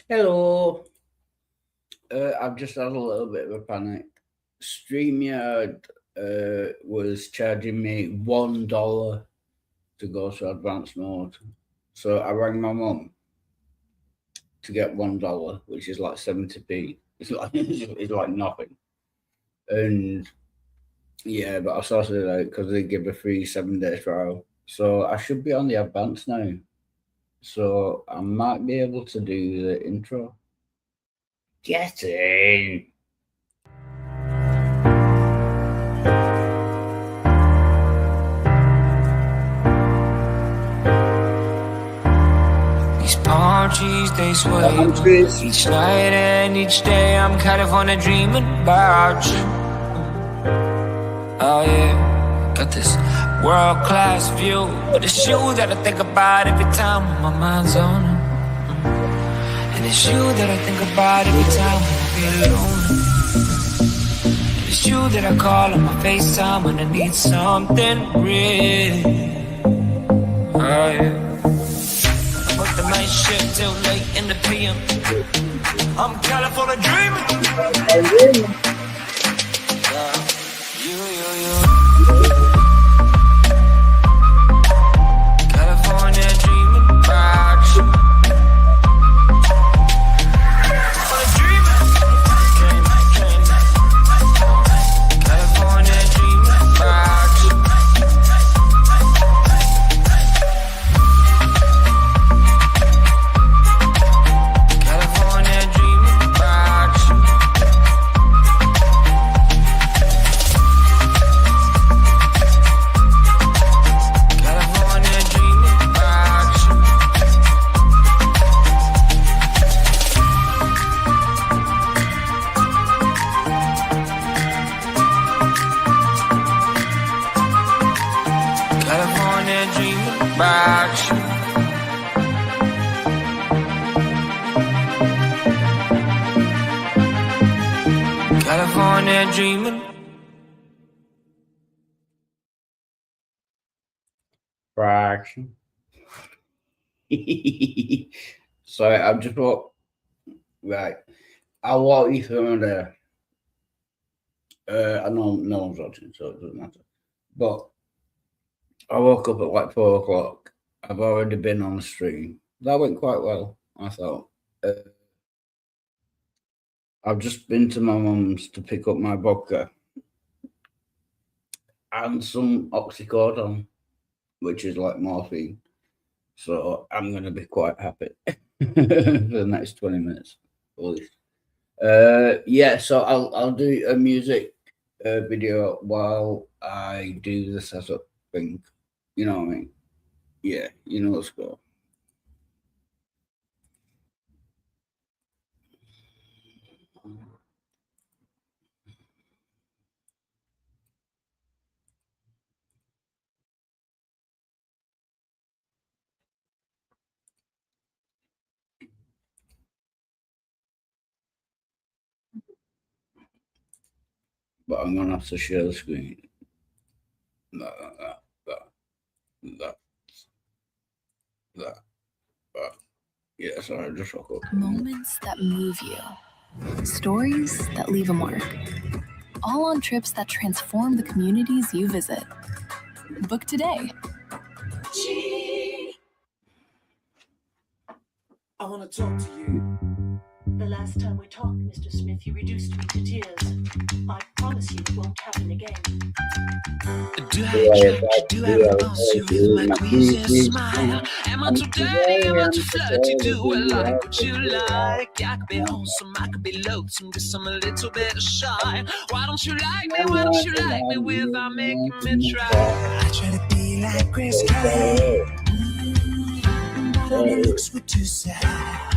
Hello. I've just had a little bit of a panic. StreamYard was charging me $1 to go to advanced mode. So I rang my mum to get $1, which is like 70p. It's like nothing. And yeah, but I sorted it out because they give a free 7-day trial. So I should be on the advanced now. So I might be able to do the intro. Get in. These palm trees, they sway each night and each day. I'm California dreaming about you. Oh yeah, got this world-class view, but it's you that I think about every time when my mind's on it. And it's you that I think about every time when I feel alone. And it's you that I call on my FaceTime when I need something real. Oh yeah, the night shift till late in the PM. I'm California dreaming. California dreaming about you. California dreaming about you. California dreaming. Fraction. Sorry, I've just walked. Right. I'll walk you through there. I know no one's watching, so it doesn't matter. But I woke up at like 4 o'clock. I've already been on the stream. That went quite well, I thought. I've just been to my mum's to pick up my vodka and some oxycodone, which is like morphine. So I'm going to be quite happy for the next 20 minutes, at least. Yeah, so I'll do a music video while I do the setup thing. You know what I mean? Yeah, you know the score. But I'm gonna have to share the screen. That. Yeah, sorry, I just woke up. Moments that move you. Stories that leave a mark. All on trips that transform the communities you visit. Book today. I want to talk to you. The last time we talked, Mr. Smith, you reduced me to tears. I promise you it won't happen again. Do I attract you? Do I repulse you with my queasy smile? Am I too dirty? Am I too flirty? Do I like what you like? I could be wholesome, I could be loathsome, guess I'm a little bit shy. Why don't you like me? Why don't you like me without making me try? I try to be like Chris Kelly, but all the looks were too sad.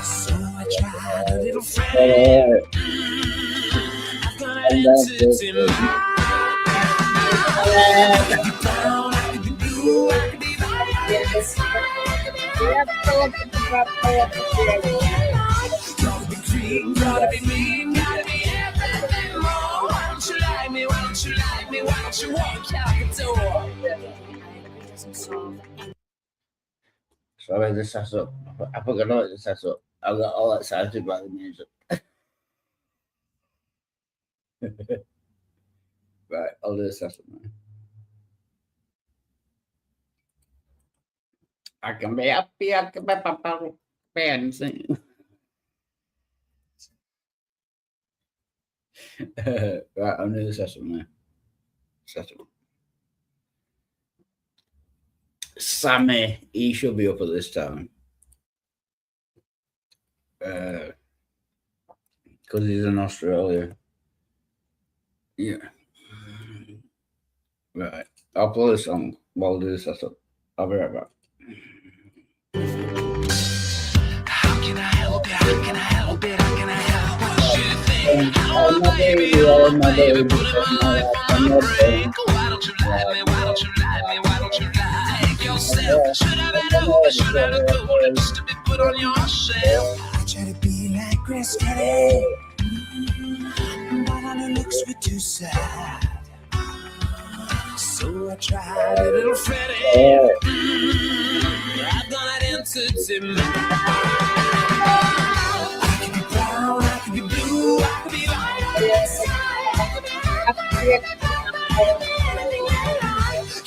So I tried a little friend. I've got an entity mind. I could be brown, I could be blue, I could be violent. Gotta be clean, gotta be mean, gotta be everything more. Why don't you like me? Why don't you like me? Why don't you walk out the door? Sorry, the setup. I forgot about the setup. I got all excited by the music. Right, I'll do the setup now. I can be happy, I can be fancy. Right, I'll do the setup now. Setup. Sammy, he should be up at this time. Because he's in Australia. Yeah. Right. I'll play the song while I do the setup. I'll be right back. How can I help you? How can I help it? How can I help what you think? Oh, my baby, putting my life on the brink. Why don't you like me? Why don't you like me? Why don't you like yourself? Should I be open? Should I be cool? Just to be put on your shelf. I try to be like Grace Kelly, but on her looks were too sad. So I tried a little Freddie. I've done it into me. I can be brown, I can be blue, I can be light on the side.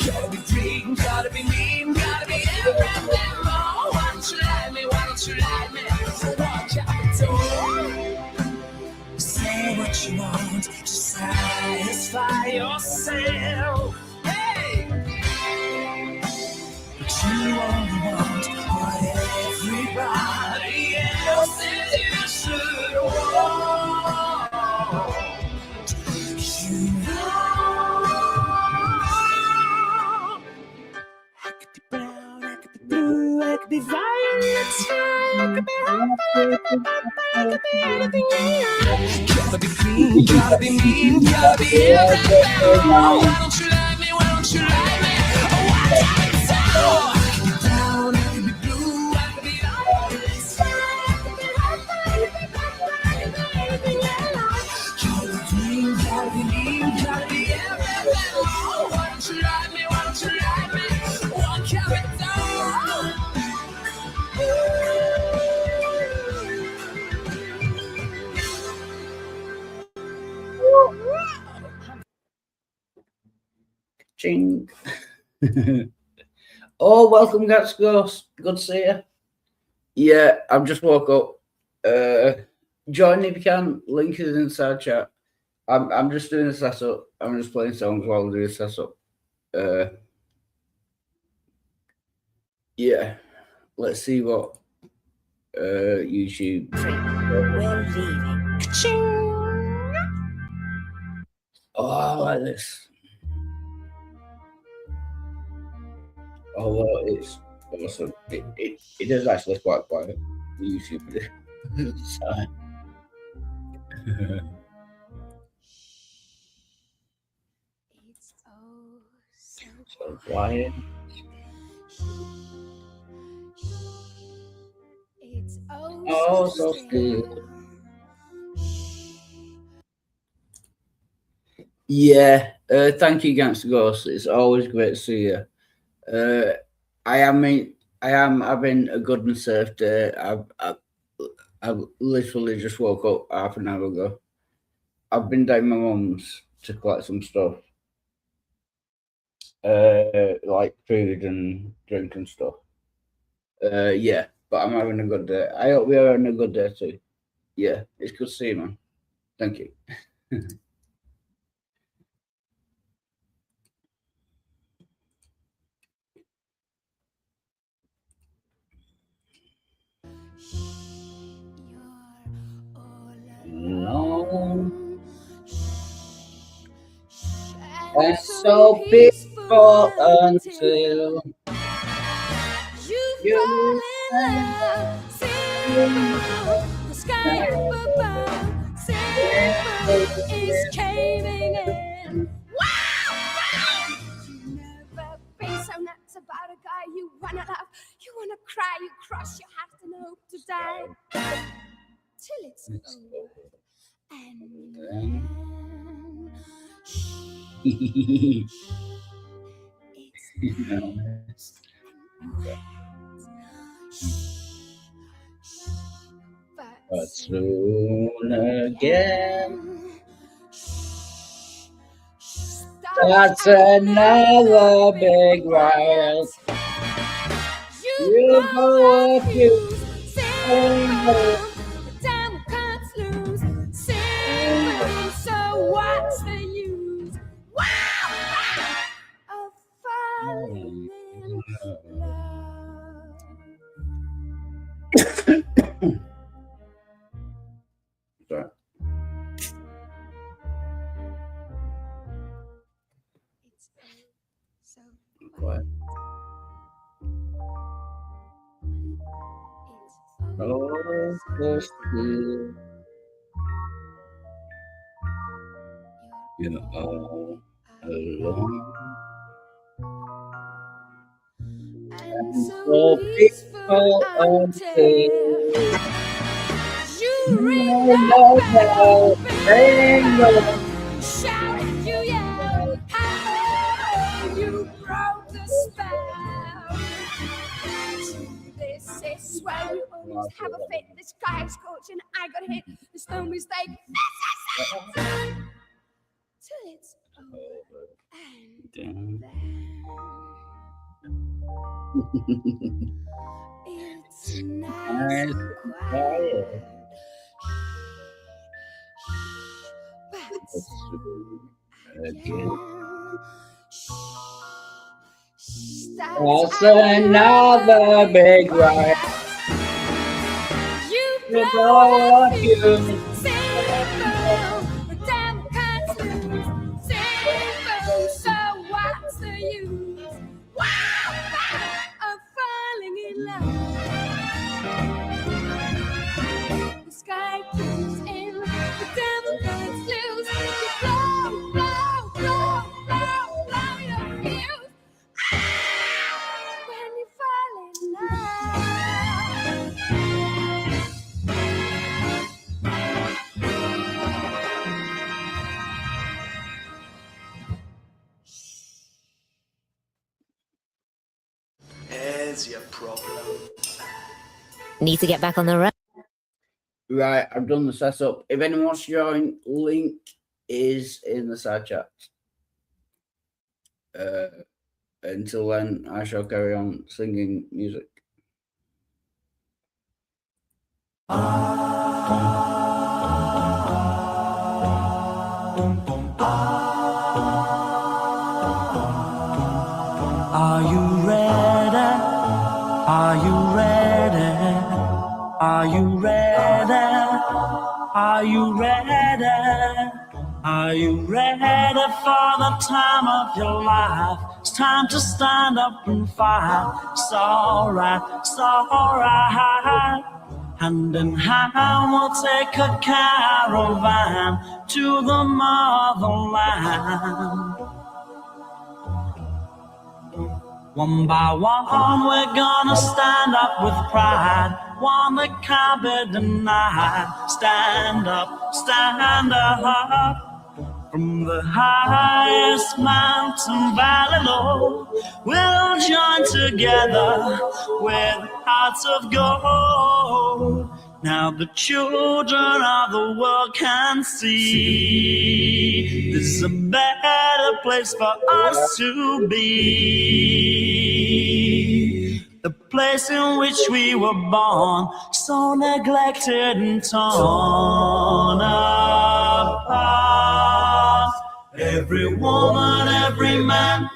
Gotta be green, gotta be mean, gotta be everything more. Why don't you like me? Why don't you like me? So watch out the door. Say what you want, just satisfy yourself. You only want what everybody else says you should want. You know, I could be brown, I could be blue, I could be violet, I could be I could be anything you like. Gotta be green, gotta be mean, gotta be everything. Why don't you like me? Why don't you like me? Why don't you so? Ching. Oh, welcome, Gats Ghost. Good to see you. Yeah, I've just woke up. Join if you can. Link is inside chat. I'm just doing the setup. I'm just playing songs while I do the setup. Yeah, let's see what YouTube. We're leaving. Ka-ching! Oh, I like this. Although it's awesome, it is actually quite quiet. YouTube. So. It's oh So quiet. It's Oh, so still. Yeah, thank you, Gangster Ghost. It's always great to see you. I am having a good and safe day. I've literally just woke up half an hour ago. I've been down my mum's to collect some stuff, like food and drink and stuff. Yeah, but I'm having a good day. I hope you're having a good day too. Yeah, it's good to see you, man. Thank you. Alone. And so peaceful until you fall in love. Simple, the sky up above. Simple is caving in. Wow! You never been so nuts about a guy you wanna love. You wanna cry, you cross your heart and hope to die. Till it's over. And then it's nice and wet. But soon again, that's another big riot. You go up, you Democrats lose. Simple, so what's the use? Wow! Of falling in love. Sorry. It's so Quiet. It's Oh, just you. You're all alone. and So so peaceful peaceful until until you ring know that how bell, they know. shout, you yell, how you broke the spell. This is where we almost have a fit. This guy is scorching, I got hit. There's no mistake. This is it. Till it's over and Damn. then it's nice Nice and and quiet. quiet. But But soon soon again, that's that's another big riot. You You blow blow up up fuse, your simple, the Democrats lose. Simple, so what's the use? Wow, of falling in love. The sky clears in, the Democrats lose. You blow, blow, blow, blow, blow your fuse. When you fall in love. Here's your problem. Need to get back on the road. Right, I've done the setup. If anyone wants to join, link is in the side chat. Until then, I shall carry on singing music. Are you ready? Are you ready? Are you ready? Are you ready? Are you ready for the time of your life? It's time to stand up and fight. It's alright, it's alright. Hand in hand, we'll take a caravan to the motherland. One by one, we're gonna stand up with pride. One that can't be denied. Stand up, stand up. From the highest mountain valley low, we'll join together with hearts of gold. Now the children of the world can see this is a better place for us to be. The place in which we were born, so neglected and torn apart. Every woman, every man,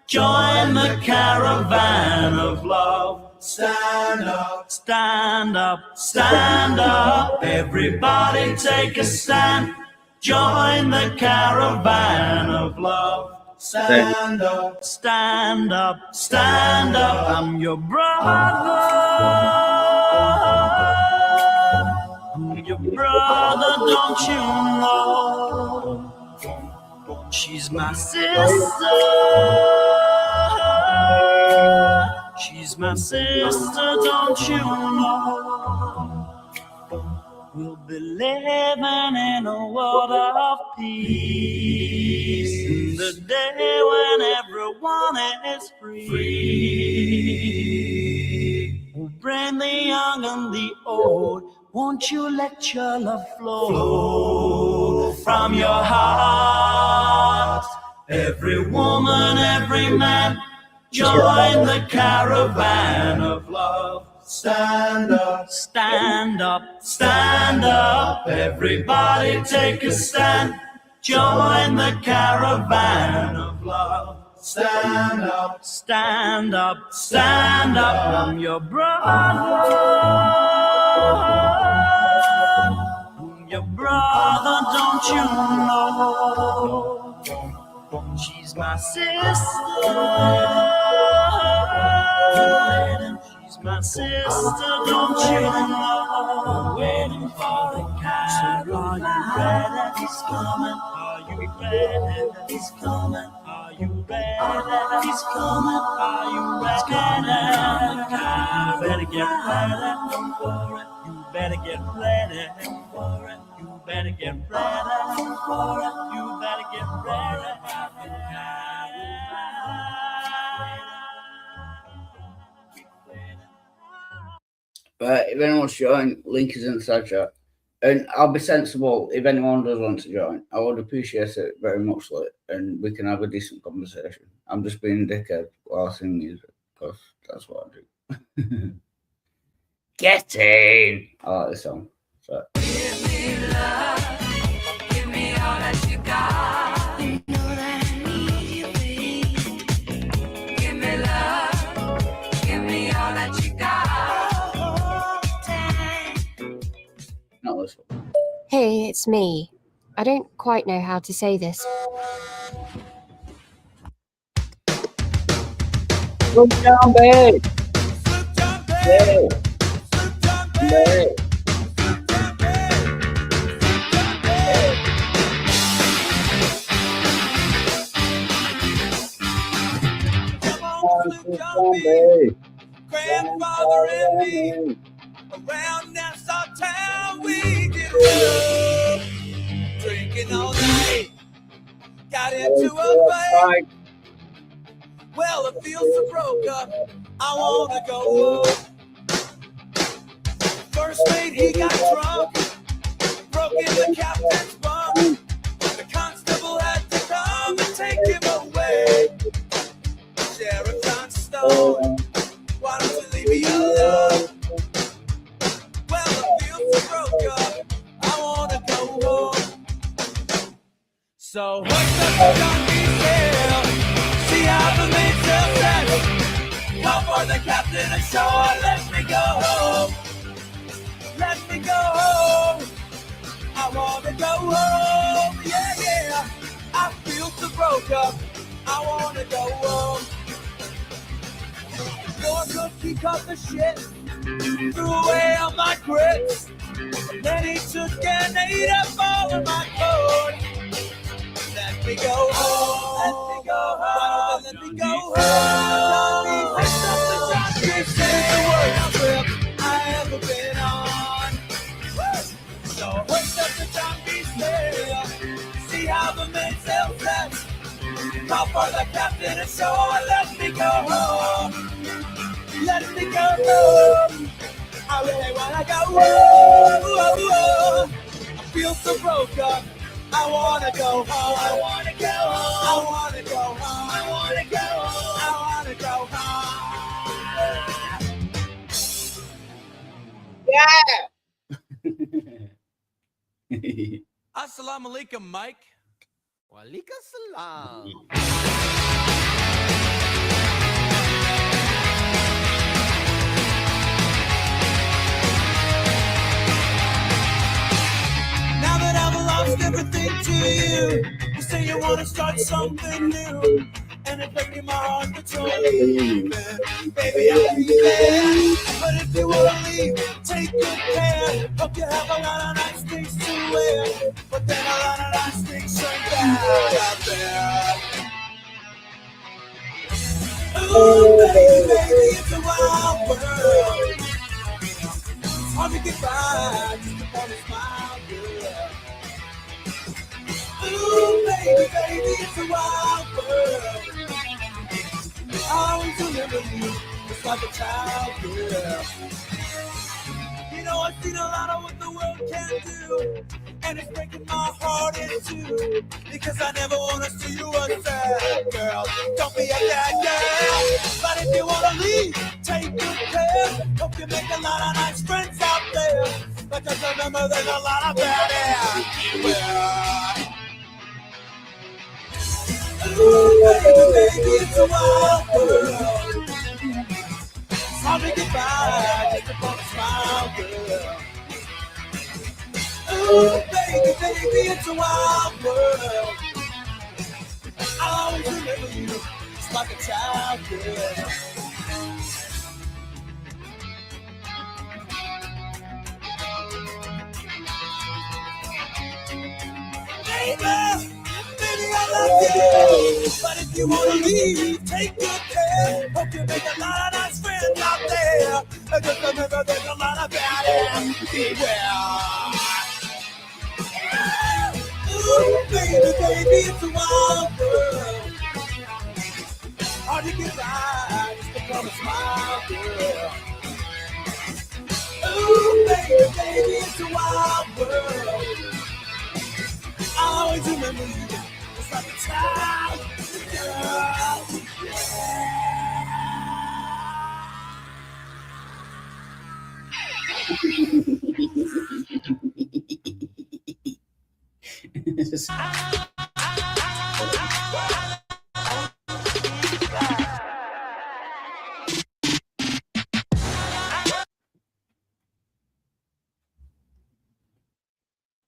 join the caravan of love. Stand up, stand up, stand up. Everybody take a stand. Join the caravan of love. Stand up, stand up, stand up. I'm your brother. I'm your brother, don't you know? She's my sister. She's my sister, don't you know? We'll be living in a world of peace, in the day when everyone is free. We'll bring the on the ode. Won't you let your love flow from your heart? Every woman, every man, join the caravan of love. Stand up, stand up, stand up. Everybody take a stand. Join the caravan of love. Stand up, stand up, stand up. I'm your brother. I'm your brother, don't you know? She's my sister. She's my sister, don't you know? Waiting for the caravan. Are you ready? He's coming. Are you ready? He's coming. Are you ready? He's coming. Are you ready? You better get ready for it. You better get ready for it. You better get ready for it. You better get ready for it. But if anyone's joined, link is in the side chat. And I'll be sensible if anyone does want to join. I would appreciate it very much, and we can have a decent conversation. I'm just being a dickhead while I sing music, because that's what I do. Get in! I like this song. So. Give me love, give me all that you got. You know that I need you, baby. Give me love, give me all that you got. Not this one. Hey, it's me. I don't quite know how to say this. Sloop down, babe! Babe! Babe! Grandfather and me, around Nassau town we get up, drinking all night, got into a fight. Well, the fields are broke up, I wanna go home. First mate, he got drunk, broke in the captain's bunk. The constable had to come and take him away. Sheriff John Stone, why don't you leave me alone? Well, the fields are broke up, I wanna go home. So hoist up the donkey's tail, see how the mainsail sets. Call for the captain ashore, let me go home. Let me go home, I wanna go home, yeah, yeah. I feel so broke up, I wanna go home. Norfolk, he cut the shit, threw away all my grits. Then he took and ate up all of my code. Let me go home, let me go home, let me go home. Hoist up the dock, this is the worst trip I ever been on. So hoist up the donkey's tail, see how the mainsail sets. Call for the captain ashore, let me go home. Let me go home. I really wanna go home. I feel so broke up. I wanna go home. I wanna go home. I wanna go home. I wanna go home. I wanna go home. Yeah! Assalamu alaikum, Mike. Walaikum salam. Now that I've lost everything to you, you say you want to start something new. And it breaks my heart that you're leaving. Baby, I'll be there. But if you want to leave, take good care. Hope you have a lot of nice things to wear. But then a lot of nice things turn bad out there. Ooh, baby, baby, it's a wild world. It's hard to get by just upon a smile, girl. Ooh, baby, baby, it's a wild world. I always remember you just like a child, girl. You know, I've seen a lot of what the world can do, and it's breaking my heart in two, because I never wanna see you a sad girl. Don't be a bad girl. But if you wanna leave, take good care. Hope you make a lot of nice friends out there. But just remember, there's a lot of bad air everywhere. Ooh, baby, baby, it's a wild world. It's hard to get by just upon a smile, girl. Ooh, baby, baby, it's a wild world. I'll always remember you just like a child, girl. Baby, baby, I love you. But if you wanna leave, take good care. Hope you make a lot of nice friends out there. And just remember, there's a lot of bad air everywhere. Ooh, baby, baby, it's a wild world. Hard to get by, just to come and smile, girl. Ooh, baby, baby, it's a wild world. I always remember you, just like a child, girl.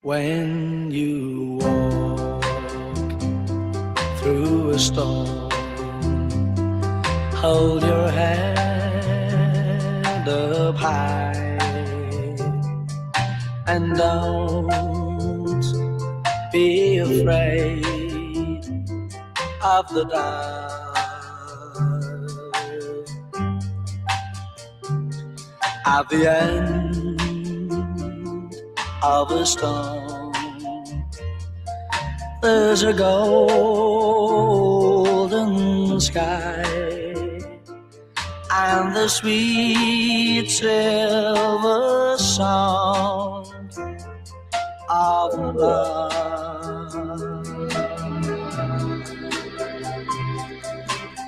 When you walk through a storm, hold your head up high and don't be afraid of the dark. At the end of a storm, there's a golden sky and the sweet silver song of love.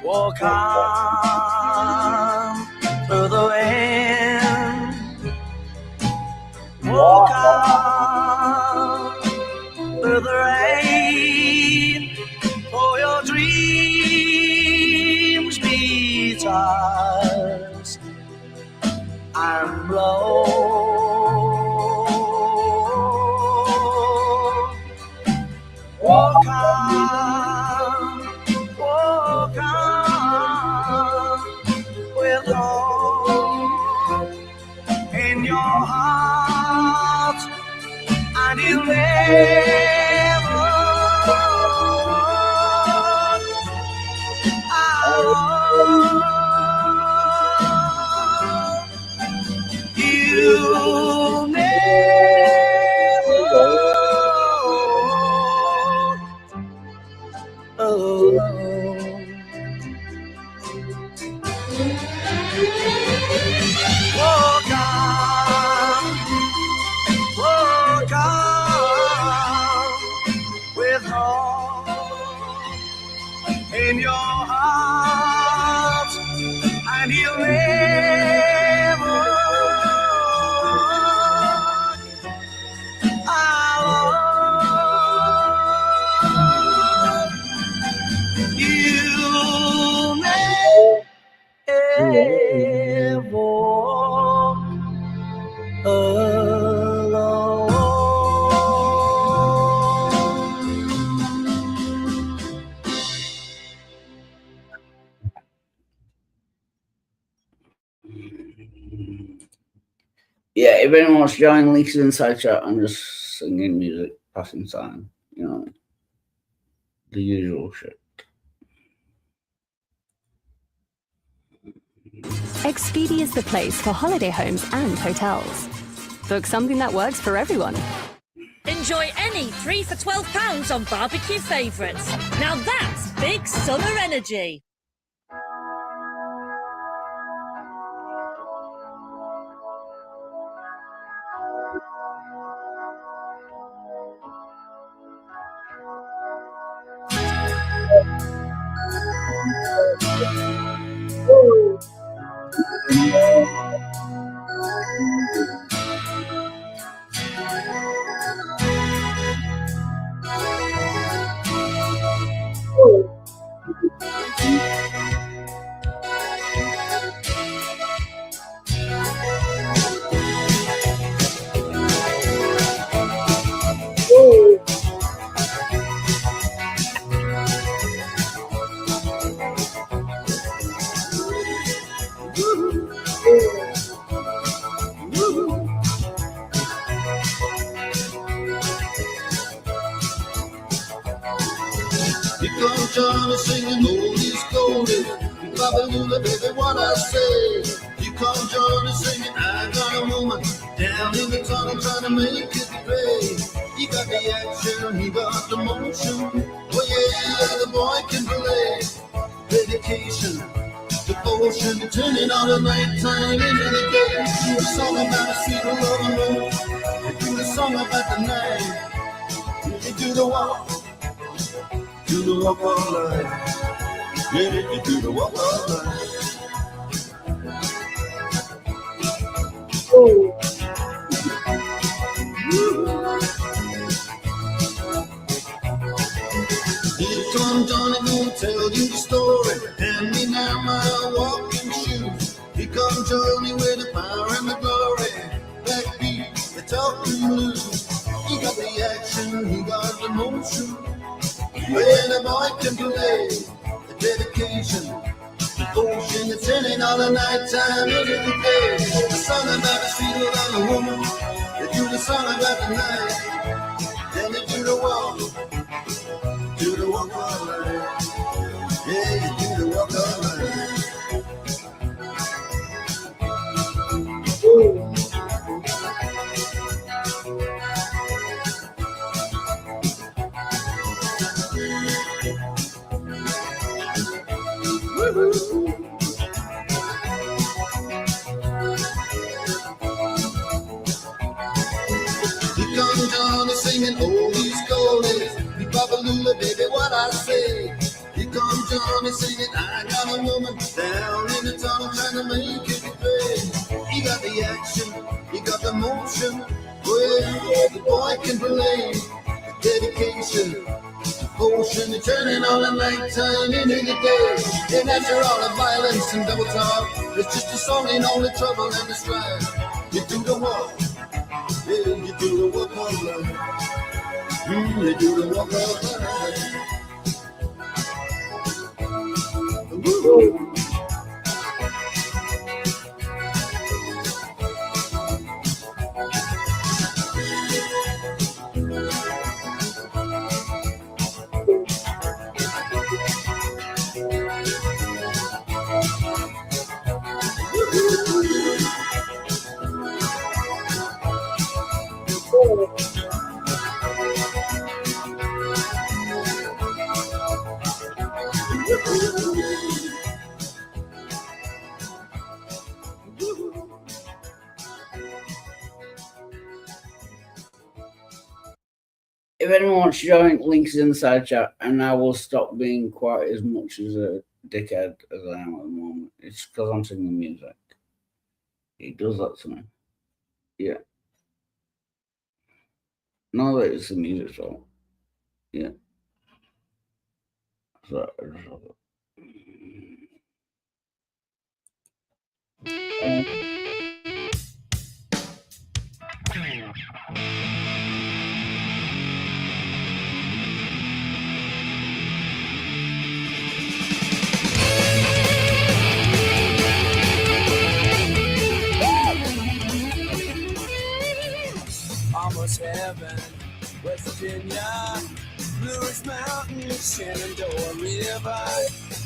Walk on through the wind, walk on through the rain, for your dreams be tossed and blown. Walk on with hope in your heart, and you'll never walk alone. You'll never walk alone. Walk on with hope in your heart, and you'll never walk alone. You'll never walk alone. Yeah, if anyone wants to join, links inside chat. I'm just singing music, passing time, you know, the usual shit. Expedia is the place for holiday homes and hotels. Book something that works for everyone. Enjoy any 3 for £12 on barbecue favourites. Now that's big summer energy. Here comes Johnny singing oldies golden. Babalula, baby, what I say. Here comes Johnny singing, I got a woman down in the tunnel trying to make it pay. He got the action, he got the motion. Oh yeah, the boy can play. Dedication, devotion, turning on the nighttime into the day. Do a song about a sweet love and road. Do a song about the night. You do the walk. Do the walk all night. Yeah, you do the walk all night. Here comes Johnny, gonna tell you the story. Hand me now my walking shoes. Here comes Johnny with the power and the glory. Backbeat, the talking blues. He got the action, he got the motion. When a boy can play, the dedication, devotion, it's turning all the nighttime into the day. The song about the sweet love of a woman, they do the song about the night, then they do the walk all night. Yeah, you do the walk all night. Here comes Johnny singing oldies goldies. Be Babalula, baby, what I say. Here comes Johnny singing, I got a woman down in the tunnel trying to make it pay. He got the action, he got the motion. Oh yeah, the boy can play. The dedication, devotion, and turning all the nighttime into the day. And after all the violence and double talk, it's just a song, ain't all the trouble and the strife. You do the walk, yeah, you do the walk all night. You do the walk all night. Woo. If anyone wants to join, links in the side chat, and I will stop being quite as much as a dickhead as I am at the moment. It's because I'm singing music. He does that to me. Yeah. No, that it's the music's fault. Yeah. So, I just have it. Almost heaven, West Virginia, Blue Ridge Mountains, Shenandoah River.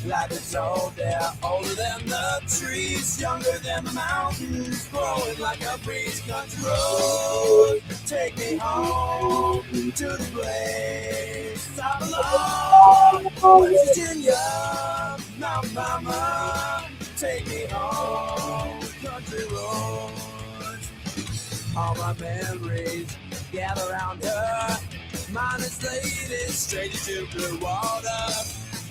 Life is old there, older than the trees, younger than the mountains, growing like a breeze. Country road, take me home to the place I belong. West Virginia, Mountain Mama, take me home. Country road. All my memories gather around her. Mindless ladies, strangers to blue water.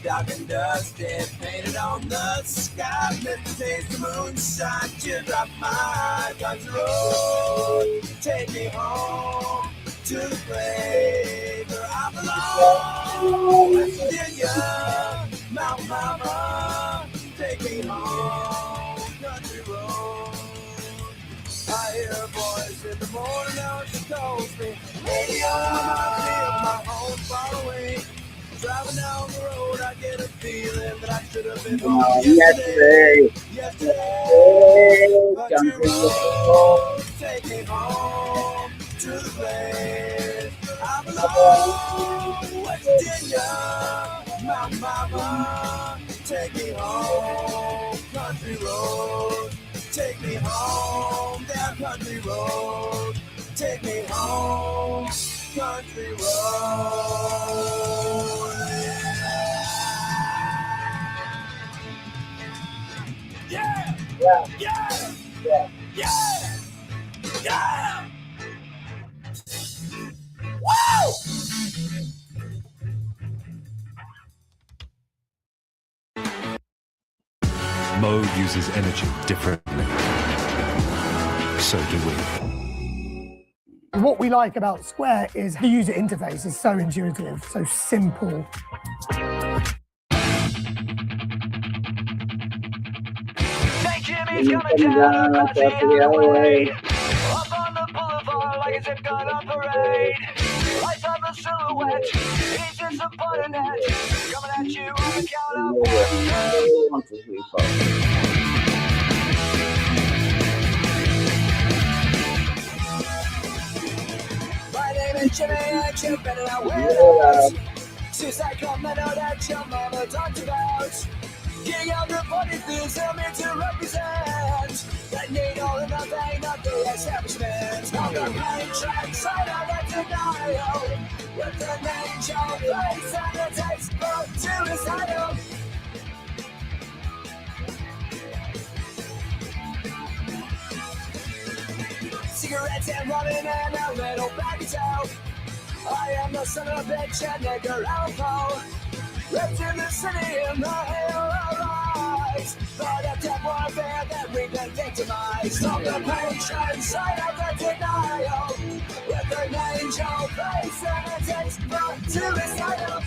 dark and dusty, painted on the sky. Let the taste the moonshine, teardrop my country road. Take me home to the place where I belong. West Virginia, Mount Mama, take me home, country road. I hear a voice in the morning, now she calls me. Radio reminds me of my home far away. Driving down the road, I get a feeling that I should have been home yesterday. Country road, take me home to the place I belong. West Virginia, Mount Mama, take me home, country road. Take me home, down country road. Take me home, country road. Yeah, yeah, yeah, yeah, yeah, yeah. Woo! Mo uses energy differently. So do we. What we like about Square is the user interface is so intuitive, so simple. St. Jimmy's coming down across the highway. Up on the boulevard like a zip gun on parade. Lights on the silhouette, he's in some butter net. Coming at you on the count of 1, 2, 3, 4. My name is Jimmy and you better not wear that. Suicide commando that your mama talked about. King of the body things I'm here to represent. That need all and nothing, not the establishment. On the right track side of that denial. With an angel face and a textbook suicidal. Cigarettes and running and a little baggy tail. I am the son of a bitch and nigger alcohol. Lived in the city in the hill of rise. But a death warfare that we can victimize. On the patron side of the denial. With an angel face and a textbook suicidal.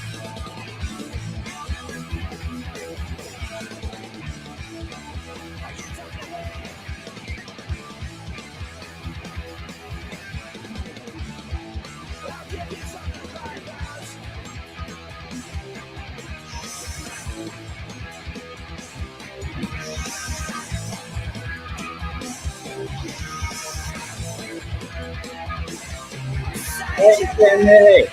Hey, Jimmy.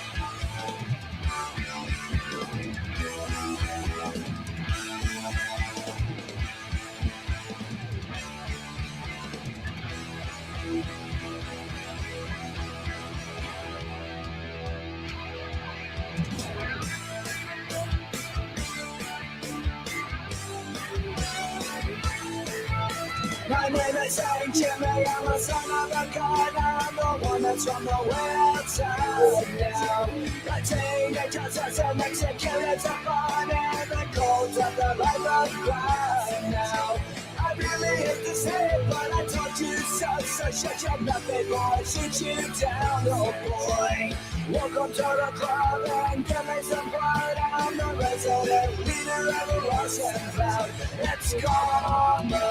My name is Saint Jimmy, I'm a son of a gun, I'm the one that's from the west side now. The teenagers are so Mexican, it's a fun and the cold of the life of crime now. I really hate to say it, but I told you so, so shut your mouth, big boy, shoot you down, oh boy. Welcome to the club and give me some blood. I'm the resident leader of the Rosenfeld. It's comedy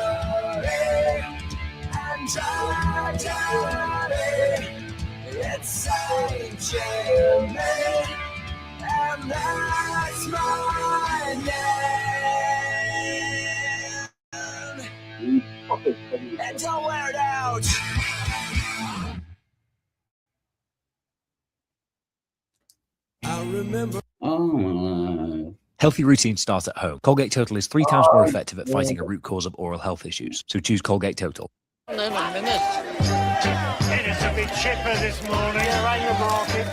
and tragedy. It's Saint Jimmy, and that's my name. And don't wear it out. I remember. Oh. Healthy routines start at home. Colgate Total is 3 times more effective at fighting a root cause of oral health issues. So choose Colgate Total. It is a bit chipper this morning. Around your market.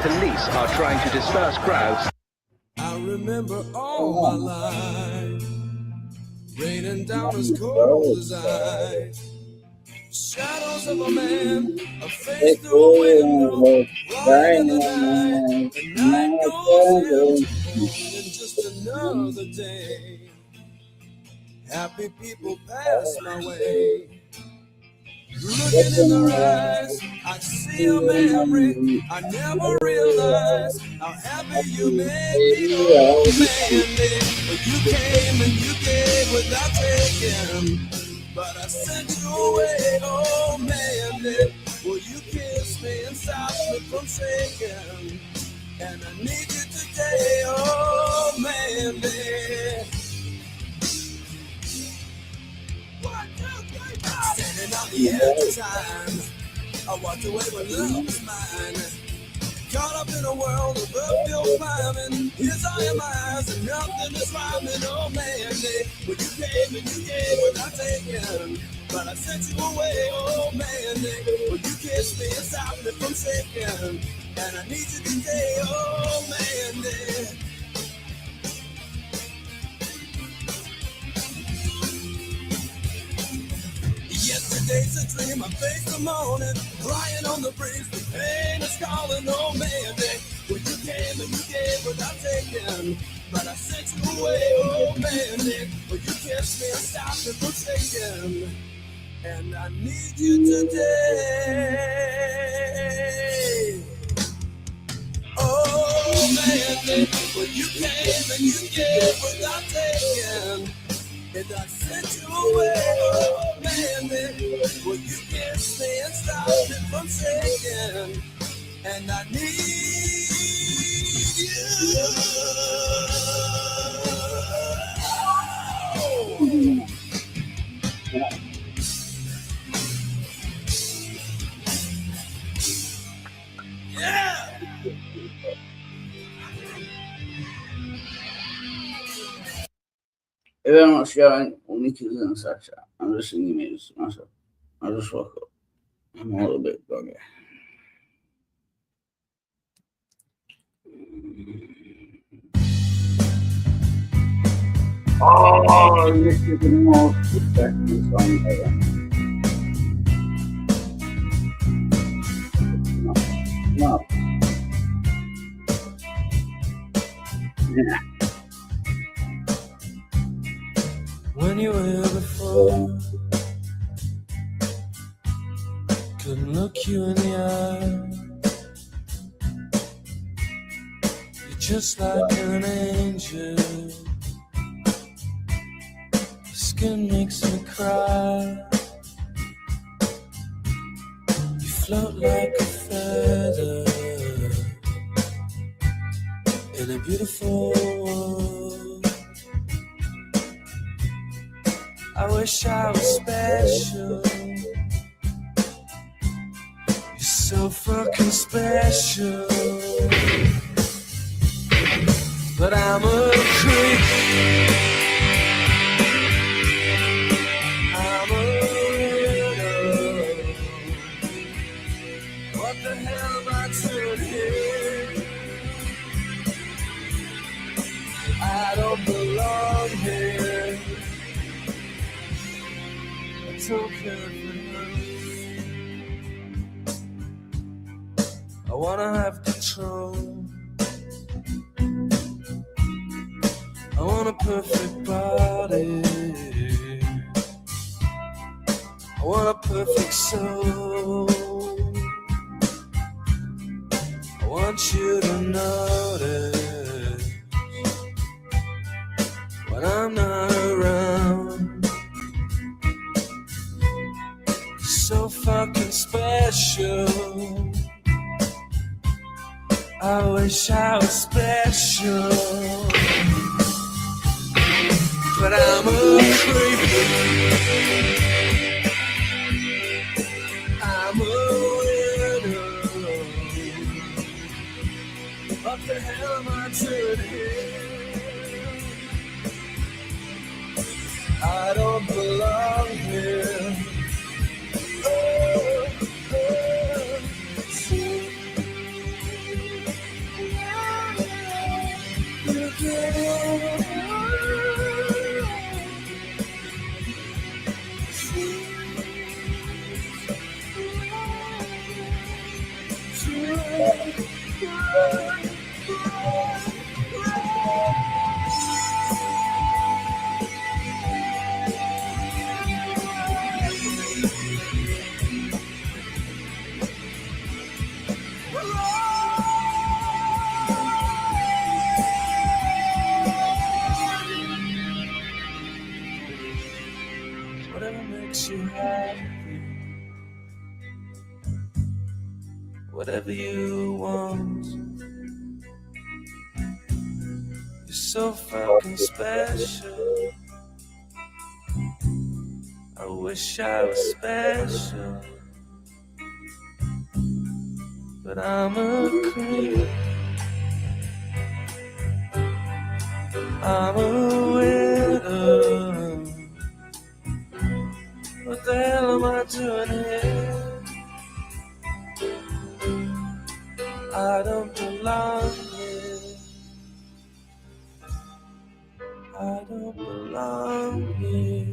Police are trying to disperse crowds. I remember all my life, raining down as cold as ice. Shadows of a man, a face through a window, right in the night, the night goes in. just another day. Happy people pass my way. Looking in their eyes, I see a memory. I never realized how happy you made me. Oh man, but you came and you gave without taking. But I sent you away. Oh man, well you kissed me and stopped me from shaking. And I need you today. Oh man, standing on the edge of time, I walked away when love was mine. Caught up in a world of uphill climbing. Here's all your eyes and nothing is rhyming. Oh man, when you came and you gave without taking. But I sent you away. Oh man, when you kissed me and stopped me from shaking. And I need you today. Oh man, Yesterday's a dream, I face the morning, crying on the breeze, the pain is calling, oh man, when you came and you gave without taking, but I sent you away, oh man, when you kissed me and stopped me from shaking, and I need you today. Oh man, when you came and you gave without taking, and I sent you away, oh man, will you kiss me and stop me from shaking? And I need you. Yeah. If I'm not showing only kids and such, I'm just singing music myself. I just woke up. I'm a little bit groggy. Oh, this is the most effective song ever. No. Yeah. When you were here before, couldn't look you in the eye. You're just like an angel. Your skin makes me cry. You float like a feather in a beautiful world. I wish I was special. You're so fucking special. But I'm a creep. I'm a weirdo. What the hell am I doing here? I don't belong here. Don't care for I wanna have control. I want a perfect body. I want a perfect soul. I want you to notice when I'm not around. So fucking special. I wish I was special, but I'm a creep. I'm a weirdo. What the hell am I doing here? I don't belong here. whatever makes you happy, whatever you want. You're so fucking special. I wish I was special, but I'm a creep. I'm a widow. What the hell am I doing here? I don't belong here. I don't belong here.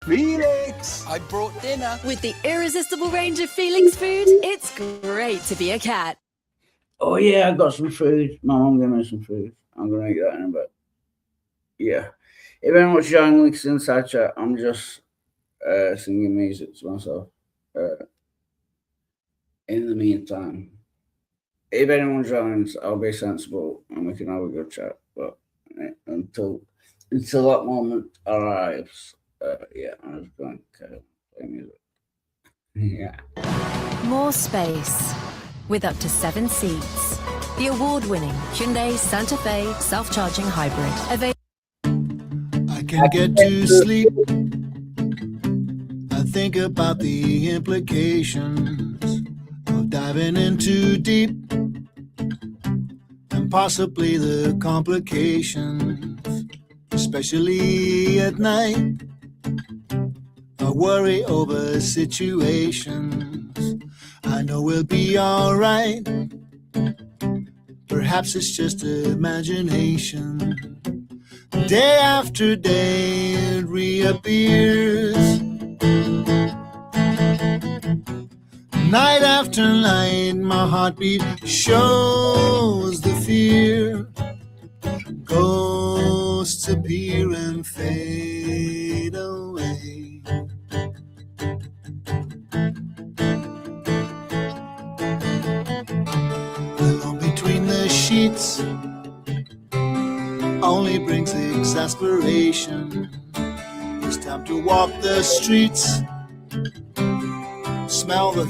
Felix, I brought dinner. With the irresistible range of Felix food, it's great to be a cat. Oh yeah, I got some food. My mum gave me some food. I'm gonna eat that in a bit. Yeah. If anyone's joining links inside chat, I'm just singing music to myself. In the meantime, if anyone joins, I'll be sensible and we can have a good chat. But until that moment arrives, yeah, I'm just going to play music. Yeah. More space with up to 7 seats. The award-winning Hyundai Santa Fe self-charging hybrid. I can't get to sleep. I think about the implications of diving in too deep, and possibly the complications, especially at night. I worry over situations I know we'll be alright. Perhaps it's just imagination. Day after day it reappears. Night after night my heartbeat shows the fear. Ghosts appear and fade away. Alone between the sheets only brings exasperation. It's time to walk the streets, smell the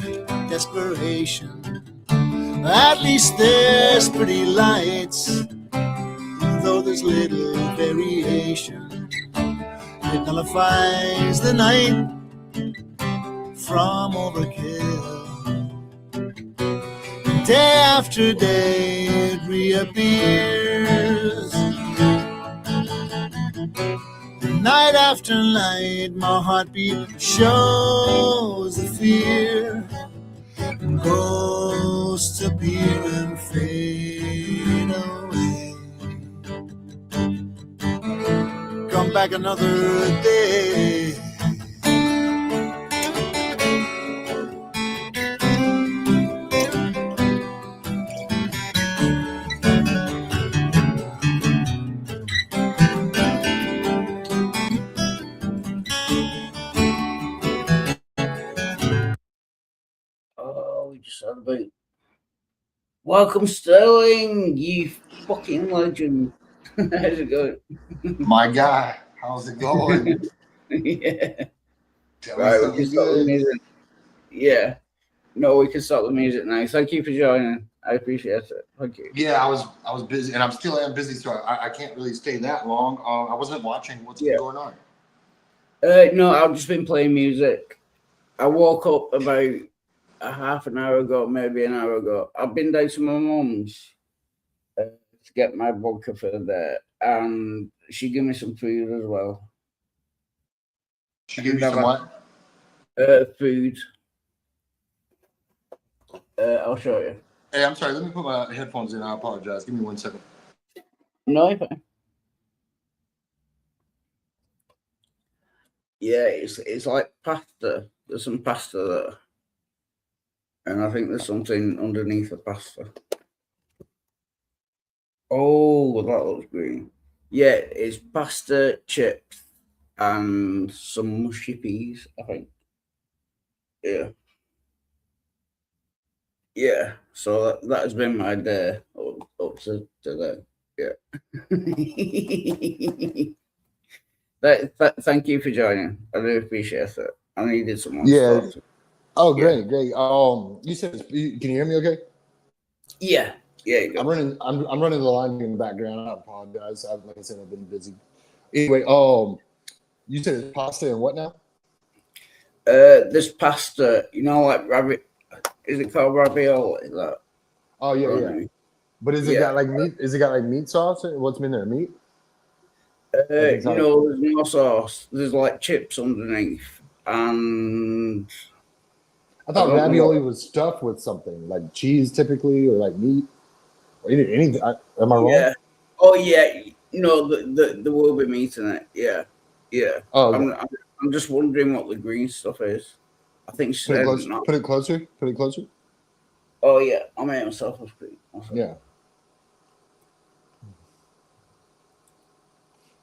desperation. At least there's pretty lights, though there's little variation. It nullifies the night from overkill. Day after day it reappears. Night after night my heartbeat shows the fear. Ghosts appear and fade away. Come back another day. Just had a bit. Welcome, Sterling, you fucking legend. How's it going? My guy, how's it going? Yeah. Tell Right, me we can something start the good. music. Yeah. No, we can start the music now. Thank you for joining. I appreciate it. Thank you. Yeah, I was busy, and I'm still busy, so I can't really stay that long. I wasn't watching what's been going on. No, I've just been playing music. I woke up about a half an hour ago, maybe an hour ago. I've been down to my mum's to get my vodka for the day, and she gave me some food as well. She gave you some what? Food. I'll show you. Hey, I'm sorry. Let me put my headphones in. I apologize. Give me 1 second. No, you're fine. Yeah, it's like pasta. There's some pasta there. And I think there's something underneath the pasta. Oh, that looks green. Yeah, it's pasta, chips, and some mushy peas, I think. Yeah. Yeah. So that has been my day up to today. Yeah. Thank you for joining. I really appreciate it. I needed someone to talk to. Oh, great. You said, can you hear me okay? Yeah. I'm running the line in the background. I apologize. Like I said, I've been busy. Anyway, you said it's pasta and what now? This pasta, like rabbit. Is it called ravioli? That. Oh yeah. But is it got like meat? Is it got like meat sauce? What's in there? Meat? There's no sauce. There's like chips underneath, and I thought ravioli was stuffed with something like cheese, typically, or like meat, or anything. Am I wrong? Yeah. Oh yeah. There will be meat in it. Yeah. Oh, okay. I'm just wondering what the green stuff is. I think she said not. Put it closer. Oh yeah, I made myself a screen. Yeah.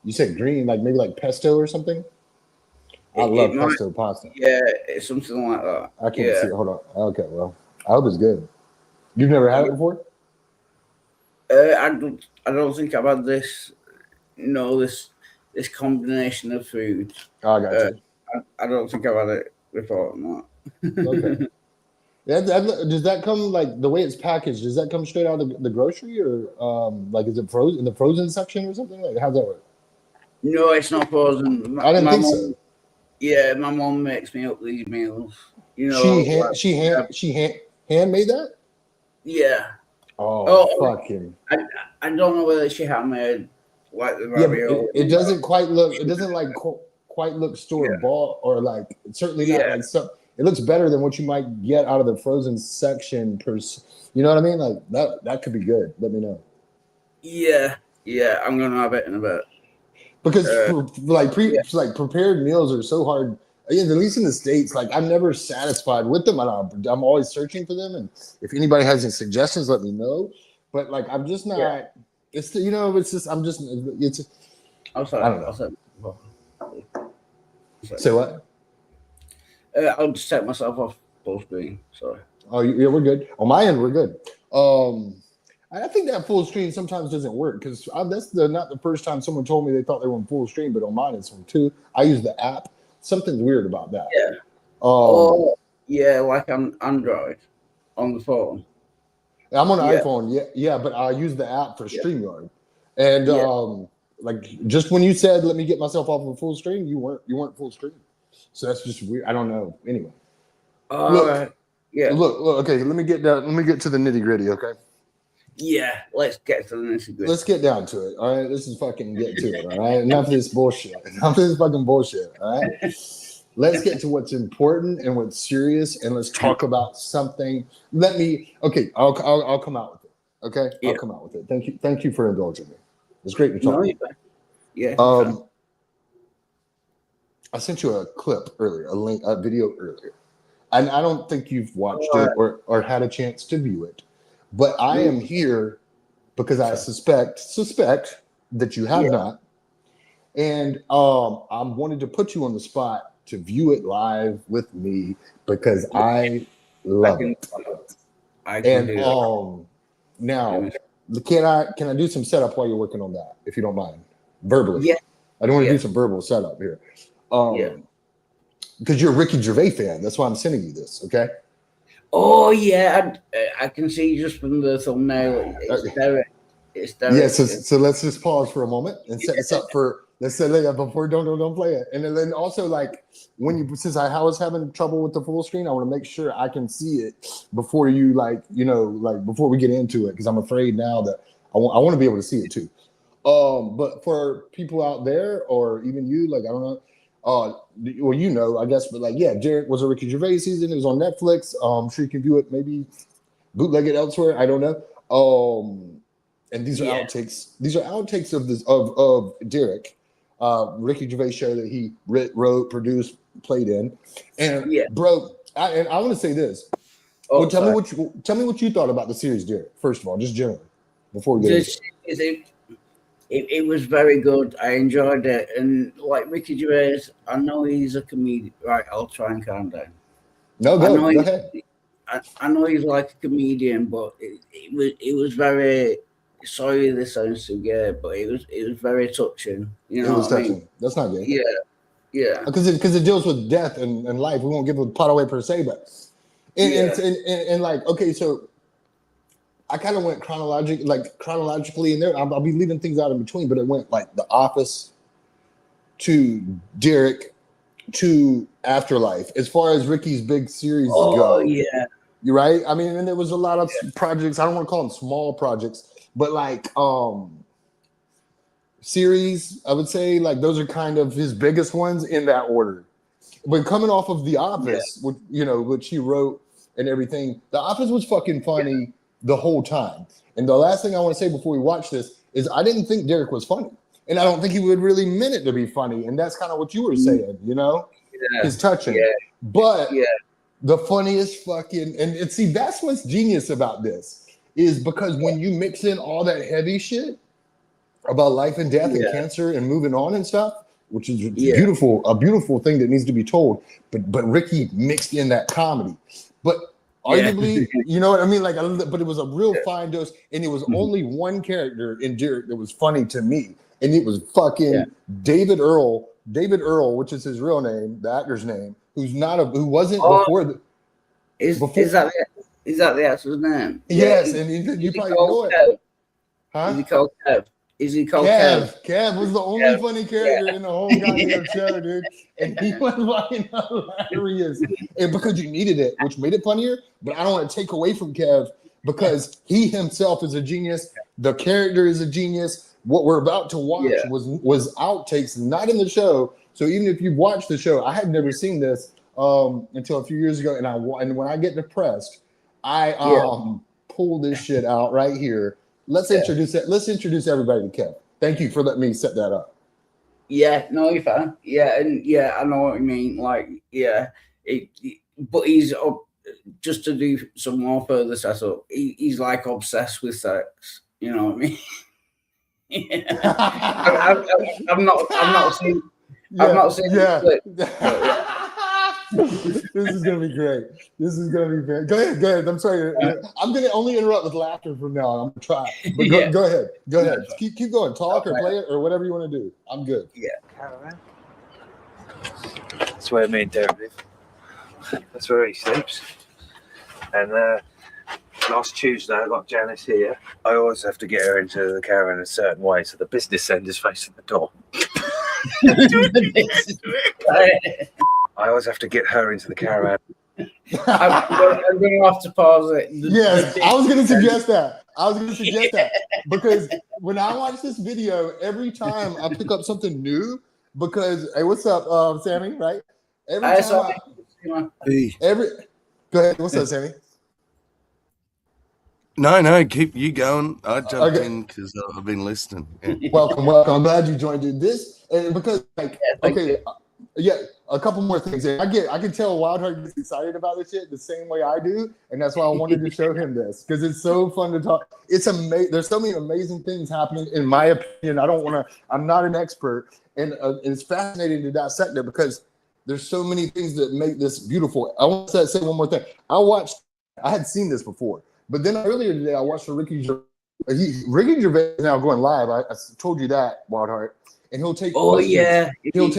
You said green, like maybe like pesto or something? I love pesto pasta. Yeah, it's something like that. I can't see it. Hold on. Okay, well, I hope it's good. You've never had it before? I don't think I've had this. This combination of food. Oh, I got you. I don't think I've had it before. No. Okay. Does that come like the way it's packaged? Does that come straight out of the grocery, or like is it frozen in the frozen section or something? Like how's that work? No, it's not frozen. I didn't think so. Yeah, my mom makes me up these meals. She handmade that. Yeah. Oh, fucking! I don't know whether she handmade like the ravioli. It doesn't quite look. It doesn't like quite look store bought or like certainly not like so. It looks better than what you might get out of the frozen section. You know what I mean? Like that could be good. Let me know. Yeah, I'm gonna have it in a bit. Because prepared meals are so hard. At least in the States, like I'm never satisfied with them. I'm always searching for them. And if anybody has any suggestions, let me know. But like I'm just not. Yeah. It's it's just I'm just it's. I'm sorry. I don't know. Say what? I'll just take myself off full screen. Sorry. Oh yeah, we're good. On my end, we're good. I think that full screen sometimes doesn't work because that's not the first time someone told me they thought they were on full screen, but on mine it's on 2. I use the app. Something's weird about that. Yeah. Like on Android on the phone. I'm on an iPhone. Yeah, but I use the app for StreamYard. And like just when you said let me get myself off of full screen, you weren't full screen. So that's just weird. I don't know. Anyway. Look. Okay. Let me get to the nitty gritty. Okay. Yeah. Let's get to the nitty gritty. Let's get down to it. All right. Let's just fucking get to it. All right. Enough of this bullshit. Enough of this fucking bullshit. All right. Let's get to what's important and what's serious, and let's talk about something. I'll come out with it. Okay. Yeah. I'll come out with it. Thank you for indulging me. It's great to talk. Yeah. I sent you a clip earlier, a video earlier, and I don't think you've watched it or had a chance to view it. But I am here because I suspect that you have not, and I'm wanted to put you on the spot to view it live with me because I love it. Now, can I do some setup while you're working on that, if you don't mind, verbally? Yeah. I don't want to do some verbal setup here. Because you're a Ricky Gervais fan. That's why I'm sending you this, okay? Oh, yeah. I can see just from the thumbnail. It's Derek. Yeah, so let's just pause for a moment and set this up for, let's say that before, don't play it. And then also, like, since I was having trouble with the full screen, I want to make sure I can see it before you, before we get into it, because I'm afraid now that I want to be able to see it too. But for people out there, or even you, like, I don't know, well, I guess, but like, yeah, Derek was a Ricky Gervais season. It was on Netflix. I'm sure you can view it, maybe bootleg it elsewhere. I don't know. And these are outtakes. These are outtakes of Derek, Ricky Gervais show that he wrote, produced, played in. And bro, I want to say this. Tell me what you thought about the series, Derek. First of all, just generally, before we get into it. It was very good. I enjoyed it. And like Ricky Gervais, I know he's a comedian. Right, I'll try and calm down. No, go ahead. I know he's like a comedian, but it was very. Sorry, this sounds too gay, but it was very touching. You know, It was what I mean? touching. That's not gay. Yeah. Because it deals with death and life. We won't give a pot away per se, but and like, okay, so I kind of went chronologically in there. I'll be leaving things out in between, but it went like The Office to Derek to Afterlife. As far as Ricky's big series go, you're right. I mean, and there was a lot of projects. I don't want to call them small projects, but like series, I would say like those are kind of his biggest ones in that order. But coming off of The Office, which he wrote and everything, The Office was fucking funny the whole time. And the last thing I want to say before we watch this is I didn't think Derek was funny. And I don't think he would really meant it to be funny. And that's kind of what you were saying, his touching. Yeah. But the funniest fucking, and see, that's what's genius about this is because when you mix in all that heavy shit about life and death and cancer and moving on and stuff, which is a beautiful thing that needs to be told. But Ricky mixed in that comedy. But arguably, you know what I mean? Like, but it was a real fine dose, and it was only one character in Derek that was funny to me, and it was fucking David Earl, which is his real name, the actor's name, who wasn't before the. Is that the actor's name? Yes, and you probably know it. Huh? Is he called Kev? Is he called Kev? Kev was the only funny character in the whole goddamn show, dude. And he was fucking hilarious. And because you needed it, which made it funnier, but I don't want to take away from Kev because he himself is a genius. The character is a genius. What we're about to watch was outtakes, not in the show. So even if you've watched the show, I had never seen this until a few years ago. And when I get depressed, I pull this shit out right here. Let's introduce it. Let's introduce everybody to Kev. Thank you for letting me set that up. Yeah, no, you're fine. Yeah, and I know what you mean. Like, but he's just to do some more further setup. He's like obsessed with sex. You know what I mean? I've not seen. The clip, This is gonna be great. This is gonna be great. Go ahead. I'm sorry. I'm gonna only interrupt with laughter from now on. I'm gonna try. But go ahead. Go ahead. Keep going. Talk or play it or whatever you want to do. I'm good. Yeah. Caravan. That's where me and Derek live. That's where he sleeps. And last Tuesday, I got Janice here. I always have to get her into the caravan a certain way, so the business end is facing the door. I always have to get her into the caravan. I'm going to have to pause it. Yes, I was going to suggest that. Because when I watch this video, every time I pick up something new. Because hey, what's up, Sammy? Right? Go ahead. What's up, Sammy? No, keep you going. I jumped in because I've been listening. Yeah. Welcome. I'm glad you joined in this, and because a couple more things. I can tell Wildheart gets excited about this shit the same way I do, and that's why I wanted to show him this because it's so fun to talk. It's amazing. There's so many amazing things happening. In my opinion, I'm not an expert, and it's fascinating to dissect it because there's so many things that make this beautiful. I want to say one more thing. I had seen this before. But then earlier today, I watched Ricky Gervais. Ricky Gervais is now going live. I told you that, Wildheart. And he'll take questions.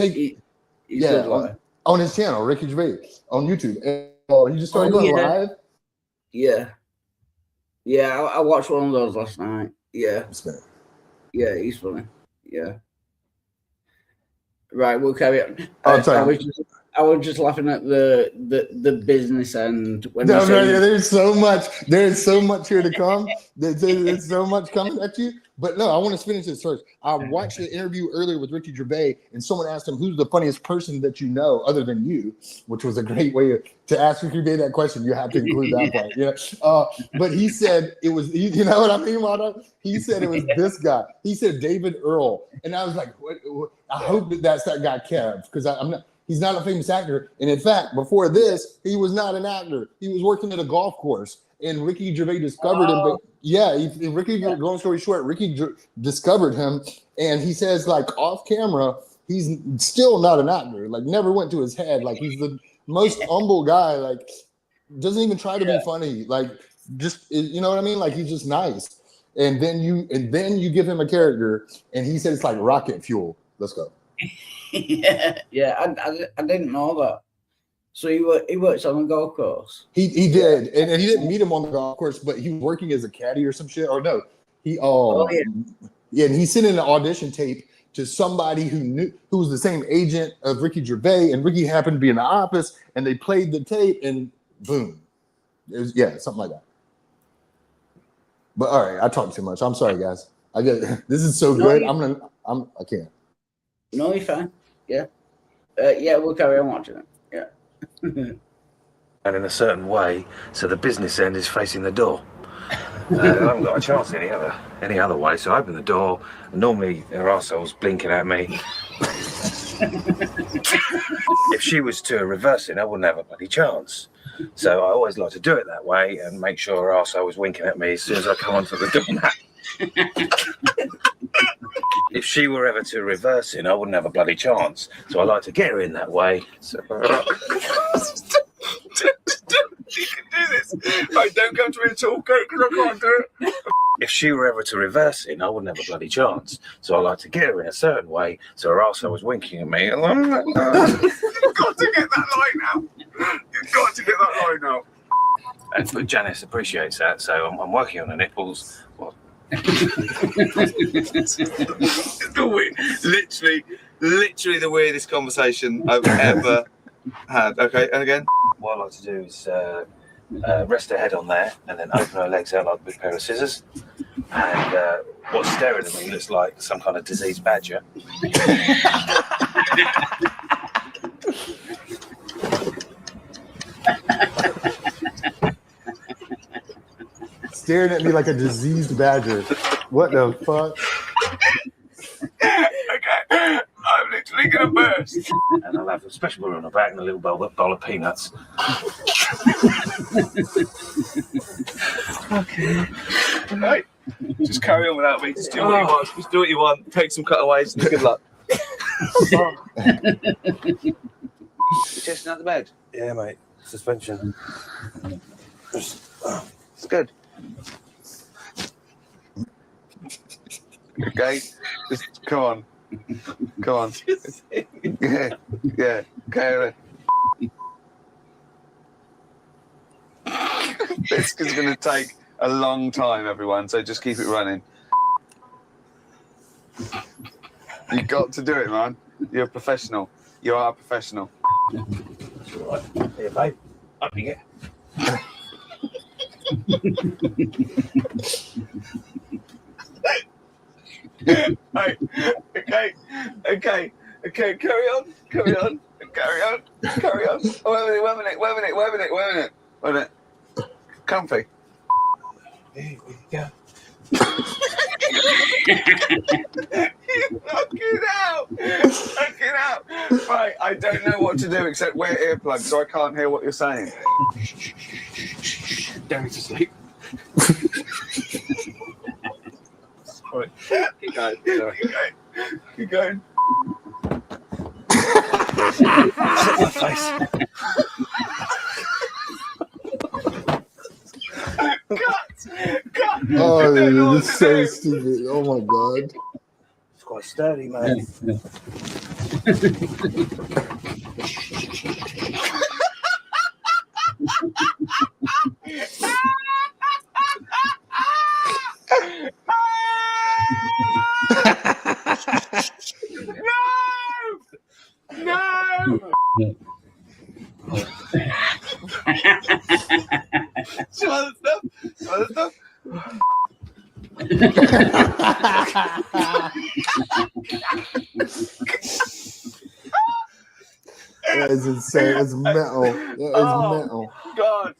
On his channel, Ricky Gervais, on YouTube. And he just started going live. Yeah. Yeah, I watched one of those last night. Yeah. Yeah, he's funny. Yeah. Right, we'll carry on. I'm sorry. I was just laughing at the business end. There's so much here to come. There's so much coming at you. But no, I want to finish this first. I watched the interview earlier with Ricky Gervais, and someone asked him, "Who's the funniest person that you know other than you?" Which was a great way to ask Ricky Gervais that question. You have to include that part. Yeah. But he said it was. You know what I mean, Wada? He said it was this guy. He said David Earl, and I was like, what? I hope that's that guy Kev, because I'm not. He's not a famous actor. And in fact, before this, he was not an actor. He was working at a golf course. And Ricky Gervais discovered him. But long story short, Ricky discovered him. And he says, like, off camera, he's still not an actor. Like, never went to his head. Like, he's the most humble guy. Like, doesn't even try to be funny. Like, just, you know what I mean? Like, he's just nice. And then you give him a character, and he said it's like rocket fuel. Let's go. Yeah. I didn't know that. So he works on the golf course. He did, and he didn't meet him on the golf course, but he was working as a caddy or some shit. Or no, yeah, and he sent in an audition tape to somebody who was the same agent of Ricky Gervais, and Ricky happened to be in the office, and they played the tape, and boom, it was something like that. But all right, I talked too much. I'm sorry, guys. This is so good. I can't. No, you're fine. Yeah, we'll carry on watching it. Yeah. And in a certain way, so the business end is facing the door. I haven't got a chance any other way, so I open the door, and normally there are assholes blinking at me. If she was to reverse it, I wouldn't have a bloody chance. So I always like to do it that way and make sure her arsehole was winking at me as soon as I come onto the doormat. If she were ever to reverse it, I wouldn't have a bloody chance. So I like to get her in that way. So you can do this. Right, don't come to me at all, because I can't do it. If she were ever to reverse it, I wouldn't have a bloody chance. So I like to get her in a certain way, so her arsehole was winking at me. And I'm like, you've got to get that line out. You've got to get that line out. But Janice appreciates that, so I'm working on the nipples. Well, literally the weirdest conversation I've ever had. Okay, and again, what I like to do is rest her head on there and then open her legs out like a big pair of scissors. And what's staring at me looks like some kind of diseased badger. Staring at me like a diseased badger. What the fuck? Okay, I'm literally gonna burst. And I'll have a special burger on the back and a little bowl of peanuts. okay. Right. Just carry on without me. Just do what you want. Just do what you want. Take some cutaways. And good luck. Just not the bed. Yeah, mate. Suspension. It's good. Okay, just come on. Yeah. Okay. This is going to take a long time, everyone. So just keep it running. You got to do it, man. You're a professional. You are a professional. That's all right. Here, babe. Up you get. Right. Okay. Carry on. Wait a minute. Comfy. Here we go. Knock it out. Right, I don't know what to do except wear earplugs, so I can't hear what you're saying. Going to sleep. Sorry. Keep going. My face. Cut. Oh, this is so stupid. Oh my god. It's quite sturdy, man. No! Some other stuff. That is insane. It's metal. Metal. God.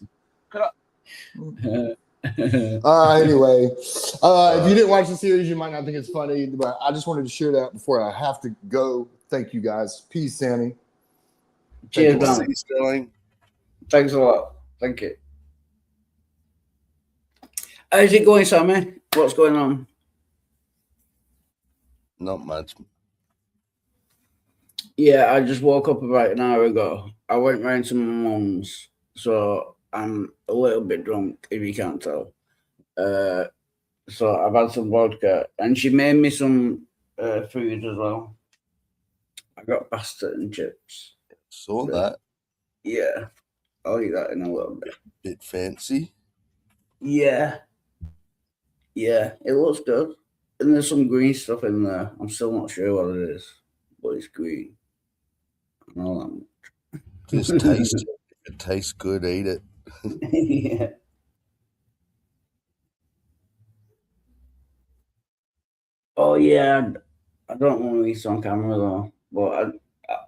Anyway, if you didn't watch the series, you might not think it's funny, but I just wanted to share that before I have to go. Thank you, guys. Peace, Sammy. Cheers, man. Sterling. Thanks a lot. Thank you. How's it going, Sammy? What's going on? Not much. Yeah, I just woke up about an hour ago. I went round to my mum's, so I'm a little bit drunk, if you can't tell. So I've had some vodka, and she made me some food as well. I got pasta and chips. Saw that. Yeah, I'll eat that in a little bit. Bit fancy. Yeah, it looks good. And there's some green stuff in there. I'm still not sure what it is, but it's green. I know that much. Just taste it. If it tastes good, eat it. Yeah. Oh yeah, I don't want to eat on camera though, but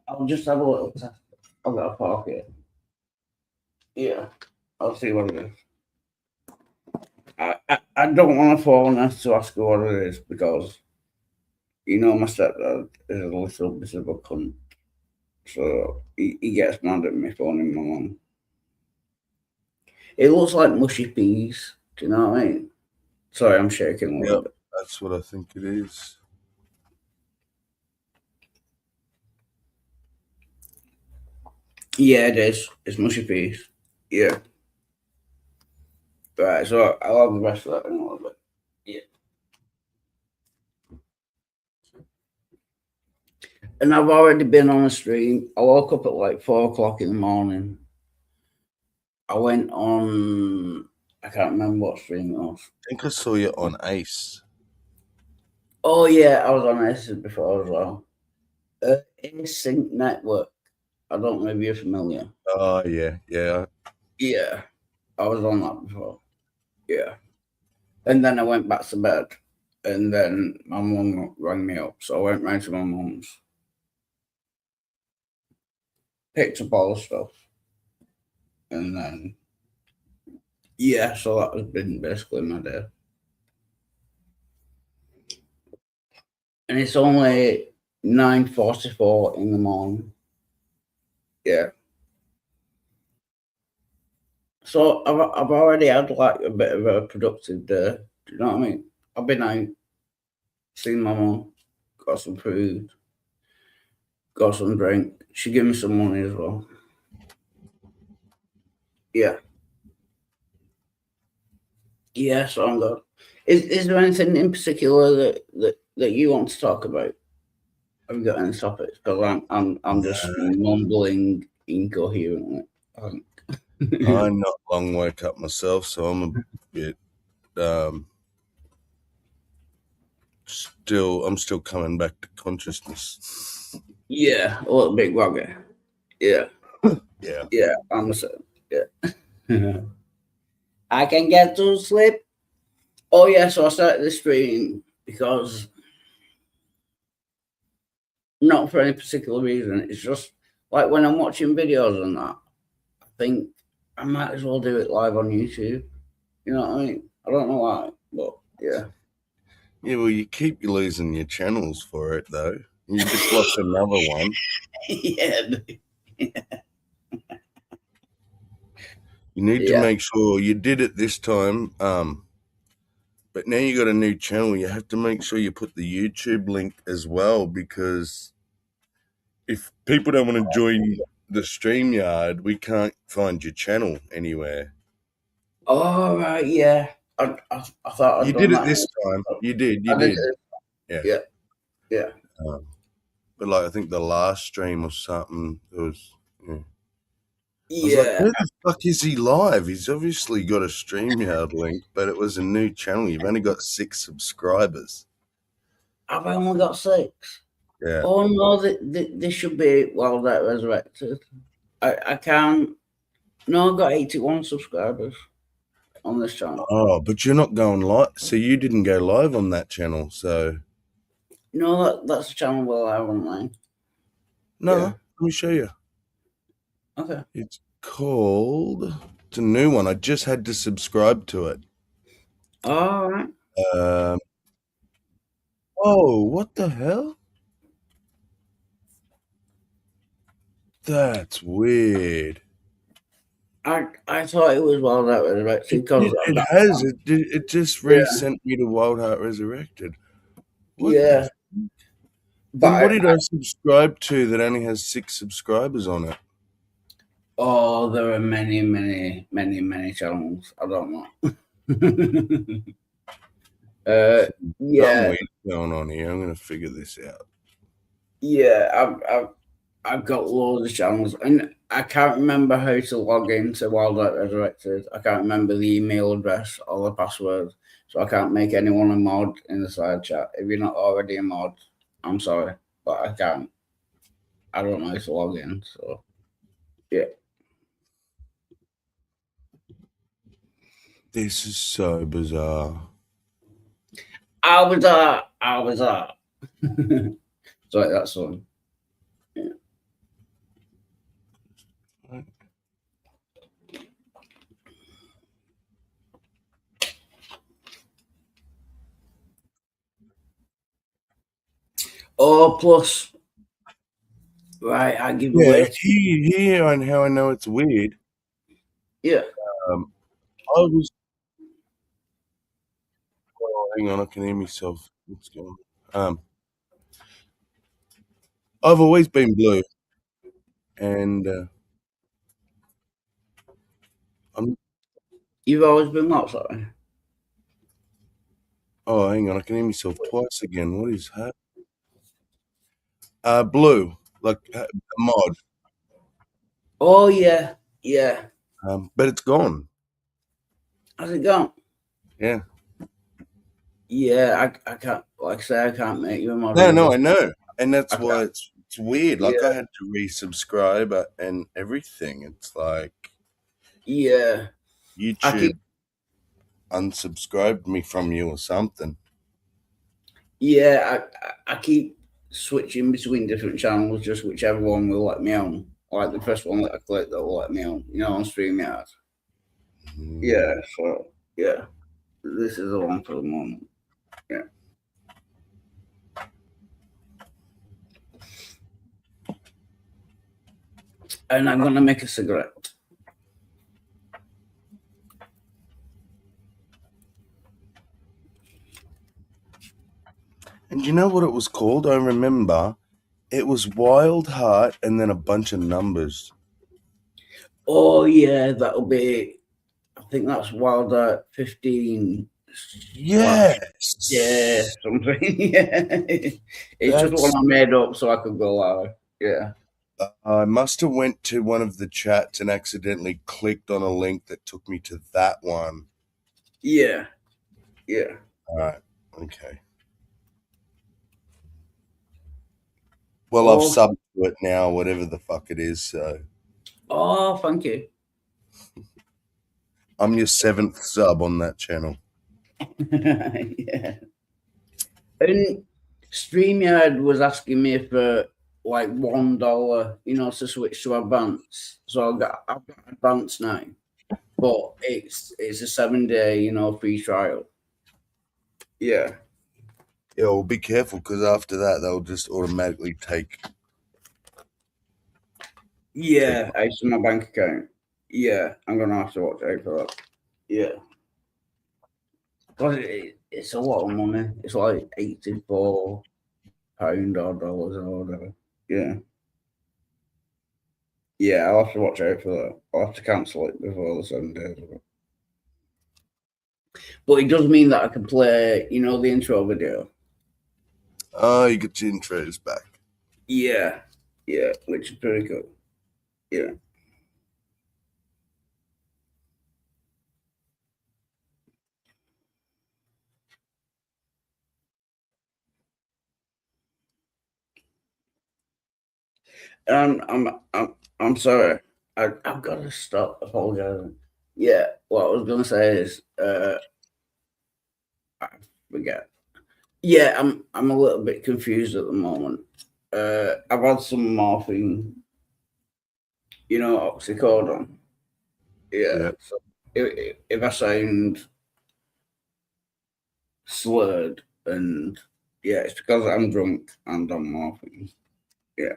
I'll just have a little test. I've got a pocket. Yeah, I'll see what it is. I don't want to phone her to ask her what it is because, you know, my stepdad is a little bit of a cunt. So he gets mad at me phoning my mum. It looks like mushy peas. Do you know what I mean? Sorry, I'm shaking a little bit. That's what I think it is. Yeah, it is. It's mushy peas. Yeah. Right, so I'll have the rest of that in a little bit. Yeah. And I've already been on a stream. I woke up at like 4 o'clock in the morning. I went on, I can't remember what stream it was. I think I saw you on Ace. Oh yeah, I was on Ace before as well. Ace Sync Network. I don't know if you're familiar. Oh yeah. Yeah, I was on that before. Yeah. And then I went back to bed. And then my mum rang me up. So I went round to my mum's. Picked up all the stuff. And then, yeah, so that has been basically my day. And it's only 9:44 in the morning. Yeah. So I've already had like a bit of a productive day. Do you know what I mean? I've been out, seen my mum, got some food, got some drink. She gave me some money as well. Yeah. Yeah, so I'm good. Is there anything in particular that you want to talk about? Have you got any topics? Because I'm just mumbling incoherently. I think. I'm not long woke up myself, so I'm a bit I'm still coming back to consciousness. Yeah, a little bit groggy. Yeah. Yeah. Yeah, I'm the same. Yeah. I can get to sleep. Oh yeah, so I started the stream because not for any particular reason. It's just like when I'm watching videos and that, I think I might as well do it live on YouTube. You know what I mean? I don't know why, but yeah. Yeah, well, you keep losing your channels for it, though. You just lost another one. Yeah. You need to make sure you did it this time. But now you got a new channel. You have to make sure you put the YouTube link as well, because if people don't want to join the StreamYard, we can't find your channel anywhere. Oh right, yeah. I thought you did it this time. You did. You did. Yeah. Yeah. But like, I think the last stream or something, it was. Yeah. I was Yeah. like, where the fuck is he live? He's obviously got a StreamYard link, but it was a new channel. You've only got 6 subscribers. I've only got 6. Yeah. Oh no, this should be Wild Out Resurrected. I can't. No, I've got 81 subscribers on this channel. Oh, but you're not going live. So you didn't go live on that channel. So No, that's the channel where I online. no, Yeah. let me show you. Okay. It's called. It's a new one. I just had to subscribe to it. All right. Oh, what the hell? That's weird. I thought it was Wild Out Resurrected because It has. It just resent me to Wild Heart Resurrected. What Yeah. Then what did I subscribe to that only has 6 subscribers on it? Oh, there are many, many, many, many channels. I don't know. Something Yeah, weird going on here. I'm gonna figure this out. yeah. I've got loads of channels, and I can't remember how to log into Wild Art Resurrected. I can't remember the email address or the password, so I can't make anyone a mod in the side chat. If you're not already a mod, I'm sorry, but I can't. I don't know how to log in, so yeah. This is so bizarre. I was that. Sorry, that's one. Yeah. Oh, plus, right, I give Yeah, away. here on how I know it's weird. Yeah. I was. Oh, hang on, I can hear myself. What's going on? I've always been blue, and You've always been what, sorry? oh, hang on, I can hear myself twice again. What is that? Blue, like a mod. Oh yeah, yeah. But it's gone. Has it gone? Yeah. Yeah, I can't. Like I say, I can't make you a mod. No, I know, and that's why it's weird. Like Yeah. I had to resubscribe and everything. It's like Yeah. YouTube unsubscribed me from you or something. Yeah, I keep switching between different channels, just whichever one will let me on. Like the first one that I click that will let me on, on StreamYard. Yeah, so yeah, this is the one for the moment. Yeah. And I'm gonna make a cigarette. And you know what it was called? I remember it was Wild Heart and then a bunch of numbers. Oh yeah, that'll be. I think that's Wild Art 15. Yes. Yeah, something. Yeah. It's just one I made up so I could go live. Yeah. I must have went to one of the chats and accidentally clicked on a link that took me to that one. Yeah. Yeah. All right. Okay. Well, I've subbed to it now, whatever the fuck it is. So Oh, thank you. I'm your 7th sub on that channel. Yeah. And StreamYard was asking me for like $1, to switch to advance. So I've got advance now, but it's a 7-day, free trial. Yeah. Yeah, well, be careful because after that they'll just automatically take. Yeah, it's in my bank account. Yeah, I'm gonna have to watch out for that. Yeah. Because it's a lot of money. It's like £84 or dollars or whatever. Yeah. Yeah, I'll have to watch out for that. I'll have to cancel it before the 7 days. But it does mean that I can play, the intro video. Oh, you get your intros back. Yeah. Yeah, which is pretty good. Yeah. I'm sorry. I've got to stop apologizing. Yeah, what I was gonna say is I forget. Yeah, I'm a little bit confused at the moment. I've had some morphine, oxycodone. Yeah. So if I sound slurred, and yeah, it's because I'm drunk and on morphine. Yeah.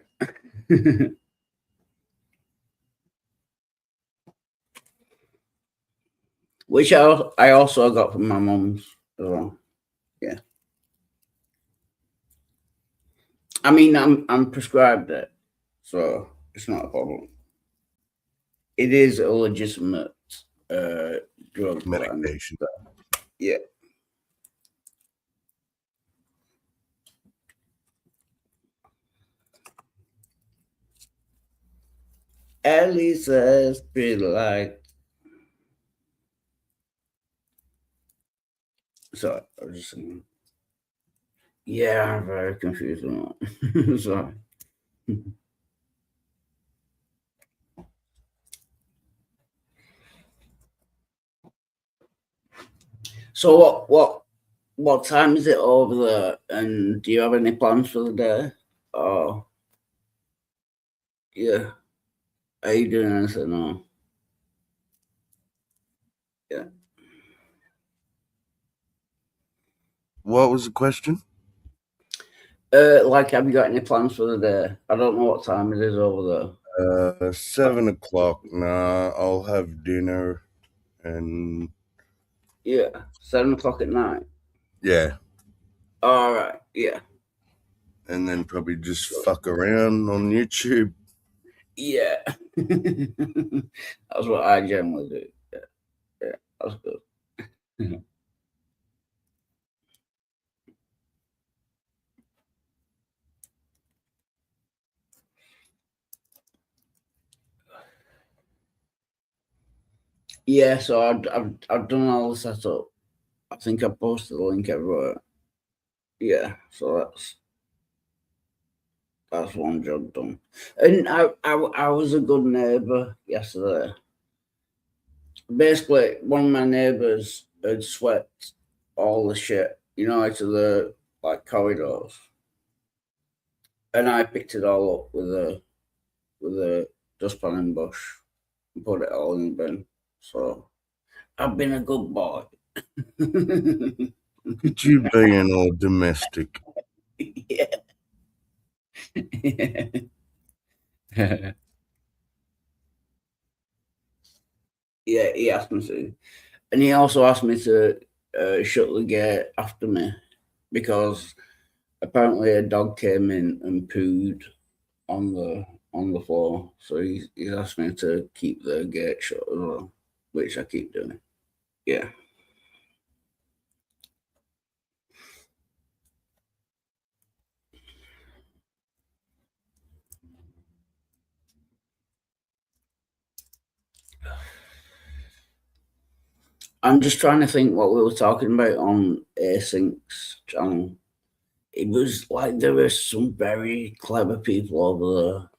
Which I also got from my mum's as well. Yeah. I mean, I'm prescribed it, so it's not a problem. it is a legitimate drug. Medication. Yeah. Ellie says, "Pretty like." Sorry, I was just saying. Yeah, I'm very confused on that. Sorry. So what time is it over there? And do you have any plans for the day? Oh, yeah. Are you doing anything? No. Yeah. What was the question? Like, have you got any plans for the day? I don't know what time it is over there. 7 o'clock. Nah, I'll have dinner and Yeah, 7 o'clock at night. yeah, All right. Yeah. and then probably just fuck around on YouTube. Yeah. That's what I generally do. Yeah. Yeah. That's good. Yeah, so I've done all the setup. I think I posted the link everywhere. Yeah, so that's one job done. And I was a good neighbour yesterday. Basically, one of my neighbours had swept all the shit, into the corridors, and I picked it all up with a dustpan and bush and put it all in the bin. So I've been a good boy. Look at you being all domestic. Yeah. Yeah, he asked me to. And he also asked me to shut the gate after me because apparently a dog came in and pooed on the floor. So he's asked me to keep the gate shut as well, which I keep doing. Yeah. I'm just trying to think what we were talking about on Async's channel. It was like there were some very clever people over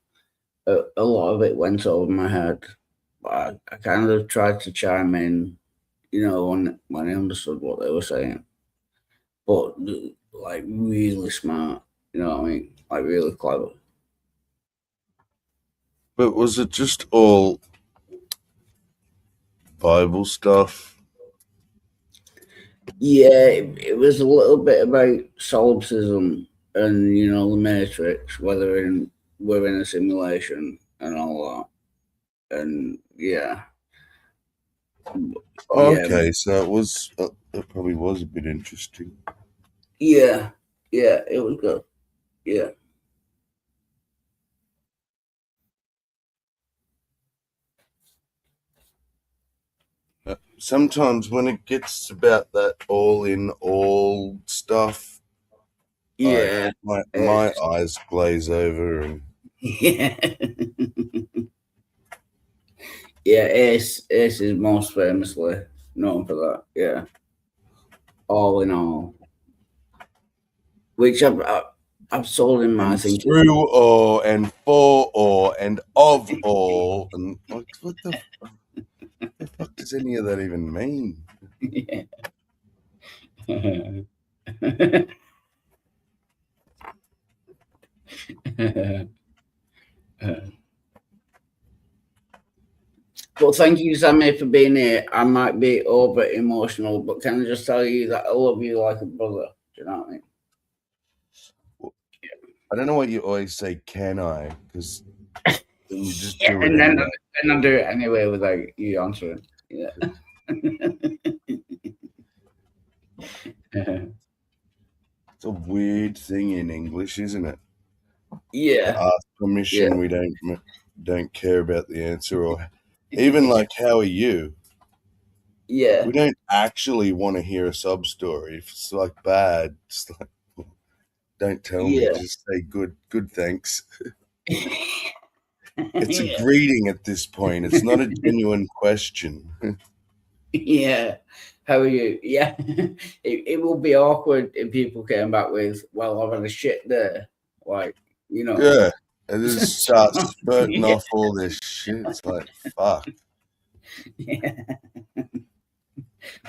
there. A lot of it went over my head. But I kind of tried to chime in, when I understood what they were saying. But like really smart, you know what I mean? Like really clever. But was it just all Bible stuff? Yeah, it was a little bit about solipsism and the Matrix, whether we're in a simulation and all that, and yeah. Okay, so it was. It probably was a bit interesting. Yeah, it was good. Yeah. Sometimes when it gets about that all in all stuff, Yeah, my eyes glaze over and yeah. Yeah, Ace is most famously known for that. Yeah, all in all, which I've sold in my thinking. through all and for all and of all and what the fuck does any of that even mean? Yeah. Well, thank you, Sammy, for being here. I might be over emotional, but can I just tell you that I love you like a brother? Do you know what I mean? I don't know what you always say, can I? Because you just Yeah, do it and then anyway. I do it anyway without you answering. Yeah. It's a weird thing in English, isn't it? Yeah. To ask permission, Yeah. we don't care about the answer, or Even like, how are you? Yeah. We don't actually want to hear a sob story. If it's like bad, just like, don't tell me. Yeah. Just say good, thanks. It's Yeah. a greeting at this point. It's not a genuine question. Yeah. How are you? Yeah. It will be awkward if people came back with, well, I've had a shit day. Like, you know. Yeah. And just start spurting Yeah. off all this shit. It's like, fuck. Yeah.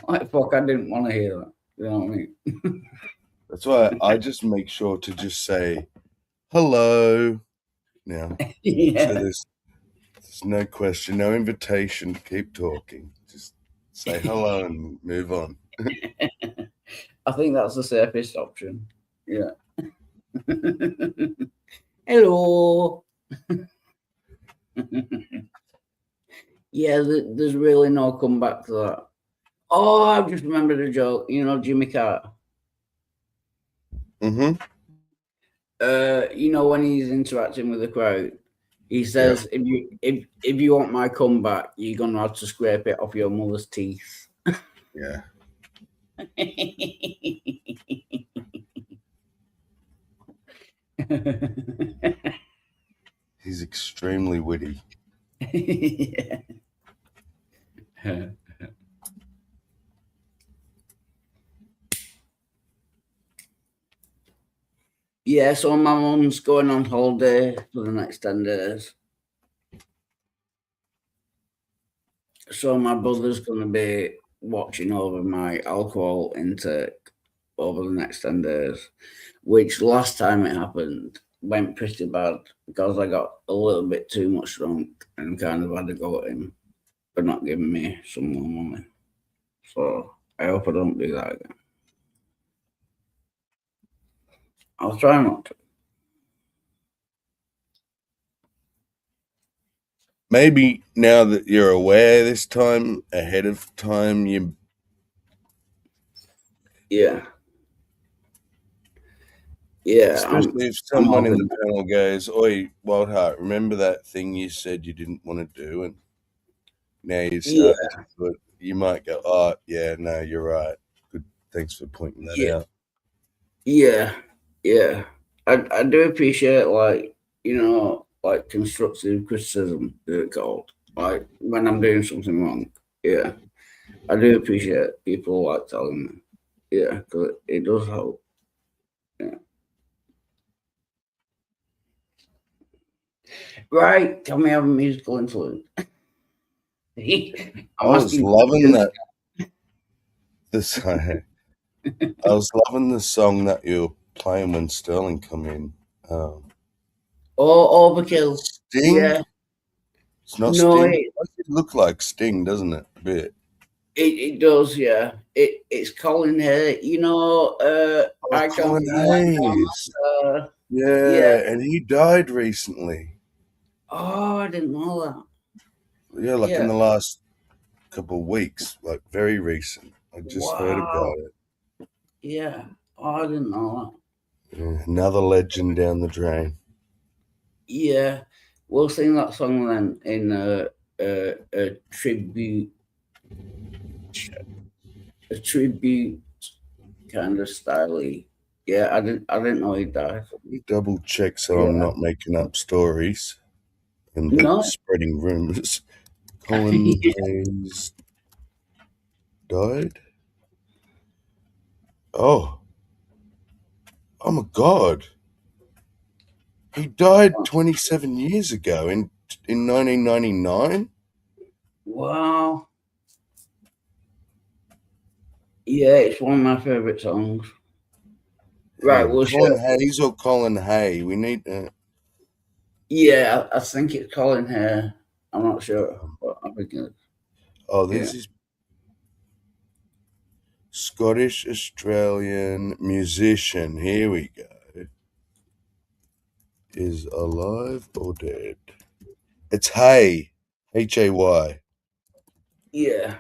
Like, fuck, I didn't want to hear that. You know what I mean? That's why I just make sure to just say hello now. Yeah. So there's no question, no invitation to keep talking. Just say hello and move on. I think that's the safest option. Yeah. Hello. Yeah, there's really no comeback to that. Oh, I've just remembered a joke. You know, Jimmy Carter. Mm-hmm. You know, when he's interacting with the crowd, he says, "If you want my comeback, you're gonna have to scrape it off your mother's teeth." Yeah. He's extremely witty. Yeah. Yeah, so my mum's going on holiday for the next 10 days. So my brother's going to be watching over my alcohol intake over the next 10 days, which last time it happened went pretty bad because I got a little bit too much drunk and kind of had to go at him for not giving me some more money. So I hope I don't do that again. I'll try not to. Maybe now that you're aware this time, ahead of time, you... Yeah. Yeah. Especially if someone in the panel goes, "Oi, Wildheart, remember that thing you said you didn't want to do?" And now you start to do it, you might go, "Oh, yeah, no, you're right. Good, thanks for pointing that out." Yeah. Yeah. I do appreciate, like, you know, like constructive criticism, is it called? Like when I'm doing something wrong. Yeah. I do appreciate people like telling me. Yeah, because it does help. Yeah. Right. Can we have a musical interlude? I was loving that. I was loving the song that you were playing when Sterling come in. Overkill. Sting? Yeah. It's not No, Sting. It looks like Sting, doesn't it? A bit. It does, yeah. It's Colin Hay. You know, I Colin can't. Hayes. Yeah, and he died recently. Oh, I didn't know that. Yeah, like in the last couple of weeks, like very recent. I just heard about it. Yeah. Oh, I didn't know that. Yeah, another legend down the drain. Yeah. We'll sing that song then in a tribute kind of style-y. Yeah, I didn't know he died. You double check so I'm not making up stories and spreading rumors. Colin Hayes died? Oh my God. He died 27 years ago in 1999. Wow. Yeah, it's one of my favourite songs. Right, we'll Colin Hayes or Colin Hay? We need to... Yeah, I think it's Colin Hay. I'm not sure, but I think it's... Oh, this is Scottish Australian musician. Here we go. Is alive or dead? It's Hay. Hay. Yeah.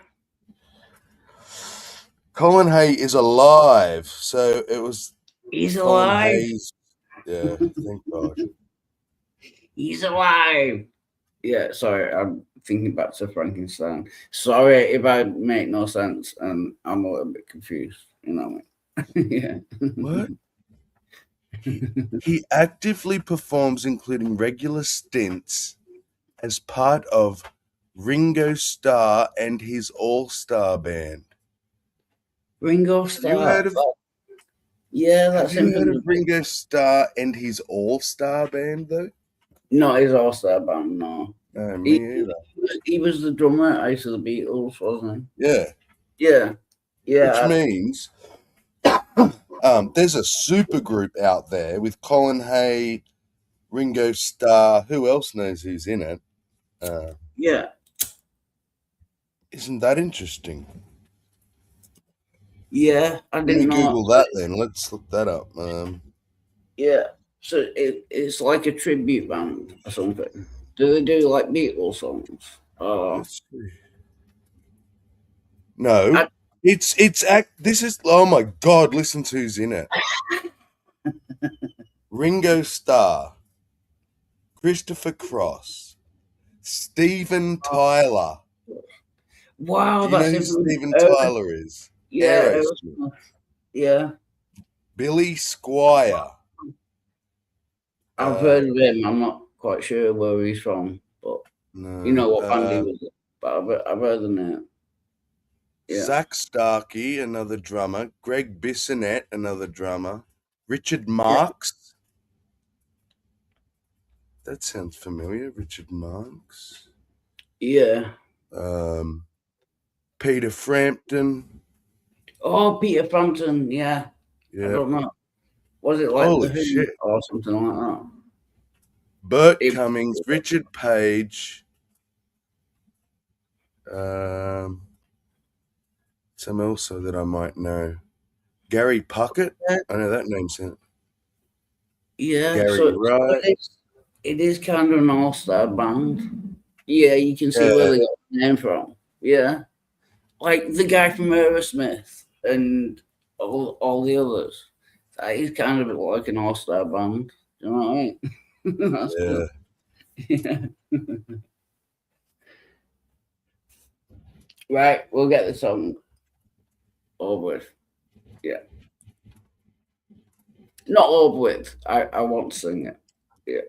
Colin Hay is alive. So it was... He's Colin alive. Hayes. Yeah, thank God. He's alive. Yeah, sorry, I'm thinking back to Frankenstein. Sorry if I make no sense and I'm a little bit confused. You know what I mean? Yeah. What? He actively performs, including regular stints, as part of Ringo Starr and his All-Star Band. Ringo Starr. You heard of? Yeah, that's Have you heard of Ringo Starr and his All-Star Band, though? Not his All-Star Band, no. No, me either. He was the drummer at Ice of the Beatles, wasn't he? Yeah. Yeah. Yeah. Which means there's a super group out there with Colin Hay, Ringo Starr. Who else knows who's in it? Yeah. Isn't that interesting? Yeah, I Let me didn't know. Google that then. Let's look that up. Yeah. So it's like a tribute band or something. Do they do like Beatles songs? Let's see. No. This is, oh my God, listen to who's in it. Ringo Starr, Christopher Cross, Steven Tyler. Wow, Do you know who that's Steven Tyler is? Yeah. Aerosmith. Yeah. Billy Squire. I've heard of him. I'm not quite sure where he's from, but you know what band he was in. But I've heard the name. Yeah. Zach Starkey, another drummer. Greg Bissonette, another drummer. Richard Marx. That sounds familiar. Richard Marx. Yeah. Peter Frampton. Oh, Peter Frampton. Yeah. Yeah. I don't know. Was it like Holy The Who shit. or something like that? Bert Cummings, Richard Page. Some also that I might know. Gary Puckett. I know that name sounds. Yeah. Gary So Wright. it is kind of an all-star band. Yeah, you can see where they got the name from. Yeah. Like the guy from Aerosmith and all the others. That is kind of like an all-star band. You know what I mean? That's cool. Yeah. Right, we'll get the song over with. Yeah. Not over with. I want to sing it. Yeah.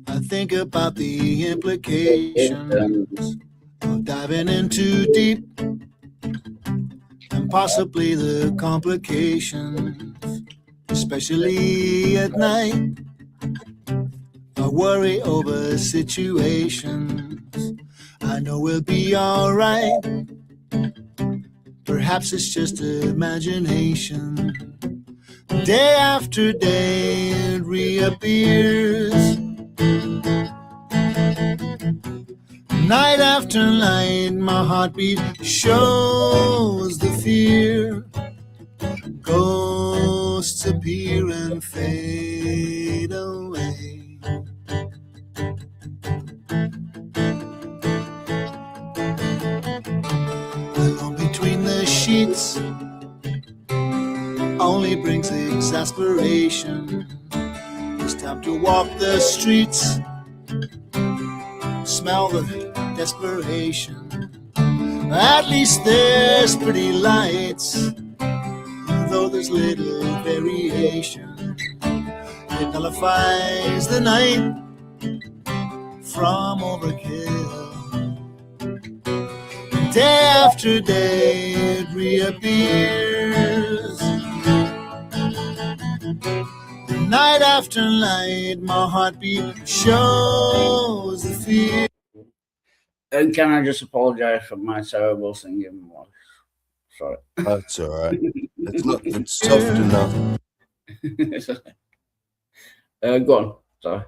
I think about the implications of diving in too deep and possibly the complications, especially at night. I worry over situations I know we'll be alright. Perhaps it's just imagination. Day after day it reappears. Night after night my heartbeat shows the fear. Ghosts appear and fade away. Alone between the sheets only brings exasperation. It's time to walk the streets, smell the desperation. At least there's pretty lights, though there's little variation. It nullifies the night from overkill. Day after day it reappears. Night after night my heartbeat shows the fear. And can I just apologize for my terrible singing voice? Sorry. That's all right. It's soft enough. Go on. Sorry.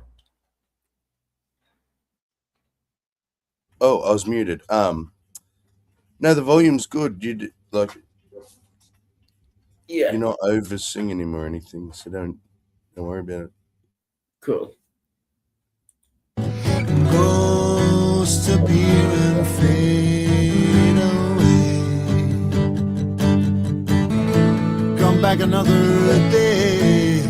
Oh, I was muted. No, the volume's good. Yeah. You're not over singing him or anything, so don't worry about it. Cool. Ghosts appear and fade away. Come back another day.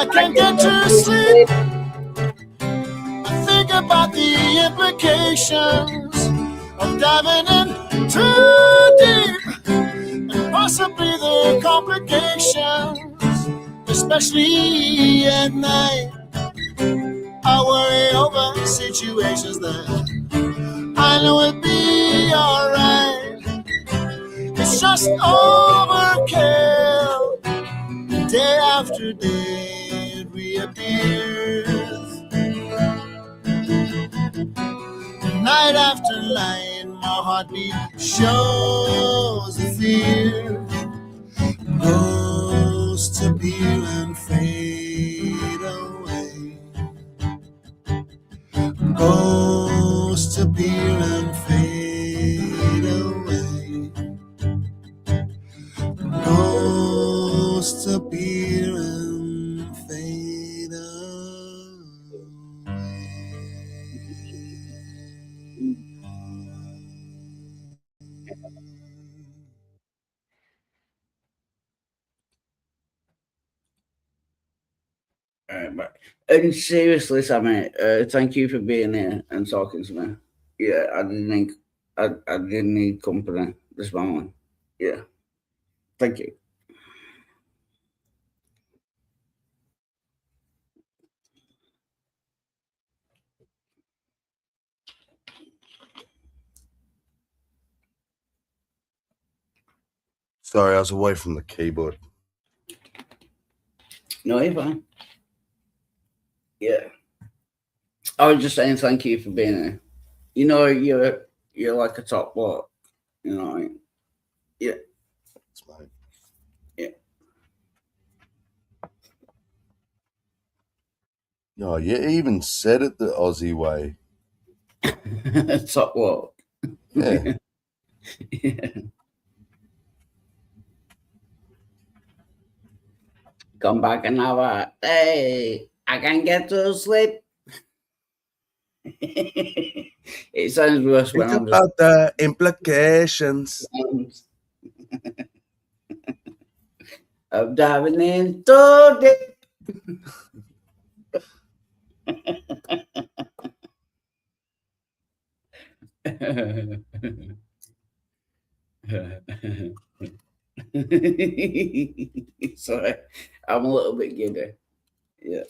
I can't get to sleep. I think about the implications of diving in too deep, and possibly the complications, especially at night. I worry over situations that I know it'll be alright. It's just overkill. Day after day it reappears. Night after night my heartbeat shows the fear. Goes to appear and fade away. Goes to appear and fade away. Goes to appear and fade But, and seriously, Sammy, thank you for being here and talking to me. Yeah, I didn't need company this morning. Yeah, thank you. Sorry, I was away from the keyboard. No, you're fine. Yeah, I was just saying thank you for being here. You know, you're like a top bloke. You know what I mean? Yeah. That's fine. Yeah. No, you even said it the Aussie way. Top bloke. Yeah. Yeah. Come back another day. I can't get to sleep. It sounds worse when Think I'm about the implications. Of diving in too deep. Sorry, I'm a little bit giddy. Yeah.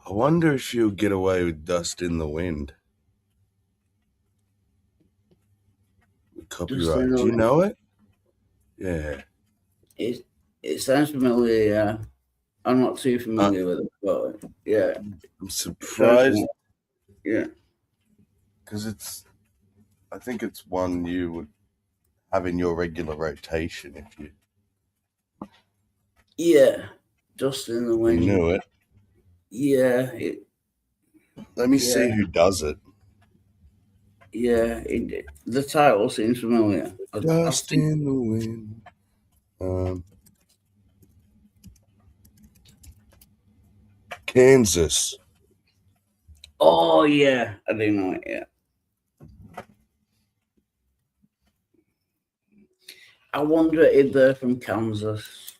I wonder if you'll get away with Dust in the Wind. Copyright. Do you know it? Yeah. It sounds familiar, yeah. I'm not too familiar with it, but yeah. I'm surprised. Yeah. Because I think it's one you would have in your regular rotation if you. Yeah. Just in the Wind. You knew it. Yeah. Let me see who does it. Yeah, the title seems familiar. Dust in the Wind. Kansas. Oh yeah, I do know it. Yeah. I wonder if they're from Kansas.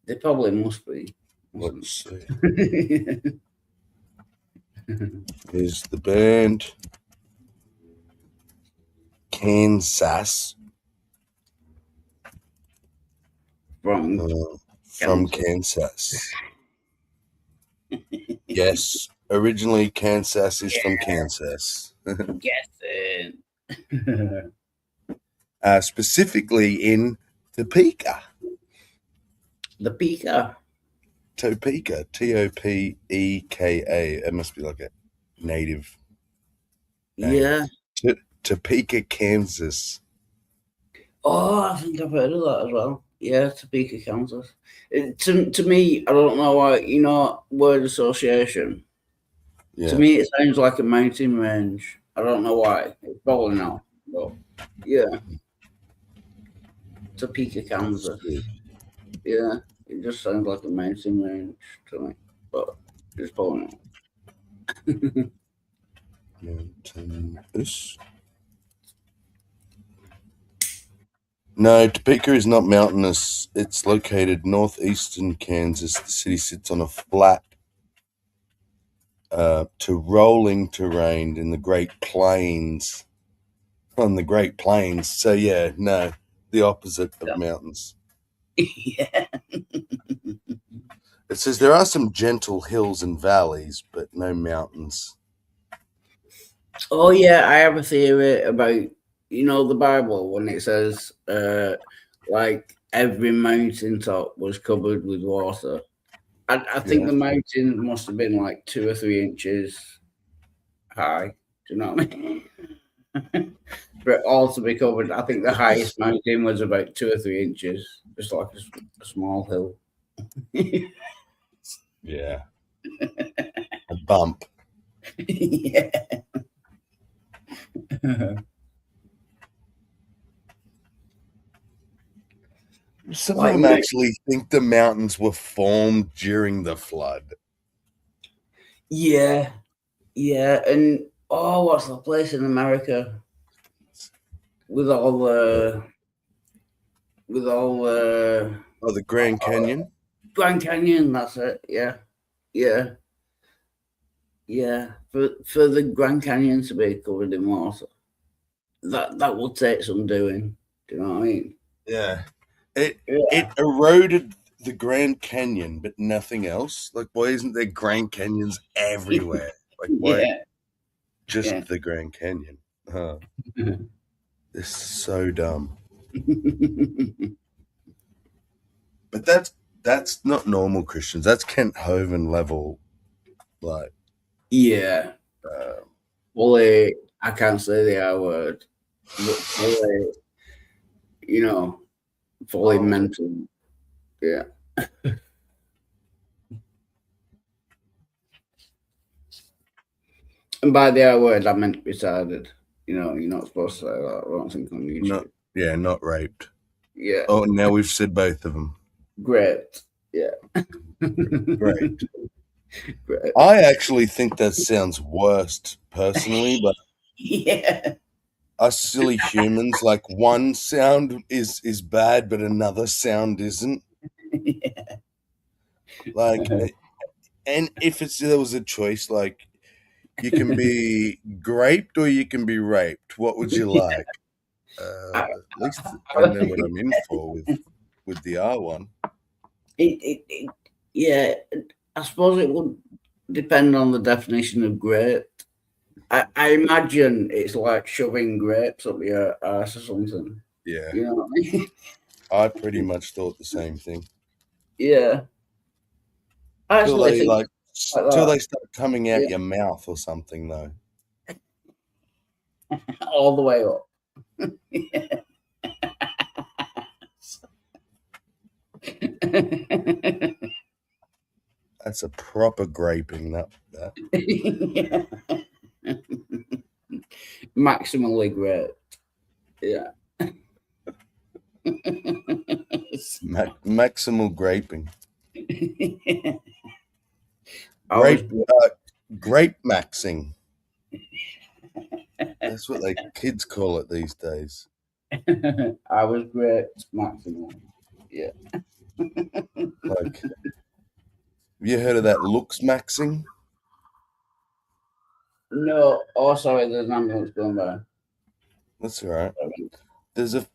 They probably must be. Let's see. Is the band Kansas from Kansas? Yes, originally Kansas is from Kansas. Guessing. Specifically in Topeka. Topeka. Topeka, Topeka. It must be like a native name. Yeah. Topeka, Kansas. Oh, I think I've heard of that as well. Yeah, Topeka, Kansas. To me, I don't know why, word association. Yeah. To me, it sounds like a mountain range. I don't know why. It's probably not. But yeah. Topeka, Kansas. Yeah, it just sounds like a mountain range to me. But Just pulling it. Mountainous. No, Topeka is not mountainous. It's located northeastern Kansas. The city sits on a flat to rolling terrain in the Great Plains. On the Great Plains. So yeah, no, the opposite of mountains. Yeah. It says there are some gentle hills and valleys, but no mountains. Oh yeah, I have a theory about the Bible when it says like every mountaintop was covered with water. I think the mountain must have been like 2 or 3 inches high. Do you know what I mean? For it all to be covered, I think the highest mountain was about 2 or 3 inches, just like a small hill. Yeah. A bump. Yeah. Some of them actually think the mountains were formed during the flood. Yeah. Yeah. And what's the place in America with all the the Grand Canyon? Grand Canyon, that's it. Yeah. Yeah. Yeah. For the Grand Canyon to be covered in water, that will take some doing. Do you know what I mean? Yeah. It eroded the Grand Canyon, but nothing else. Like, why isn't there Grand Canyons everywhere? Like, why just the Grand Canyon? Huh. This is so dumb. But that's not normal Christians. That's Kent Hovind level, like. Yeah. Fully, I can't say the R word. But fully, fully mental. Yeah. And by the R word, I meant retarded. You're not supposed to say that. I don't think on YouTube. Not raped. Yeah. Oh, now we've said both of them. Great. Yeah. Great. I actually think that sounds worst personally, but yeah. Us silly humans, like one sound is bad, but another sound isn't. Yeah. Like, and if there was a choice, like you can be graped or you can be raped, what would you like? At least I know what I'm in for with the R one. Yeah, I suppose it would depend on the definition of grape. I imagine it's like shoving grapes up your ass or something. Yeah. You know what I mean? I pretty much thought the same thing. Yeah. Till they start coming out your mouth or something, though. All the way up. Yeah. That's a proper graping, that. Yeah. Maximally great. Yeah. Maximal graping. Grape maxing. That's what kids call it these days. I was great maximal. Yeah. Like, have you heard of that looks maxing? No. Oh, sorry, there's an ambulance going by. That's all right. There's a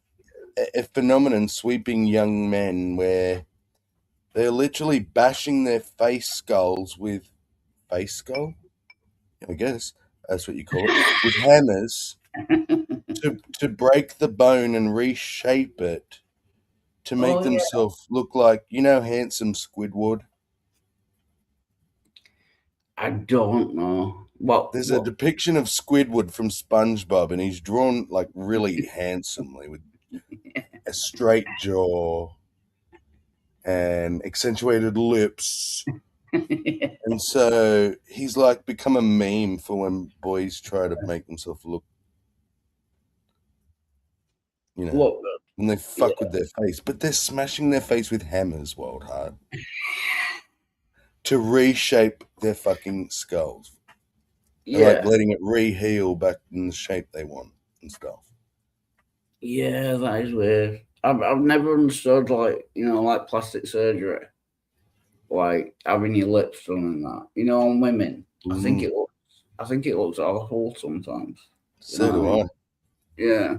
phenomenon sweeping young men where they're literally bashing their face skulls with face skull, I guess that's what you call it, with hammers to break the bone and reshape it to make themselves look like, handsome Squidward. I don't know. There's a depiction of Squidward from SpongeBob, and he's drawn like really handsomely with a straight jaw and accentuated lips. And so he's like become a meme for when boys try to make themselves look, when they fuck with their face, but they're smashing their face with hammers, Wild Heart. to reshape their fucking skulls. And, Yeah. like letting it re-heal back in the shape they want and stuff. Yeah, that is weird. I've never understood, like, you know, like plastic surgery, like having your lips done and that. You know, on women, I think it looks awful sometimes. So do I. Yeah.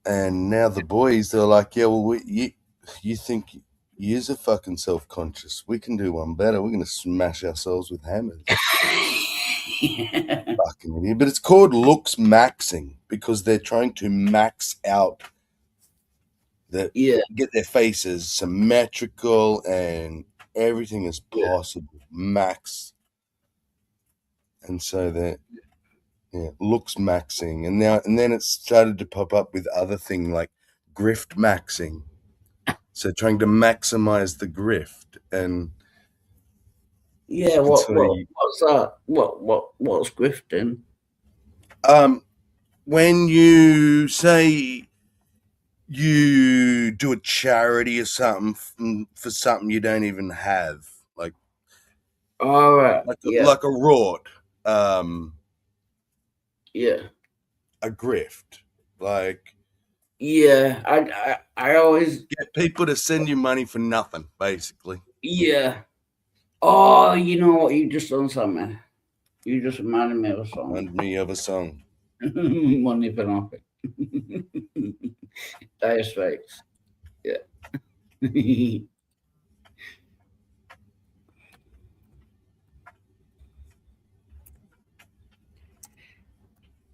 And now the boys, they're like, yeah, well, you think yous are fucking self-conscious. We can do one better. We're going to smash ourselves with hammers. Fucking idiot. But it's called looks maxing because they're trying to max out get their faces symmetrical and everything is possible. Max. And so they're looks maxing. And then it started to pop up with other thing like grift maxing. So trying to maximize the grift and Yeah, what's that? What's grifting? When you say you do a charity or something for something you don't even have, like all right, like a rort, a grift, like I always get people to send you money for nothing, basically. Yeah. Oh, you know what? You just done something. You just reminded me of a song. Money for nothing. Dire Straits. Yeah.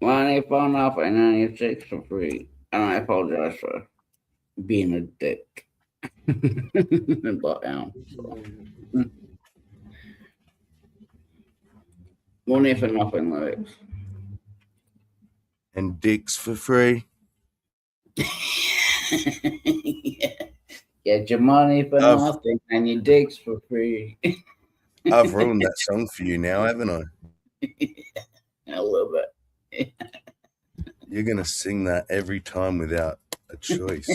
Money for nothing and you take for free. And I apologize for being a dick. But money for nothing lyrics. And dicks for free. Get your money for nothing and your dicks for free. I've ruined that song for you now, haven't I? A little bit. You're going to sing that every time without a choice.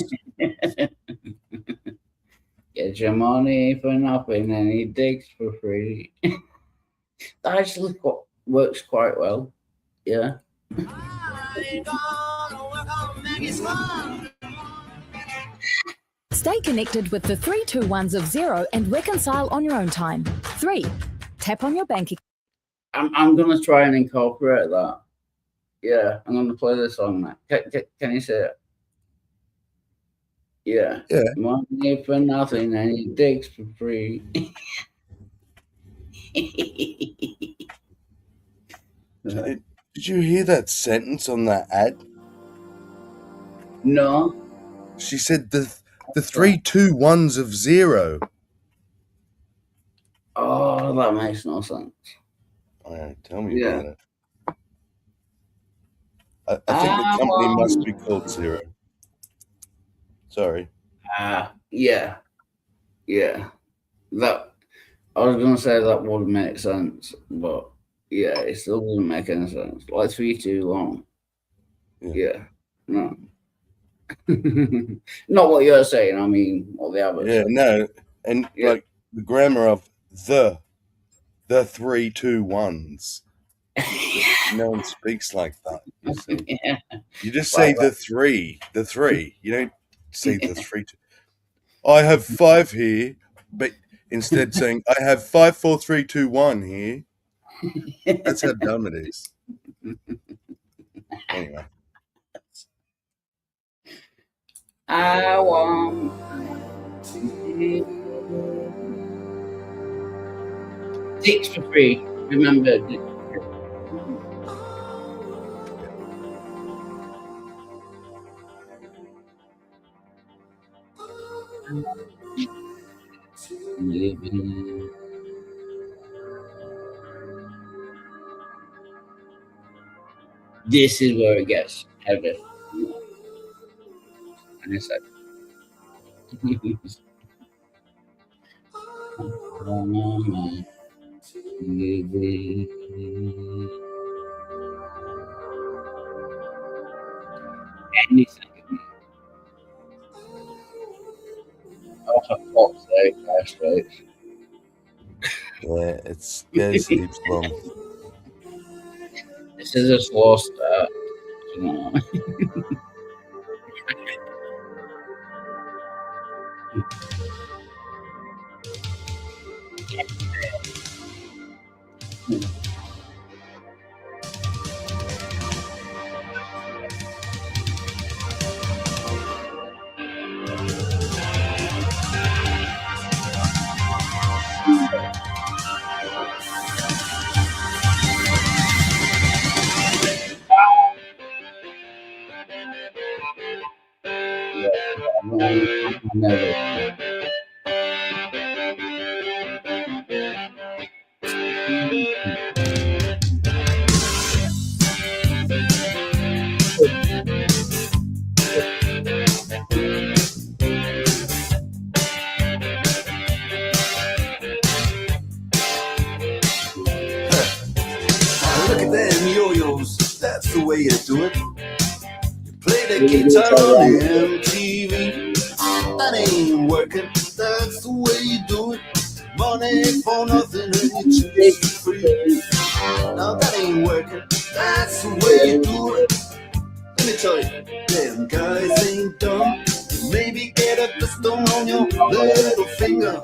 Get your money for nothing and your dicks for free. That actually works quite well. Yeah. Stay connected with the 3-2-1s of Xero and reconcile on your own time. 3. Tap on your bank account. I'm going to try and incorporate that. Yeah, I'm going to play this song now. Can you say it? Yeah. Money for nothing and your dicks for free. Did you hear that sentence on that ad? No. She said the 3-2-1s of Xero. Oh, that makes no sense. Tell me about it. I think the company must be called Xero. Sorry. Yeah. That I was gonna say that would make sense, but yeah, it still doesn't make any sense. Like 3-2-1. Yeah. No. Not what you're saying, I mean what the others say. No. And like the grammar of the 3-2-1s. No one speaks like that. You see. You just say the three. You don't say the 3-2. I have 5 here, but instead saying I have 5, 4, 3, 2, 1 here. That's how dumb it is. Anyway. I want dicks for free. Remember. Living. This is where it gets heavy. And it's like anything. Oh, for fuck's sake, straight. Yeah, it goes heaps long. This is a slow start. You know. Never. Look at them yo-yos, that's the way you do it. You play the guitar on the MTV. That ain't working, that's the way you do it. Money for nothing and you choose for free. Now that ain't working, that's the way you do it. Let me tell you, them guys ain't dumb. Maybe get a blister on your little finger.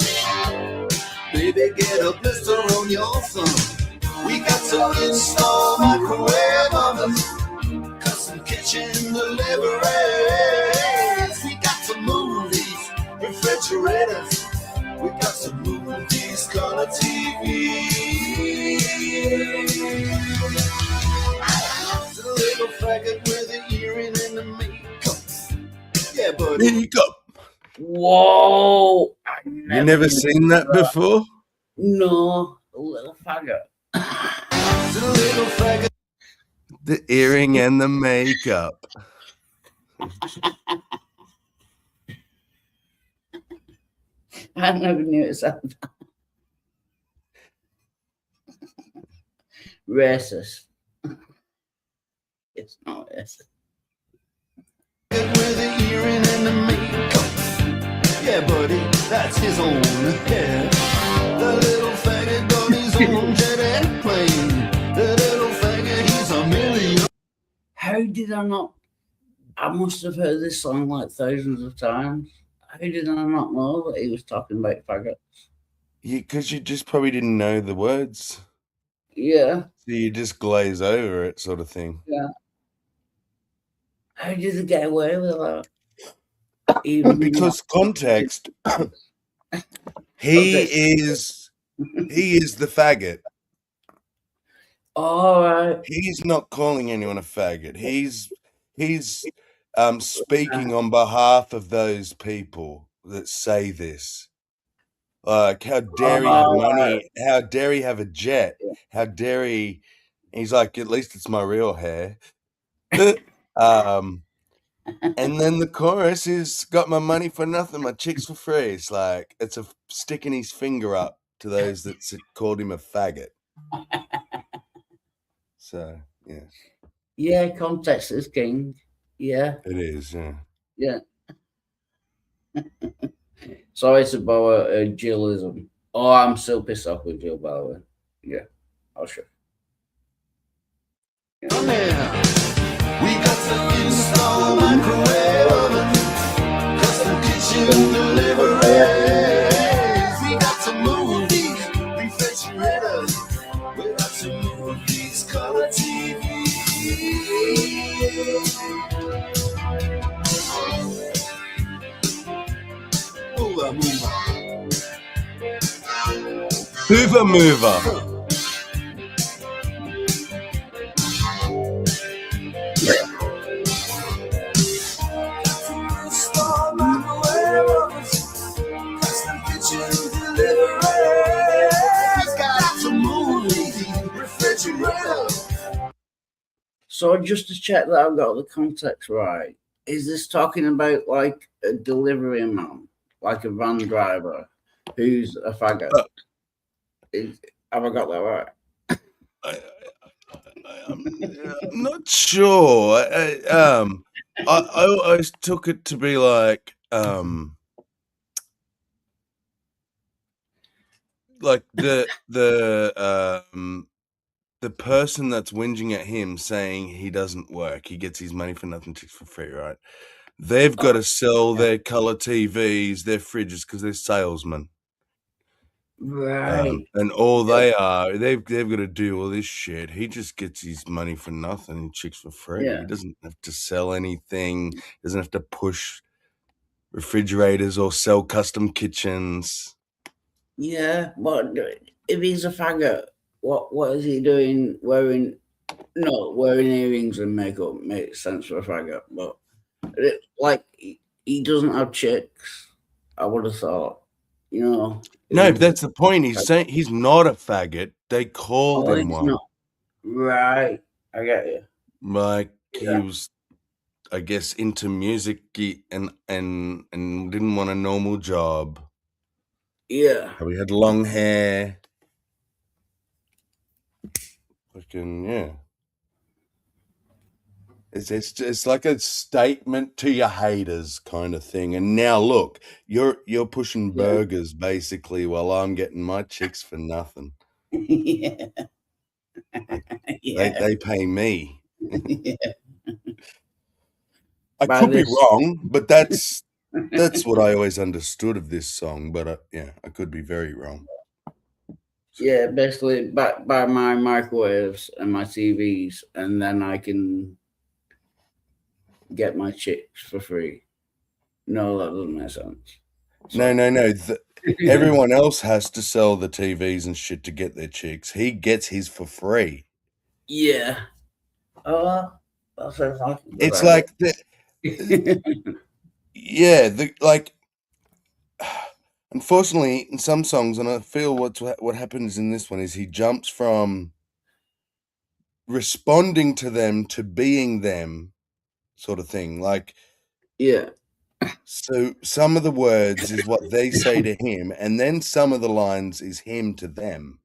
Maybe get a blister on your thumb. We got to install microwave ovens, custom kitchen deliveries. We got to move these refrigerators. We got to move these color TVs. The little faggot with an earring and the makeup. Yeah, buddy. Makeup. Whoa! You never seen that before? No, a little faggot. The little faggot. The earring and the makeup. I never knew it sounded racist. It's not racist. With the earring and the makeup. Yeah, buddy, that's his own hair. The little faggot got his own jet airplane. The little faggot, he's a million. How did I not? I must have heard this song like thousands of times. How did I not know that he was talking about faggots? Yeah, because you just probably didn't know the words. Yeah, So you just glaze over it, sort of thing. yeah. How did they get away with that? Even Because context, he is the faggot. All right. He's not calling anyone a faggot. He's speaking on behalf of those people that say this. Like, how dare he have money? How dare he have a jet? How dare he? He's like, at least it's my real hair. And then the chorus is, got my money for nothing, my chicks for free. It's like, it's a sticking his finger up to those that called him a faggot. So, yeah. Yeah, context is king. Yeah. It is, yeah. Yeah. Sorry to borrow a Jillism. Oh, I'm still pissed off with Jill, by the way. Yeah, I'll show. We got to install microwave oven, custom kitchen deliveries. We got to move these refrigerators. We got to move these color TVs. Hoover mover. So just to check that I've got the context right, is this talking about like a delivery man, like a van driver, who's a faggot? Have I got that right? I'm not sure. I always took it to be like like the person that's whinging at him saying he doesn't work, he gets his money for nothing, chicks for free, right? They've got to sell their color TVs, their fridges, because they're salesmen. Right. And all they are, they've got to do all this shit. He just gets his money for nothing and chicks for free. Yeah. He doesn't have to sell anything. Doesn't have to push refrigerators or sell custom kitchens. Yeah, but if he's a faggot, what is he doing wearing earrings and makeup makes sense for a faggot, but like he doesn't have chicks, I would have thought, you know. No, but that's the point. He's saying he's not a faggot. They called him it's one. not. Right. I get you. Like Yeah. he was, I guess, into music and didn't want a normal job. Yeah. He had long hair. Fucking yeah. It's like a statement to your haters kind of thing. And now look, you're pushing burgers basically while I'm getting my chicks for nothing. Yeah. Yeah. They pay me. Yeah. I By could be this- wrong, but that's what I always understood of this song. But I could be very wrong. Yeah, basically buy my microwaves and my TVs, and then I can get my chicks for free. No, that doesn't make sense. No. Everyone else has to sell the TVs and shit to get their chicks. He gets his for free. Yeah. Oh, that's a fucking good It's idea. like like. Unfortunately, in some songs, and I feel what happens in this one is he jumps from responding to them to being them, sort of thing. Like, yeah. So some of the words is what they say to him, and then some of the lines is him to them.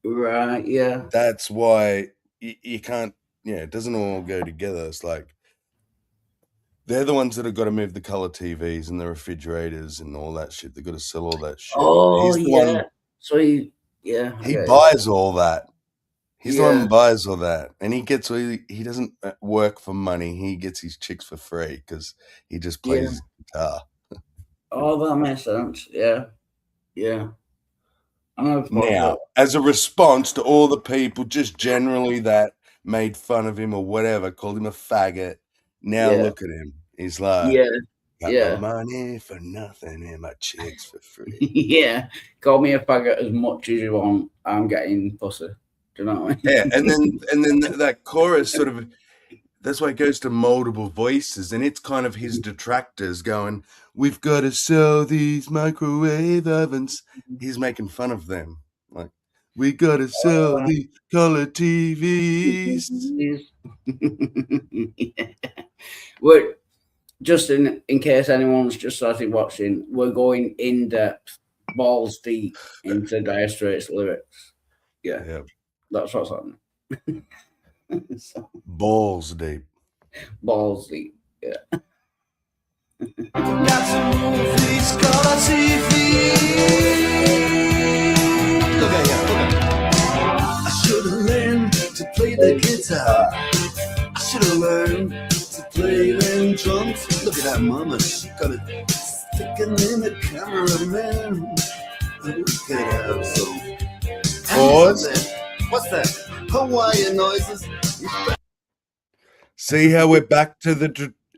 Right. Yeah. That's why you can't. Yeah, it doesn't all go together. It's like they're the ones that have got to move the color TVs and the refrigerators and all that shit. They've got to sell all that shit. Oh, He's the yeah. one. So he Buys all that. He's the one Yeah. who buys all that, and he doesn't work for money. He gets his chicks for free because he just plays his guitar. Oh, that makes sense. Yeah. Yeah. Now, as a response to all the people just generally that made fun of him or whatever, called him a faggot, now Yeah. look at him. He's like, Yeah. got Yeah. my money for nothing and my chicks for free. Yeah. Call me a faggot as much as you want. I'm getting pussy. Do you know what I mean? Yeah, and then that chorus sort of, that's why it goes to multiple voices, and it's kind of his detractors going, we've got to sell these microwave ovens. He's making fun of them. Like, we got to sell the color TVs. Yeah. We're just in case anyone's just started watching, we're going in depth, balls deep into Dire Straits lyrics. Yeah. That's what's happening. So, Balls deep. balls deep. Yeah. Got some movies, color TV. Look at you, look at I should have learned to play the guitar. I should have learned to play them drums. Look at that mama, she got it sticking in the cameraman. We could have some. Pause. What's that? Hawaiian noises. See how we're back to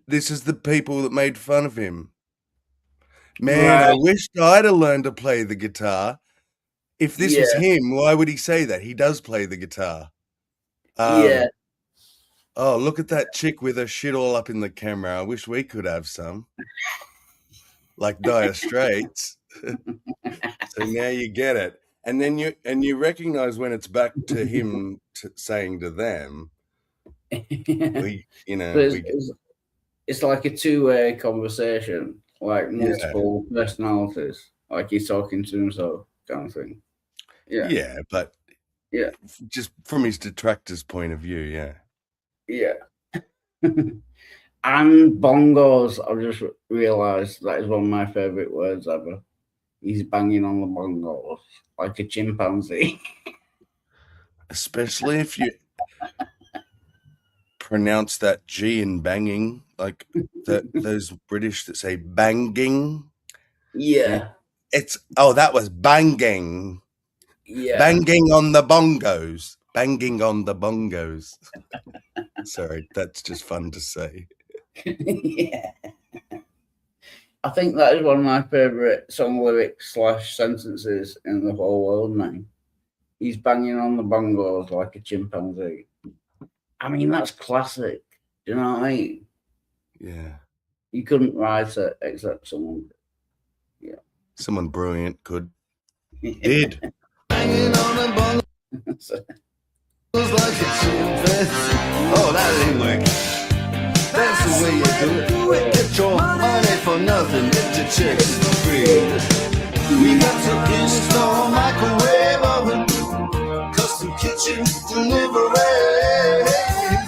this is the people that made fun of him. Man, I Right. wished I'd have learned to play the guitar. If this was Yeah. him, why would he say that? He does play the guitar. Yeah. Oh, look at that chick with her shit all up in the camera. I wish we could have some. Like Dire Straits. So now you get it. And then you recognize when it's back to him saying to them, It's like a two-way conversation, like multiple personalities, like he's talking to himself, kind of thing. Yeah. Yeah, but Yeah. just from his detractor's point of view, yeah. Yeah. And bongos, I've just realized that is one of my favorite words ever. He's banging on the bongos like a chimpanzee. Especially if you pronounce that G in banging, like those British that say banging. Yeah. It's that was banging. Yeah. Banging on the bongos. Banging on the bongos. Sorry, that's just fun to say. Yeah. I think that is one of my favourite song lyrics / sentences in the whole world, man. He's banging on the bongos like a chimpanzee. I mean, that's classic. Do you know what I mean? Yeah. You couldn't write it except someone. Yeah. Someone brilliant could. Did. Banging on the bongos like a chimpanzee. Oh, that ain't working. That's the way you do it. Get your money for nothing. Get your chicks for free. We got to install microwave oven, custom kitchen delivery.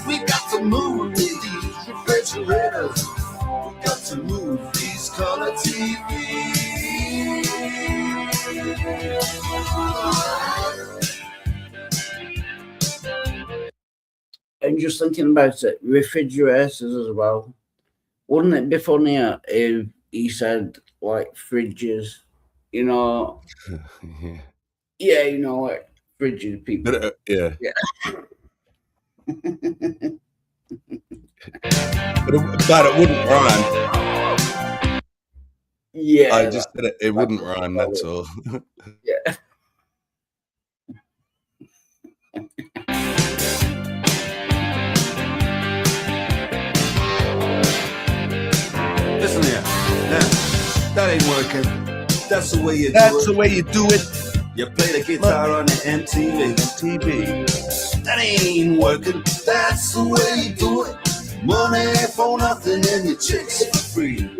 We got to move these refrigerators. We got to move these color TVs. And just thinking about it, refrigerators as well. Wouldn't it be funnier if he said like fridges, you know? Yeah. Yeah, you know, like fridges people. Yeah. Yeah. but it wouldn't rhyme. Yeah. I just said it wouldn't rhyme, that's all. Yeah. Listen here. Now, that ain't working. That's the way you do it. That's the way you do it. You play the guitar on the MTV. That ain't working. That's the way you do it. Money for nothing and your chicks for free.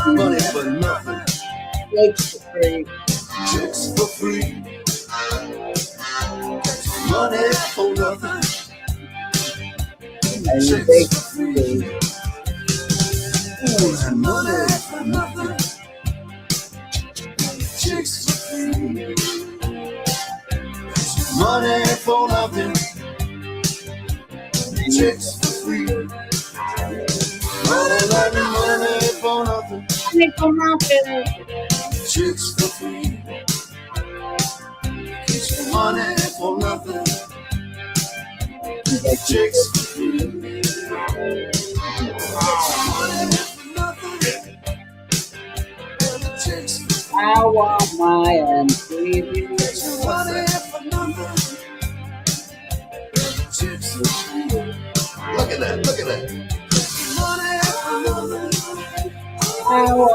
Money for nothing. Chicks for free. Chicks for free. Money for nothing. And chicks for free. Ooh, money for nothing. Chicks for free. Money for nothing. Chicks for free. Money for nothing. Money for nothing. Chicks for free. Money for nothing. Chicks for free. I want my MTV. Money for nothing. Chicks for free. Look at that, look at that. Money for nothing. I want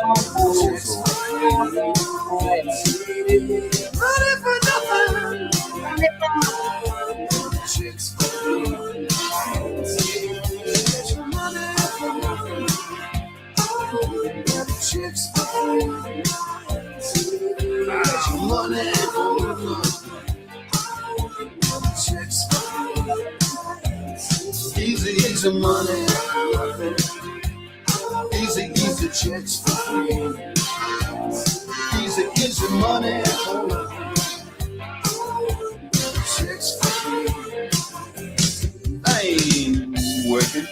chicks for free. Money for nothing. Chicks for free. Money for nothing. Chicks for free. Money for nothing. Chicks for free. Easy, easy money. Easy, easy chicks for free. Easy, easy money. Chicks for free. I ain't working.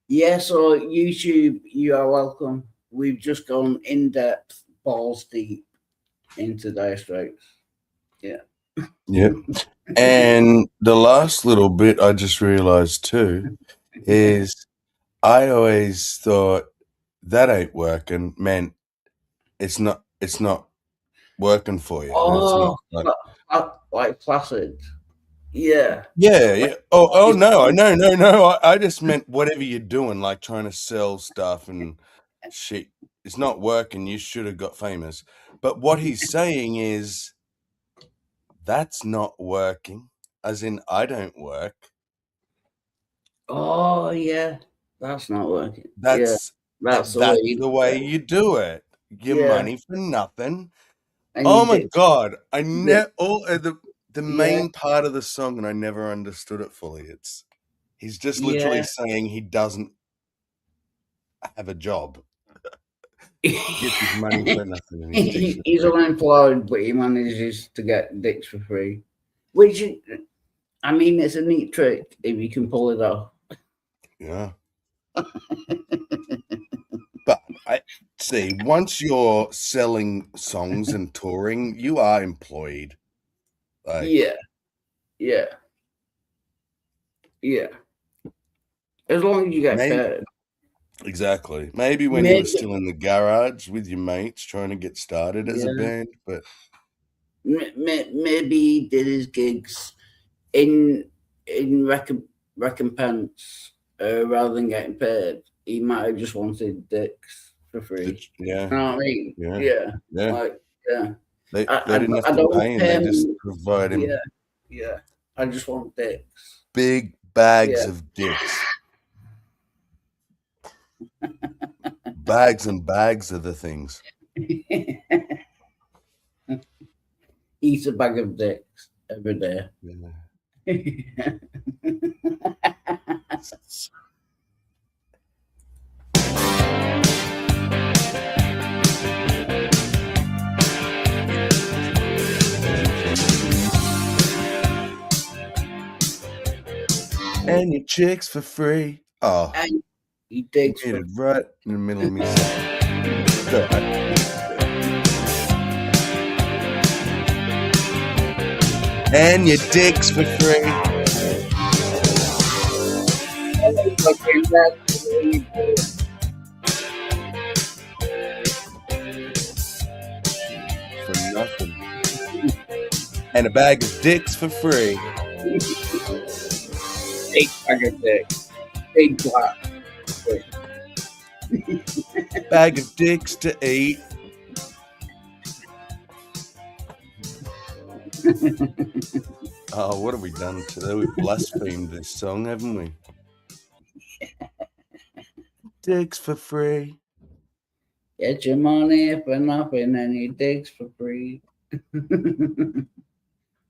Yeah, so YouTube, you are welcome. We've just gone in depth, balls deep into Dire Straits. Yeah. Yep. And the last little bit I just realized too is I always thought that ain't working meant it's not working for you. Oh, it's not, like Placid. Yeah. yeah. Oh no. I just meant whatever you're doing, like trying to sell stuff and shit. It's not working. You should have got famous. But what he's saying is that's not working. As in, I don't work. Oh, yeah. That's not working. That's that's the that's way. the way you do it. Give Yeah. money for nothing. And Oh you my did- god! I did- never the Yeah. main part of the song, and I never understood it fully. He's just literally Yeah. saying he doesn't have a job. He gets his money for nothing. And his dicks for He's free. unemployed, but he manages to get dicks for free. Which, I mean, it's a neat trick if you can pull it off. Yeah. But I see, once you're selling songs and touring, you are employed. Like, Yeah. As long as you get Maybe- paid. exactly. Maybe when you were Maybe- still in the garage with your mates trying to get started as a Yeah. band, but Maybe he did his gigs in recompense rather than getting paid. He might have just wanted dicks for free. yeah. You know what I mean? Yeah. Yeah. Yeah. Like, yeah. They I didn't have to don't pay him, they just him- provide him Yeah. I just want dicks. big bags Yeah. of dicks. Bags and bags of the things. Eat a bag of dicks every day. And your chicks for free. Oh, And he digs hit for it right in the middle of me. Go ahead. And your dicks for free. For nothing. And a bag of dicks for free. Big bag of dicks. Big black. Bag of dicks to eat. Oh, what have we done today? We've blasphemed this song, haven't we? Dicks for free. Get your money for nothing and he digs for free.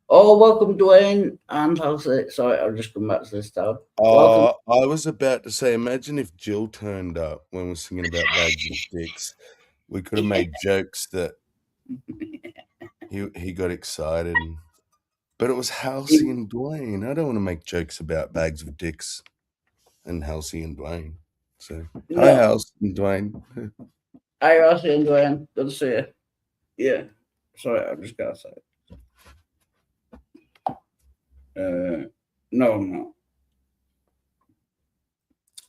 Oh, welcome, Dwayne. And how's it? Sorry, I'll just come back to this tab. Welcome. I was about to say, imagine if Jill turned up when we're singing about bags of dicks. We could have made jokes that he got excited. But it was Halsey and Dwayne. I don't want to make jokes about bags of dicks and Halsey and Dwayne. So, hi, No. Halsey and Dwayne. Hi, Rossi and Dwayne. Good to see you. Yeah. Sorry, I just got to say. No, I'm not.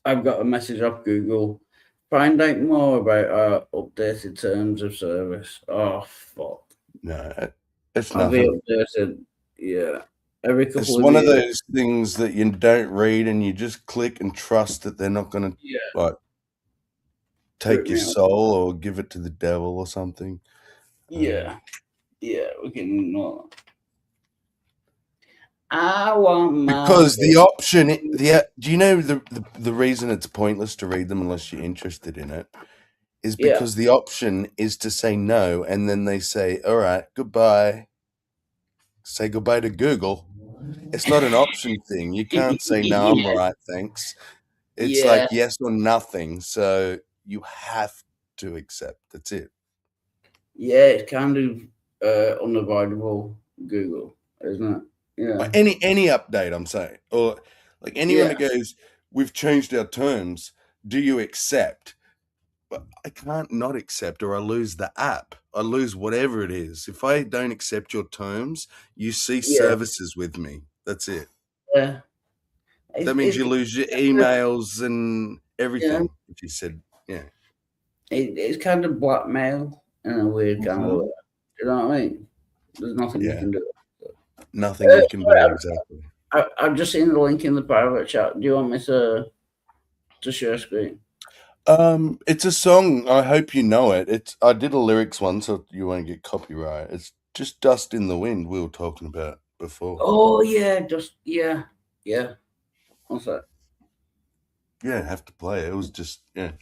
I've got a message off Google. Find out more about our updated terms of service. Oh, fuck. No, it's I'll be nothing. updated. Yeah. Every couple It's of one of years. those things that you don't read and you just click and trust that they're not going to Yeah. like take Rip your me off. soul or give it to the devil or something. Yeah. Yeah, we can ignore that. I want my Because the dick. option, do you know the reason it's pointless to read them unless you're interested in it is Yeah. because the option is to say no, and then they say, "All right, goodbye." Say goodbye to Google. It's not an option thing. You can't say no. I'm Yeah. all right, thanks. It's Yeah. like yes or nothing. So you have to accept. That's it. Yeah, it's kind of unavoidable, Google, isn't it? Yeah. Like any update, I'm saying, or like anyone that Yeah. goes, "We've changed our terms. Do you accept?" But I can't not accept, or I lose the app. I lose whatever it is. If I don't accept your terms, you cease Yeah. services with me. That's it. Yeah. That means you lose your emails and Yeah. everything. If you said, yeah, It's kind of blackmail in a weird kind of Mhm. way. You know what I mean? There's nothing you Yeah. can do. nothing you can do Sorry, exactly. I've just seen the link in the private chat. Do you want me to share screen? It's a song. I hope you know it. I did a lyrics one, so you won't get copyright. It's just "Dust in the Wind" we were talking about before. Oh yeah, just yeah. What's that? Yeah, have to play it. It was just yeah.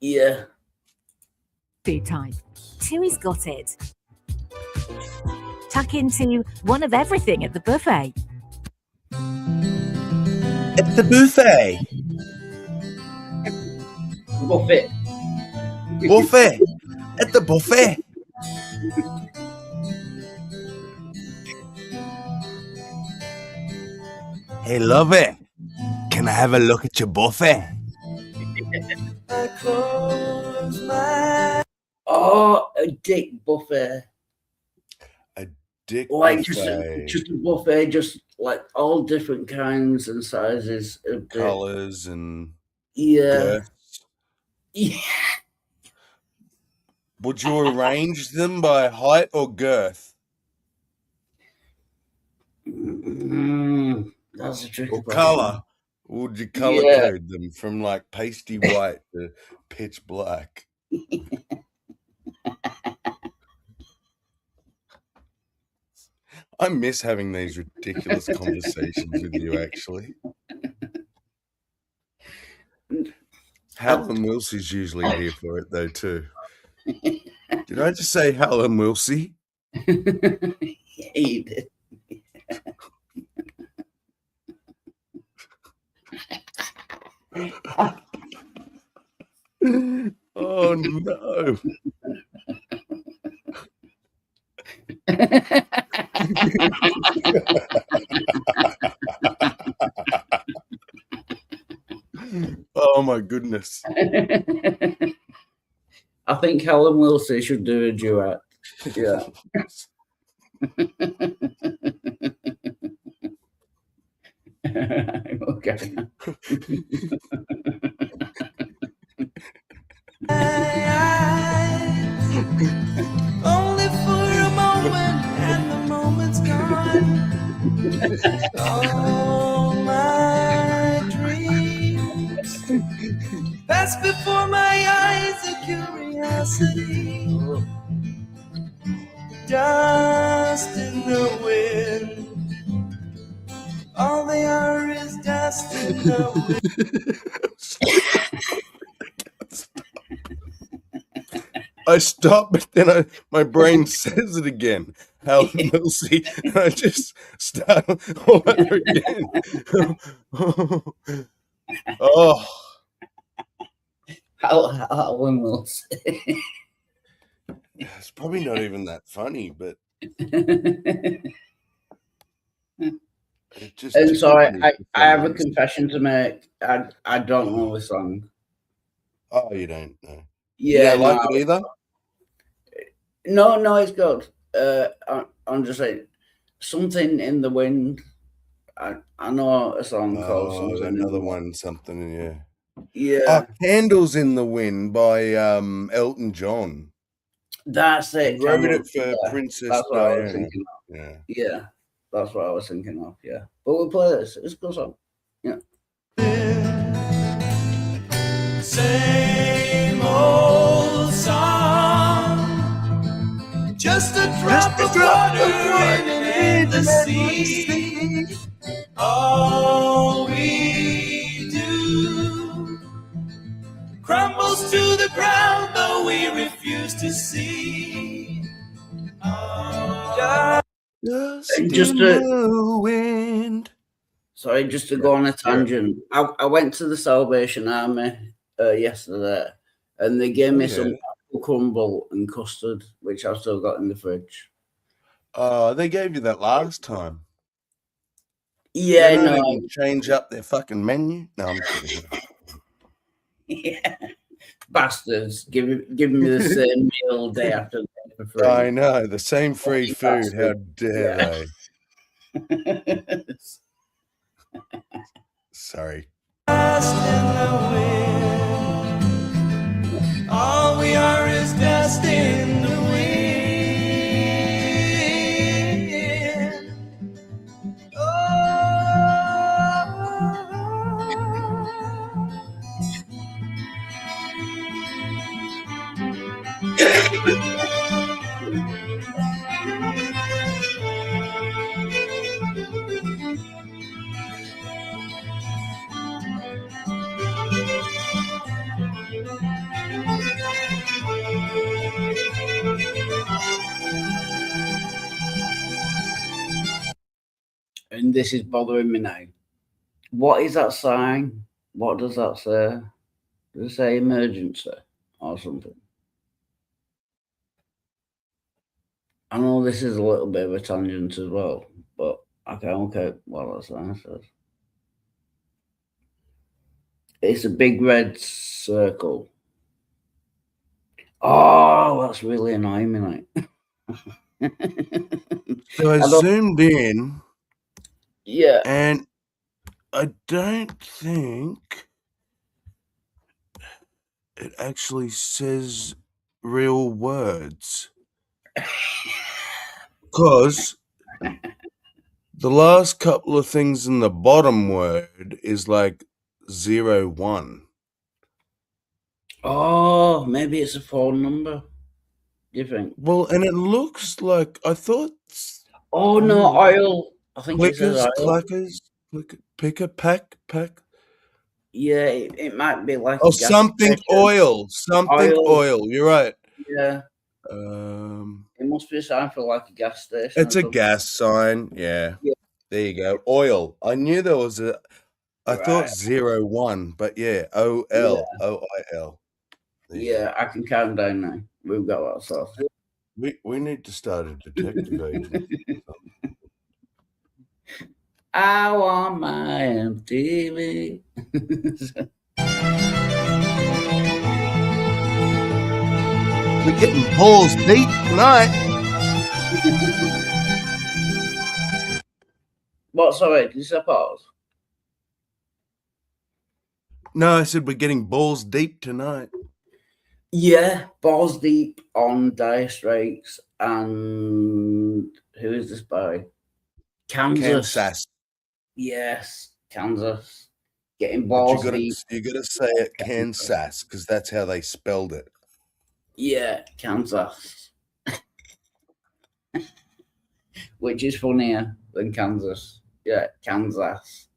Yeah. Food time. Chewy's got it. Tuck into one of everything at the buffet. At the buffet. Buffet. Buffet. At the buffet. Hey, love it. Can I have a look at your buffet? I close my Oh, a dick buffet. Dick Like buffet. just a buffet, just like all different kinds and sizes of dick. Colours and Yeah. girths. Yeah. Would you arrange them by height or girth? That's a tricky Or question. colour? Would you colour Yeah. code them from like pasty white to pitch black? I miss having these ridiculous conversations with you, actually. Helen Wilsey's usually here for it, though, too. Did I just say Helen Wilsey? Yeah, you did. Oh, no. Oh, my goodness. I think Helen Wilson should do a duet. Yeah. Okay. only for a moment, and the moment's gone. All my dreams pass before my eyes, a curiosity. Dust in the wind. All they are is dust in the wind. I stop, but then my brain says it again. Helen Wilsey, and I just start all over again. Oh, Helen Wilson. it's probably not even that funny, but it just. And so I tickled me for have some a reason. confession to make. I don't know the song. Oh, you don't know? Yeah, you don't like no. it either? No, it's good. I'm just saying, Something in the Wind. I know a song called Oh, Something in the another Wind. one, something, yeah. Yeah, Oh, Candles in the Wind by Elton John. that's it. He wrote Candles, it for yeah, Princess that's what I was Diana. thinking of. Yeah. Yeah, that's what I was thinking of. Yeah, but we'll play this. It's a good song. Yeah. Same old song, just a drop of water in the sea. All we do crumbles to the ground, though we refuse to see. Just to go on a tangent, I went to the Salvation Army yesterday, and they gave me some apple crumble and custard, which I've still got in the fridge. They gave you that last time. Yeah, They don't no. even change up their fucking menu. No, I'm kidding. Yeah, bastards! Give me the same meal day after day for free. I know, the same free food. How dare they? Sorry. All we are is dust in the wind. this is bothering me now. What is that sign? What does that say? Does it say emergency or something? I know this is a little bit of a tangent as well, but I can't okay what that sign says. It's a big red circle. Oh, that's really annoying me, like. So I zoomed in. Yeah. And I don't think it actually says real words. Because the last couple of things in the bottom word is like 01. Oh, maybe it's a phone number. Do you think? Well, and it looks like I thought. Oh no, oil. I think it says Clickers, oil. clackers, picker, pack. Yeah, it might be like Oh, a gas something station. oil. Something oil. You're right. Yeah. It must be a sign for like a gas station. It's or a something. gas sign. Yeah. Yeah. There you go. Oil. I knew there was a. I thought Right. 01, but yeah, OIL. Yeah, I can calm down now. We've got that sorted. We need to start a detective agency. I want my MTV. We're getting balls deep tonight. What? Sorry, did you say pause? No, I said we're getting balls deep tonight. Yeah, balls deep on Dire Straits and who is this by? Kansas. Yes, Kansas. Getting balls But deep. you gotta say it Kansas because that's how they spelled it. Yeah, Kansas. Which is funnier than Kansas. Yeah, Kansas.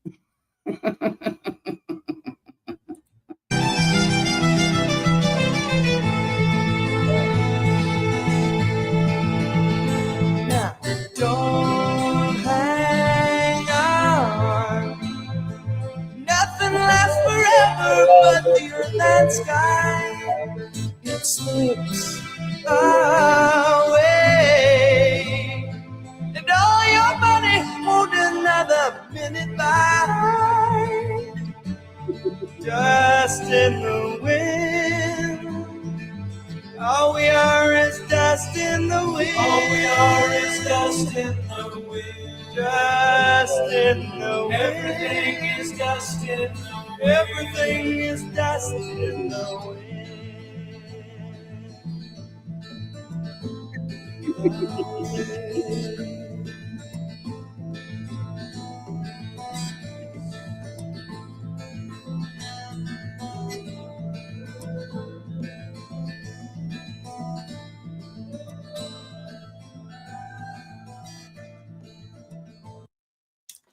Now, don't hang on. Nothing lasts forever but the earth and sky. It slips away. And all your money won't another minute by. Dust in the wind. All we are is dust in the wind. All we are is dust in the wind. Dust in the wind. Everything is dust in the wind. Everything is dust in the wind.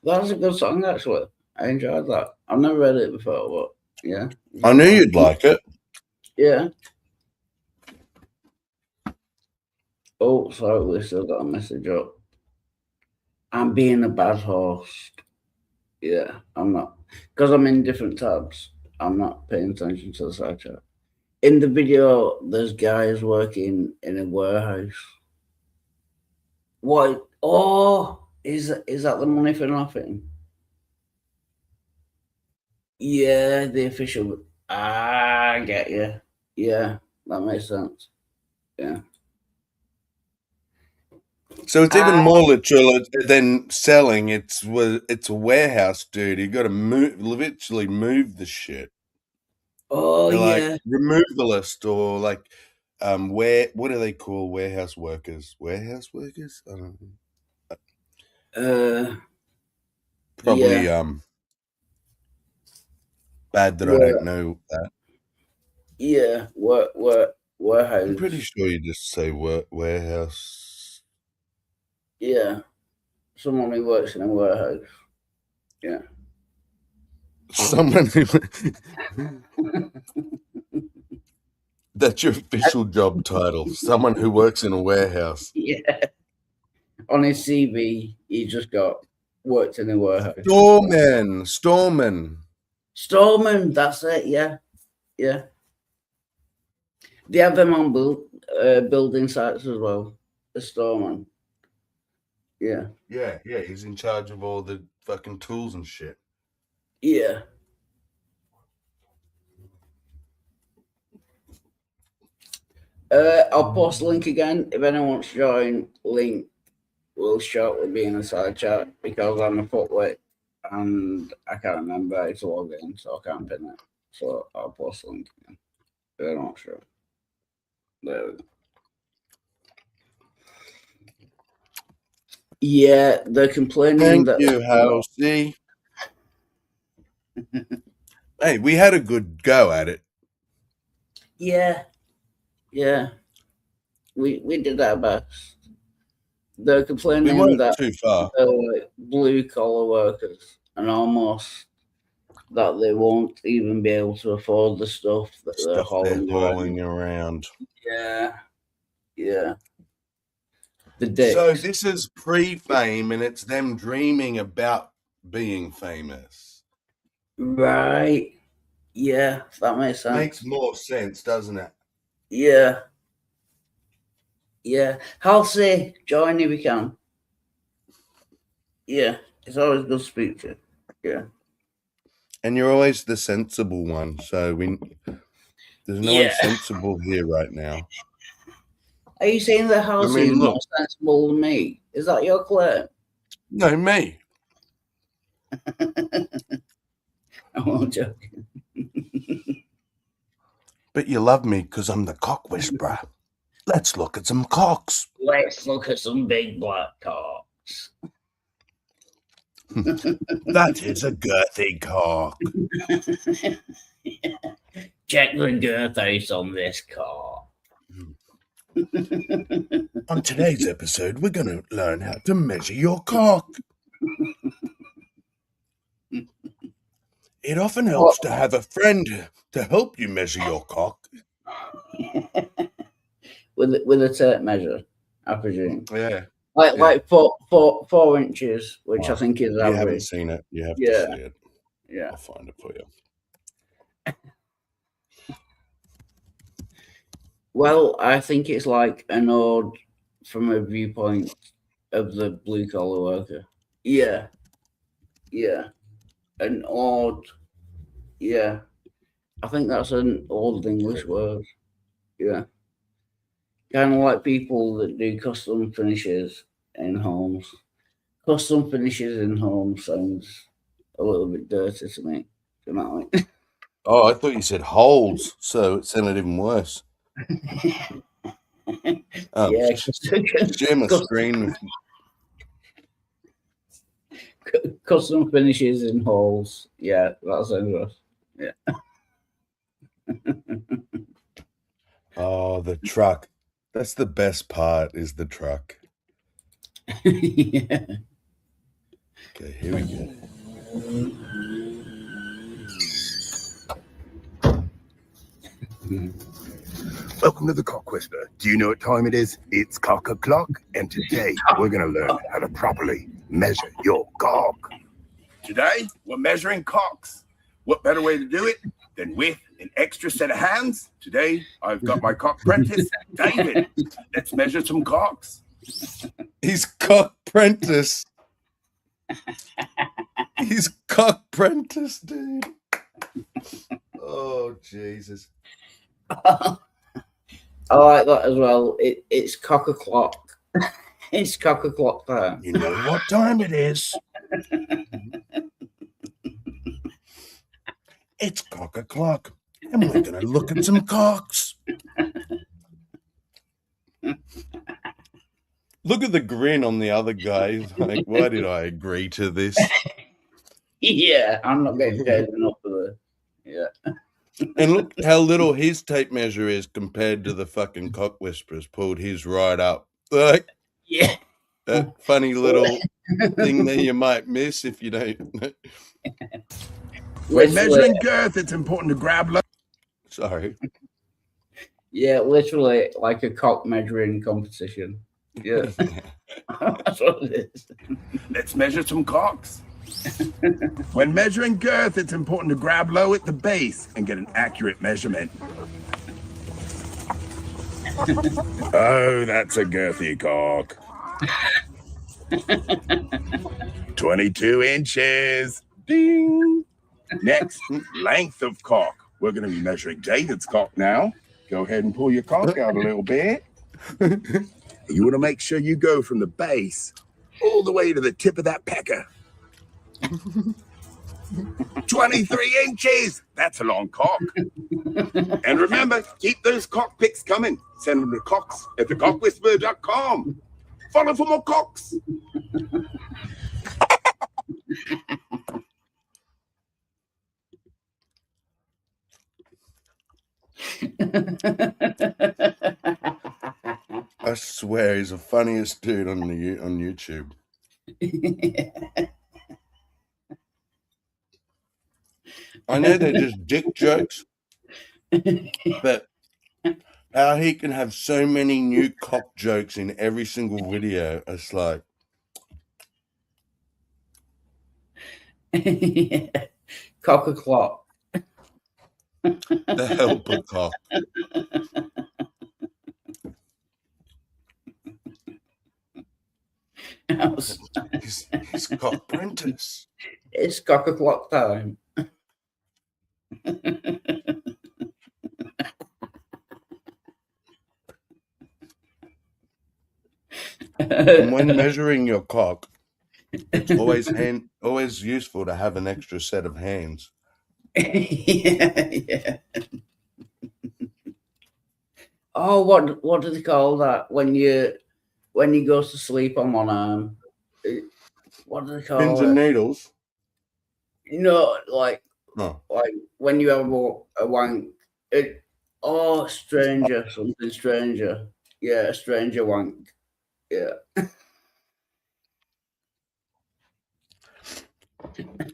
That was a good song, actually. I enjoyed that. I've never read it before, but yeah. I knew you'd like it. Yeah. Oh, sorry, we still got a message up. I'm being a bad host. Yeah, I'm not. Because I'm in different tabs, I'm not paying attention to the side chat. In the video, there's guys working in a warehouse. What? Oh, is that the money for nothing? Yeah, the official. I get you. Yeah, that makes sense. Yeah. So it's even more literal than selling. It's a warehouse, dude. You got to literally move the shit. Oh, They're yeah. like removalist or like what do they call warehouse workers? Warehouse workers? I don't know. Probably yeah. bad that I don't know that. Yeah, warehouse. I'm pretty sure you just say warehouse. Yeah, someone who works in a warehouse. Yeah. Someone who that's your official job title. Someone who works in a warehouse. Yeah. On his CV, he just got worked in a warehouse. Storeman. That's it. Yeah. They have them on building sites as well. The storeman. Yeah. Yeah. He's in charge of all the fucking tools and shit. Yeah. I'll post the link again. If anyone wants to join, link will shortly be in the side chat because I'm a footlet and I can't remember how to log in, so I can't pin it. So I'll post the link again. If anyone wants to join. There we go. Yeah, they're complaining Thank you, Halsey. Hey, we had a good go at it. Yeah. We did our best. They're complaining We weren't that too far. they're like blue collar workers and almost that they won't even be able to afford the stuff that they're hauling around. Yeah. The dicks. So this is pre-fame, and it's them dreaming about being famous. Right. Yeah, that makes sense. Makes more sense, doesn't it? Yeah. Halsey, join if you can. Yeah, it's always good to speak to you. Yeah. And you're always the sensible one, so there's no one sensible here right now. Are you saying that Halsey is more sensible than me? Is that your claim? No, me. I'm joking. But you love me because I'm the cock whisperer. Let's look at some cocks. Let's look at some big black cocks. That is a girthy cock. Check the girth out on this cock. On today's episode, we're going to learn how to measure your cock. It often helps to have a friend to help you measure your cock. with a tape measure, I presume. Yeah. Like 4 inches, which I think is average. You haven't seen it. You have to see it. Yeah. I'll find it for you. Well, I think it's like an ode from a viewpoint of the blue collar worker. Yeah. An ode. Yeah. I think that's an old English word. Yeah. Kind of like people that do custom finishes in homes. Custom finishes in homes sounds a little bit dirty to me. Do you know what I mean? Oh, I thought you said holes, so it sounded even worse. Share my screen. Custom finishes in holes. Yeah, that sounds rough. Yeah. Oh, the truck. That's the best part, is the truck. Yeah. Okay, here we go. Welcome to the Cock Whisperer. Do you know what time it is? It's cock o'clock, and today we're going to learn how to properly measure your cock. Today, we're measuring cocks. What better way to do it than with an extra set of hands? Today, I've got my cock apprentice, David. Let's measure some cocks. He's cock apprentice. He's cock apprentice, dude. Oh, Jesus. I like that as well. It's cock o'clock. It's cock o'clock time. You know what time it is. It's cock o'clock, and we're going to look at some cocks. Look at the grin on the other guy. Like, why did I agree to this? Yeah, I'm not getting paid enough for this. Yeah. And look how little his tape measure is compared to the fucking cock whisperers. Pulled his right up. Like, yeah. That funny little thing that you might miss if you don't. When measuring girth, it's important to grab. Sorry. Yeah, literally like a cock measuring competition. Yeah. That's what it is. Let's measure some cocks. When measuring girth, it's important to grab low at the base and get an accurate measurement. Oh, that's a girthy cock. 22 inches. Ding. Next, length of cock. We're going to be measuring David's cock now. Go ahead and pull your cock out a little bit. You want to make sure you go from the base all the way to the tip of that pecker. 23 inches. That's a long cock. And remember, keep those cock pics coming. Send them to cocks@thecockwhisperer.com. Follow for more cocks. I swear he's the funniest dude on YouTube. I know they're just dick jokes, but how he can have so many new cock jokes in every single video, it's like Cock o'clock. the helper cock. He's cock apprentice. It's cock o'clock time. And when measuring your cock, it's always useful to have an extra set of hands. Yeah. Oh, what do they call that when you go to sleep on one arm? What do they call Pins it? and needles. Like No. like when you have a wank. Stranger, something stranger. Yeah, a stranger wank. Yeah.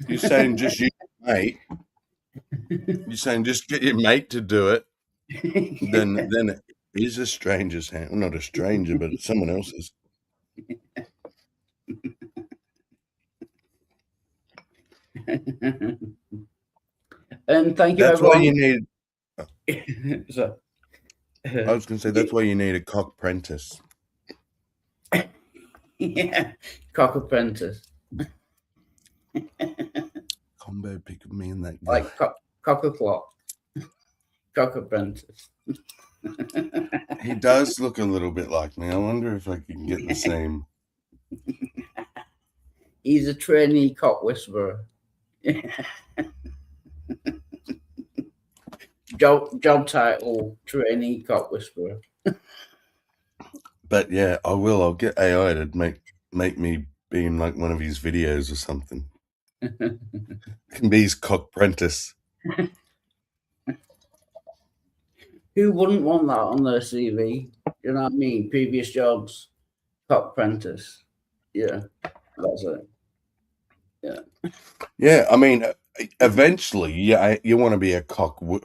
You're saying just use your mate. You're saying just get your mate to do it. Then it is a stranger's hand. Well, not a stranger, but it's someone else's. And thank you, That's everyone. why you need. So, I was going to say that's why you need a cock apprentice. yeah, cock apprentice. Combo pick of me and that guy. Like cock o'clock. Cock apprentice. He does look a little bit like me. I wonder if I can get the same. He's a trainee cock whisperer. Job title: trainee cock whisperer. But yeah, I will. I'll get AI to make me be in like one of his videos or something. Can be his cock apprentice. Who wouldn't want that on their CV? You know what I mean? Previous jobs, cock apprentice. Yeah, that's it. Yeah. Yeah, I mean, eventually, yeah, you want to be a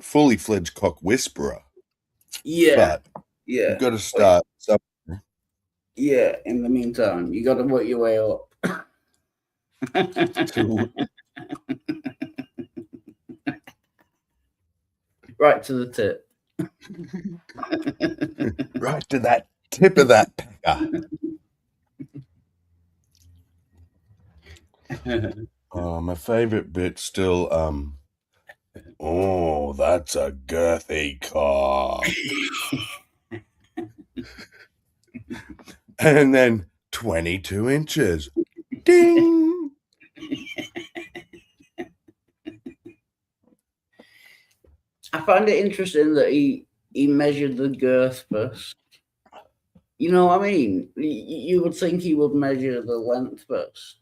fully fledged cock whisperer. Yeah. But Yeah. you've got to start somewhere. Yeah. In the meantime, you got to work your way up. Right to the tip. Right to that tip of that pecker. My favorite bit still, oh, that's a girthy cock. And then 22 inches. Ding. I find it interesting that he measured the girth first. You know what I mean? You would think he would measure the length first.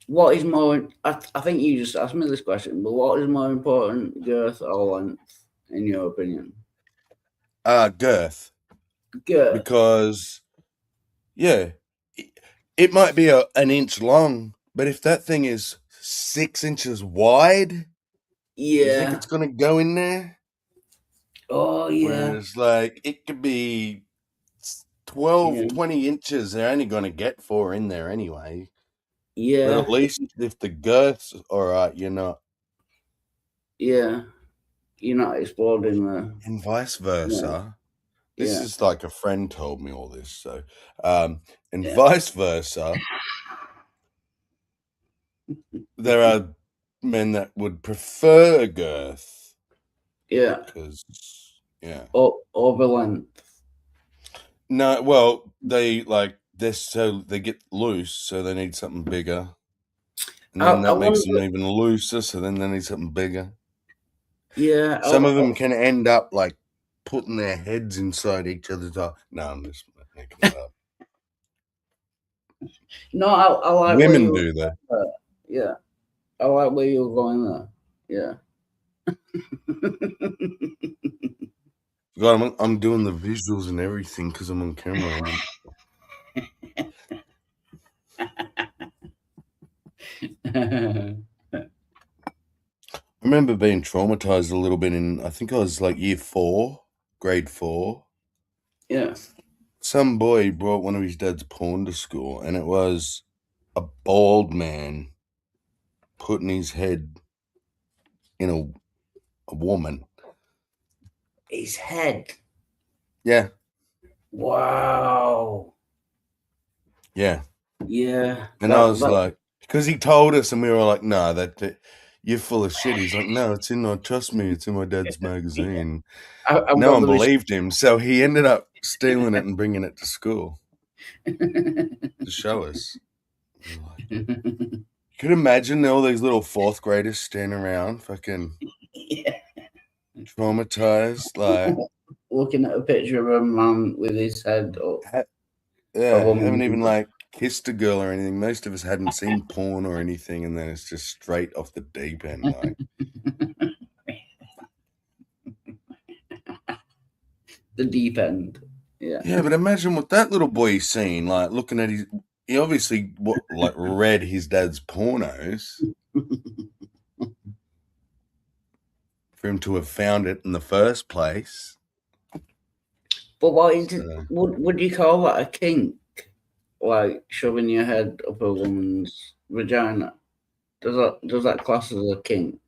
What is more? I think you just asked me this question, but what is more important, girth or length, in your opinion? Girth. Girth. Because, yeah, it might be an inch long, but if that thing is 6 inches wide, you think Yeah. it's going to go in there? Oh yeah. Whereas, like, it could be 12, 20 inches, they're only going to get 4 in there anyway. But Yeah, at least if the girth's all right, you're not. yeah. You're not exploding the. And vice versa. This Yeah. is like a friend told me all this. So, and vice versa, there are men that would prefer girth. Yeah. Because, yeah. Over length. No, well, they get loose, so they need something bigger. And then that makes them even looser, so then they need something bigger. Yeah. Some of them can end up like putting their heads inside each other's eye. No, I'm just making that up. No, I like Women do that. Yeah. I like where you're going there. Yeah. God, I'm doing the visuals and everything because I'm on camera. I remember being traumatized a little bit I think I was like grade 4. Yeah. Some boy brought one of his dad's porn to school, and it was a bald man putting his head in a woman. His head. Yeah. Wow. Yeah. Yeah. And I was like, because he told us, and we were like, no, that you're full of shit. He's like, no, trust me, it's in my dad's magazine. No one believed him, so he ended up stealing it and bringing it to school to show us. You could imagine all these little 4th graders standing around, fucking traumatized, like looking at a picture of a man with his head up. Haven't even like kissed a girl or anything. Most of us hadn't seen porn or anything, and then it's just straight off the deep end. Like. The deep end. Yeah. Yeah, but imagine what that little boy's seen, like looking at he obviously read his dad's pornos. For him to have found it in the first place. But what is it? Would you call that a kink? Like shoving your head up a woman's vagina? Does that class as a kink?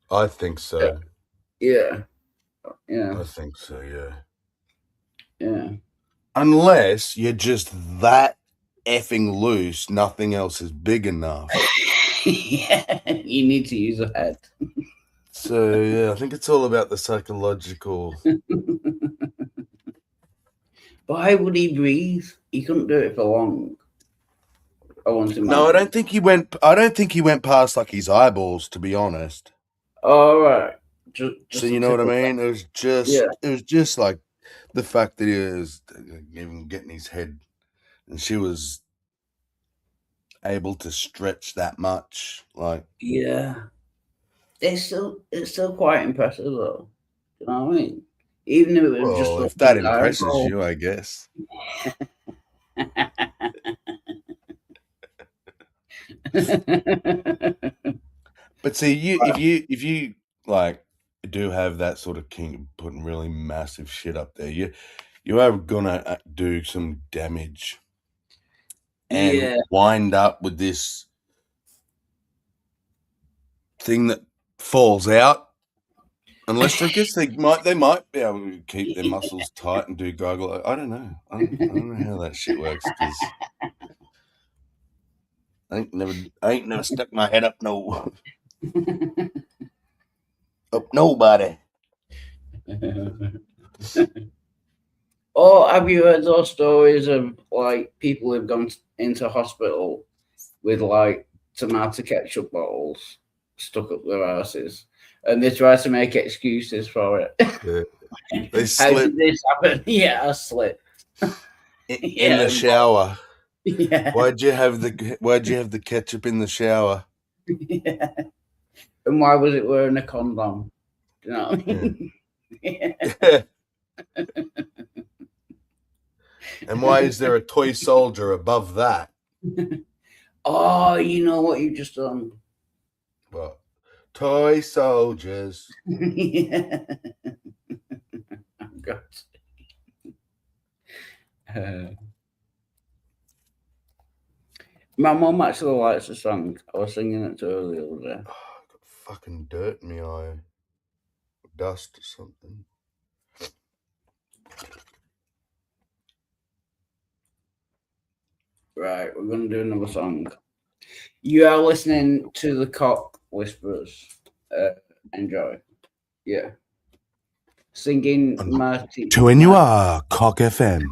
I think so. Yeah. Yeah. I think so, yeah. Yeah. Unless you're just that effing loose, nothing else is big enough. Yeah. You need to use a head. So, yeah, I think it's all about the psychological. But how would he breathe? He couldn't do it for long. No, I don't think he went past like his eyeballs, to be honest. All right. Just so you know what I mean? It was just like the fact that he was even getting his head, and she was able to stretch that much, like. Yeah. It's still quite impressive though. You know what I mean? Even if it was just if that impresses you, I guess. But see, if you like do have that sort of kink of putting really massive shit up there, you are gonna do some damage and wind up with this thing that falls out. Unless I guess they might be able to keep their muscles tight and do gargle. I don't know. I don't know how that shit works because I ain't never stuck my head up up nobody. Or have you heard those stories of like people who've gone into hospital with like tomato ketchup bottles stuck up their asses? And they try to make excuses for it. Yeah. They How slip did this happen? Yeah, I slipped. in the shower. Yeah. Why'd you have the ketchup in the shower? Yeah. And why was it wearing a condom? Do you know what I mean? Yeah. And why is there a toy soldier above that? Oh, you know what you've just done? What? Toy soldiers. Yeah. God. My mum actually likes the song. I was singing it to her the other day. Got fucking dirt in my eye. Dust or something. Right, we're going to do another song. You are listening to the Cock Whisperers. Enjoy. Yeah. Singing Marty. To when you are, Cock FM.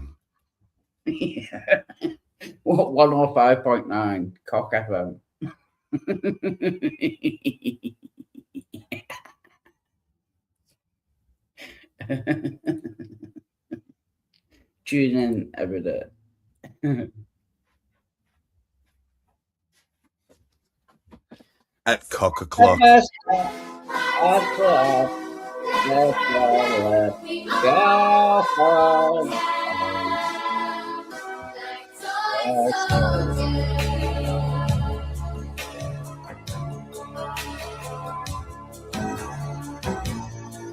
Yeah. 105.9 Cock FM. Tune in every day. At Cock O'Clock.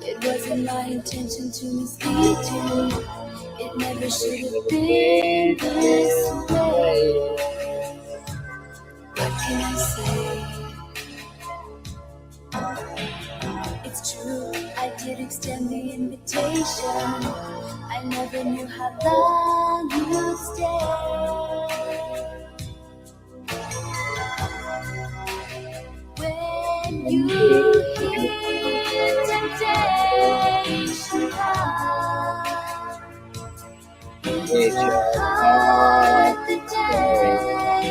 It wasn't my intention to mislead you. It never should have been this way. What can I say? It's true, I did extend the invitation. I never knew how long you'd stay. When you hear temptation come, it's your heart that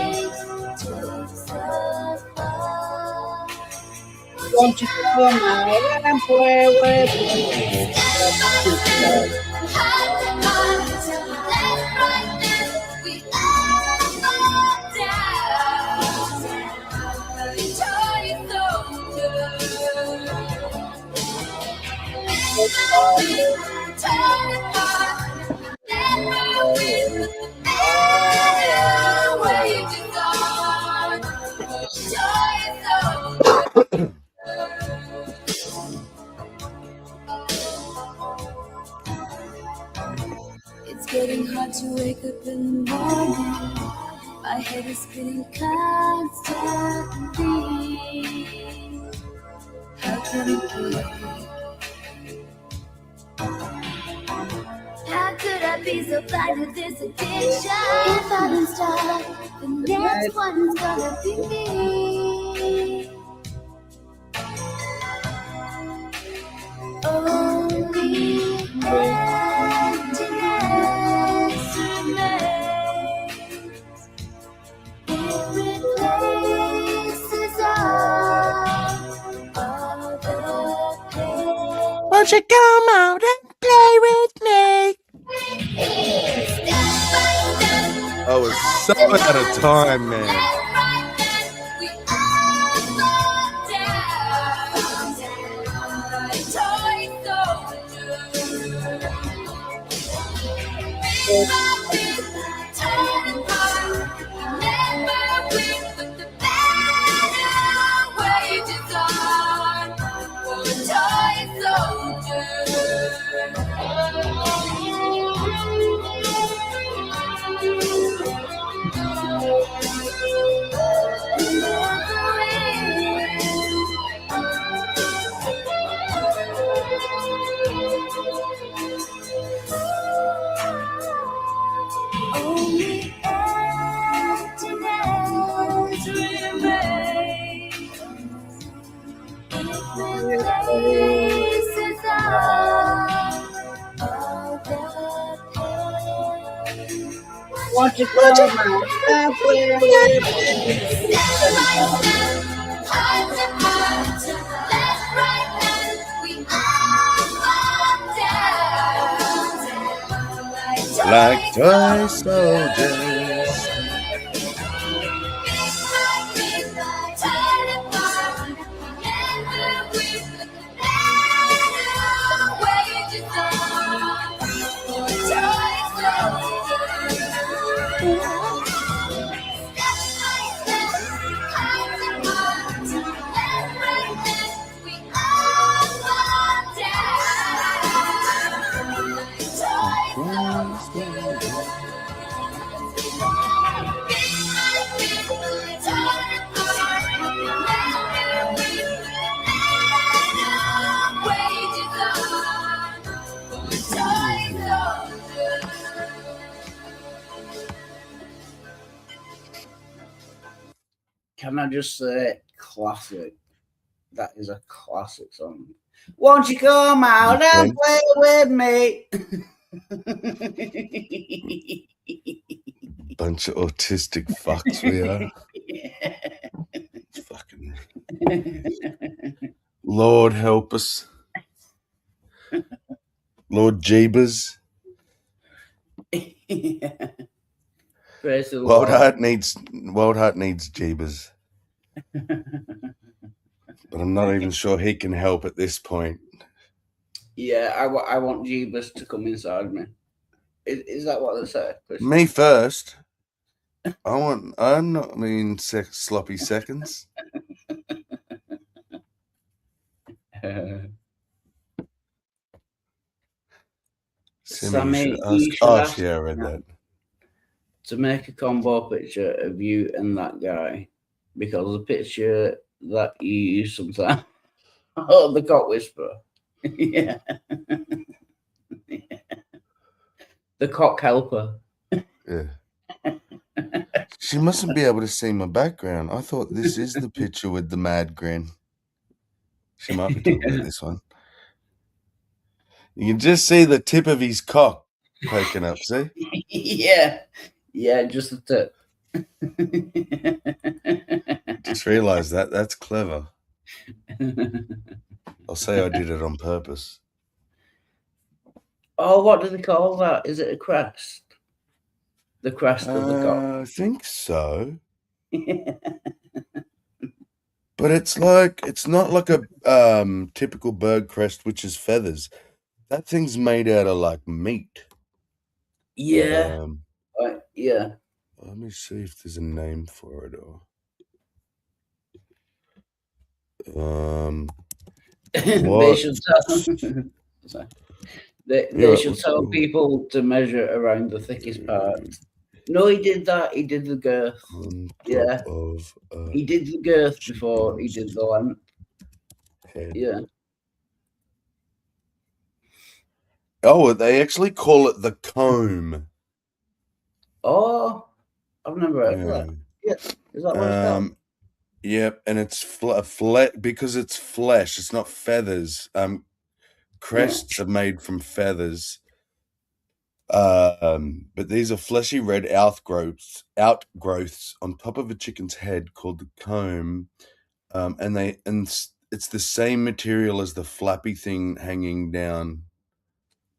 takes a fall. Won't you come out and play with me? It's getting hard to wake up in the morning. My head is spinning constantly. How can it be? How could I be so blind to this addiction? If I don't stop, the next one's gonna be me. Only emptiness remains. It replaces all the pain. Won't you come out and play with me? I was so out of time, man. Only emptiness remains. It replaces all the pain. Won't you come out and play with me? Step by step, heart to heart, left, right, left, we all fall down. Like toy soldiers. Can I just say, classic? That is a classic song. Won't you come out and play with me? Bunch of autistic fucks we are. Fucking Lord help us. Lord Jeebus. Praise the Wild Lord. Heart needs Jeebus. But I'm not even sure he can help at this point. Yeah, I want Jeebus to come inside me. Is that what they say? Me first. I'm not sloppy seconds. Sammy, you you should should ask. ask Yeah, I read that. to make a combo picture of you and that guy, because the picture that you use sometimes. Oh, the cock whisperer. Yeah. The cock helper. Yeah. She mustn't be able to see my background. I thought this is the picture with the mad grin. She might be talking about this one. You can just see the tip of his cock poking up, see? Yeah. Yeah, just the tip. Just realised that. That's clever. I'll say I did it on purpose. Oh, what do they call that? Is it a crest? The crest of the cock. I think so. But it's not like a typical bird crest, which is feathers. That thing's made out of like meat. Yeah. Yeah. Let me see if there's a name for it or They should tell. Sorry. They should tell people to measure around the thickest part. No, he did that. He did the girth. Yeah. He did the girth before he did the length. Yeah. Oh, they actually call it the comb. Oh, I've never heard of that. Yeah. Is that what it's called? Yep, and it's because it's flesh. It's not feathers. Crests are made from feathers. But these are fleshy red outgrowths on top of a chicken's head called the comb, and it's the same material as the flappy thing hanging down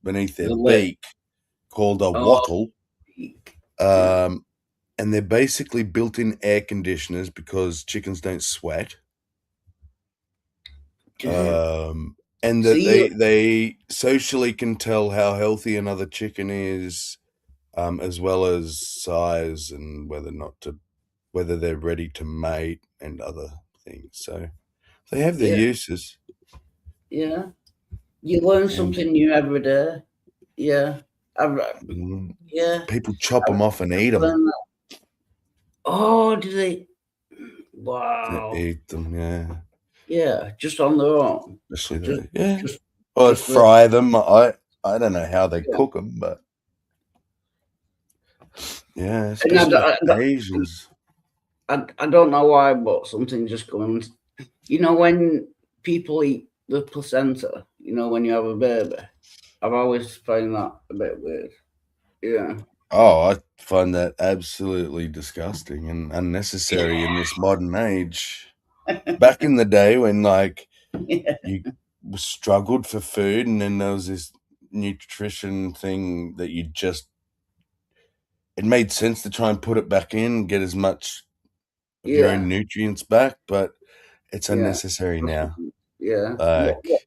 beneath their beak, called a wattle. And they're basically built-in air conditioners because chickens don't sweat. And that they socially can tell how healthy another chicken is, as well as size and whether they're ready to mate and other things. So they have their uses. Yeah. You learn something new every day. Yeah. Yeah. People chop them off and eat them. Oh, do they? Wow. They eat them, yeah. Yeah, just on their own. Especially or fry them. I don't know how they cook them, but yeah, especially Asians. I don't know why, but something just comes. You know, when people eat the placenta, you know, when you have a baby, I've always found that a bit weird. Yeah. Oh, I find that absolutely disgusting and unnecessary in this modern age. Back in the day when you struggled for food and then there was this nutrition thing that it made sense to try and put it back in and get as much of your own nutrients back, but it's unnecessary now. Yeah.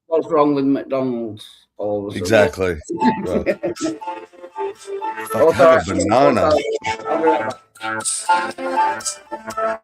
What's wrong with McDonald's all of a sudden? Exactly. Right. Fuck, have a banana. I'll be right back.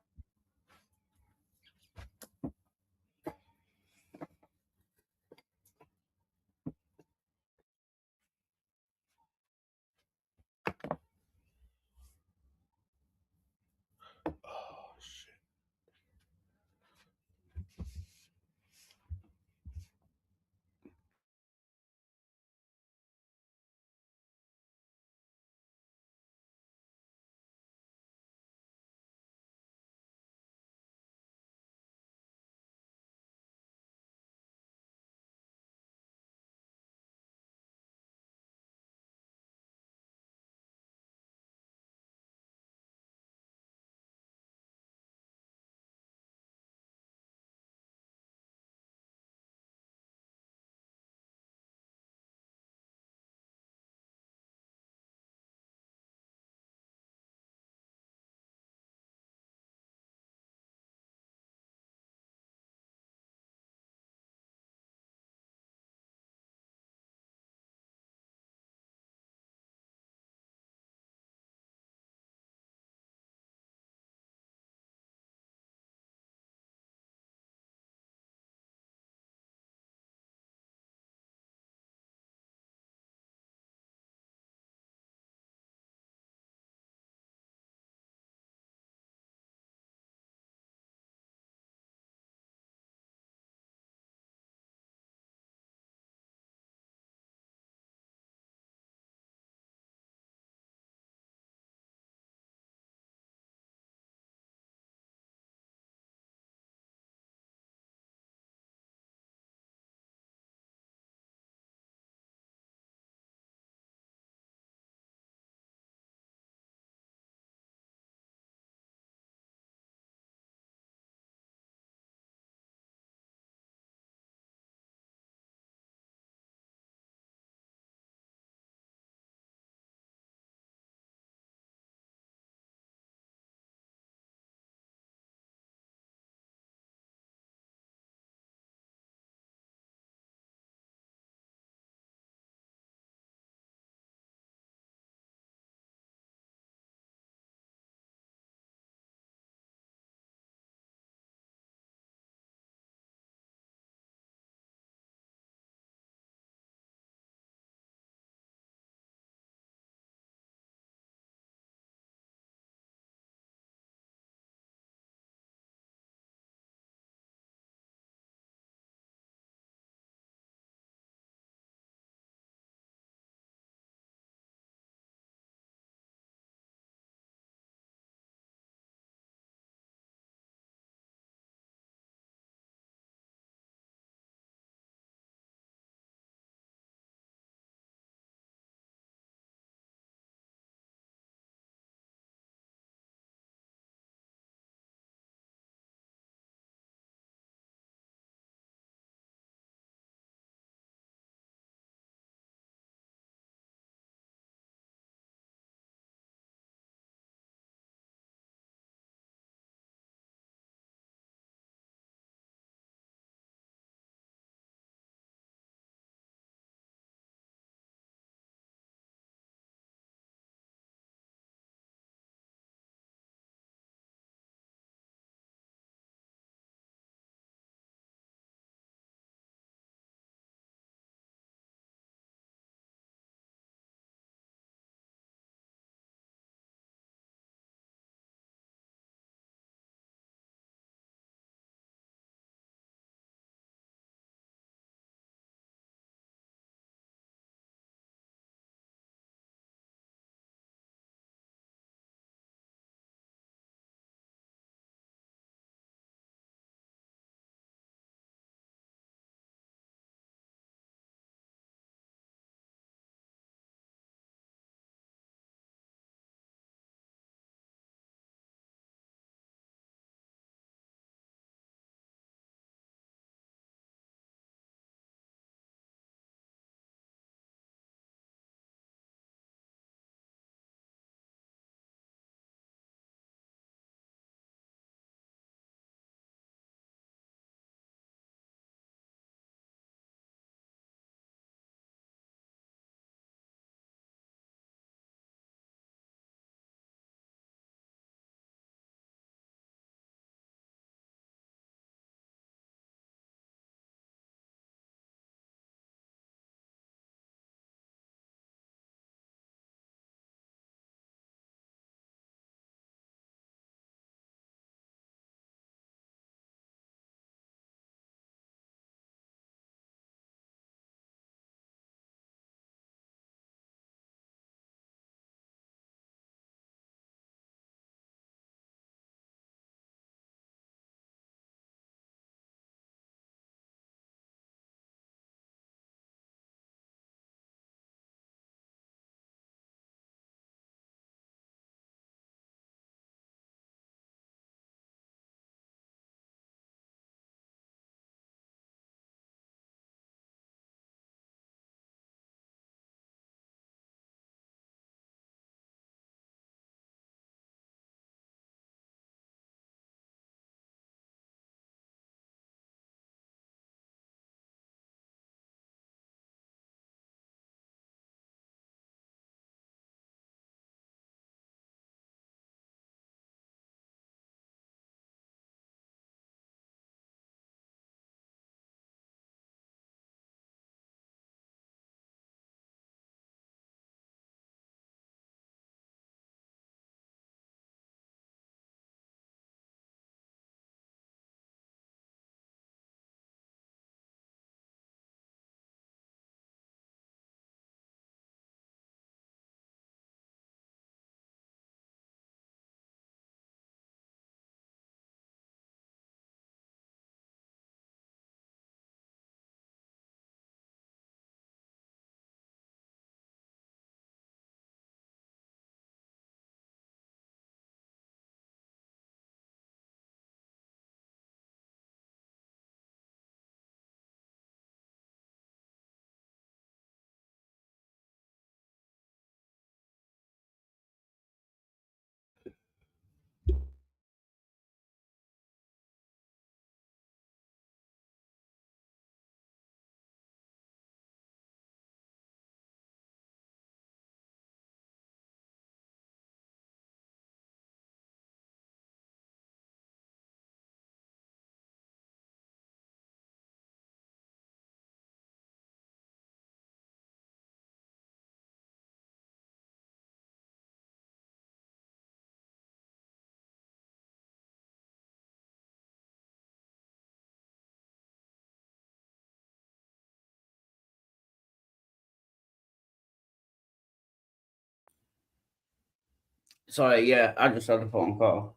Sorry, yeah, I just had a phone call.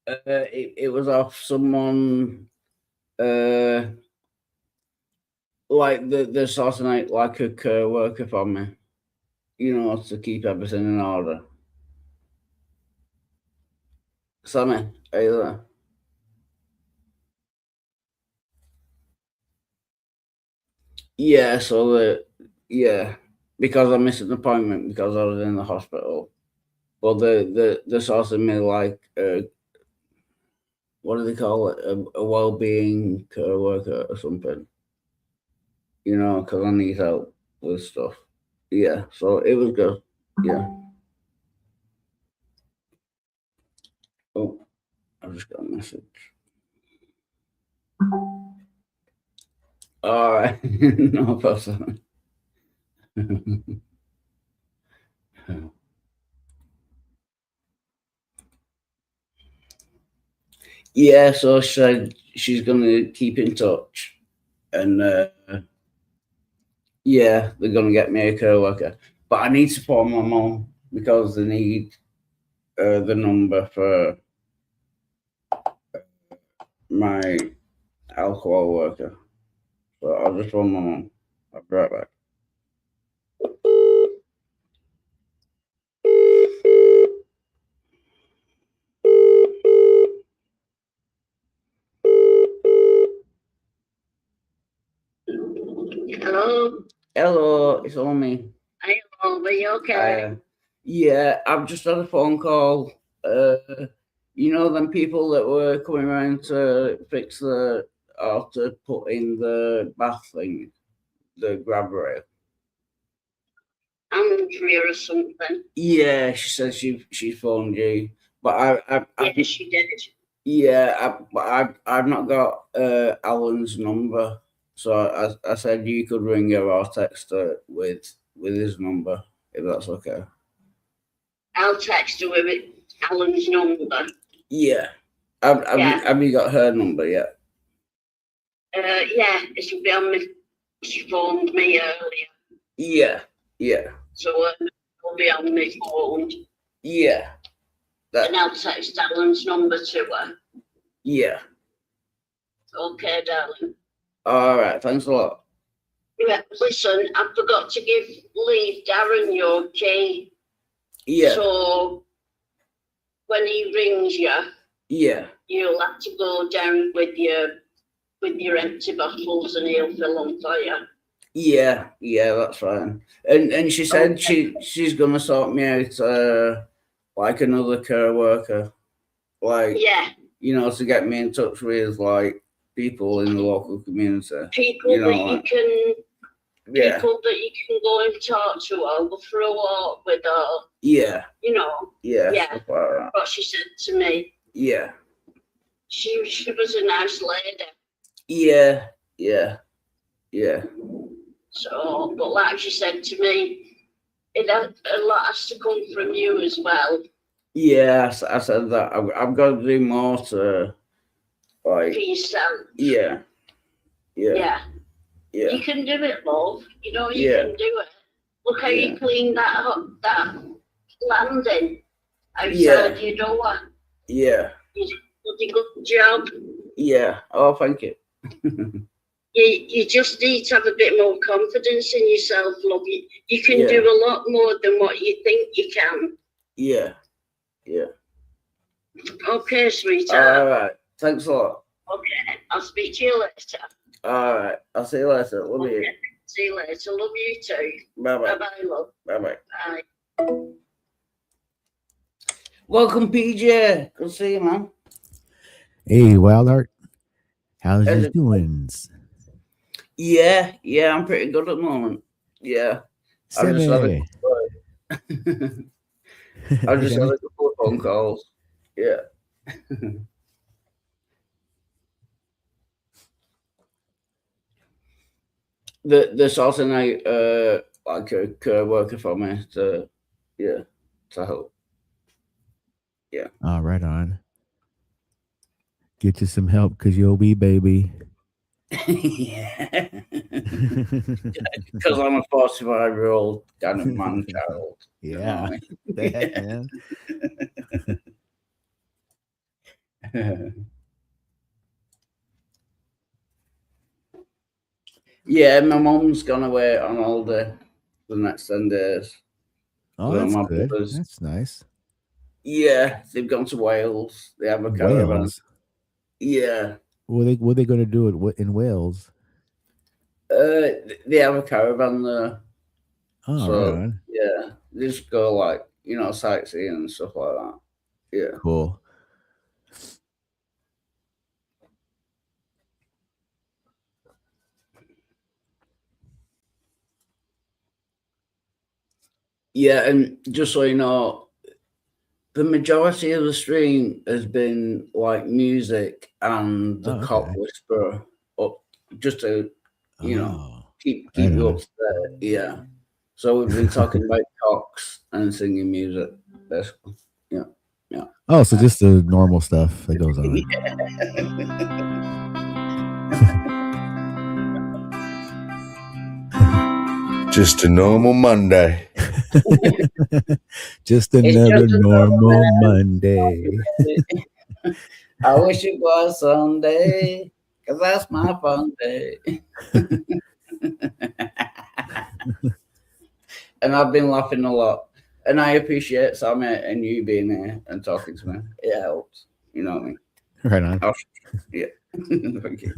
It was off someone, like they're sorting out like a care worker for me, you know, to keep everything in order. Sammy, are you there? Yeah, because I missed an appointment because I was in the hospital. Well, they're sorting me like what do they call it? A well-being care worker or something. You know, because I need help with stuff. Yeah, so it was good. Yeah. Oh, I just got a message. All right, no problem. Yeah, so she said she's gonna keep in touch, and yeah, they're gonna get me a care worker. But I need to phone my mum because they need the number for my alcohol worker. So I'll just phone my mum. I'll be right back. Hello. Hello, it's on me. Hello, are you okay? Yeah, I've just had a phone call. You know them people that were coming around to fix or to put in the bath thing, the grab rail. Andrea or something. Yeah, she said she phoned you, but Yeah, she did. Yeah, I've not got Alan's number, so I said you could ring her or text her with his number if that's okay. I'll text her with Alan's number. Yeah. Have you got her number yet? Yeah, it should be on me. She phoned me earlier. Yeah. So it'll be on my phone. Yeah. And I'll text Alan's number to her. Yeah. Okay, darling. All right. Thanks a lot. Yeah, listen, I forgot to leave Darren your key. Yeah. So when he rings you, Yeah. you'll have to go down with your empty bottles and he'll fill them for you. Yeah, that's fine. And she said she's gonna sort me out like another care worker. Like you know, to get me in touch with like people in the local community. People you know, that people that you can go and talk to or go for a walk with or Yeah. you know. Yeah. Yeah. Stuff like that. What she said to me. Yeah. She was a nice lady. Yeah. So, but like she said to me, a lot has to come from you as well. Yeah, I said that I've got to do more to like For yourself. Yeah. Yeah. You can do it, love. You know you can do it. Look how you cleaned that landing outside your door. Yeah. You did a good job. Yeah. Oh, thank you. You just need to have a bit more confidence in yourself, love. You can do a lot more than what you think you can. Yeah. Okay, sweetheart. All right. Thanks a lot. Okay, I'll speak to you later. All right. I'll see you later. Love you. See you later. Love you too. Bye-bye. Bye-bye, love. Bye-bye. Bye. Welcome, PJ. Good to see you, man. Hey, Wild Art. How's How's you it- doing? Yeah, I'm pretty good at the moment. Yeah. I've just had Sammy. I've just had a couple of phone calls. Yeah. the sorting out like a care worker for me to help. Yeah. All right, on. Get you some help because you'll be baby. Yeah. Because I'm a 45-year-old kind of man child. Yeah. You know The what I heck, mean? Yeah, my mum's gone away on holiday for the next 10 days. Oh, So that's my good. brothers- That's nice. Yeah, they've gone to Wales. They have a caravan. Wales. Yeah. What are they going to do in Wales? They have a caravan there. Oh, So, right on. yeah, they just go like, sightseeing and stuff like that. Yeah. Cool. Yeah, and just so you know, the majority of the stream has been like music and the Cock Whisperer up just to, keep you up to date. Yeah. So we've been talking about cocks and singing music, basically. Yeah. Yeah. Oh, so just the normal stuff that goes on. Just a normal Monday. Just another normal Monday. I wish it was Sunday, because that's my fun day. And I've been laughing a lot. And I appreciate Sammy and you being here and talking to me. It helps. You know what I mean? Right on. Yeah. Thank you.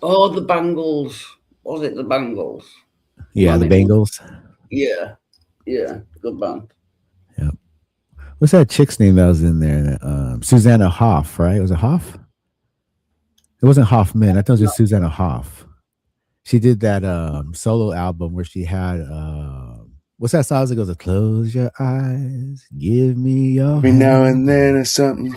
Oh, the Bangles. Was it the Bangles? Yeah, the Bengals. Yeah. Yeah. Good band. What's that chick's name that was in there? Susanna Hoff, right? Was it Hoff? It wasn't Hoffman. I thought it was just Susanna Hoff. She did that solo album where she had what's that song that goes, close your eyes, give me your Every hand. now and then it's something.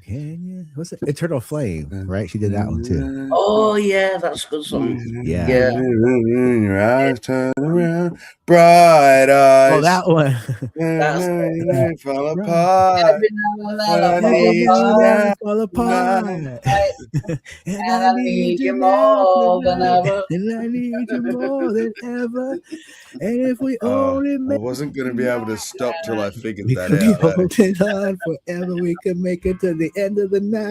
Can you? What's it? Eternal Flame, right? She did that one too. Oh, yeah. That's a good song. Yeah. Yeah. Your eyes turn around, bright eyes. Oh, that one. They fall apart. I need you now. Fall apart. And I need you more than ever. And I need you more than ever. And if we only I make wasn't going to be able to stop till I figured we that could be out. holding on forever, we could make it to the end of the night.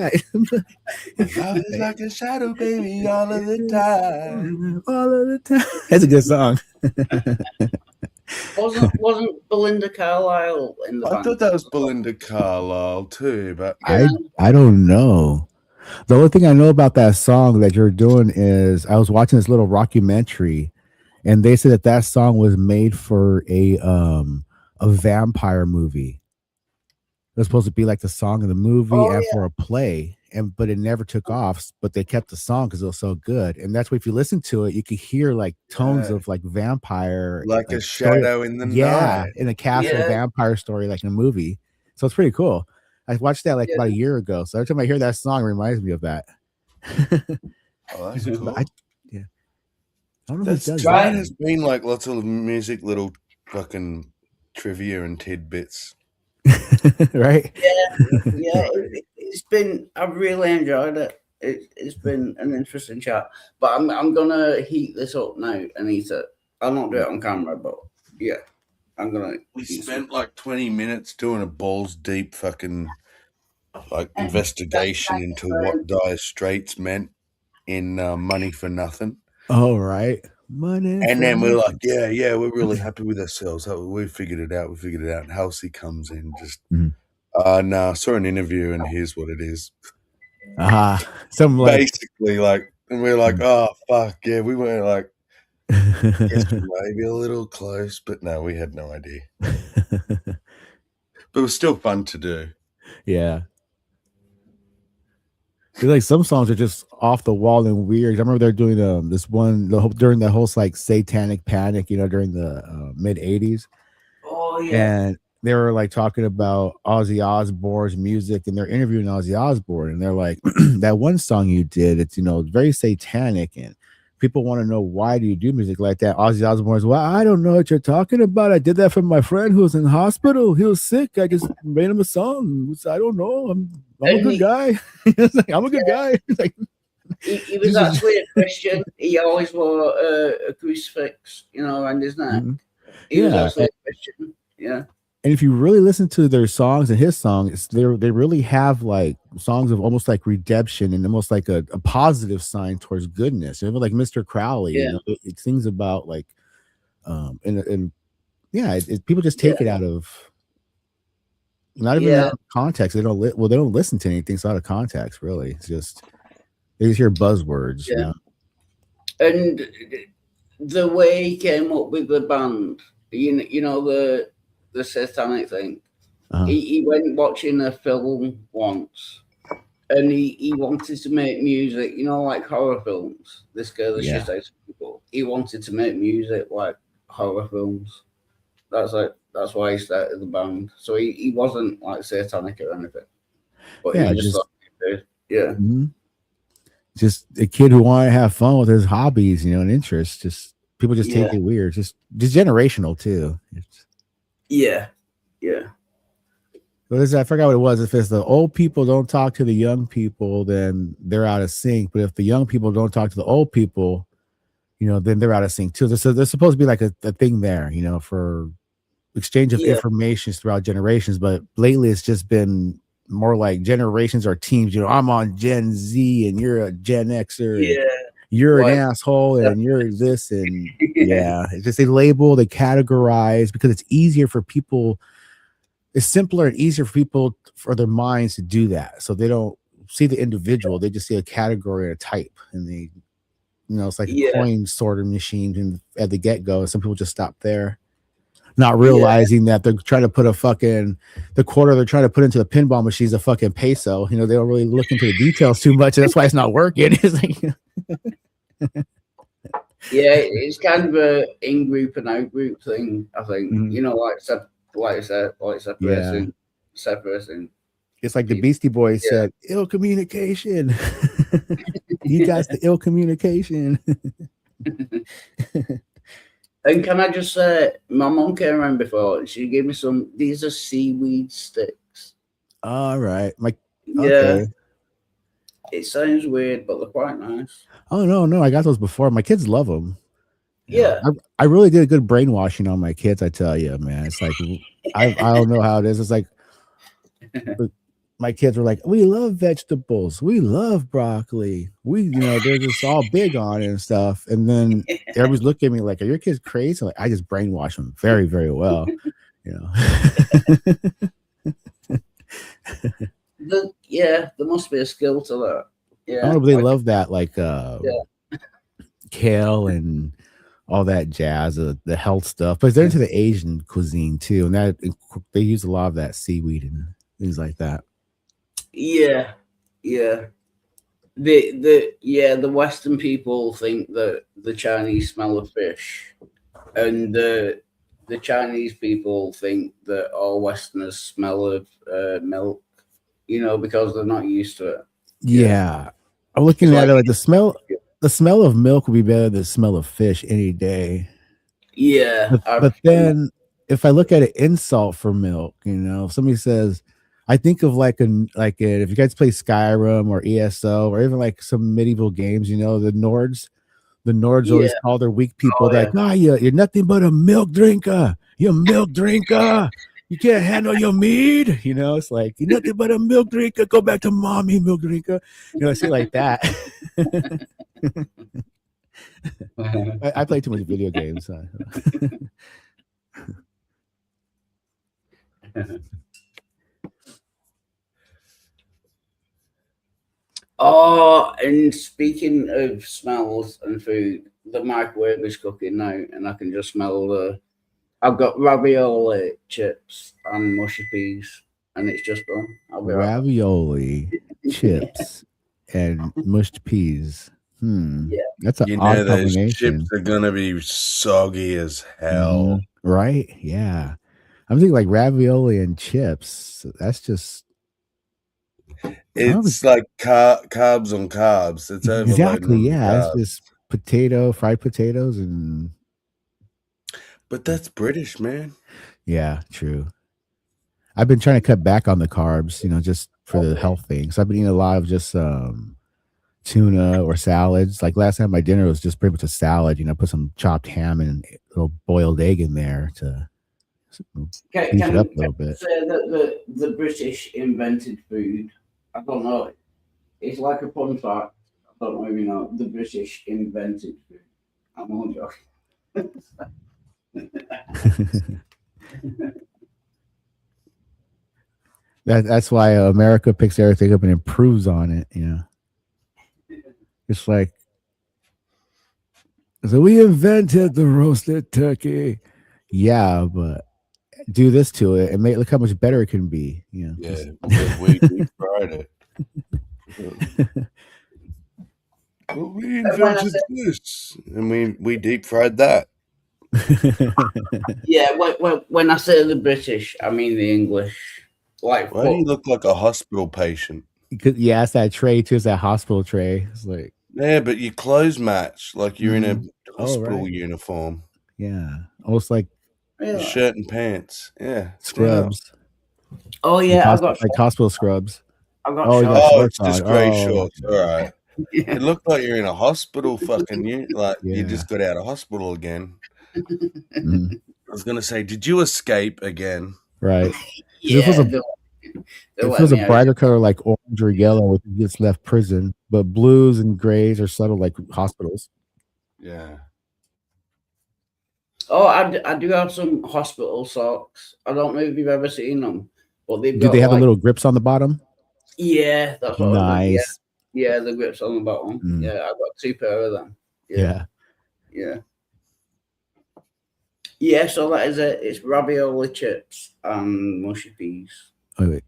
Love is like a shadow, baby, all of the time. All of the time. That's a good song. Wasn't Belinda Carlisle in the I band? thought that was Belinda Carlisle too, but I don't know. The only thing I know about that song that you're doing is I was watching this little rockumentary, and they said that song was made for a vampire movie. It was supposed to be like the song of the movie for a play, but it never took off. But they kept the song because it was so good, and that's why if you listen to it, you could hear like tones of like vampire, like a shadow in the night. in a castle vampire story, like in a movie. So it's pretty cool. I watched that like about a year ago. So every time I hear that song, it reminds me of that. Oh, that's cool. I don't know who does That that. has been like lots of music, little fucking trivia and tidbits. Right? Yeah. It's been. I've really enjoyed it. It's been an interesting chat. But I'm gonna heat this up now and eat it. I'll not do it on camera, but yeah, I'm gonna. We spent like 20 minutes doing a balls deep fucking like investigation into what Dire Straits meant in Money for Nothing. Oh, right. Money. And then for we're nothing. like, yeah, we're really happy with ourselves. We figured it out. And Halsey comes in just, no, I saw an interview and here's what it is. Some like Basically, like, and we're like, oh, fuck, yeah, we were like, guess we maybe a little close, but no, we had no idea. But it was still fun to do. yeah. 'Cause, like some songs are just off the wall and weird. I remember they're doing this one during the whole like satanic panic, during the mid 80s. Oh yeah. And they were like talking about Ozzy Osbourne's music, and they're interviewing Ozzy Osbourne, and they're like, that one song you did, it's very satanic, and people want to know, why do you do music like that? Ozzy Osbourne's, well, I don't know what you're talking about. I did that for my friend who was in hospital. He was sick. I just made him a song. I don't know. I'm a good guy. I'm a good guy. Like, he was actually a Christian. He always wore a crucifix, around his neck. He was actually a Christian. Yeah. And if you really listen to their songs and his songs, they really have like songs of almost like redemption and almost like a positive sign towards goodness. Like Mr. Crowley, it sings about like, people just take it out of not even out of context. They don't they don't listen to anything. It's out of context, really. It's just they just hear buzzwords. Yeah. And the way he came up with the band, the satanic thing. He went watching a film once, and he wanted to make music, like horror films. This girl, people. He wanted to make music like horror films. That's why he started the band. So he wasn't like satanic or anything. But just a kid who wanted to have fun with his hobbies, and interests. Just people just take it weird. Just generational too. Yeah. What is that? I forgot what it was. If it's the old people don't talk to the young people, then they're out of sync. But if the young people don't talk to the old people, then they're out of sync too. So there's supposed to be like a thing there, for exchange of information throughout generations. But lately it's just been more like generations or teams. I'm on Gen Z and you're a Gen Xer. Yeah. You're an asshole and you're this and it's just they label, they categorize because it's easier for people. It's simpler and easier for people for their minds to do that. So they don't see the individual, they just see a category or a type, and they, it's like a coin sorting machine at the get-go. Some people just stop there, not realizing that they're trying to put the quarter they're trying to put into the pinball machine is a fucking peso. They don't really look into the details too much, and that's why it's not working. It's like it's kind of a in-group and out-group thing, I think. Separating. It's like the Beastie Boys said, ill communication. You got the ill communication. And can I just say, my mom came around before. She gave me these are seaweed sticks. All right. It sounds weird, but they're quite nice. Oh, no. I got those before. My kids love them. Yeah. I really did a good brainwashing on my kids, I tell you, man. It's like, I don't know how it is. It's like, my kids were like, we love vegetables. We love broccoli. They're just all big on it and stuff. And then everybody's looking at me like, are your kids crazy? Like, I just brainwash them very, very well. There must be a skill to that. Yeah. Oh, they love that, like kale and all that jazz, the health stuff. But they're into the Asian cuisine too, and that they use a lot of that seaweed and things like that. Yeah. The Western people think that the Chinese smell of fish, and the Chinese people think that all Westerners smell of milk. Because they're not used to it. Yeah. I'm looking at it like the smell of milk would be better than the smell of fish any day. Yeah. But then if I look at an insult for milk, if somebody says, I think of if you guys play Skyrim or ESO or even like some medieval games, the Nords always call their weak people you're nothing but a milk drinker. You're a milk drinker. You can't handle your mead, it's like, you're nothing but a milk drinker. Go back to mommy, milk drinker. I say like that. I play too much video games. Oh, and speaking of smells and food, the microwave is cooking now, and I can just smell I've got ravioli, chips, and mushy peas, and it's just done. Ravioli, chips, and mushed peas. Yeah, that's an odd those combination. chips are gonna be soggy as hell, right? Yeah, I'm thinking like ravioli and chips. That's just. It's like carbs on carbs. It's exactly, yeah. It's just fried potatoes, and But that's British, man. yeah, true. I've been trying to cut back on the carbs, just for the health thing. So I've been eating a lot of just tuna or salads. Like last time, my dinner was just pretty much a salad. Put some chopped ham and a little boiled egg in there to beef it up a little bit. Say that the British invented food. I don't know. It's like a fun fact. I don't know if you know. The British invented food. I'm all joking. That's why America picks everything up and improves on it. It's like, so we invented the roasted turkey. Yeah, but do this to it and look how much better it can be. Yeah, because we deep fried it. Well, we invented this, and we deep fried that. Yeah, when I say the British, I mean the English. Like, why do you look like a hospital patient? Yeah, it's that tray too. It's that hospital tray. It's like, yeah, but your clothes match like you're in a Oh, hospital right. uniform. Yeah, almost like Your shirt and pants. Yeah, scrubs. Oh yeah, I got like hospital scrubs. I got you got Oh, shorts it's just on. grey Oh, shorts. All right. It looked like you're in a hospital fucking like you just got out of hospital again. Mhm. I was gonna say, did you escape again? Right. Yeah, If it was a, they'll if it let was a me out. brighter color like orange or yellow, it gets left prison. But blues and grays are subtle like hospitals. Yeah. Oh, I do have some hospital socks. I don't know if you've ever seen them, but they've Do got they have the like, little grips on the bottom? yeah, that's what I mean. Nice. Yeah, the grips on the bottom. Mm. Yeah, I've got 2 pair of them. Yeah. Yeah. Yeah, so that is it. It's ravioli chips and mushy peas. Wait.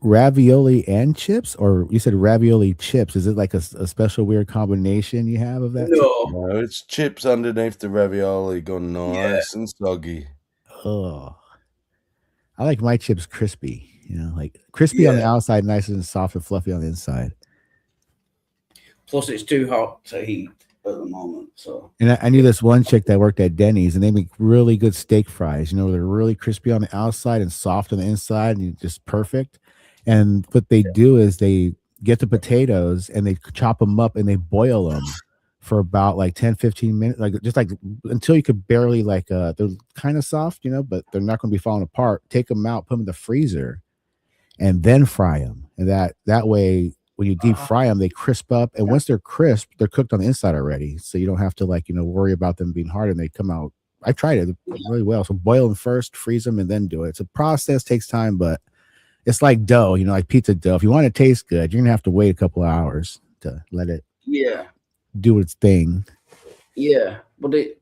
Ravioli and chips, or you said ravioli chips? Is it like a special weird combination you have of that? No, it's chips underneath the ravioli, gone nice and soggy. Oh, I like my chips crispy. Like crispy on the outside, nice and soft and fluffy on the inside. Plus, it's too hot to heat at the moment. So And I knew this one chick that worked at Denny's, and they make really good steak fries. They're really crispy on the outside and soft on the inside, and just perfect. And what they do is they get the potatoes and they chop them up and they boil them for about like 10, 15 minutes, like just like until you could barely they're kind of soft, but they're not going to be falling apart. Take them out, put them in the freezer, and then fry them. And that way, when you deep fry them, they crisp up. And once they're crisp, they're cooked on the inside already. So you don't have to worry about them being hard, and they come out. I tried it really well. So boil them first, freeze them, and then do it. It's a process, takes time, but it's like dough, like pizza dough. If you want it to taste good, you're gonna have to wait a couple of hours to let it do its thing. yeah, but it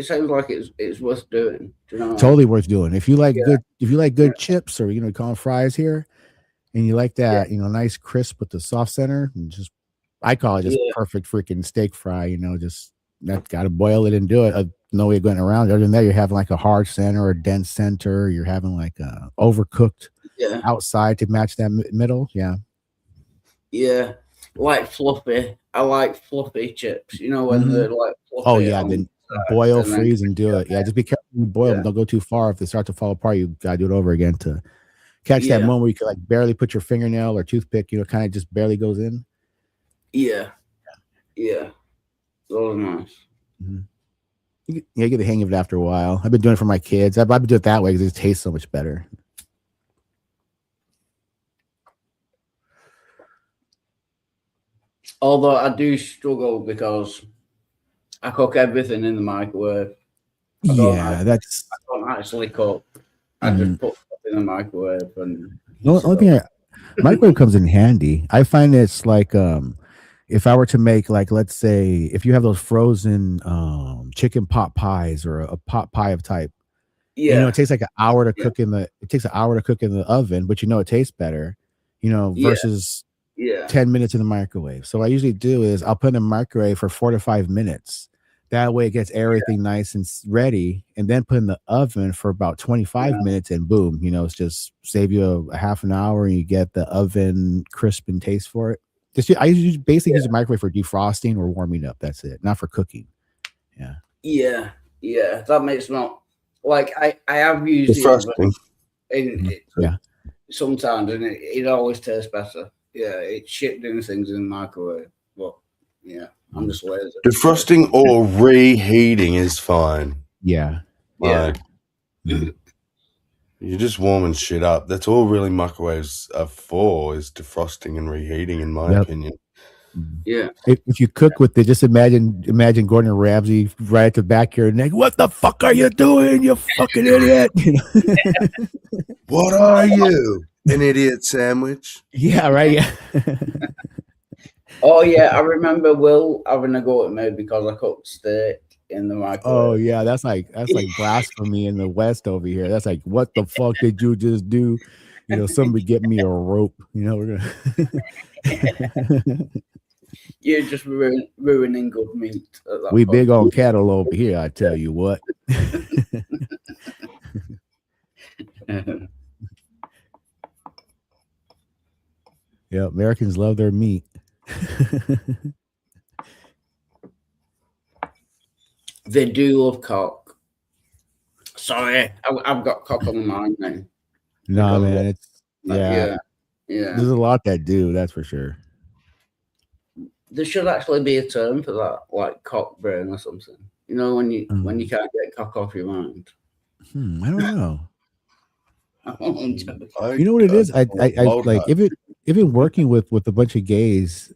sounds like it's worth doing. Do you know what I mean? Totally worth doing. If you like good chips, or call them fries here, and you like that, nice crisp with the soft center, and I call it just perfect freaking steak fry. Just gotta boil it and do it. No way of going around it. Other than that, you're having like a hard center or a dense center. You're having like a overcooked outside to match that middle. Yeah. Yeah, like fluffy. I like fluffy chips. When they're like fluffy. Oh yeah, on then the side, boil, and then- freeze, and do it. Yeah, just be careful when you boil them. Don't go too far. If they start to fall apart, you gotta do it over again to catch that Yeah. moment where you can like barely put your fingernail or toothpick, kind of just barely goes in. Yeah. Those are nice. You get the hang of it after a while. I've been doing it for my kids. I've been doing it that way because it tastes so much better. Although I do struggle because I cook everything in the microwave. I don't actually cook. I just put stuff in the microwave and The only thing microwave comes in handy. I find it's like if I were to make, like, let's say if you have those frozen chicken pot pies or a pot pie of type, it takes like an hour to cook in the oven, but it tastes better, versus 10 minutes in the microwave. So what I usually do is I'll put in the microwave for 4 to 5 minutes. That way it gets everything nice and ready, and then put in the oven for about 25 minutes, and boom, it's just save you a half an hour, and you get the oven crisp and taste for it. I basically use the microwave for defrosting or warming up. That's it, not for cooking. Yeah. Yeah, that makes not like I have used Defrosting. it sometimes, and it always tastes better. Yeah, it's shit doing things in the microwave, but yeah, I'm just lazy. Defrosting or reheating is fine. Yeah. Like, you're just warming shit up. That's all really microwaves are for, is defrosting and reheating, in my opinion. Yeah. If you cook with it, just imagine Gordon Ramsay right at the back of your neck. What the fuck are you doing, you fucking idiot? You know? What are you? An idiot sandwich? Yeah, right. Yeah. Oh yeah, I remember Will having a go at me because I cooked steak in the microwave. Oh yeah, that's like blasphemy in the West over here. That's like, what the fuck did you just do? You know, somebody get me a rope. You know, we're gonna. You're just ruining good meat. We big on cattle over here, I tell you what. Yeah, Americans love their meat. They do love cock. Sorry, I've got cock on my mind now. No, man, it's yeah. There's a lot that do, that's for sure. There should actually be a term for that, like cock brain or something. You know, when you can't get cock off your mind. I don't know. You You know what it is? I like even working with a bunch of gays,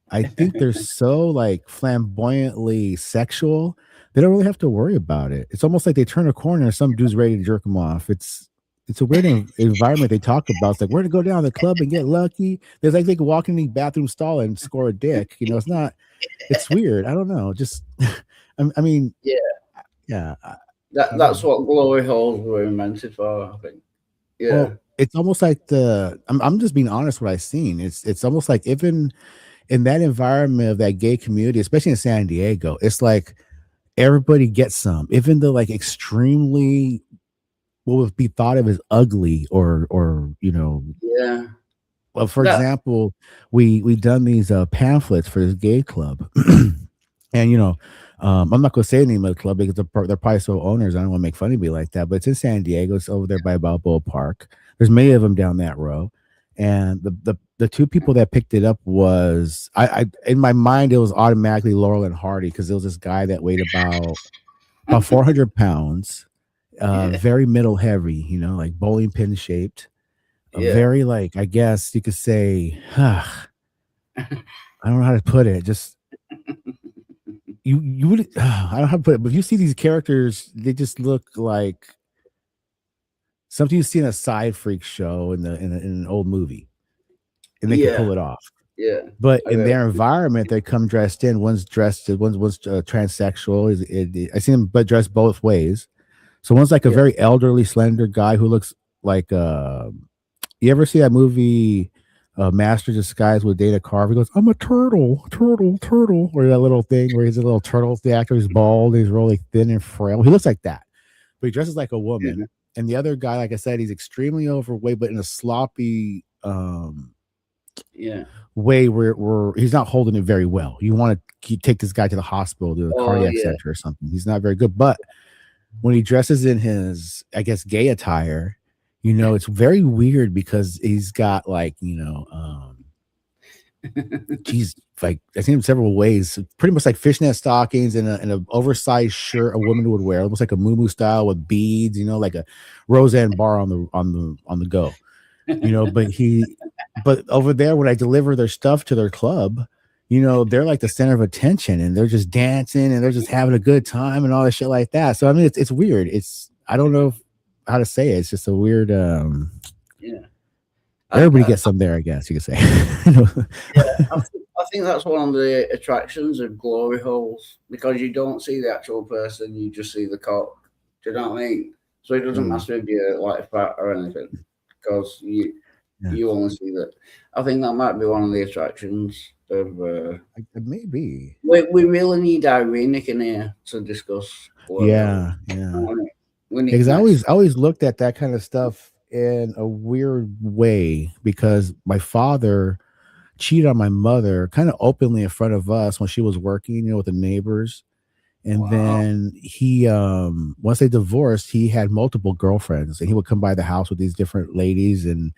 I think they're so like flamboyantly sexual, they don't really have to worry about it. It's almost like they turn a corner and some dude's ready to jerk them off. It's a weird environment they talk about. It's like, we're gonna go down to the club and get lucky. There's like they can walk in the bathroom stall and score a dick. You know, it's weird. I don't know. Just I mean, yeah. That's what glory holes were invented for, I think. Yeah. Well, it's almost like I'm just being honest what I've seen. It's almost like even in that environment of that gay community, especially in San Diego, it's like everybody gets some, even the like extremely what would be thought of as ugly or you know. Yeah. Well, for example, we done these pamphlets for this gay club, and you know, I'm not gonna say the name of the club because they're probably so owners. I don't want to make fun of me like that, but it's in San Diego. It's over there by Balboa Park. There's many of them down that row, and the two people that picked it up was I in my mind it was automatically Laurel and Hardy, because it was this guy that weighed about 400 pounds, very middle heavy, you know, like bowling pin shaped, very like, I guess you could say, I don't know how to put it, just you would I don't know how to put it, but if you see these characters, they just look like something you see in a side freak show in an old movie, and they can pull it off. Yeah, but in their environment, they come dressed in. One's transsexual. I see them, but dressed both ways. So one's like a very elderly, slender guy who looks like. You ever see that movie, Master Disguise with Dana Carvey? He goes, "I'm a turtle," or that little thing where he's a little turtle. The actor is bald. He's really thin and frail. He looks like that, but he dresses like a woman. Yeah. And the other guy, like I said, he's extremely overweight, but in a sloppy way where he's not holding it very well. You want to take this guy to the hospital, to the cardiac center or something. He's not very good. But when he dresses in his, I guess, gay attire, you know, it's very weird because he's got like, you know, he's like, I seen him several ways, pretty much like fishnet stockings and an oversized shirt a woman would wear, almost like a muumuu style with beads, you know, like a Roseanne Barr on the go, you know. But over there, when I deliver their stuff to their club, you know, they're like the center of attention, and they're just dancing and they're just having a good time and all that shit like that. So I mean, it's weird. I don't know how to say it. It's just a weird. Everybody gets some there, I guess you could say. I think that's one of the attractions of glory holes, because you don't see the actual person, you just see the cock. Do you know what I mean? So it doesn't matter if you're like fat or anything, because you only see that. I think that might be one of the attractions of. Maybe we really need Irene in here to discuss. Because I always looked at that kind of stuff in a weird way, because my father cheated on my mother kind of openly in front of us when she was working, with the neighbors. And then he, once they divorced, he had multiple girlfriends, and he would come by the house with these different ladies and,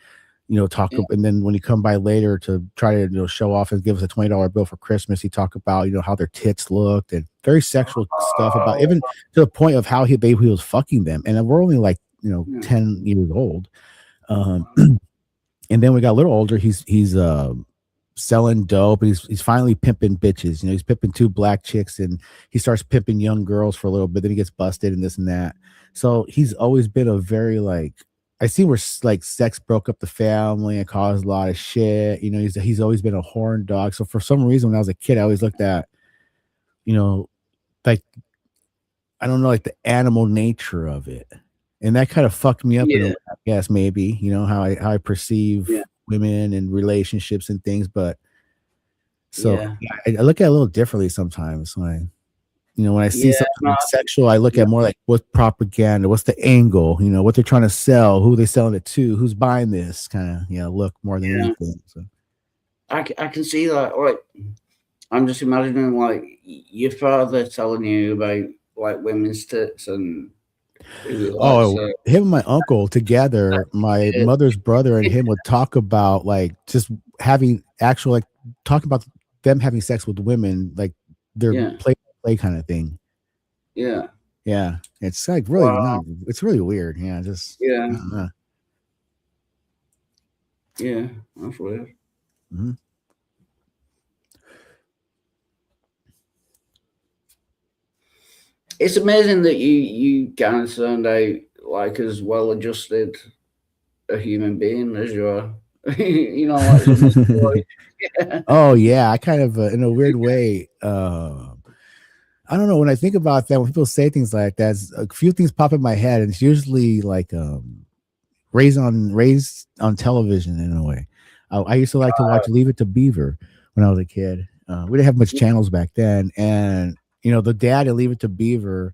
talk. And then when he come by later to try to, show off and give us a $20 bill for Christmas, he talk about, how their tits looked and very sexual stuff about, even to the point of how he was fucking them. And we're only like, 10 years old. And then we got a little older. He's selling dope. He's finally pimping bitches. He's pimping 2 black chicks, and he starts pimping young girls for a little bit. Then he gets busted and this and that. So he's always been a very I see where sex broke up the family and caused a lot of shit. He's always been a horn dog. So for some reason, when I was a kid, I always looked at, I don't know, the animal nature of it. And that kind of fucked me up, in a way, I guess, maybe, how I perceive women and relationships and things. But so I look at it a little differently sometimes when I see something sexual, I look at more like what's propaganda, what's the angle, what they're trying to sell, who they selling it to, who's buying this kind of, look more than anything. So I can see that. I'm just imagining your father telling you about women's tits and him and my uncle together, my mother's brother and him would talk about just having actual talk about them having sex with women, their play kind of thing. Yeah It's really it's really weird. That's weird. Mm-hmm. It's amazing that you kind of turned out as well adjusted a human being as you are. Oh yeah, I kind of in a weird way. I don't know, when I think about that, when people say things like that, a few things pop in my head, and it's usually raised on television in a way. I used to like to watch Leave It to Beaver when I was a kid. We didn't have much channels back then, and the dad in Leave It to Beaver,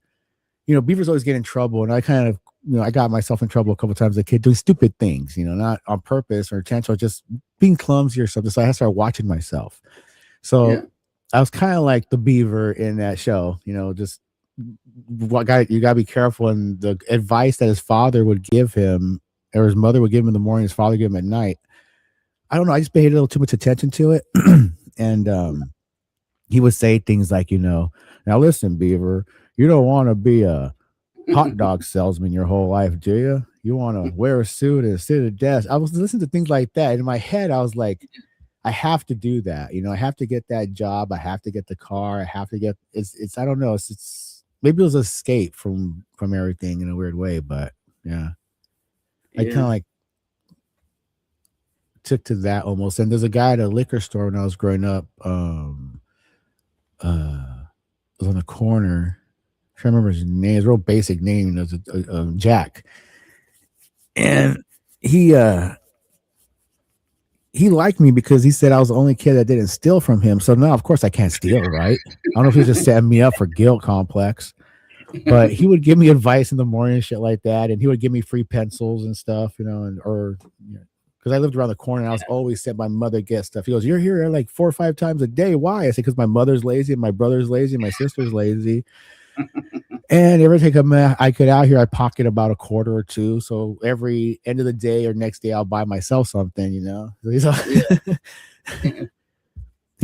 Beaver's always getting in trouble, and I kind of, I got myself in trouble a couple times as a kid doing stupid things, not on purpose or intentional, just being clumsy or something. So I started watching myself. So I was kind of like the Beaver in that show, just you gotta be careful. And the advice that his father would give him, or his mother would give him in the morning, his father would give him at night. I don't know. I just paid a little too much attention to it. And he would say things like, now listen, Beaver, you don't want to be a hot dog salesman your whole life, do you? You want to wear a suit and sit at a desk. I was listening to things like that. In my head, I was like, I have to do that. I have to get that job. I have to get the car. I have to get it's I don't know. It's maybe it was escape from everything in a weird way, but I kind of took to that almost. And there's a guy at a liquor store when I was growing up. It was on the corner. I can't remember his name. His real basic name. It was Jack, and he liked me because he said I was the only kid that didn't steal from him. So now, of course, I can't steal, right? I don't know if he was just setting me up for guilt complex, but he would give me advice in the morning and shit like that, and he would give me free pencils and stuff, because I lived around the corner and I was always sent my mother get stuff. He goes, "You're here like 4 or 5 times a day. Why?" I said, "Because my mother's lazy and my brother's lazy and my sister's lazy." And every time I get out here, I pocket about a quarter or two. So every end of the day or next day, I'll buy myself something, He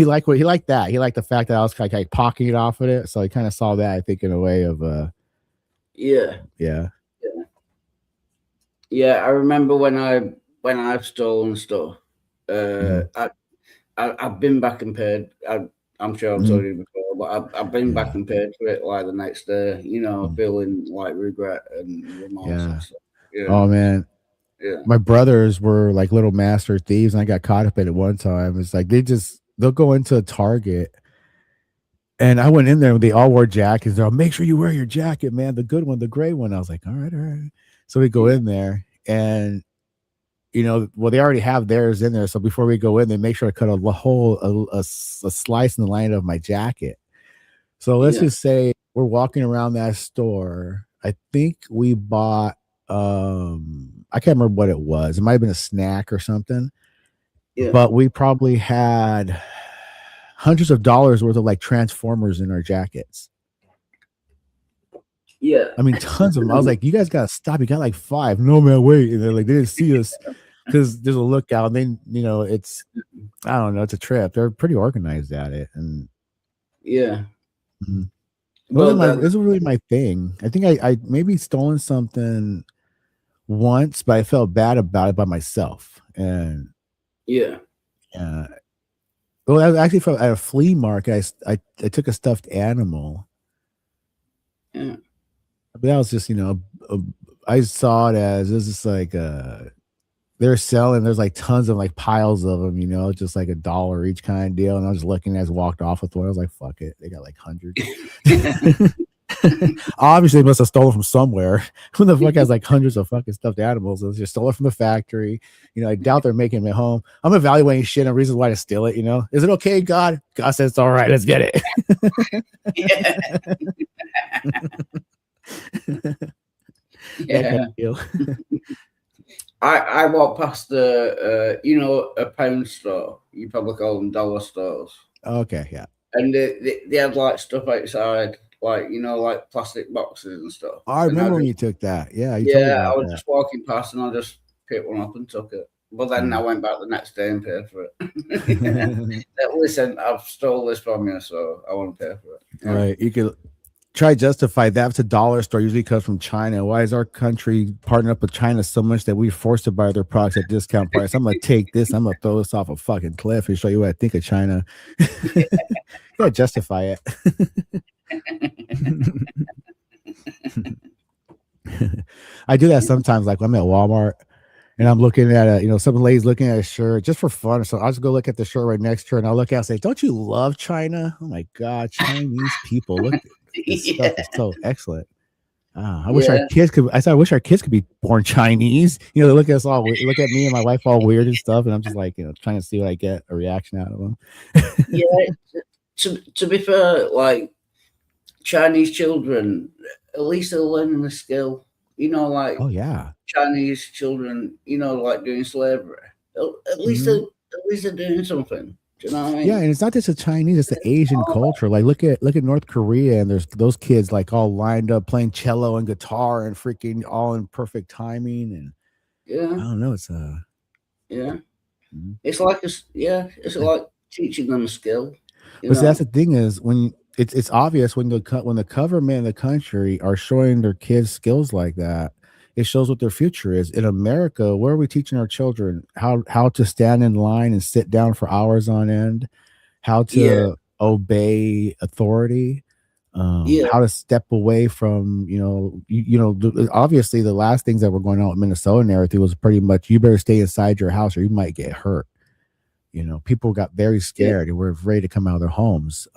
liked that. He liked the fact that I was like pocketing it off of it. So he kind of saw that, I think, in a way of Yeah, I remember when I've stolen stuff. I've been back and paid. I'm sure I've told you before, but I've been back and paid for it the next day. Feeling regret and remorse. And stuff. Oh man. Yeah. My brothers were like little master thieves, and I got caught up in it one time. It's like they'll go into a Target, and I went in there and they all wore jackets. They're all, "Make sure you wear your jacket, man. The good one, the gray one." I was like, all right. So we go in there, and they already have theirs in there. So before we go in, they make sure to cut a slice in the line of my jacket. So let's just say we're walking around that store. I think we bought, I can't remember what it was. It might've been a snack or something. Yeah. but we probably had hundreds of dollars worth of like Transformers in our jackets. Yeah. I mean, tons of them. I was like, you guys gotta stop. You got like 5. No, man, wait. And they're like, they didn't see us because there's a lookout. And then, you know, it's, I don't know, it's a trip. They're pretty organized at it. And yeah. Mhm. Well, This is really my thing. I think I maybe stolen something once, but I felt bad about it by myself. And yeah. well, I was actually from at a flea market. I took a stuffed animal. Yeah. But that was just, you know, I saw it as this is like they're selling. There's like tons of like piles of them, you know, just like $1 each kind of deal. And I was just looking as walked off with one. I was like, fuck it, they got like hundreds. Obviously, they must have stolen from somewhere. Who the fuck has like hundreds of fucking stuffed animals? It was just stolen from the factory. You know, I doubt they're making them at home. I'm evaluating shit and reasons why to steal it. You know, is it okay, God? God says it's all right. Let's get it. Yeah. I walked past the you know, a pound store. You probably call them dollar stores. Okay, yeah. And they had like stuff outside, like, you know, like plastic boxes and stuff. I And remember when you just, toght that. Yeah, you told me yeah, I about was that. just walking past and I just picked one up and took it. But then I went back the next day and paid for it. Listen, I've stole this from you, so I want to pay for it. Yeah. Right. You could try to justify that. It's a dollar store, usually comes from China. Why is our country partnering up with China so much that we're forced to buy their products at discount price? I'm gonna take this, I'm gonna throw this off a fucking cliff and show you what I think of China. You gotta justify it. I do that sometimes, like when I'm at Walmart and I'm looking at some lady's looking at a shirt just for fun. So I'll just go look at the shirt right next to her and I'll look at it and say, don't you love China? Oh my God, Chinese people. Look at this stuff is so excellent. I wish our kids could. I wish our kids could be born Chinese. You know, they look at us all. Look at me and my wife all weird and stuff, and I'm just like, trying to see what I get a reaction out of them. Yeah. To be fair, like Chinese children, at least they're learning the skill. You know, like oh yeah, Chinese children. You know, like doing slavery. At least they're doing something. Do you know what I mean? Yeah, and it's not just the Chinese; it's the Asian culture. Like, look at North Korea, and there's those kids like all lined up playing cello and guitar and freaking all in perfect timing. And yeah, I don't know. It's yeah, it's like it's like teaching them a skill. But see, that's the thing is when it's obvious when the government and the country are showing their kids skills like that, it shows what their future is. In America, where are we teaching our children how to stand in line and sit down for hours on end, how to obey authority, how to step away from obviously the last things that were going on with Minnesota and everything was pretty much you better stay inside your house or you might get hurt. You know, people got very scared and were ready to come out of their homes.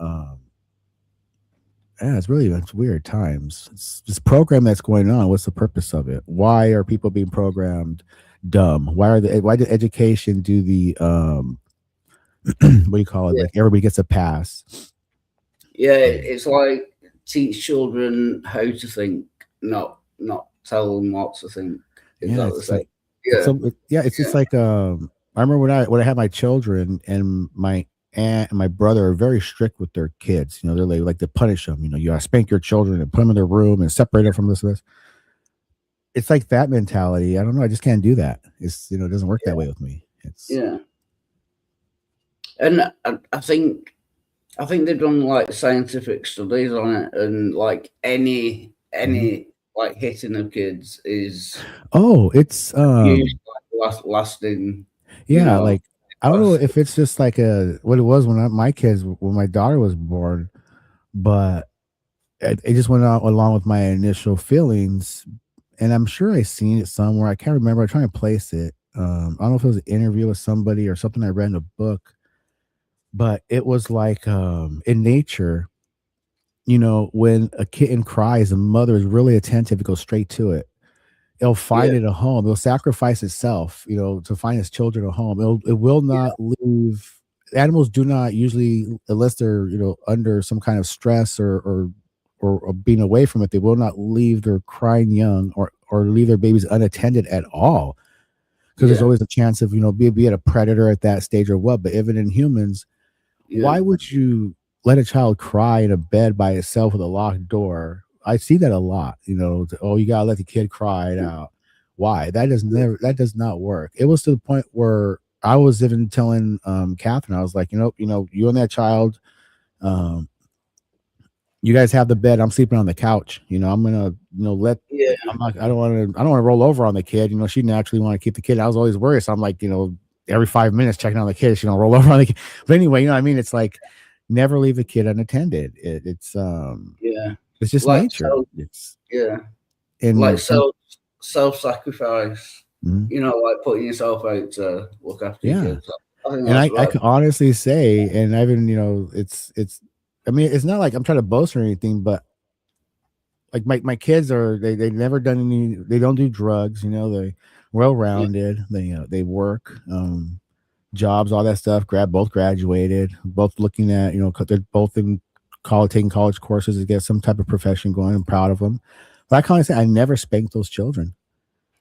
It's weird times. It's this program that's going on. What's the purpose of it? Why are people being programmed dumb? Why did education do the what do you call it? Like everybody gets a pass. Yeah, it's like teach children how to think, not tell them what to think. It's just like I remember when I had my children and my aunt and my brother are very strict with their kids. You know, they're like to punish them. You know, you gotta spank your children and put them in their room and separate them from this. It's like that mentality. I don't know. I just can't do that. It doesn't work that way with me. And I think they've done like scientific studies on it, and like any like hitting of kids is it's usually like lasting. Yeah, like I don't know if it's just like what it was when my daughter was born, but it just went out along with my initial feelings, and I'm sure I seen it somewhere. I can't remember. I'm trying to place it. I don't know if it was an interview with somebody or something I read in a book, but it was like in nature, you know, when a kitten cries, the mother is really attentive. It goes straight to it. It'll find it a home. It'll sacrifice itself, you know, to find its children a home. It will not leave. Animals do not usually, unless they're, you know, under some kind of stress or being away from it, they will not leave their crying young or leave their babies unattended at all. because there's always a chance of, be it a predator at that stage or what. But even in humans, why would you let a child cry in a bed by itself with a locked door? I see that a lot, oh, you gotta let the kid cry it out. Why? That does not work. It was to the point where I was even telling Catherine, I was like, you and that child, you guys have the bed. I'm sleeping on the couch. I'm gonna, I don't want to roll over on the kid. She naturally want to keep the kid. I was always worried. So I'm like, every 5 minutes checking on the kid. She don't roll over on the kid. But anyway, what I mean? It's like never leave a kid unattended. It's just like nature. And like self-sacrifice. Like putting yourself out to look after your kids. I can honestly say, and I've been, it's it's not like I'm trying to boast or anything, but like my kids they've never done they don't do drugs, they well-rounded, they work, jobs, all that stuff, both graduated, both looking at, they're both in college, taking college courses to get some type of profession going. I'm proud of them. But I can't say I never spanked those children.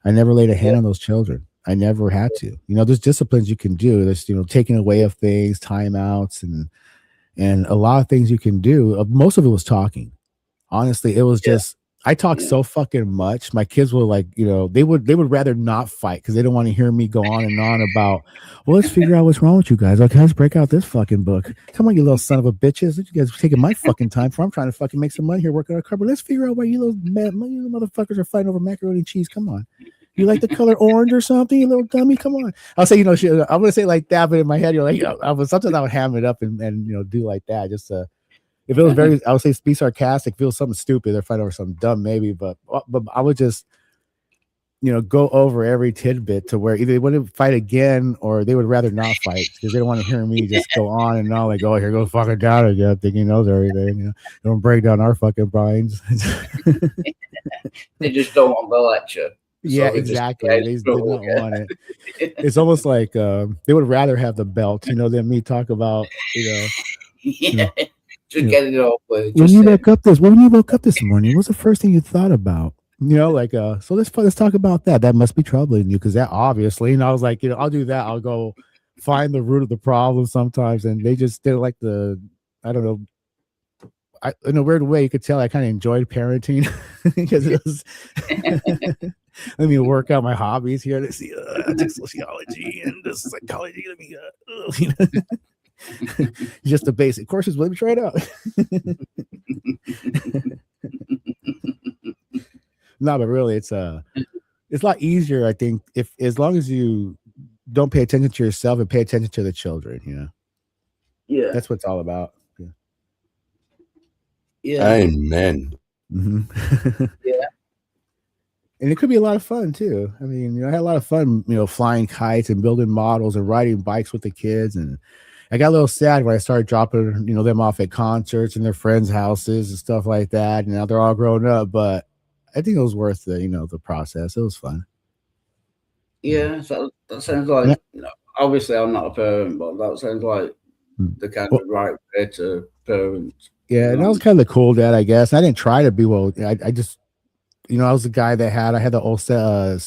I never laid a hand on those children. I never had to. There's disciplines you can do. There's, taking away of things, timeouts, and a lot of things you can do. Most of it was talking. Honestly, it was just, I talked so fucking much. My kids were like, they would rather not fight because they don't want to hear me go on and on about, well, let's figure out what's wrong with you guys. Okay, let's break out this fucking book. Come on, you little son of a bitches. You guys are taking my fucking time for. I'm trying to fucking make some money here working on a cupboard. Let's figure out why you little motherfuckers are fighting over macaroni and cheese. Come on. You like the color orange or something, you little dummy? Come on. I'll say, I'm going to say like that, but in my head, you're like, sometimes I would ham it up and do like that. Just if it was very, I would say be sarcastic, feel something stupid, they're fighting over something dumb maybe, but I would just, go over every tidbit to where either they wouldn't fight again or they would rather not fight because they don't want to hear me just go on and on like, oh, here goes fucking down again, thinking he knows everything. Don't break down our fucking brains. They just don't want the lecture. Yeah, exactly. They don't want it. It's almost like they would rather have the belt, than me talk about, just getting it over with. When you woke up this morning, what's the first thing you thought about? So let's talk about that. That must be troubling you because that obviously. And I was like, I'll do that. I'll go find the root of the problem sometimes, and they just didn't like I don't know. In a weird way, you could tell I kind of enjoyed parenting because it was. Let me work out my hobbies here. Let's see, I take sociology and this psychology. Let me just the basic courses. Let me try it out. No, but really, it's a lot easier, I think, if as long as you don't pay attention to yourself and pay attention to the children. Yeah, that's what it's all about. Yeah. Amen. Mm-hmm. Yeah. And it could be a lot of fun too. I mean, I had a lot of fun, flying kites and building models and riding bikes with the kids. And I got a little sad when I started dropping, them off at concerts and their friends' houses and stuff like that. And now they're all grown up, but I think it was worth the, the process. It was fun. Yeah, so that sounds like, obviously I'm not a parent, but that sounds like the kind of right way to parent. Yeah, and I was kind of the cool dad, I guess. I didn't try to be I just, I was the guy that I had the old 70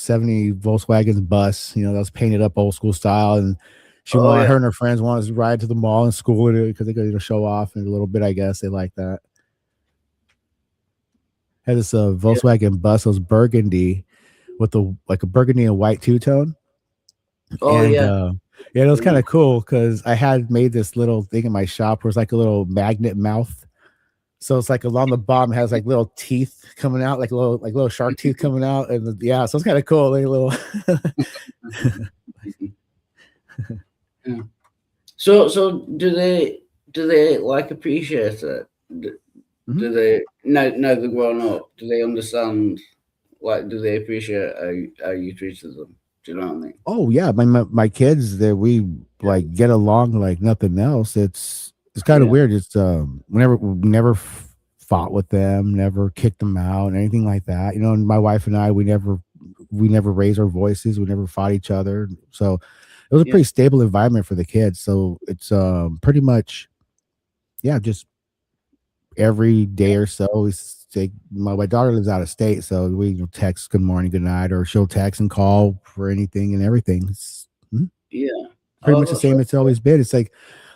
Volkswagen bus, that was painted up old school style, and her and her friends wanted to ride to the mall and school in it because they could show off in a little bit. I guess they like that. Had this Volkswagen bus. It was burgundy with a burgundy and white two-tone. It was kind of cool because I had made this little thing in my shop where it's like a little magnet mouth. So it's like along the bottom has like little teeth coming out, like little shark teeth coming out, and so it's kind of cool. Like a little. Yeah. So do they like appreciate it? Do they now they're grown up? Do they understand? Like, do they appreciate how you treated them? Do you know what I mean? Oh yeah, my kids we like get along like nothing else. It's kind of weird. It's we never fought with them, never kicked them out, anything like that. And my wife and I, we never raised our voices, we never fought each other. So it was a pretty stable environment for the kids. So it's pretty much just every day or so we say my daughter lives out of state, so we text good morning, good night, or she'll text and call for anything and everything. It's Yeah. pretty much the same it's always been. It's like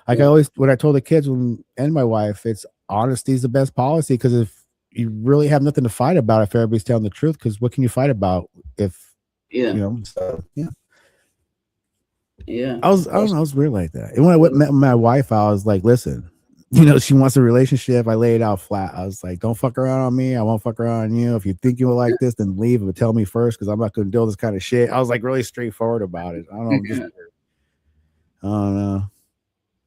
I always, when I told the kids and my wife, it's honesty is the best policy, because if you really have nothing to fight about, if everybody's telling the truth, because what can you fight about if Yeah. you know? So yeah. Yeah. I don't know, I was weird like that. And when I met my wife, I was like, listen, you know, she wants a relationship. I laid it out flat. I was like, don't fuck around on me. I won't fuck around on you. If you think you will like this, then leave, but tell me first, because I'm not going to deal with this kind of shit. I was like really straightforward about it. I don't know. I'm just, I don't know.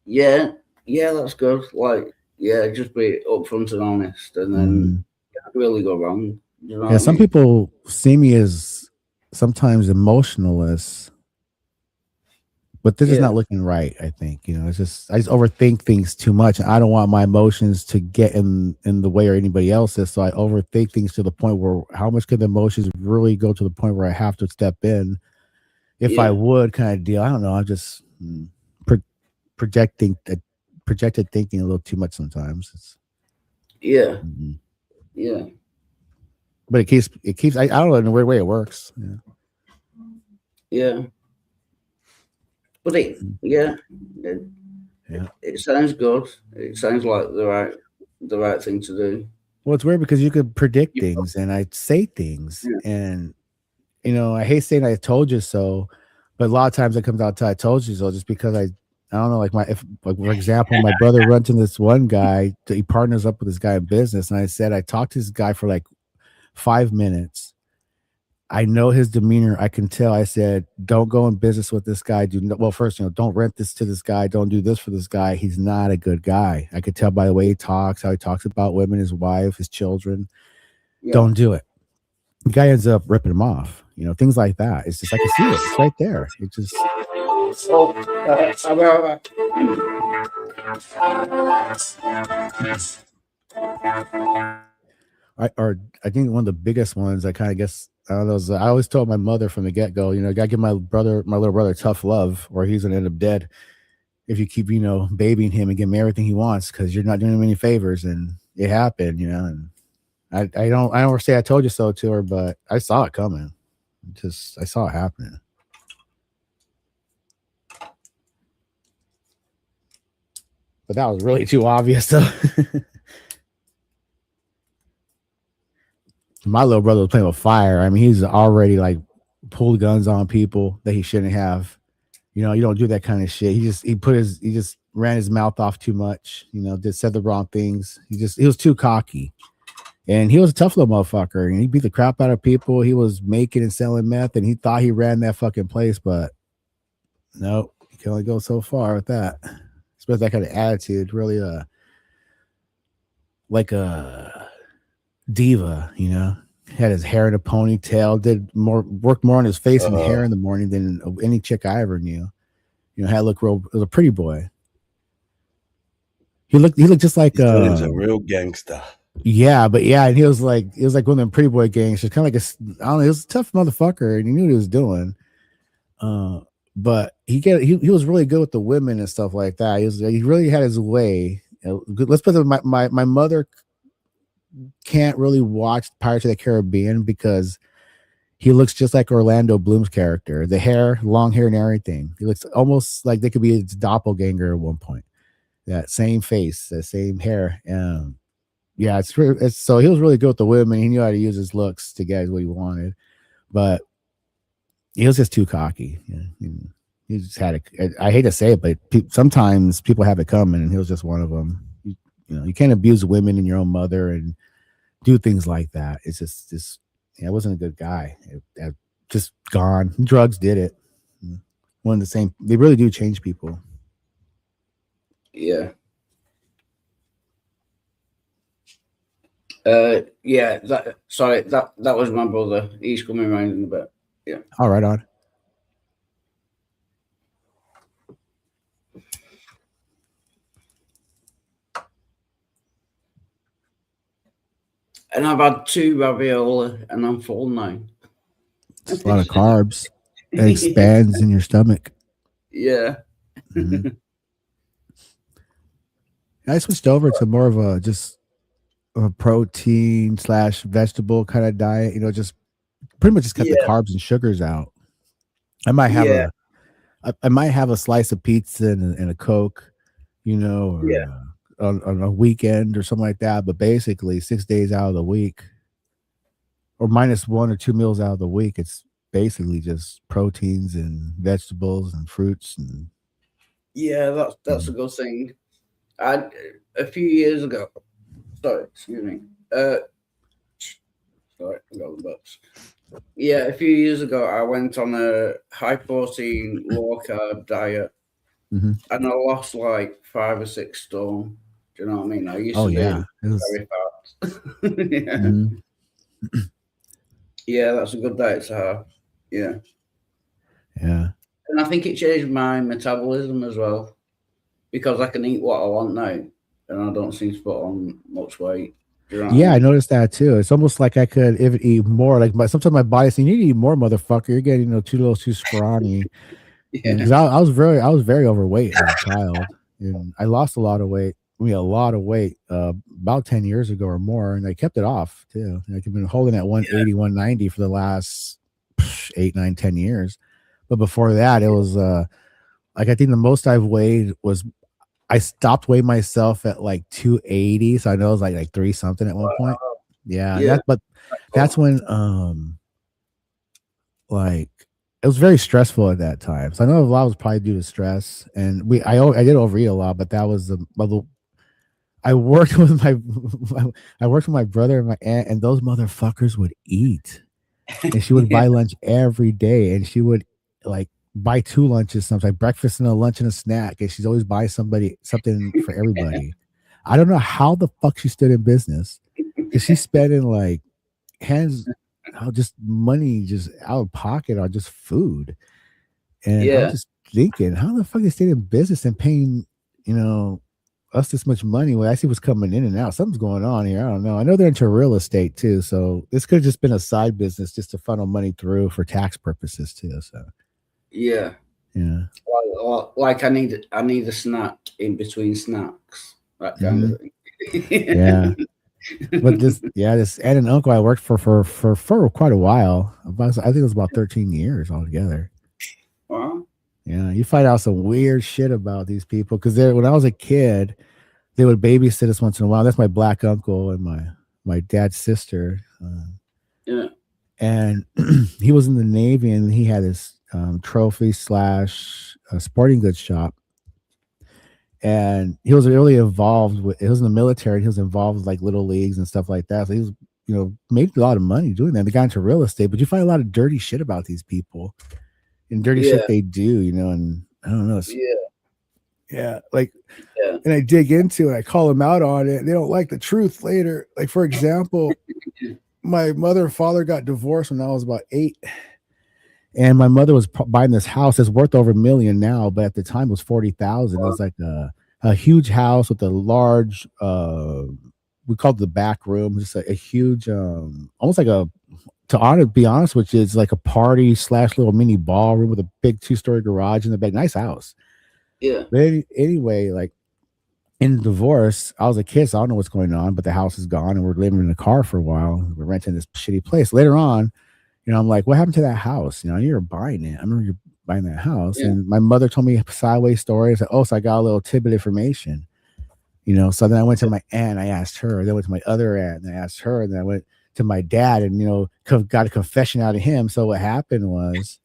Yeah. Yeah, that's good. Like, yeah, just be upfront and honest, and then you can't really go wrong. You know Yeah, some people see me as sometimes emotionless, but this is not looking right. I think, you know, it's just I just overthink things too much, and I don't want my emotions to get in the way or anybody else's. So I overthink things to the point where how much could the emotions really go to the point where I have to step in if I would, kind of deal. I don't know. I'm just projected thinking a little too much sometimes. It's, Yeah. Yeah. but it keeps. I don't know, in a weird way it works. Yeah. Yeah. But it sounds good. It sounds like the right thing to do. Well, it's weird because you could predict things, and I say things, and you know, I hate saying I told you so, but a lot of times it comes out to I told you so, just because I don't know, like for example, my brother runs into this one guy, he partners up with this guy in business, and I said I talked to this guy for like 5 minutes. I know his demeanor. I can tell. I said, don't go in business with this guy. First, you know, don't rent this to this guy. Don't do this for this guy. He's not a good guy. I could tell by the way he talks, how he talks about women, his wife, his children. Yeah. Don't do it. The guy ends up ripping him off. You know, things like that. It's just, I can see it. It's right there. It just. I think one of the biggest ones, I kind of guess, I don't know, I always told my mother from the get-go, you know, gotta give my little brother tough love, or he's gonna end up dead if you keep, you know, babying him and give him everything he wants, because you're not doing him any favors. And it happened, you know. And I don't ever say I told you so to her, but I saw it coming. I saw it happening. But that was really too obvious, though. My little brother was playing with fire. I mean, he's already like pulled guns on people that he shouldn't have. You know, you don't do that kind of shit. He just ran his mouth off too much. You know, said the wrong things. He was too cocky, and he was a tough little motherfucker. And he beat the crap out of people. He was making and selling meth, and he thought he ran that fucking place, but no, you can only go so far with that. Especially that kind of attitude, really, like a diva, you know. Had his hair in a ponytail, worked more on his face and hair in the morning than any chick I ever knew. You know, had look real, was a pretty boy. He looked just like He's a real gangster. Yeah, but yeah, and he was like one of them pretty boy gangs. Just kind of like I don't know, he was a tough motherfucker, and he knew what he was doing. But he was really good with the women and stuff like that. He really had his way. Let's put my mother can't really watch Pirates of the Caribbean because he looks just like Orlando Bloom's character. The hair, long hair, and everything. He looks almost like they could be his doppelganger at one point. That same face, that same hair. Yeah, it's so he was really good with the women. He knew how to use his looks to get what he wanted, but he was just too cocky. Yeah, he just had it. I hate to say it, but sometimes people have it coming, and he was just one of them. You know, you can't abuse women and your own mother and do things like that. It's just yeah, it wasn't a good guy. Just gone. Drugs did it. One of the same. They really do change people. Yeah. Yeah. That was my brother. He's coming around in a bit. Yeah. All right, on. And I've had 2 ravioli, and I'm full now. It's a lot of carbs. It expands in your stomach. Yeah. I switched over to more of a just a protein / vegetable kind of diet. Just pretty much just cut the carbs and sugars out. I might have I might have a slice of pizza and a Coke, or on a weekend or something like that. But basically, 6 days out of the week, or minus 1 or 2 meals out of the week, it's basically just proteins and vegetables and fruits and. Yeah, that's a good thing. A few years ago. Sorry, excuse me. Sorry, I got the bucks. Yeah, a few years ago, I went on a high protein, low carb diet, and I lost like 5 or 6 stone. Do you know what I mean? I used to be very fat. Yeah, that's a good diet to have. Yeah. Yeah. And I think it changed my metabolism as well, because I can eat what I want now, and I don't seem to put on much weight. You know what I mean? I noticed that too. It's almost like I could eat more. Like sometimes my body saying, "You need to eat more, motherfucker. You're getting too scrawny." Because I was very overweight as a child, and I lost a lot of weight. About 10 years ago or more, and I kept it off too. I've been holding at 180, 190 for the last 8, 9, 10 years. But before that, it was I think the most I've weighed was I stopped weighing myself at like 280. So I know it was like 3 something at one point. Yeah. That's when it was very stressful at that time. So I know a lot was probably due to stress, and I did overeat a lot, but that was I worked with my brother and my aunt, and those motherfuckers would eat, and she would buy lunch every day, and she would buy 2 lunches, sometimes breakfast and a lunch and a snack, and she's always buy something for everybody. I don't know how the fuck she stood in business, because she's spending just money just out of pocket on just food, and I'm just thinking, how the fuck they stayed in business and paying us this much money when I see what's coming in and out. Something's going on here. I don't know. I know they're into real estate too, so this could have just been a side business just to funnel money through for tax purposes too. So yeah. Like I need a snack in between snacks, that kind of thing. Yeah. But this aunt and uncle I worked for quite a while. I think it was about 13 years altogether. Wow. Yeah, you find out some weird shit about these people, because when I was a kid, they would babysit us once in a while. That's my black uncle and my dad's sister. And he was in the Navy, and he had his trophy / sporting goods shop. And he was really involved he was in the military, and he was involved with like little leagues and stuff like that. So he was, made a lot of money doing that. They got into real estate, but you find a lot of dirty shit about these people and dirty shit they do, and I don't know. And I dig into it. I call them out on it. They don't like the truth later. Like, for example, my mother and father got divorced when I was about 8. And my mother was buying this house. It's worth over $1 million now, but at the time it was $40,000. It was like a huge house with a large, we called it the back room, just a huge, almost like be honest, which is like a party / little mini ballroom with a big 2-story garage in the back. Nice house. Yeah. But anyway, in the divorce, I was a kid, so I don't know what's going on, but the house is gone, and we're living in a car for a while. We're renting this shitty place. Later on, I'm like, what happened to that house? You were buying it. I remember you buying that house. Yeah. And my mother told me sideways stories. So I got a little tidbit information, So then I went to my aunt, I asked her. Then I went to my other aunt, and I asked her. And then I went to my dad, and, got a confession out of him. So what happened was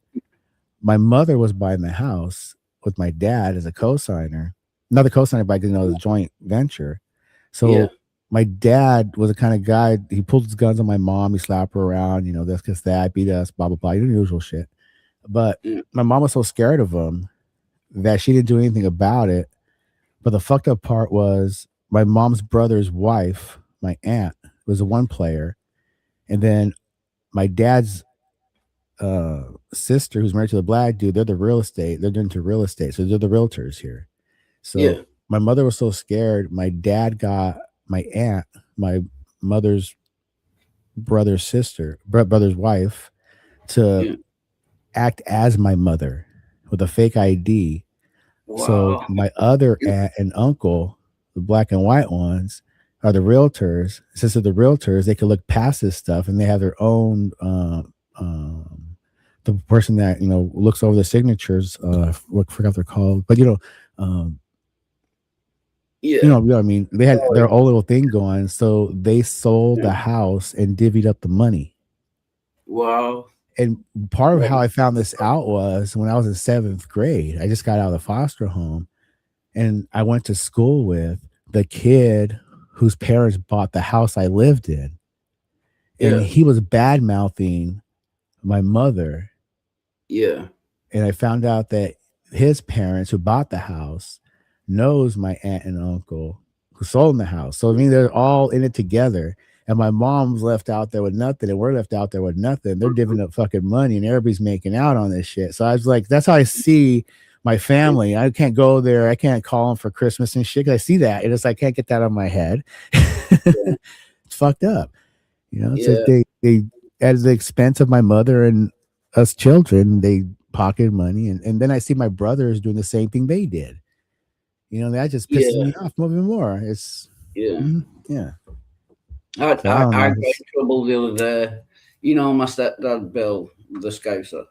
my mother was buying the house with my dad as a co-signer. Another co-signer, but I didn't know it was a joint venture. So my dad was the kind of guy, he pulled his guns on my mom. He slapped her around, this, because that, beat us, blah, blah, blah. The usual shit. But my mom was so scared of him that she didn't do anything about it. But the fucked up part was my mom's brother's wife, my aunt, was a 1 player. And then my dad's sister, who's married to the black dude, they're the real estate. They're into real estate. So they're the realtors here. So my mother was so scared. My dad got my aunt, my mother's brother's wife, to act as my mother with a fake ID. Wow. So my other aunt and uncle, the black and white ones, are the realtors. Since they're the realtors, they can look past this stuff, and they have their own the person that looks over the signatures. What forgot they're called, but Yeah. you know what I mean. They had their own little thing going, so they sold the house and divvied up the money. Wow. And part of how I found this out was when I was in 7th grade. I just got out of the foster home, and I went to school with the kid whose parents bought the house I lived in. And he was bad mouthing my mother. Yeah. And I found out that his parents who bought the house knows my aunt and uncle who sold the house. So I mean, they're all in it together. And my mom's left out there with nothing, and we're left out there with nothing. They're divvying up fucking money, and everybody's making out on this shit. So I was like, that's how I see my family. I can't go there. I can't call them for Christmas and shit. 'Cause I see that. And it's like, I can't get that out of my head. It's fucked up. It's like they at the expense of my mother and us children, they pocket money. And then I see my brothers doing the same thing they did. That just pisses me off even more. It's yeah. I got in trouble the other day. My stepdad, Bill, the Scouser.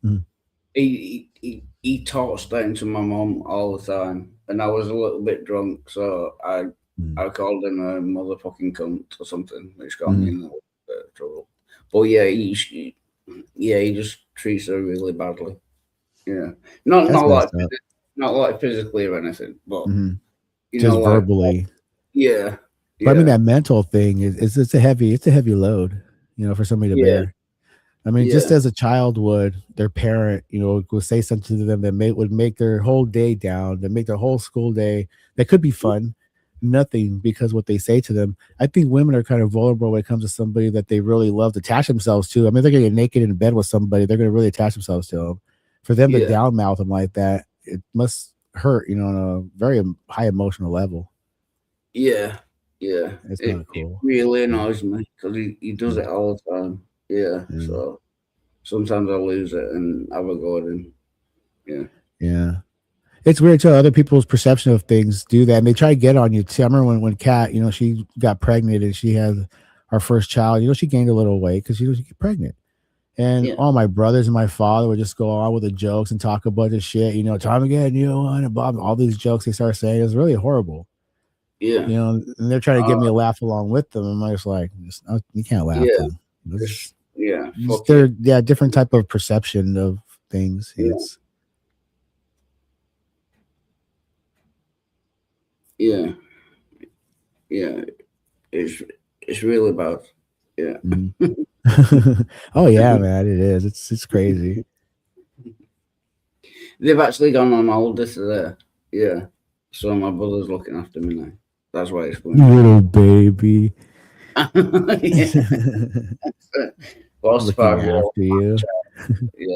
Mm. He talks down to my mum all the time, and I was a little bit drunk, so I called him a motherfucking cunt or something, which got me in a little bit of trouble. But yeah, he just treats her really badly. Yeah, not like physically or anything, but just verbally. Yeah. But I mean, that mental thing it's a heavy load, for somebody to bear. I mean, just as a child would, their parent, would say something to them that would make their whole day down, that make their whole school day that could be fun, nothing because what they say to them. I think women are kind of vulnerable when it comes to somebody that they really love to attach themselves to. I mean, they're gonna get naked in bed with somebody, they're gonna really attach themselves to them. For them to down mouth them like that, it must hurt, on a very high emotional level. Yeah. Yeah, it's not cool. It really annoys me because he does it all the time. Yeah, so sometimes I lose it and have a go at him. Yeah. It's weird too. Other people's perception of things do that, and they try to get on you too. I remember when Kat, she got pregnant and she had our first child. She gained a little weight because she get pregnant. And all my brothers and my father would just go on with the jokes and talk a bunch of shit. Time again, and Bob, all these jokes they start saying. It was really horrible. Yeah. And they're trying to get me to laugh along with them. And I'm just like, you can't laugh. They're different type of perception of things. Yeah. It's really bad. Yeah. Oh yeah, man, it is. It's crazy. They've actually gone on holiday today. Yeah. So my brother's looking after me now. That's why it's funny. Little baby. What's looking after you? Yeah.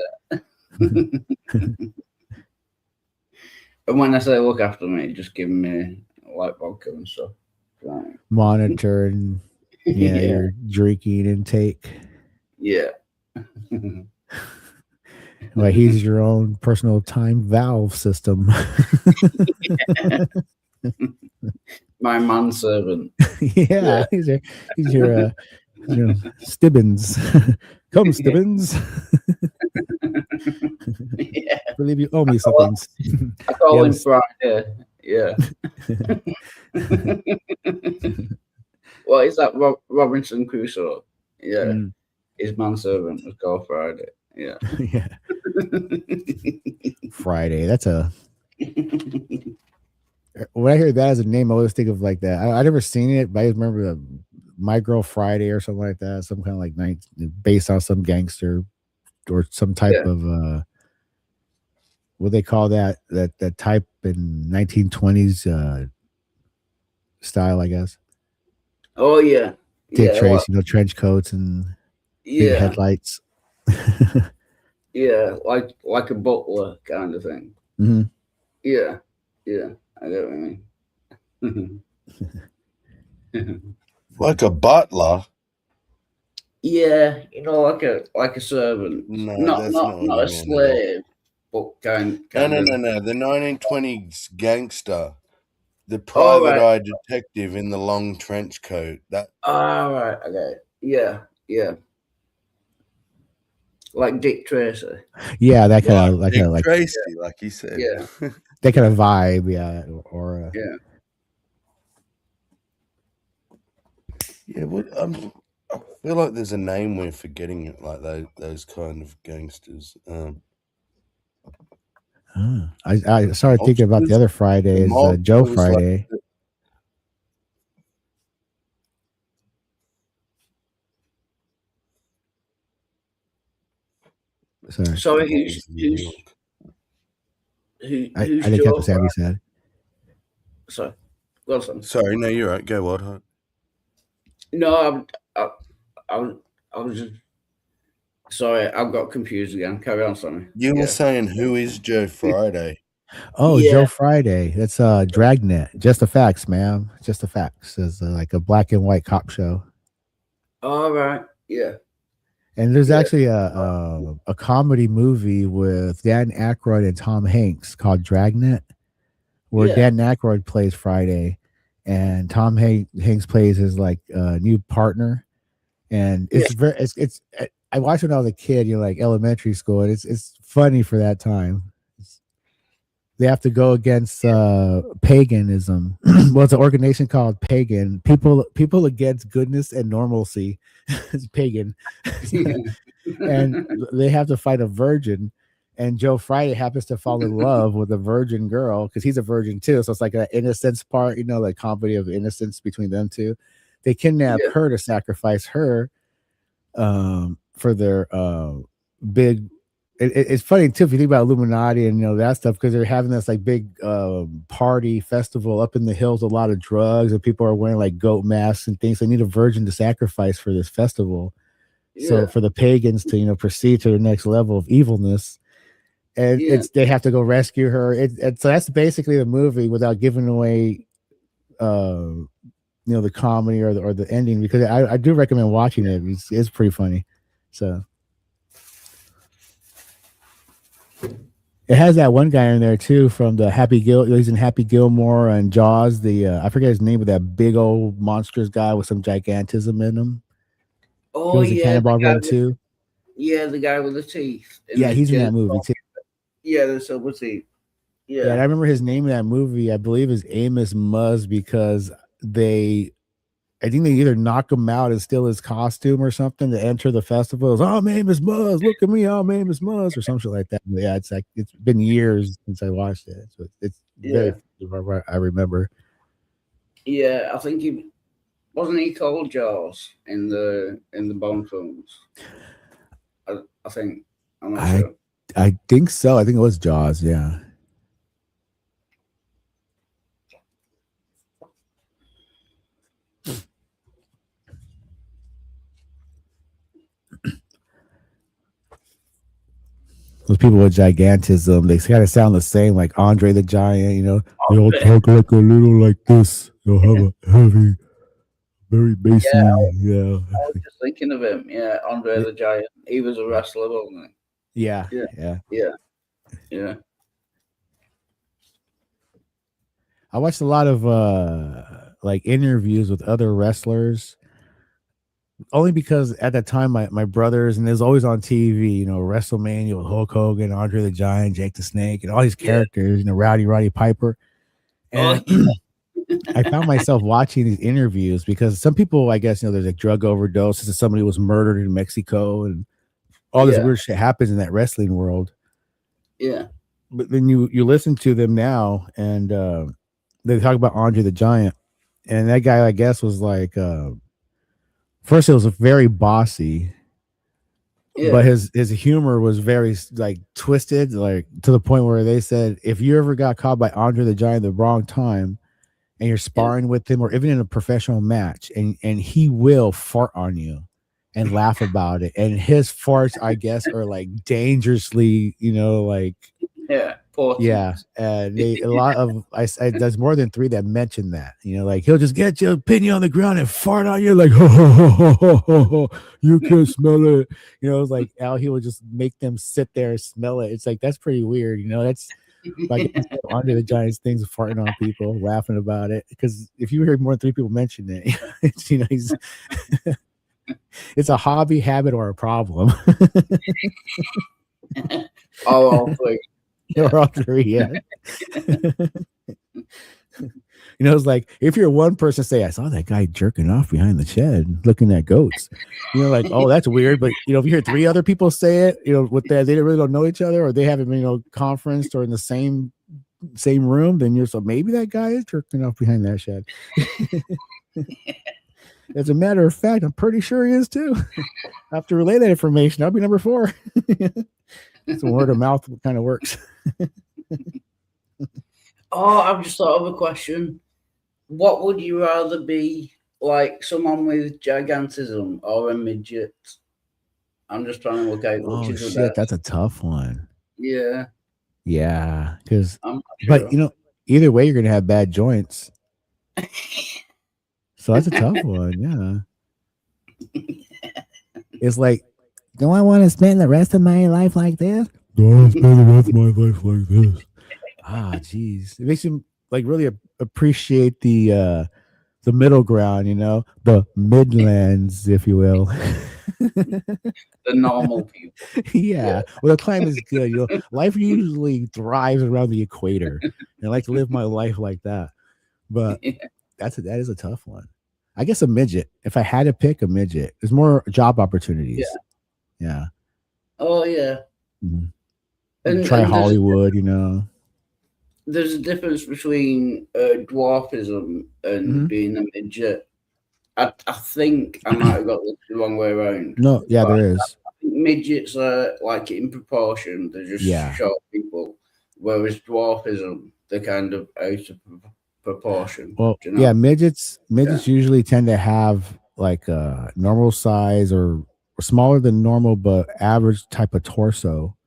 And when I say look after me, just give me like vodka and stuff. Right. Monitoring your drinking intake. Yeah. Like he's your own personal time valve system. My manservant. Yeah. He's your Stibbins. Come, Stibbins. Yeah. I believe you owe me something. I call him Friday. Yeah. What is that? Robinson Crusoe. Yeah. His manservant was called Friday. Yeah. Yeah. Friday. That's a. When I hear that as a name, I always think of like that. I never seen it, but I just remember My Girl Friday or something like that. Some kind of like night based on some gangster or some type of what they call that type in 1920s style, I guess. Oh yeah. Dick Tracy, trench coats and big headlights. Yeah, like a butler kind of thing. Mm-hmm. Yeah, I get what you mean. Like a butler. Yeah, like a servant. No, not a slave, but kind No. of. The 1920s gangster. The private right. eye detective in the long trench coat. That. All right. Okay. Yeah. Yeah. Like Dick Tracy. Yeah, that kind of Dick like Tracy, like you said. Yeah. that kind of vibe. Yeah, or Yeah. Yeah, I feel like there's a name we're forgetting, it, like those kind of gangsters. I started thinking about the other Friday is Joe Friday. Sorry, who's I didn't catch what Sammy said. Sorry. Well, son. Sorry, no, you're right. Go Wildheart. No, I was just sorry. I got confused again. Carry on, Sonny. You were saying who is Joe Friday? Oh, Yeah. Joe Friday. That's Dragnet. Just the Facts, ma'am. Just the Facts. It's like a black and white cop show. All right. Yeah. And there's actually a comedy movie with Dan Aykroyd and Tom Hanks called Dragnet, where Dan Aykroyd plays Friday, and Tom Hanks plays his like new partner. And it's it's I watched it when I was a kid, like elementary school, and it's funny for that time. They have to go against paganism. Well, it's an organization called Pagan. People against goodness and normalcy. It's pagan. And they have to fight a virgin. And Joe Friday happens to fall in love with a virgin girl because he's a virgin too. So it's like an innocence part, like comedy of innocence between them two. They kidnap her to sacrifice her for their big. It's funny too if you think about Illuminati and that stuff, because they're having this like big party festival up in the hills, a lot of drugs, and people are wearing like goat masks and things. They need a virgin to sacrifice for this festival, so for the pagans to proceed to the next level of evilness, and they have to go rescue her. So that's basically the movie without giving away, the comedy or the ending, because I do recommend watching it. It's pretty funny, so. It has that one guy in there too from the he's in Happy Gilmore and Jaws. I forget his name, but that big old monstrous guy with some gigantism in him. Oh, he was in Cannonball Run too. Yeah, the guy with the teeth. Yeah, he's in that movie too. Yeah, the silver teeth. Yeah. And I remember his name in that movie, I believe, is Amos Muzz, because I think they either knock him out and steal his costume or something to enter the festival. It's, I'm Amos Muzz. Look at me, I'm Amos Muzz, or something like that. But yeah, it's been years since I watched it, so it's very. I remember. Yeah, I think he called Jaws in the Bond films. I think. I'm not sure. I think so. I think it was Jaws. Yeah. Those people with gigantism, they kind of sound the same, like Andre the Giant, They all talk like a little like this. They'll have a heavy, very bassy, I was just thinking of him. Yeah, Andre the Giant. He was a wrestler, wasn't he? Yeah. I watched a lot of like interviews with other wrestlers. Only because at that time my brothers, and it was always on TV, WrestleMania with Hulk Hogan, Andre the Giant, Jake the Snake, and all these characters, Rowdy Piper. And I found myself watching these interviews because some people, I guess, there's a drug overdose, and somebody was murdered in Mexico, and all this weird shit happens in that wrestling world. Yeah. But then you listen to them now, and they talk about Andre the Giant, and that guy, I guess, was like. First, it was very bossy, but his humor was very like twisted, like to the point where they said if you ever got caught by Andre the Giant at the wrong time, and you're sparring with him, or even in a professional match, and he will fart on you and laugh about it, and his farts, I guess, are like dangerously, like and there's more than 3 that mention that, like he'll just get you, pin you on the ground and fart on you, like you can smell it, it's like how he would just make them sit there and smell it. It's like that's pretty weird, Like Andre the Giant's things, farting on people, laughing about it. Because if you hear more than 3 people mention it, it's, you know, he's it's a hobby, habit, or a problem. All three. Or all three, yeah. You know, it's like if you're one person say, I saw that guy jerking off behind the shed looking at goats. You know, like, oh, that's weird. But you know, if you hear 3 other people say it, you know, with that they really don't know each other, or they haven't been, you know, conferenced or in the same room, then you're so maybe that guy is jerking off behind that shed. As a matter of fact, I'm pretty sure he is too. I have to relay that information. I'll be number 4. It's a word of mouth kind of works. Oh, I've just thought of a question. What would you rather be, like someone with gigantism or a midget? I'm just trying to look out which Oh is the shit, best. that's a tough one. Yeah. Yeah, because I'm not but sure. you know, either way you're gonna have bad joints. So that's a tough one, yeah. It's like, do I want to spend the rest of my life like this? Do I want to spend the rest of my life like this? Ah, geez. It makes you like really appreciate the middle ground, you know, the midlands, if you will. The normal people. Yeah. Well, the climate is good. You know, life usually thrives around the equator. And I like to live my life like that. But that is a tough one. I guess a midget. If I had to pick a midget, there's more job opportunities. Yeah. Oh yeah. Mhm. And Try there's- Hollywood, you know. There's a difference between dwarfism and Mhm. being a midget. I think I might have got this the wrong way around. No, yeah, there is. I think midgets are like in proportion, they're just Yeah. short people, whereas dwarfism, they're kind of out of proportion. Well, do you know? yeah, midgets usually tend to have like a normal size or smaller than normal, but average type of torso.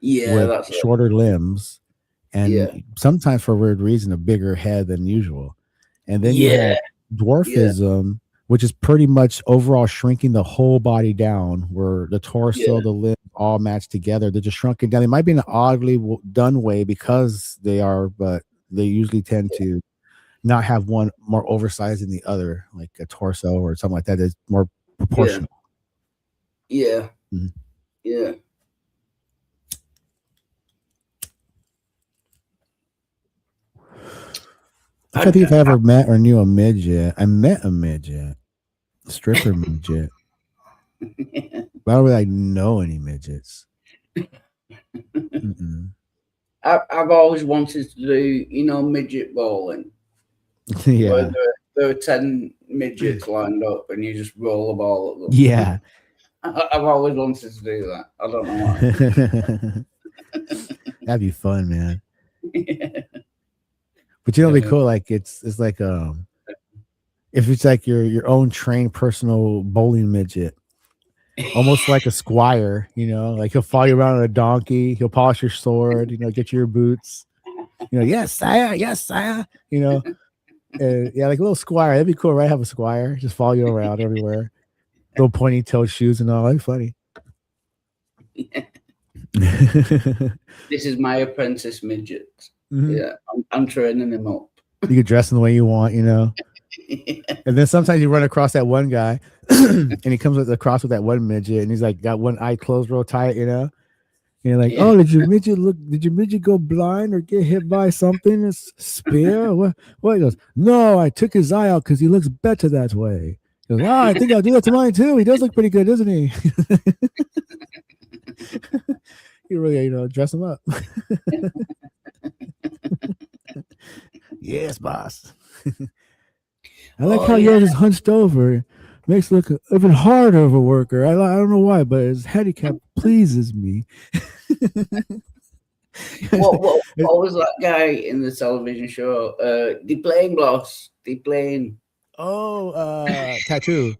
Yeah, with that's it. shorter limbs, and Yeah. sometimes for a weird reason, a bigger head than usual. And then you Yeah. have dwarfism, which is pretty much overall shrinking the whole body down, where the torso, Yeah. the limbs all match together. They're just shrunken down. They might be in an oddly done way because they are, but they usually tend to not have one more oversized than the other, like a torso or something like that. Is more proportional. Yeah. Mhm. Yeah. I don't think if I ever met or knew a midget. I met a midget, a stripper midget. But I don't really know any midgets. Mm-mm. I've always wanted to do, you know, midget bowling. Where Yeah, there are 10 midgets lined up and you just roll a ball at them. yeah. I've always wanted to do that. I don't know why. That'd be fun, man. But you know, it'd be cool. Like it's like if it's like your own trained personal bowling midget, almost like a squire. You know, like he'll follow you around on a donkey. He'll polish your sword. You know, get you your boots. You know, yes, sire, yes, sire. You know, yeah, like a little squire. That'd be cool, right? Have a squire just follow you around everywhere. Little pointy toed shoes and all. That'd be funny. This is my apprentice midget. Mhm. Yeah, I'm training him up. You can dress in the way you want, you know. And then sometimes you run across that one guy and he comes across with that one midget and he's like got one eye closed real tight, you know. And you're like, oh, did your midget go blind or get hit by something? A spear? What? He goes, no, I took his eye out because he looks better that way. He goes, oh, I think I'll do that to mine too. He does look pretty good, doesn't he? You really, you know, dress him up. Yes, boss. I like how yours is hunched over. Makes it look even harder of a worker. I don't know why, but his handicap pleases me. What was that guy in the television show? The plane boss. The plane. Oh, Tattoo.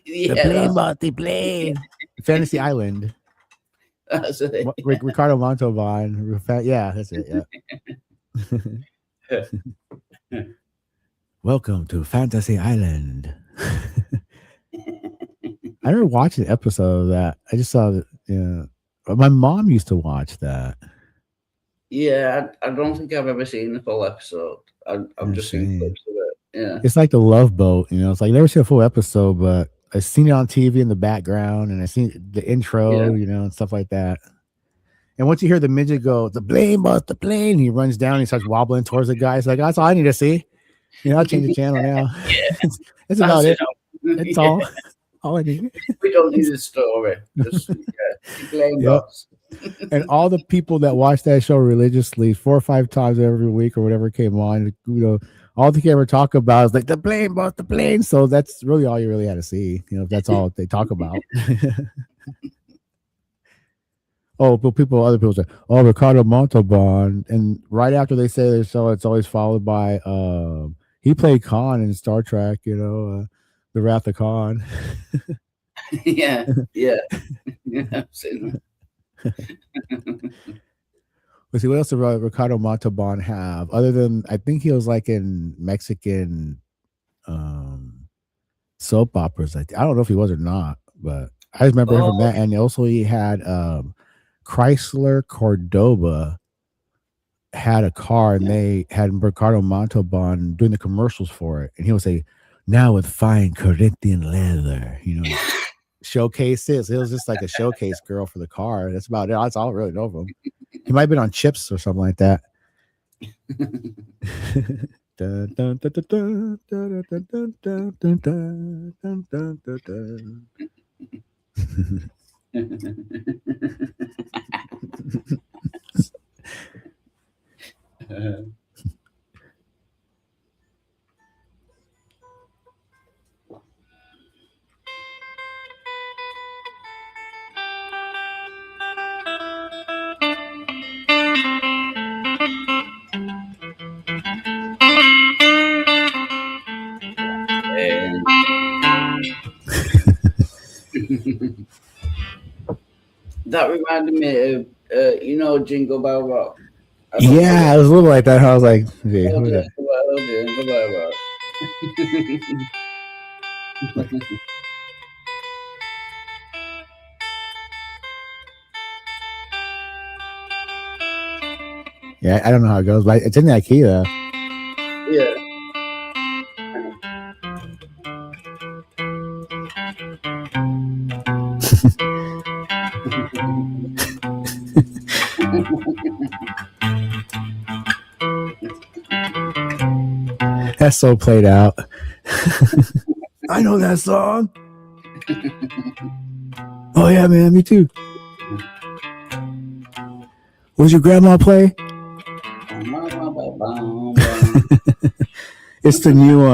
Yeah, The plane, that's- boss, the plane. Fantasy Island. That's it. Ricardo Montalban. Yeah, that's it. Yeah. Welcome to Fantasy Island. I never watched an episode of that. I just saw that. Yeah, my mom used to watch that. Yeah, I don't think I've ever seen the full episode. I've just seen Insane. clips of it. Yeah. It's like the Love Boat, you know. It's like I never seen a full episode, but I've seen it on TV in the background, and I seen the intro, Yeah. you know, and stuff like that. And once you hear the midget go, "The plane, but the plane," he runs down, and he starts wobbling towards the guy. It's like, that's all I need to see. You know, I'll change the channel now. That's about it. That's all I need. We don't need a story. Just plain Yep. box. And all the people that watch that show religiously 4 or 5 times every week or whatever came on, you know, all they can ever talk about is like the plane, but the plane. So that's really all you really had to see. You know, that's all they talk about. Oh, but other people say, "Oh, Ricardo Montalban," and right after they say their show, it's always followed by, he played Khan in Star Trek. You know, the Wrath of Khan. Yeah. I've seen that. Let's see, what else did Ricardo Montalban have? Other than, I think he was like in Mexican soap operas. I don't know if he was or not, but I just remember him from that. And also he had Chrysler Cordoba had a car, and they had Ricardo Montalban doing the commercials for it, and he would say, "Now with fine Corinthian leather," you know, showcase this. It was just like a showcase girl for the car. That's about it. That's all I really know of him. He might have been on Chips or something like that. Dun, dun, dun, dun, dun, dun, dun, dun, dun, dun, dun, dun, dun, dun. That reminded me of you know, Jingle Bell Rock. Yeah, it was a little like that. I was like, okay, who is that? Jingle Bell Rock. Yeah, I don't know how it goes, but it's in that key though. Yeah. That's so played out. I know that song. Oh yeah, man, me too. What does your grandma play? It's the new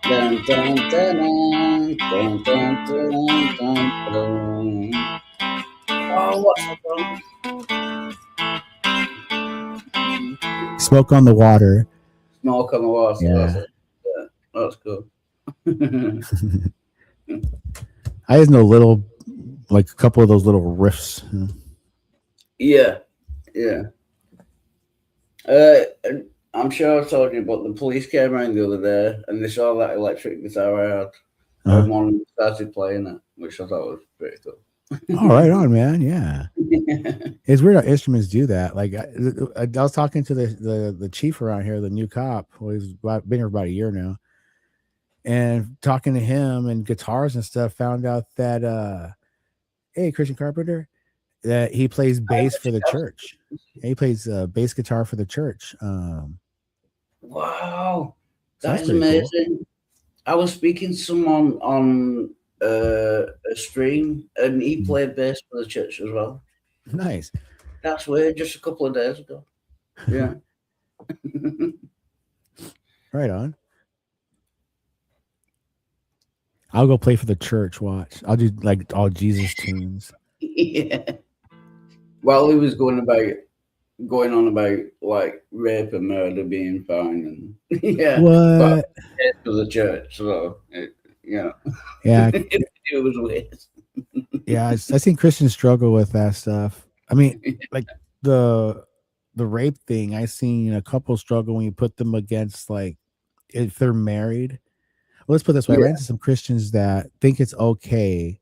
Dun, dun, dun, dun, dun, dun, dun, dun, dun. Oh, what's that song? Smoke on the Water. Smoke on the Water. Yeah. That's cool. I just know like a couple of those little riffs. Yeah. I'm sure I told you, but the police came around the other day and they saw that electric guitar I had. And one of them started playing it, which I thought was pretty cool. Oh, right on, man. Yeah. It's weird how instruments do that. Like I was talking to the chief around here, the new cop, who he's been here about a year now, and talking to him and guitars and stuff, found out that hey, Christian Carpenter, that he plays bass for the church. He plays bass guitar for the church. Wow, That's that's pretty cool. amazing. I was speaking to someone on a stream, and he played bass for the church as well. Nice. That's weird. Just a couple of days ago. Yeah. Right on. I'll go play for the church. Watch. I'll do like all Jesus tunes. Yeah. While he was going on about like rape and murder being fine, and yeah, What? but it's for the church, so yeah, it was weird. Yeah, I've seen Christians struggle with that stuff. I mean, like the rape thing, I seen a couple struggle when you put them against, like, if they're married. Well, let's put it this way. I ran into some Christians that think it's okay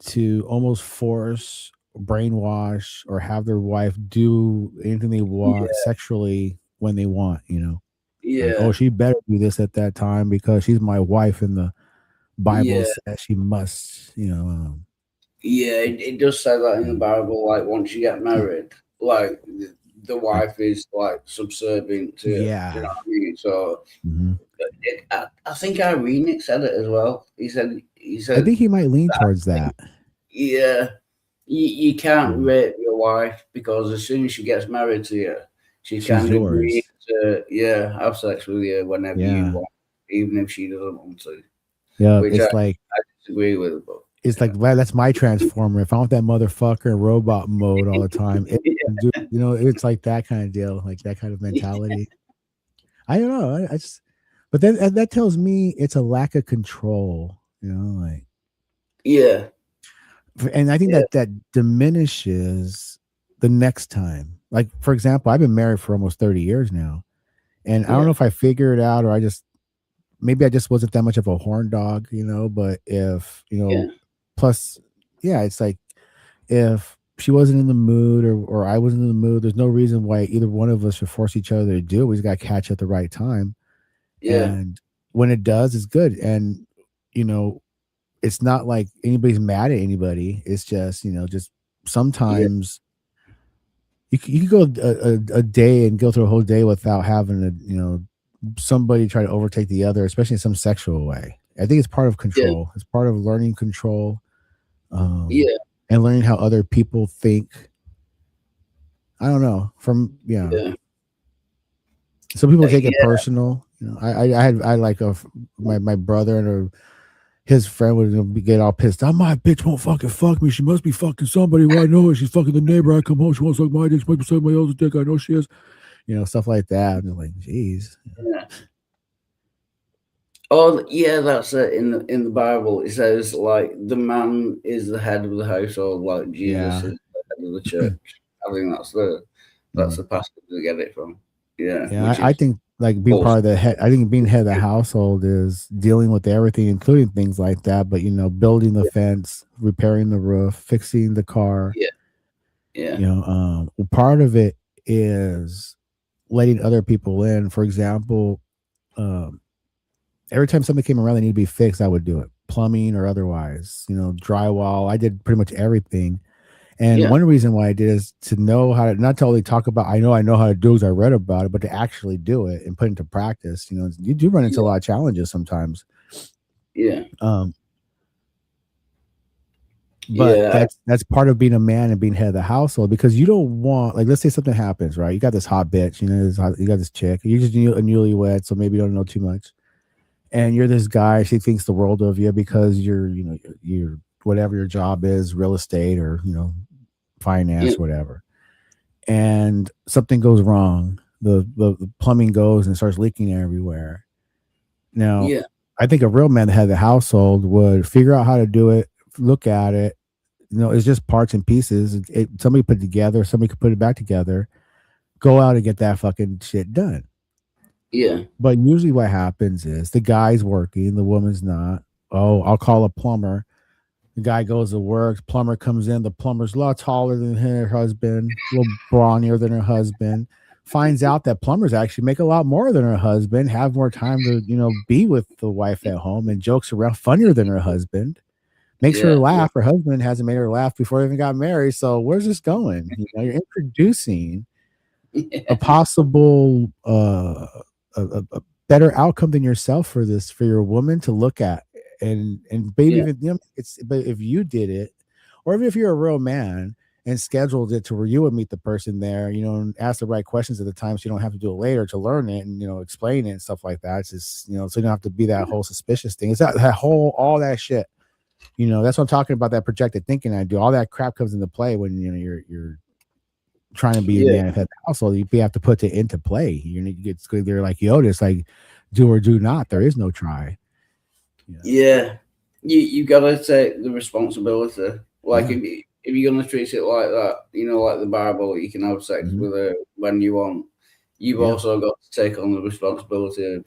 to almost force brainwash or have their wife do anything they want sexually when they want, you know. Like, oh, she better do this at that time because she's my wife and the Bible says she must, you know. It does say that in the Bible. Like once you get married, like the wife is like subservient to you. Yeah. You know what I mean? So I think Irene said it as well. He said I think he might lean towards that. Yeah, you can't rape your wife because as soon as she gets married to you, she can agree to have sex with you whenever you want, even if she doesn't want to. Yeah, which it's I disagree with, but it's like, well, that's my transformer. If I want that motherfucker in robot mode all the time, you know, it's like that kind of deal, like that kind of mentality. I don't know. I just, but then that tells me it's a lack of control, you know, like. Yeah. And I think that diminishes the next time. Like, for example, I've been married for almost 30 years now. And I don't know if I figured it out or maybe I just wasn't that much of a horn dog, you know, but if, you know, plus, it's like if she wasn't in the mood or I wasn't in the mood, there's no reason why either one of us should force each other to do it. We just got to catch at the right time. Yeah. And when it does, it's good. And, you know, it's not like anybody's mad at anybody. It's just, you know, just sometimes you can go a day and go through a whole day without having to, you know, somebody try to overtake the other, especially in some sexual way. I think it's part of control. It's part of learning control. And learning how other people think. I don't know. Some people take it personal. You know, I like my brother and his friend would get all pissed. My bitch won't fucking fuck me. She must be fucking somebody. Well, I know her. She's fucking the neighbor. I come home. She won't suck my dick. She might be sucking my else's dick. I know she is. You know, stuff like that. And like, geez. Yeah. Oh yeah, that's it. In the Bible, it says like the man is the head of the household, like Jesus is the head of the church. I think that's the passage to get it from. Yeah. I think like being part of the head. I think being head of the household is dealing with everything, including things like that. But you know, building the fence, repairing the roof, fixing the car. Yeah. You know, part of it is letting other people in. For example, every time something came around that needed to be fixed, I would do it, plumbing or otherwise. You know, drywall. I did pretty much everything. And one reason why I did is to know how to not to only talk about. I know how to do because I read about it, but to actually do it and put it into practice. You know, you do run into a lot of challenges sometimes. Yeah. But that's part of being a man and being head of the household, because you don't want, like, let's say something happens, right? You got this hot bitch, you know, you got this chick, you're just a newlywed, so maybe you don't know too much, and you're this guy. She thinks the world of you because you're whatever your job is, real estate or finance, whatever. And something goes wrong. The plumbing goes and starts leaking everywhere. Now, I think a real man that had the household would figure out how to do it, look at it. It's just parts and pieces. Somebody put it together, somebody could put it back together, go out and get that fucking shit done. Yeah. But usually what happens is the guy's working, the woman's not. Oh, I'll call a plumber. The guy goes to work, plumber comes in, the plumber's a lot taller than her husband, a little brawnier than her husband. Finds out that plumbers actually make a lot more than her husband, have more time to, be with the wife at home, and jokes around, funnier than her husband. Makes her laugh. Her husband hasn't made her laugh before they even got married. So where's this going? You're introducing a possible a better outcome than yourself for your woman to look at. And baby, but if you did it, or even if you're a real man and scheduled it to where you would meet the person there, and ask the right questions at the time, so you don't have to do it later to learn it and explain it and stuff like that. It's just so you don't have to be that whole suspicious thing. It's that whole all that shit. That's what I'm talking about. That projected thinking I do. All that crap comes into play when you're trying to be a man at the household. You have to put it into play. You need to get they're like Yoda. It's like do or do not. There is no try. Yeah, you gotta take the responsibility. Like if you're gonna treat it like that, like the Bible, you can have sex with her when you want. You've also got to take on the responsibility of,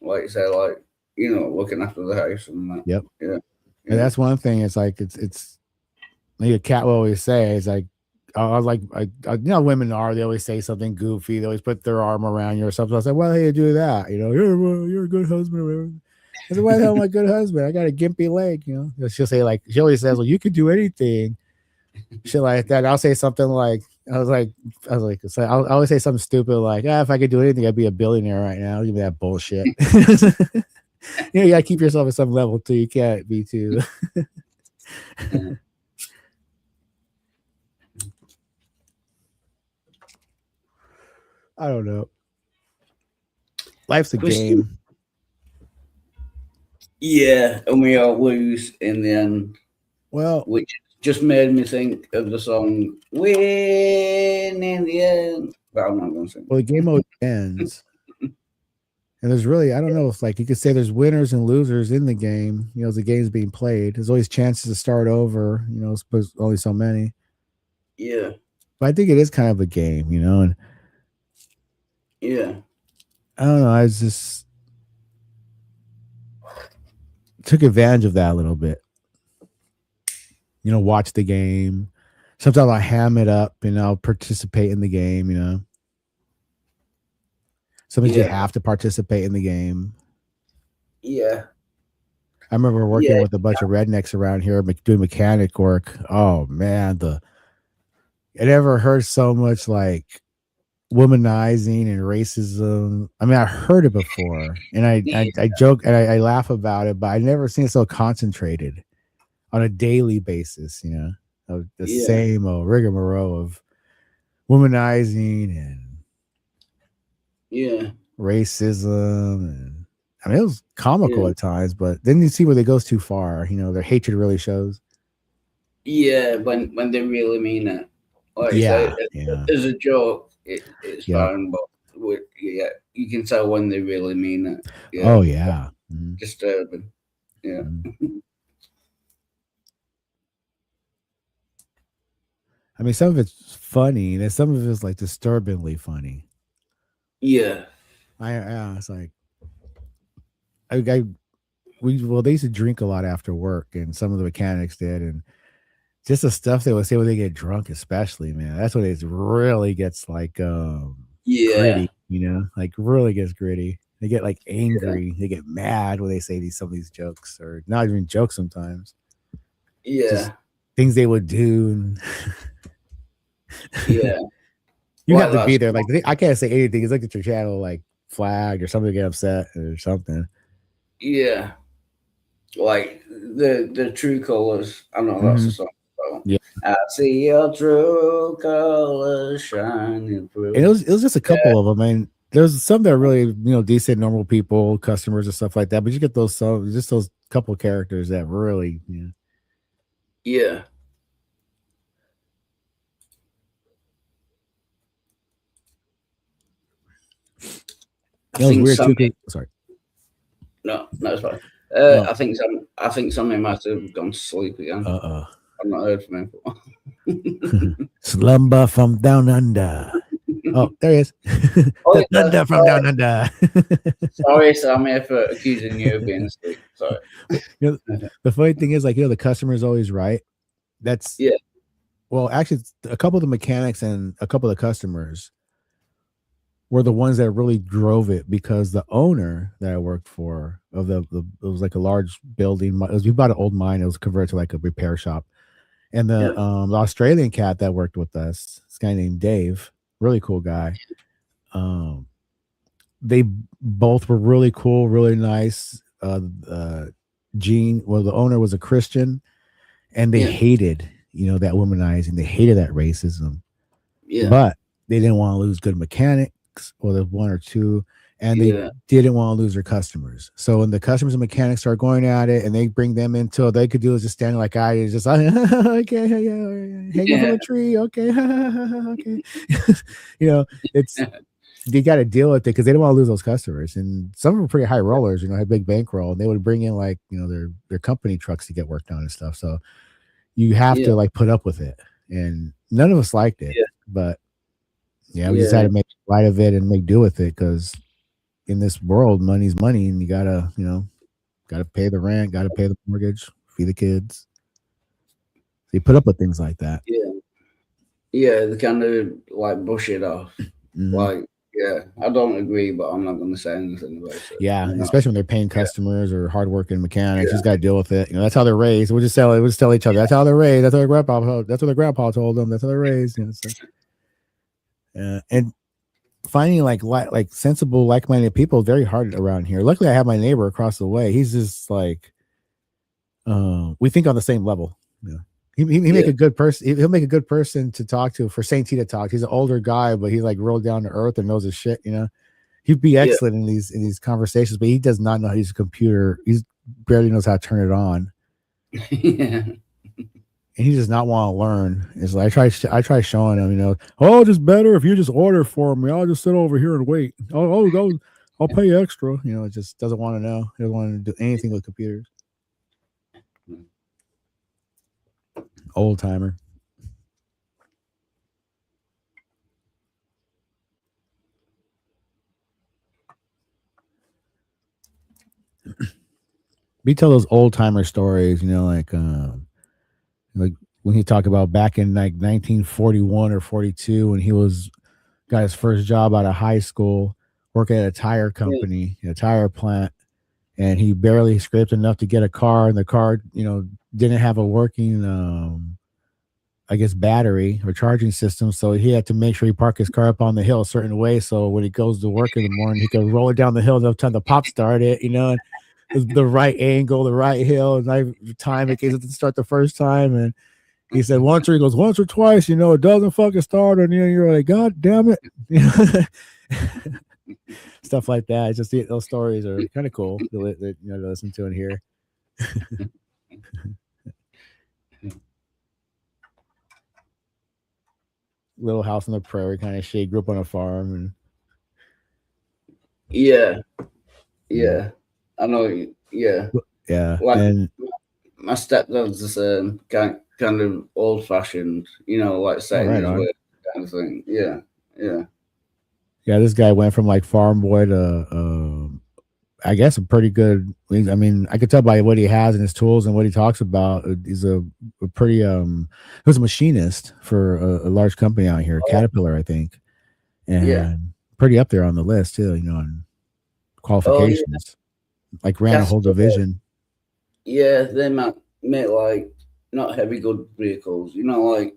like you say, looking after the house and that. Yep. Yeah. And that's one thing. It's like it's like a cat will always say is like, women they always say something goofy. They always put their arm around you or something. I was like, why do you do that? You're a good husband or whatever. I said, why the hell am I a good husband? I got a gimpy leg, She'll say like, she always says, well, you could do anything. Shit like that. I'll say something like, I always say something stupid like, if I could do anything, I'd be a billionaire right now. Give me that bullshit. You gotta keep yourself at some level too. You can't be too. I don't know. Life's a game. Yeah, and we all lose in the end. Well, which just made me think of the song "Win in the End." But I'm not going to sing. Well, the game mode ends, and there's really, I don't know if like you could say there's winners and losers in the game. As the game's being played, there's always chances to start over. Suppose only so many. Yeah. But I think it is kind of a game, and yeah. I don't know. I was just took advantage of that a little bit. Watch the game. Sometimes I ham it up and I'll participate in the game, Sometimes you have to participate in the game. Yeah. I remember working with a bunch of rednecks around here doing mechanic work. Oh man, I never heard so much like womanizing and racism. I mean, I heard it before, and I joke and I laugh about it, but I never seen it so concentrated on a daily basis. Of the same rigmarole of womanizing and racism, and I mean it was comical at times, but then you see where it goes too far. Their hatred really shows. Yeah, when they really mean it. Like as a joke. It's fine, but you can tell when they really mean it. Yeah. Oh yeah, disturbing. Yeah. I mean, some of it's funny, and some of it's like disturbingly funny. Yeah. It's like they used to drink a lot after work, and some of the mechanics did, and just the stuff they would say when they get drunk, especially, man. That's when it really gets like gritty, like really gets gritty. They get like angry, they get mad when they say some of these jokes, or not even jokes sometimes. Yeah. Just things they would do. Yeah. You have to be there. Like I can't say anything. It's like your channel like flagged or somebody get upset or something. Yeah. Like the true colors. I know that's a song. Yeah. I see your true colors shining through. And it was just a couple of them. I mean, there's some that are really decent, normal people, customers and stuff like that. But you get those couple of characters that really Yeah. It was weird too. Sorry. No, it's fine. I think somebody might have gone to sleep again. I've not heard from him. Slumber from down under. Oh, there he is. Thunder from down under. Sorry, Sam, here for accusing you of being asleep. Sorry. The funny thing is, like, the customer is always right. That's Well, actually, a couple of the mechanics and a couple of the customers were the ones that really drove it, because the owner that I worked for it was like a large building. We bought an old mine. It was converted to like a repair shop. And the Australian cat that worked with us, this guy named Dave, really cool guy. They both were really cool, really nice. Gene, the owner was a Christian, and they hated, that womanizing. They hated that racism. Yeah. But they didn't want to lose good mechanics, or the one or two, and they didn't want to lose their customers. So when the customers and mechanics start going at it, and they bring them into, all they could do is just stand like I is just okay, hang from a tree, okay, okay. It's you got to deal with it, because they don't want to lose those customers, and some of them are pretty high rollers, had big bankroll, and they would bring in like their company trucks to get work done and stuff. So you have to like put up with it, and none of us liked it, but we just had to make light of it and make do with it, because in this world, money's money, and you gotta pay the rent, gotta pay the mortgage, feed the kids. They put up with things like that. Yeah, they kind of like brush it off. Like, yeah, I don't agree, but I'm not going to say anything about it. Yeah, you know? especially when they're paying customers or hardworking mechanics. Just got to deal with it. You know, that's how they're raised. We'll just tell each other that's how they're raised. That's what their grandpa told them. That's how they're raised. You know, so. And finding like sensible, like-minded people is very hard around here. Luckily, I have my neighbor across the way. He's just like, we think on the same level. Yeah. He make a good person. He'll make a good person to talk to for Saint T to talk. He's an older guy, but he's like real down to earth and knows his shit. You know, he'd be excellent in these conversations, but he does not know how to use a computer. He barely knows how to turn it on. And he does not want to learn. It's like I try showing him, you know, oh, just better if you just order for me. I'll just sit over here and wait. I'll pay extra. You know, it just doesn't want to know. He doesn't want to do anything with computers. Old timer. We tell those old timer stories, you know, like when he talked about back in like 1941 or 42 when he got his first job out of high school working at a tire company, a tire plant, and he barely scraped enough to get a car, and the car, you know, didn't have a working I guess battery or charging system, so he had to make sure he parked his car up on the hill a certain way, so when he goes to work in the morning, he can roll it down the hill no time to pop start it, you know, and the right angle, the right hill, and I time in case it didn't start the first time. And he said once or twice, you know, it doesn't fucking start, and you're like, God damn it, you know? Stuff like that. It's just those stories are kind of cool to listen to and hear. Little house on the prairie kind of shit. Grew up on a farm, and yeah, I know. Yeah, like, and my stepdad's the same kind of old fashioned, you know, like saying his way kind of thing. Yeah. This guy went from like farm boy to I guess a pretty good. I mean, I could tell by what he has and his tools and what he talks about. He's a pretty he was a machinist for a large company out here, Caterpillar, I think, and pretty up there on the list too. You know, on qualifications, like ran a whole division. Yeah, they make like not heavy good vehicles, you know, like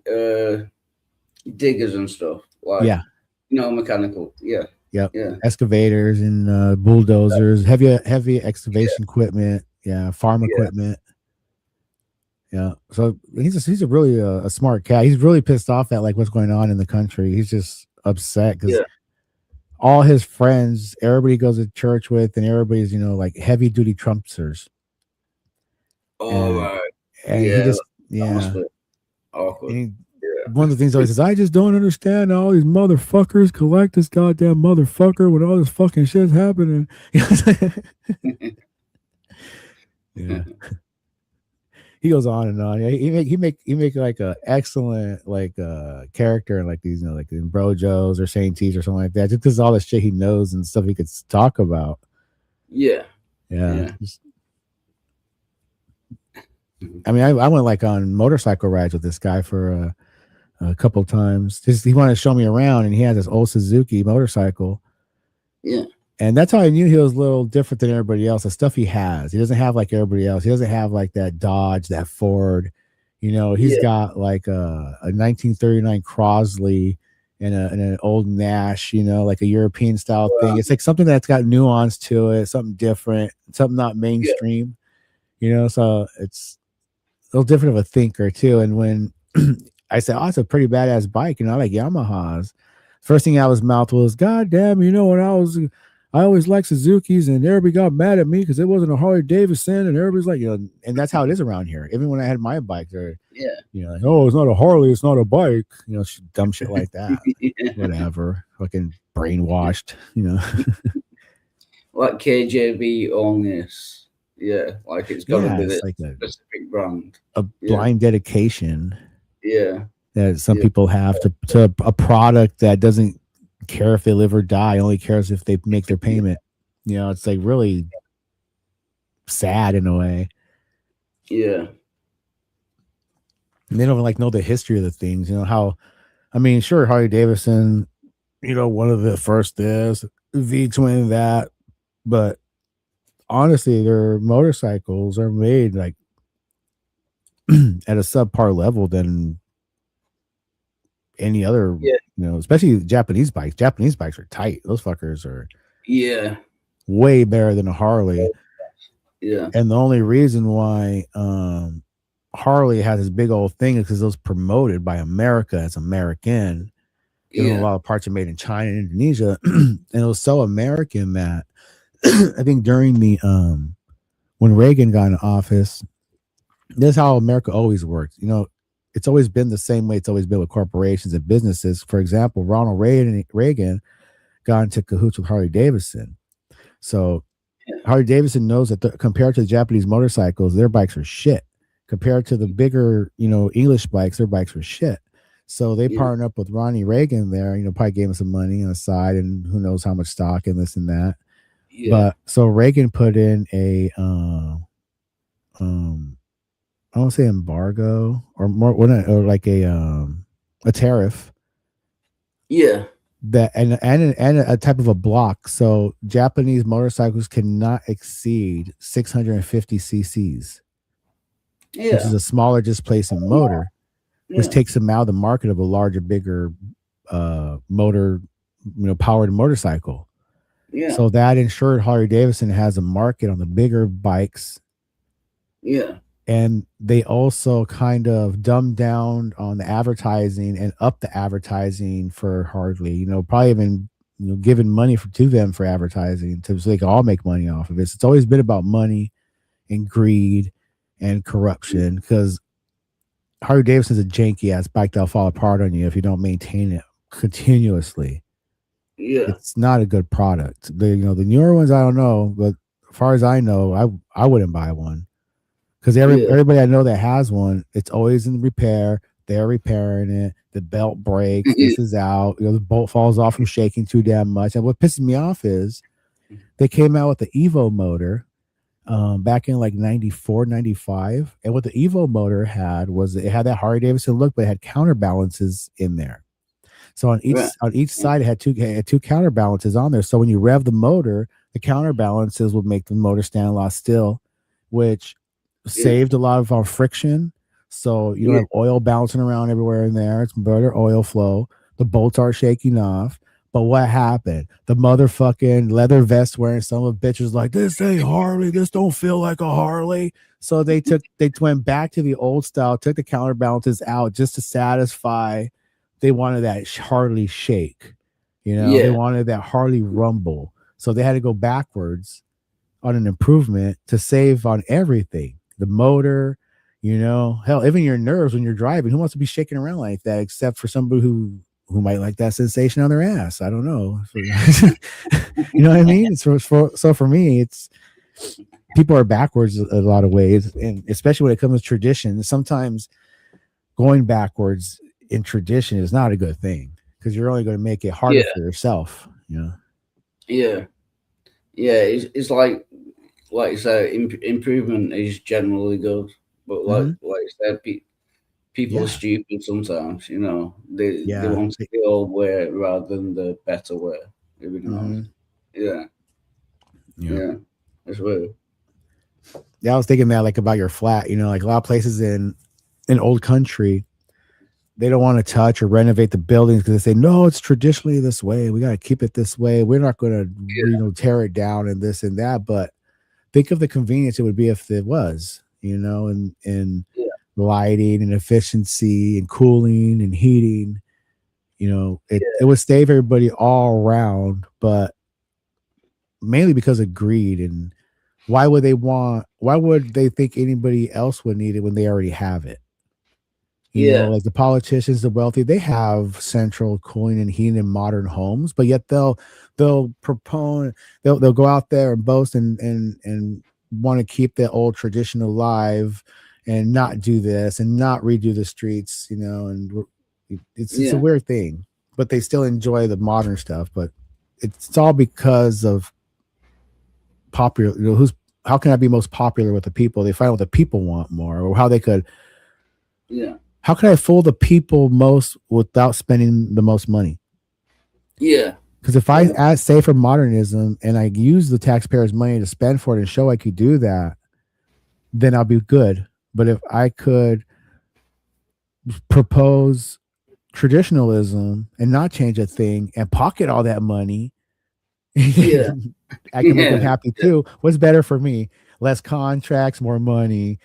diggers and stuff. Like, you know, mechanical. Yeah. Yep. Yeah. Excavators and bulldozers, heavy excavation equipment. Yeah. Farm equipment. Yeah. So he's a really a smart cat. He's really pissed off at like what's going on in the country. He's just upset because all his friends, everybody goes to church with, and everybody's, you know, like heavy duty Trumpsters. Oh, and he just awkward. And one of the things always says, I just don't understand how all these motherfuckers collect this goddamn motherfucker when all this fucking shit's happening. Yeah. He goes on and on. He make like a excellent like character in like these, you know, like in Brojos or Saint T's or something like that. Just because all the shit he knows and stuff he could talk about. Yeah. I mean, I went like on motorcycle rides with this guy for a couple times. He wanted to show me around, and he had this old Suzuki motorcycle. Yeah. And that's how I knew he was a little different than everybody else. The stuff he has, he doesn't have like everybody else. He doesn't have like that Dodge, that Ford. You know, he's got like a 1939 Crosley and an old Nash. You know, like a European style thing. It's like something that's got nuance to it, something different, something not mainstream. You know, so it's a little different of a thinker too. And when I said, "Oh, it's a pretty badass bike," you know, I like Yamahas. First thing out of his mouth was, "God damn, you know, when I always liked Suzuki's, and everybody got mad at me because it wasn't a Harley Davidson," and everybody's like, you know, and that's how it is around here. Even when I had my bike, they're, you know, like, "Oh, it's not a Harley, it's not a bike," you know, dumb shit like that. Whatever, fucking brainwashed, you know. Like KJV onlys. Yeah, like it's got to be it's the like a specific brand. A blind dedication. Yeah. That some people have to a product that doesn't care if they live or die, only cares if they make their payment. You know, it's like really sad in a way. Yeah. And they don't like know the history of the things. You know how, I mean, sure, Harley Davidson, you know, one of the first this, V-twin that, but honestly, their motorcycles are made like at a subpar level than any other, Yeah. you know, especially Japanese bikes. Japanese bikes are tight. Those fuckers are Yeah. way better than a Harley. Yeah. And the only reason why Harley has this big old thing is because it was promoted by America as American. Even though a lot of parts are made in China and Indonesia. And it was so American that I think during the when Reagan got in office, this is how America always works. You know, it's always been the same way it's always been with corporations and businesses. For example, Ronald Reagan got into cahoots with Harley Davidson. So Harley Davidson knows that compared to the Japanese motorcycles, their bikes are shit. Compared to the bigger, you know, English bikes, their bikes were shit. So they partnered up with Ronnie Reagan there, you know, probably gave him some money on the side and who knows how much stock and this and that. Yeah. But so Reagan put in a I won't say embargo or more or like a tariff. Yeah. That and a type of a block. So Japanese motorcycles cannot exceed 650 cc's. Yeah. Which is a smaller displacement motor, which takes them out of the market of a larger, bigger motor, you know, powered motorcycle. Yeah. So that ensured Harley Davidson has a market on the bigger bikes. Yeah. And they also kind of dumbed down on the advertising and up the advertising for Harley, you know, probably even, you know, giving money to them for advertising so they can all make money off of it. It's always been about money and greed and corruption, because Harley Davidson's a janky ass bike that'll fall apart on you if you don't maintain it continuously. Yeah. It's not a good product. The, you know, the newer ones, I don't know, but as far as I know, I wouldn't buy one. Because everybody I know that has one, it's always in repair. They're repairing it. The belt breaks. This is out. You know, the bolt falls off from shaking too damn much. And what pisses me off is they came out with the Evo motor back in like 94, 95. And what the Evo motor had was it had that Harley Davidson look, but it had counterbalances in there. So on each side, it had two counterbalances on there. So when you rev the motor, the counterbalances would make the motor stand a lot still, which saved a lot of our friction. So you don't have oil bouncing around everywhere in there. It's better oil flow. The bolts are shaking off. But what happened? The motherfucking leather vest wearing some of bitches like, this ain't Harley. This don't feel like a Harley. So they went back to the old style, took the counterbalances out just to satisfy. They wanted that Harley shake. You know, they wanted that Harley rumble. So they had to go backwards on an improvement to save on everything. The motor, you know, hell, even your nerves when you're driving. Who wants to be shaking around like that except for somebody who might like that sensation on their ass? I don't know. You know what I mean? So for me, it's people are backwards a lot of ways, and especially when it comes to tradition. Sometimes going backwards in tradition is not a good thing because you're only going to make it harder for yourself. You know? Yeah. It's like you said, improvement is generally good, but like you said, people are stupid sometimes. You know, they want the old way rather than the better way. If you know. Yeah, that's weird. Yeah, I was thinking that like about your flat. You know, like a lot of places in old country, they don't want to touch or renovate the buildings because they say, no, it's traditionally this way. We got to keep it this way. We're not going to, you know, tear it down and this and that. But think of the convenience it would be if it was, you know, and lighting and efficiency and cooling and heating. You know, it would save everybody all around, but mainly because of greed. And why would they think anybody else would need it when they already have it? You know, like the politicians, the wealthy, they have central cooling and heating in modern homes, but yet they'll go out there and boast and want to keep the old tradition alive and not do this and not redo the streets, you know, and it's a weird thing, but they still enjoy the modern stuff. But it's all because of popular, you know, how can I be most popular with the people? They find what the people want more, or how how can I fool the people most without spending the most money? Yeah. Because if I add safer modernism and I use the taxpayers' money to spend for it and show I could do that, then I'll be good. But if I could propose traditionalism and not change a thing and pocket all that money, Yeah. I can make them Yeah. happy too. What's better for me? Less contracts, more money,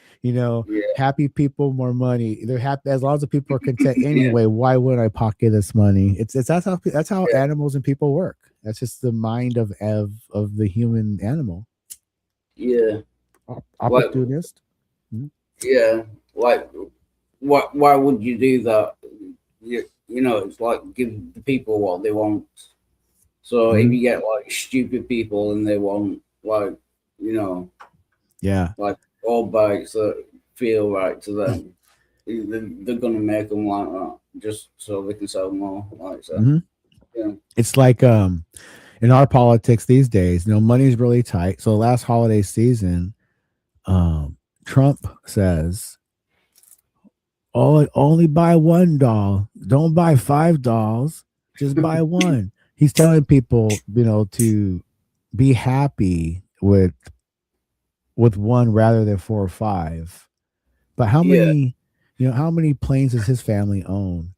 happy people, more money. They're happy as long as the people are content anyway. Why would I pocket this money? It's that's how animals and people work. That's just the mind of the human animal. Yeah. Opportunist. Yeah. Like, why would you do that? It's like give the people what they want. So if you get like stupid people and they want like, Yeah. like all bikes that feel right to them, they're gonna make them like that just so they can sell more. Like so. Mhm. Yeah. It's like in our politics these days, money's really tight. So last holiday season, Trump says, only buy one doll. Don't buy 5 dolls. Just buy one. He's telling people, to be happy with one rather than 4 or 5. But how many planes does his family own?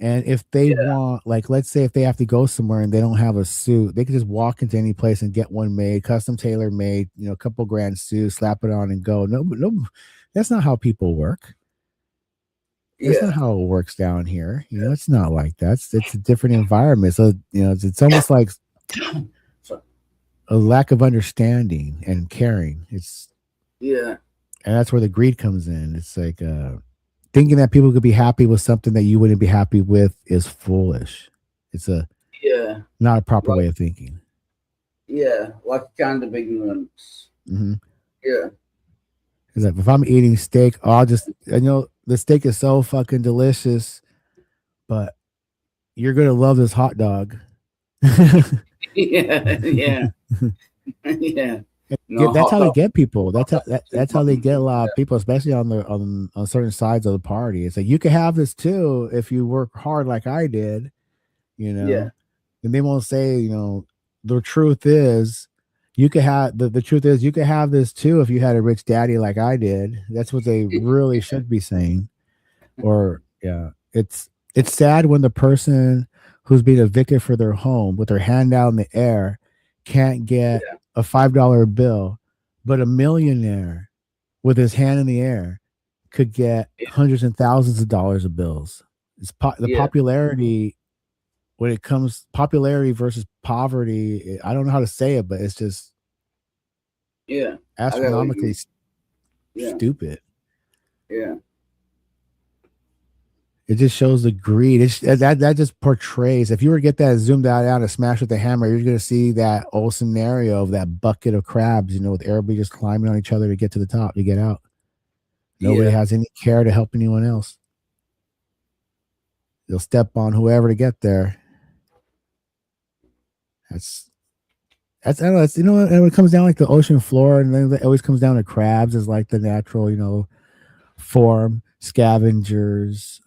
And if they want, like, let's say if they have to go somewhere and they don't have a suit, they can just walk into any place and get one made, custom tailor made, a couple grand suit, slap it on and go. No, that's not how people work. That's not how it works down here. It's not like that. It's a different environment. So, it's almost like a lack of understanding and caring. Yeah. And that's where the greed comes in. It's like thinking that people could be happy with something that you wouldn't be happy with is foolish. It's not a proper way of thinking. Yeah, like kind of ignorance. Mm-hmm. Yeah. It's like if I'm eating steak, the steak is so fucking delicious, but you're gonna love this hot dog. Yeah. Yeah. That's how they get people. That's how they get a lot of people, especially on certain sides of the party. It's like you can have this too if you work hard like I did, Yeah. And they won't say, the truth is you could have the truth is you could have this too if you had a rich daddy like I did. That's what they really should be saying. Or it's sad when the person who's being evicted for their home with their hand out in the air can't get a $5 bill, but a millionaire with his hand in the air could get hundreds and thousands of dollars of bills. It's popularity when it comes popularity versus poverty. I don't know how to say it, but it's just astronomically stupid. Yeah. It just shows the greed. That just portrays. If you were to get that zoomed out and smash with a hammer, you're going to see that old scenario of that bucket of crabs, with everybody just climbing on each other to get to the top, to get out. Nobody has any care to help anyone else. They'll step on whoever to get there. That's I don't know. It's, and when it comes down like the ocean floor, and then it always comes down to crabs as like the natural, form. Scavengers,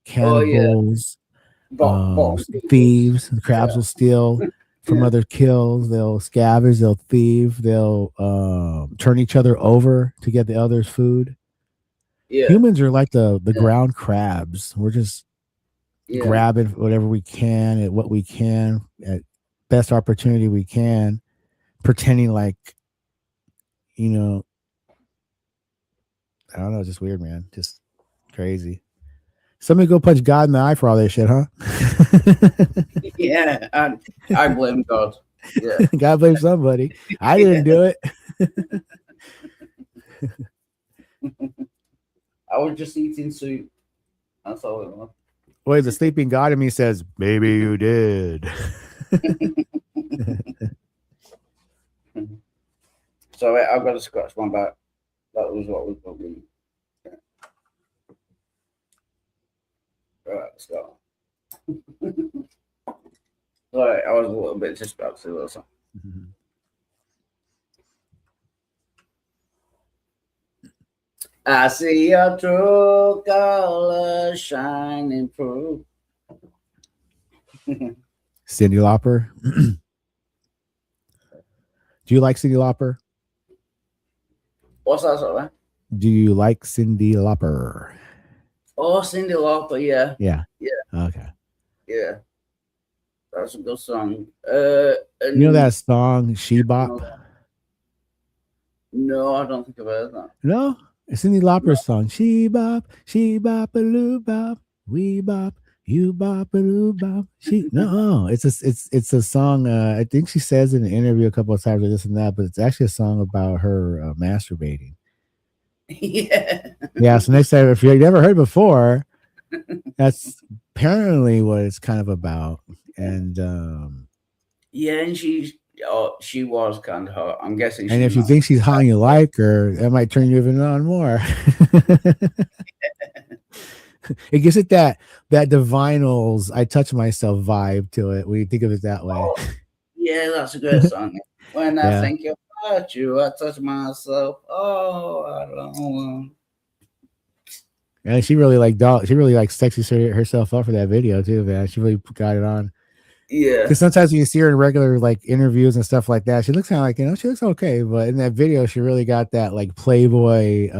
cannibals, thieves. The crabs will steal from other kills. They'll scavenge, they'll thieve, they'll turn each other over to get the other's food. Humans are like the ground crabs. We're just grabbing whatever we can at what we can at best opportunity we can, pretending like I don't know, it's just weird, man. Just crazy. Somebody go punch God in the eye for all this shit, huh? Yeah, I blame God. Yeah. God blame somebody. I didn't do it. I was just eating soup. That's all it was. Wait, the sleeping God in me says, maybe you did. So I've got to scratch my back. That was what was probably. Yeah. Right, so. Sorry, I was a little bit distracted also. I see your true color shining through. Cyndi Lauper. Do you like Cyndi Lauper? What's that sort of? Do you like Cyndi Lauper? Oh, Cyndi Lauper, yeah. Yeah. Yeah. Okay. Yeah. That's a good song. You know that song She Bop? No, I don't think I've heard that. No, it's Cyndi Lauper's song. She bop, a loo bop, we bop, you bop a loo bop. It's a song. I think she says in an interview a couple of times or this and that, but it's actually a song about her masturbating. Yeah. Yeah. So next time, if you never heard before, that's apparently what it's kind of about. And yeah, and she was kind of hot. I'm guessing. and if you think she's hot and you like her, that might turn you even on more. It gives it that Divinals I touch myself vibe to it when you think of it that way. Oh, yeah, that's a great song. When I think about you, I touch myself. Oh, I don't know. And she really sexy herself up for that video too, man. She really got it on. Yeah. Because sometimes when you see her in regular like interviews and stuff like that, she looks kind of like, she looks okay. But in that video, she really got that like Playboy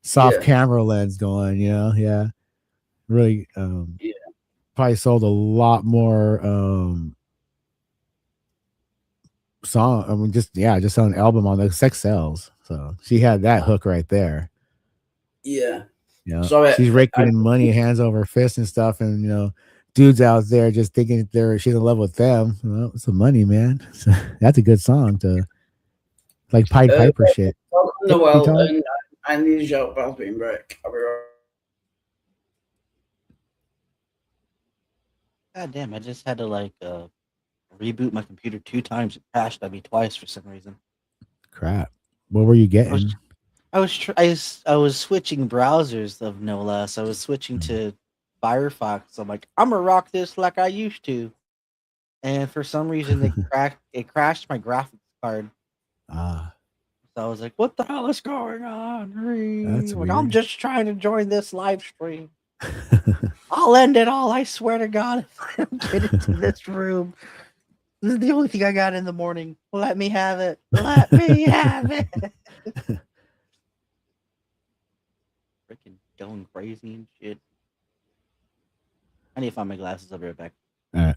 soft camera lens going, yeah. Really probably sold a lot more song. I mean, just on an album on the sex sells. So she had that hook right there. Yeah. Yeah. So she's raking in money, hands over fists and stuff, and dudes out there just thinking she's in love with them. Well, it's the money, man. So that's a good song to like Pied Piper shit. Well, and I need your help being break. I'll be right. God damn! I just had to reboot my computer 2 times. It crashed on me twice for some reason. Crap. What were you getting? I was switching browsers of no less. I was switching to Firefox. I'm like, I'm gonna rock this like I used to, and for some reason it crashed my graphics card. So I was like, what the hell is going on? That's Like, weird. I'm just trying to join this live stream. I'll end it all. I swear to God, if I don't get into this room. This is the only thing I got in the morning. Let me have it. Let me have it. Freaking going crazy and shit. I need to find my glasses. I'll be right back. All right.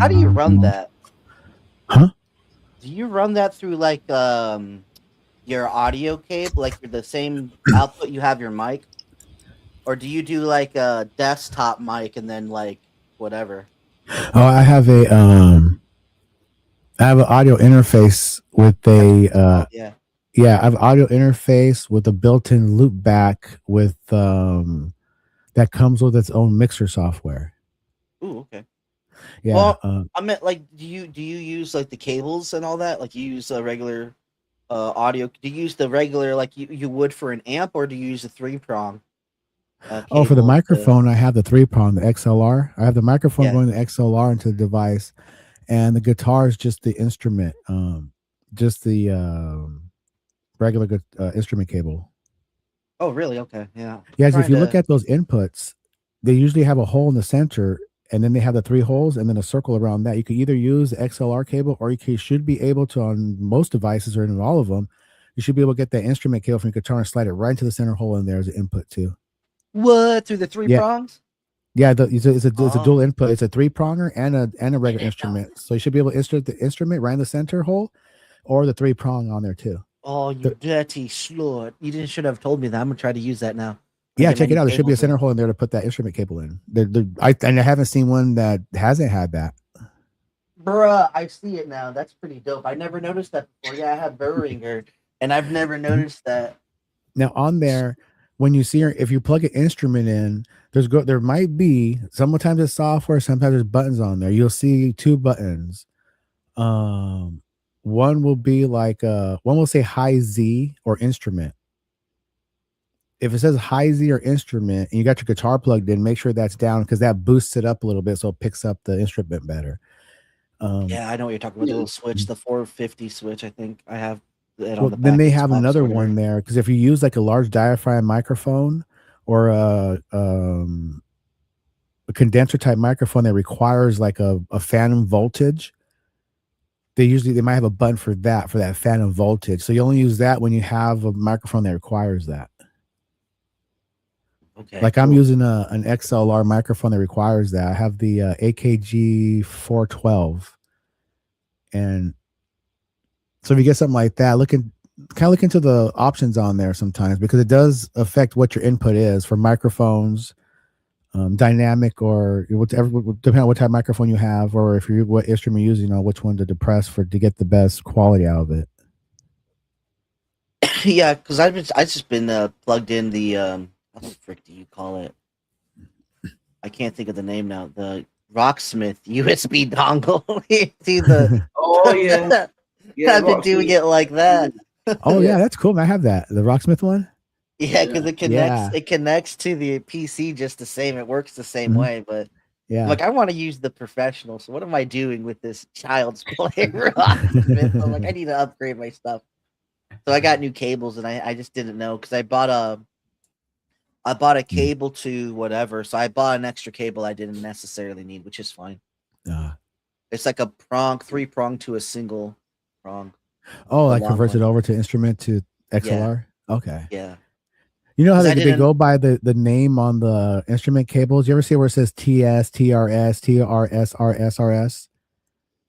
How do you run that? Huh? Do you run that through your audio cable, like the same output you have your mic, or do you do like a desktop mic and then like whatever? Oh, I have an audio interface with a I have audio interface with a built-in loop back with that comes with its own mixer software. Ooh, okay. Yeah. Well, I meant like, do you use like the cables and all that? Like, you use a regular audio? Do you use the regular like you would for an amp, or do you use a 3-prong? For the microphone, I have the 3-prong, the XLR. I have the microphone going the XLR into the device, and the guitar is just the instrument, just the regular instrument cable. Oh, really? Okay, yeah. Yeah, so if you look at those inputs, they usually have a hole in the center, and then they have the 3 holes and then a circle around that. You could either use the XLR cable, or should be able to, on most devices or in all of them, you should be able to get that instrument cable from your guitar and slide it right into the center hole, and there's an input too. What, through the 3 prongs? Yeah, it's a dual input. It's a 3-pronger and a regular instrument. So you should be able to insert the instrument right in the center hole, or the 3-prong on there too. Oh, you dirty slut! You should have told me that. I'm gonna try to use that now. Yeah, check it out. There should be a center hole in there to put that instrument cable in. I haven't seen one that hasn't had that. Bruh, I see it now. That's pretty dope. I never noticed that before. Yeah, I have Behringer, and I've never noticed that. Now on there, when you see, if you plug an instrument in, there might be, sometimes it's software, sometimes there's buttons on there. You'll see two buttons. One will be like one will say high Z or instrument. If it says high Z or instrument and you got your guitar plugged in, make sure that's down because that boosts it up a little bit so it picks up the instrument better. Yeah, I know what you're talking about. The little switch, the 450 switch. I think I have it on Well, the back. then they of have Xbox another or whatever. one there because if you use like a large diaphragm microphone or a condenser type microphone that requires like a phantom voltage, they might have a button for that phantom voltage. So you only use that when you have a microphone that requires that. Okay. Like I'm using an XLR microphone that requires that. I have the AKG 412, and so if you get something like that, look into the options on there sometimes because it does affect what your input is for microphones, dynamic or whatever, depending on what type of microphone you have, or if you're what instrument you're using, which one to depress to get the best quality out of it. Yeah, because I've just been plugged in the what the frick do you call it? I can't think of the name now. The Rocksmith USB dongle. See the Oh yeah, yeah. I've been doing it like that. Oh yeah, that's cool. I have that, the Rocksmith one. Yeah, because it connects. Yeah. It connects to the PC just the same. It works the same Mhm. way, but Yeah. like I want to use the professional. So what am I doing with this child's play Rocksmith? I'm like, I need to upgrade my stuff. So I got new cables, and I just didn't know because I bought a cable to whatever. So I bought an extra cable I didn't necessarily need, which is fine. It's like a prong, 3-prong to a single prong. Oh, The like long converts one. it over to instrument to XLR. Okay. Yeah. You know how 'Cause I they didn't- go by the name on the instrument cables? You ever see where it says TS, TRS, TRS, RS?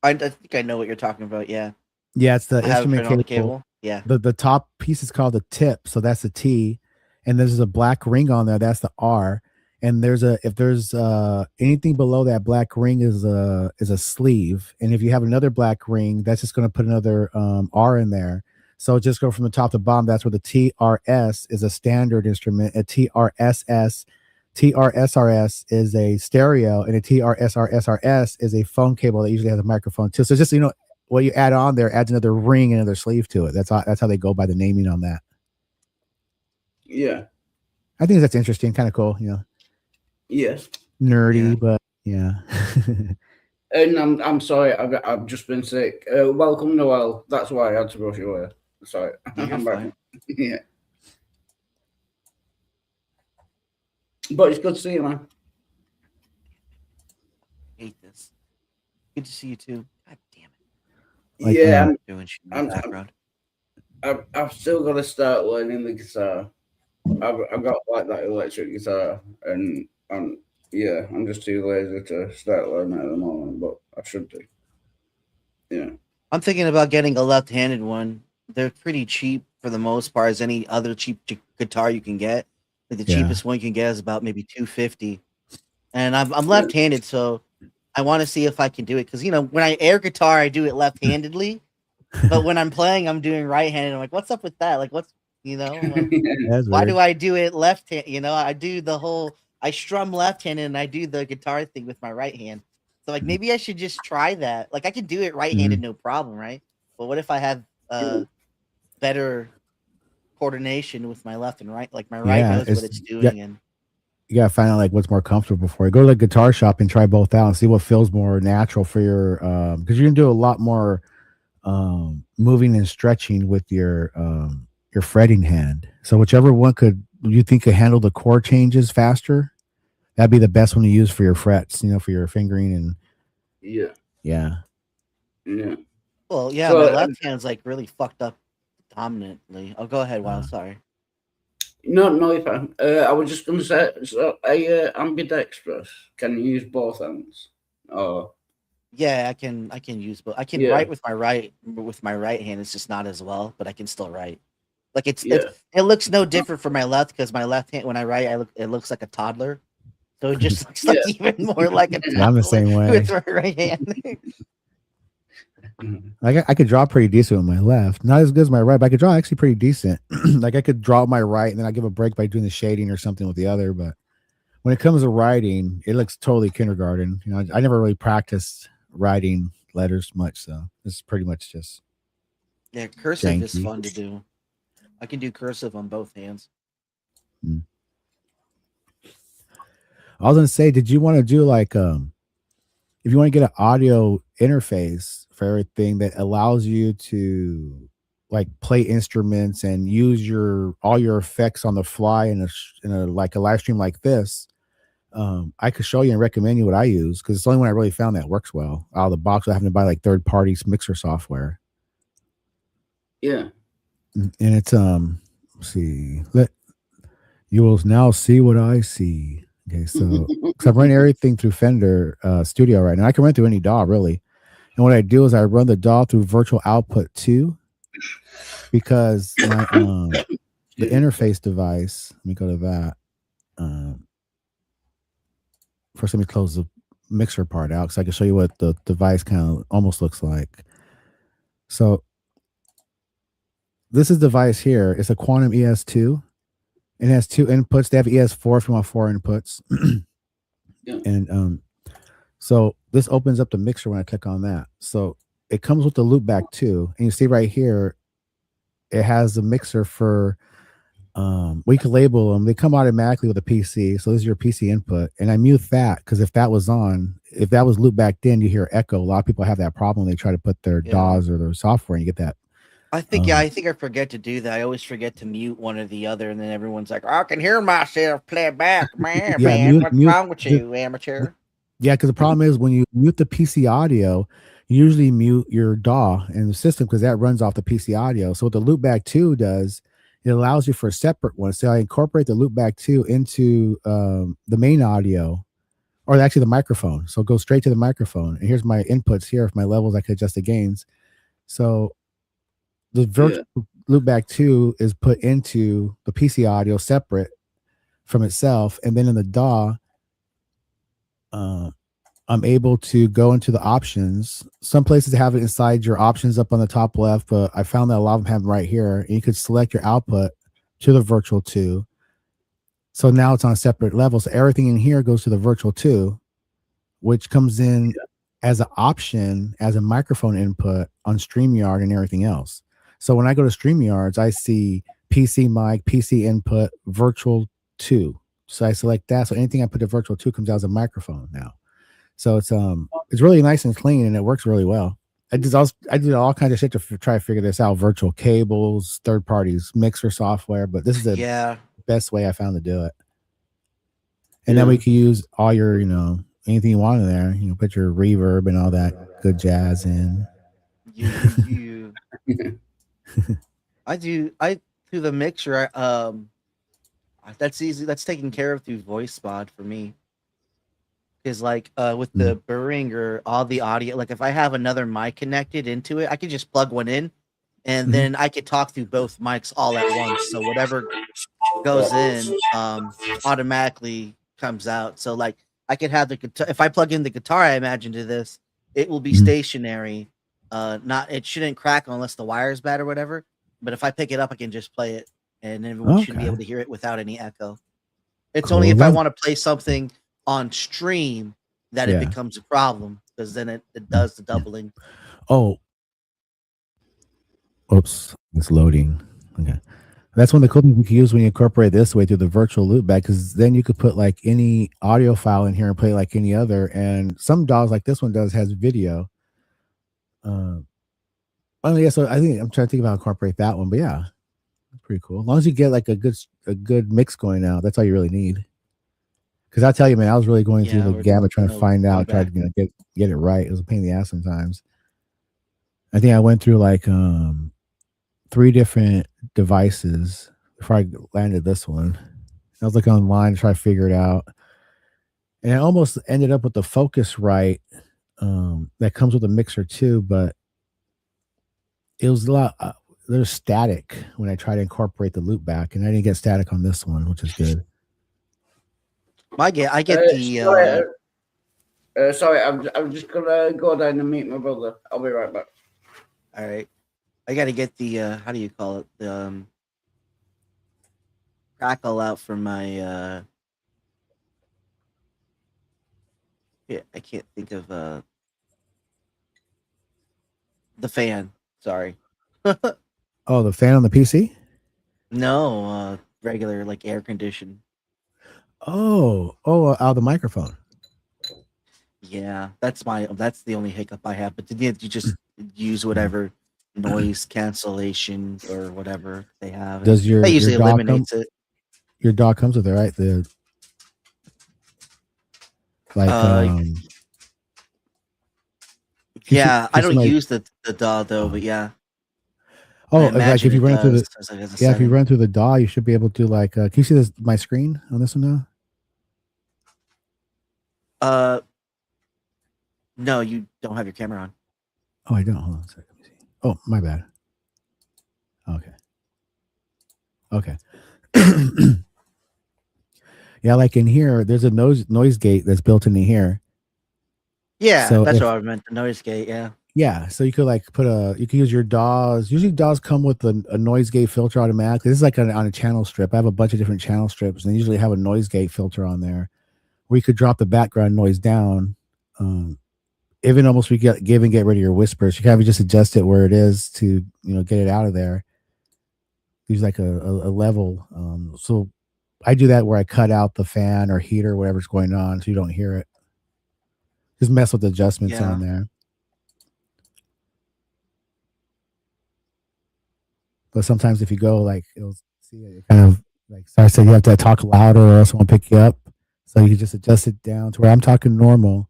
I think I know what you're talking about. Yeah. Yeah, it's the I have it instrument printed on cable. the cable. Yeah. The top piece is called the tip, so that's the T, and there's a black ring on there. That's the R. And if there's anything below that black ring is a sleeve, and if you have another black ring, that's just going to put another R in there. So just go from the top to bottom. That's where the TRS is a standard instrument. A TRSS is a stereo, and a TRSRS is a phone cable that usually has a microphone too. So just what you add on there adds another ring, another sleeve to it. That's how they go by the naming on that. Yeah. I think that's interesting, kind of cool, Yes. nerdy, but yeah. And I'm sorry, I've just been sick. Welcome, Noel. That's why I had to brush your hair. Sorry. You're I'm back. fine. Yeah. But it's good to see you, man. Hate this. Good to see you too. God damn it. Like, yeah, Doing shit in the background. I've still got to start learning the guitar. I've got like that electric guitar, and yeah, I'm just too lazy to start learning at the moment, but I should do. Yeah. I'm thinking about getting a left-handed one. They're pretty cheap for the most part, as any other cheap guitar you can get. Like the Yeah. cheapest one you can get is about maybe $250. And I'm left-handed, so I want to see if I can do it. Because when I air guitar, I do it left-handedly, but when I'm playing, I'm doing right-handed. I'm like, what's up with that? Like, what's I'm like, That's why weird. do I do it left-handed? I do the whole. I strum left-handed and I do the guitar thing with my right hand. So like maybe I should just try that. Like I can do it right-handed, no problem, right? But what if I have better coordination with my left and right? Like my right knows what it's doing, and you gotta find out like what's more comfortable for you. Go to the guitar shop and try both out and see what feels more natural for your because you're gonna do a lot more moving and stretching with your fretting hand. So whichever one you think could handle the chord changes faster, that'd be the best one to use for your frets, for your fingering and Yeah. yeah. well, yeah, So, my left hand's like really fucked up dominantly. Oh, go ahead, Wild. Sorry. No, if I was just going to say, so ambidextrous. Can you use both hands? Oh, Yeah, I can use both. I can Yeah. write with my right hand. It's just not as well, but I can still write. Like it looks no different for my left because my left hand when I write, it looks like a toddler. So it just looks like even more like a toddler Yeah, I'm the same way. with my right hand. Like I could draw pretty decent with my left, not as good as my right, but I could draw actually pretty decent. Like I could draw my right, and then I give a break by doing the shading or something with the other. But when it comes to writing, it looks totally kindergarten. You know, I never really practiced writing letters much, so it's pretty much just cursive is janky. fun to do. I can do cursive on both hands. I was gonna say, did you want to do like if you want to get an audio interface for everything that allows you to like play instruments and use all your effects on the fly in a like a live stream like this, I could show you and recommend you what I use because it's the only one I really found that works well out of the box without having to buy like third party mixer software. Yeah. And it's let's see, you will now see what I see. Okay, so I'm running everything through Fender Studio right now. I can run through any DAW really. And what I do is I run the DAW through Virtual Output 2 because my the interface device, let me go to that. First, let me close the mixer part out so I can show you what the device kind of almost looks like. So this is the device here. It's a Quantum ES2. It has 2 inputs. They have ES4 if you want 4 inputs. And so this opens up the mixer when I click on that. So it comes with the loopback too. And you see right here, it has the mixer for we can label them. They come automatically with a PC. So this is your PC input. And I mute that because if that was loopbacked in, you hear echo. A lot of people have that problem when they try to put their DAWs or their software and you get that. I think I forget to do that. I always forget to mute one or the other, and then everyone's like, "I can hear myself play back, man. What's wrong with you, amateur?" Yeah, because the problem is when you mute the PC audio, you usually mute your DAW in the system because that runs off the PC audio. So what the Loopback 2 does, it allows you for a separate one. So I incorporate the Loopback 2 into the main audio, or actually the microphone. So it goes straight to the microphone. And here's my inputs here. If my levels, I can adjust the gains. So the virtual Loopback 2 is put into the PC audio separate from itself. And then in the DAW, I'm able to go into the options. Some places have it inside your options up on the top left, but I found that a lot of them have them right here. And you could select your output to the Virtual 2. So now it's on a separate level. So everything in here goes to the Virtual 2, which comes in as an option, as a microphone input on StreamYard and everything else. So when I go to StreamYards, I see PC mic, PC input, Virtual 2. So I select that. So anything I put to Virtual 2 comes out as a microphone now. So it's really nice and clean and it works really well. I did all kinds of shit to try to figure this out. Virtual cables, third parties, mixer software, but this is the best way I found to do it. And then we can use all your, anything you want in there. Put your reverb and all that good jazz in. I do the mixer. That's easy. That's taken care of through VoiceSpot for me. Because with the Behringer, all the audio, like if I have another mic connected into it, I could just plug one in, and then I could talk through both mics all at once. So whatever goes in automatically comes out. So like I could have the guitar. If I plug in the guitar, I imagine to this, it will be stationary. It shouldn't crack unless the wire's bad or whatever. But if I pick it up, I can just play it, and everyone should be able to hear it without any echo. It's only if I want to play something on stream that it becomes a problem, because then it does the doubling. Oh, oops, it's loading. Okay, that's one of the cool things you can use when you incorporate this way through the virtual loopback, because then you could put like any audio file in here and play like any other. And some DAWs like this one has video. So I think I'm trying to think about incorporate that one, but yeah, pretty cool. As long as you get like a good mix going out, that's all you really need. Because I tell you, man, I was really going through the gamut trying to find out, try to get it right. It was a pain in the ass sometimes. I think I went through like 3 different devices before I landed this one. I was looking online to try to figure it out, and I almost ended up with the Focusrite that comes with a mixer too, but it was a lot. There's static when I try to incorporate the loop back, and I didn't get static on this one, which is good. I get the. Sorry, I'm just gonna go down and meet my brother. I'll be right back. All right. I got to get the how do you call it? The crackle out from my yeah, I can't think of the fan. Sorry. Oh, the fan on the PC? No, regular like air condition. Oh, out of the microphone. Yeah, that's the only hiccup I have. But then you just use whatever noise cancellation or whatever they have. Does your that usually your dog eliminates come, it. Your dog comes with it, right? The like Yeah, I don't somebody- use the DAW though, but yeah. Oh, I like imagine if you it run it through the does, as a if you setting. run through the DAW, you should be able to like. Can you see this my screen on this one now? No, you don't have your camera on. Oh, I don't. Hold on a second. Let me see. Oh, my bad. Okay. Yeah, like in here, there's a noise gate that's built into here. Yeah, So that's if- what I meant. The noise gate. Yeah. Yeah, so you could like you could use your DAWs. Usually DAWs come with a noise gate filter automatically. This is like on a channel strip. I have a bunch of different channel strips, and they usually have a noise gate filter on there, where you could drop the background noise down. Even almost get rid of your whispers. You kind of just adjust it where it is to get it out of there. Use like a level. So I do that where I cut out the fan or heater, whatever's going on, so you don't hear it. Just mess with the adjustments Yeah. on there. But sometimes if you go like it'll see it kind of like starts to you have to talk louder or else it won't pick you up. So you can just adjust it down to where I'm talking normal.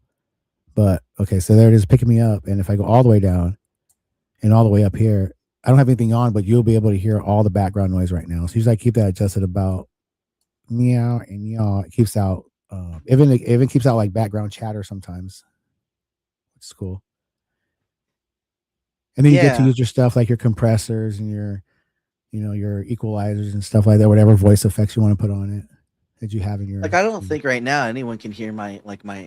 But okay, so there it is picking me up. And if I go all the way down and all the way up here, I don't have anything on, but you'll be able to hear all the background noise right now. So usually I keep that adjusted about meow and yaw. It keeps out even keeps out like background chatter sometimes. It's cool. And then you get to Yeah. use your stuff like your compressors and your your equalizers and stuff like that, whatever voice effects you want to put on it that you have in your Like I don't think right now anyone can hear my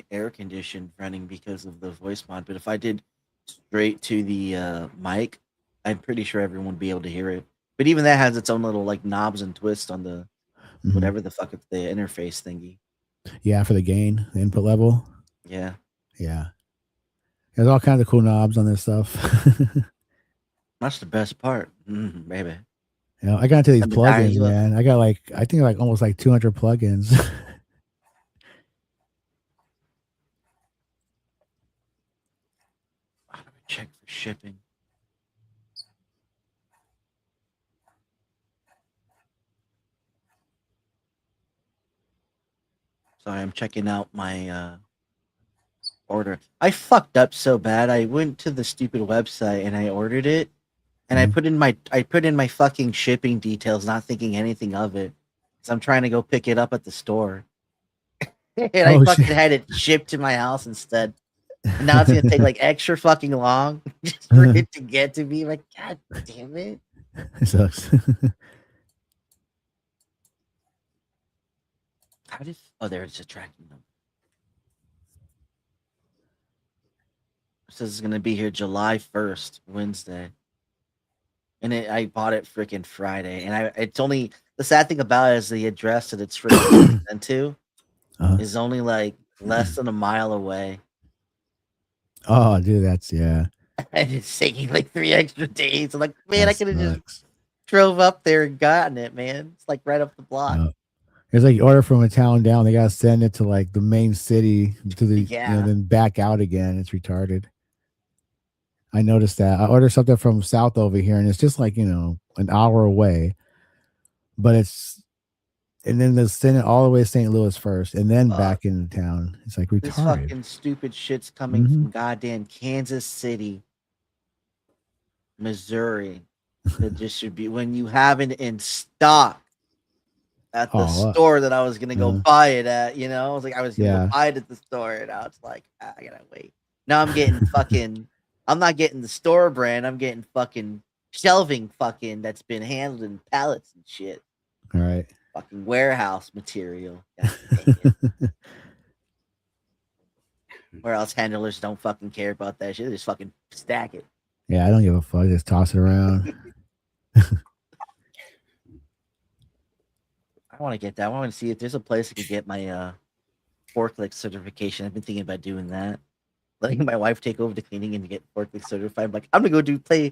air condition running because of the voice mod. But if I did straight to the mic, I'm pretty sure everyone would be able to hear it. But even that has its own little like knobs and twists on the Mhm. whatever the fuck it's the interface thingy. Yeah, for the gain, the input level. Yeah. Yeah. There's all kinds of cool knobs on this stuff. That's the best part. Baby. I got into these And the dial plugins, you up. man. I got I think almost 200 plugins. Check for shipping. Sorry, I'm checking out my order. I fucked up so bad. I went to the stupid website and I ordered it, and I put in my fucking shipping details, not thinking anything of it. So I'm trying to go pick it up at the store, and I Oh, fucking shit. had it shipped to my house instead. And now it's gonna take like extra fucking long just for it to get to me. Like, god damn it! It sucks. How did? Oh, there's a tracking number. It says it's gonna be here July 1st, Wednesday. And I bought it freaking Friday. And it's only the sad thing about it is the address that it's freaking sent to is only like less than a mile away. Oh, dude, yeah. And it's taking like 3 extra days. I'm like, man, I That could have just sucks. drove up there and gotten it, man. It's like right up the block. Yeah. It's like you order from a town down, they gotta send it to like the main city to the then back out again. It's retarded. I noticed that. I ordered something from south over here, and it's just like an hour away, but and then they send it all the way to St. Louis first, and then back into town. It's like This retarded. fucking stupid shit's coming Mhm. from goddamn Kansas City, Missouri. The distribute when you have it in stock at the store that I was gonna go buy it at. I was like, I was gonna go buy it at the store, and now it's like I gotta wait. Now I'm getting fucking. I'm not getting the store brand. I'm getting fucking shelving fucking that's been handled in pallets and shit. All right. Fucking warehouse material. God dang it. Warehouse handlers don't fucking care about that shit. They just fucking stack it. Yeah, I don't give a fuck. Just toss it around. I want to get that. I want to see if there's a place I could get my forklift certification. I've been thinking about doing that. Letting my wife take over the cleaning and get forklift certified. I'm like, I'm gonna go play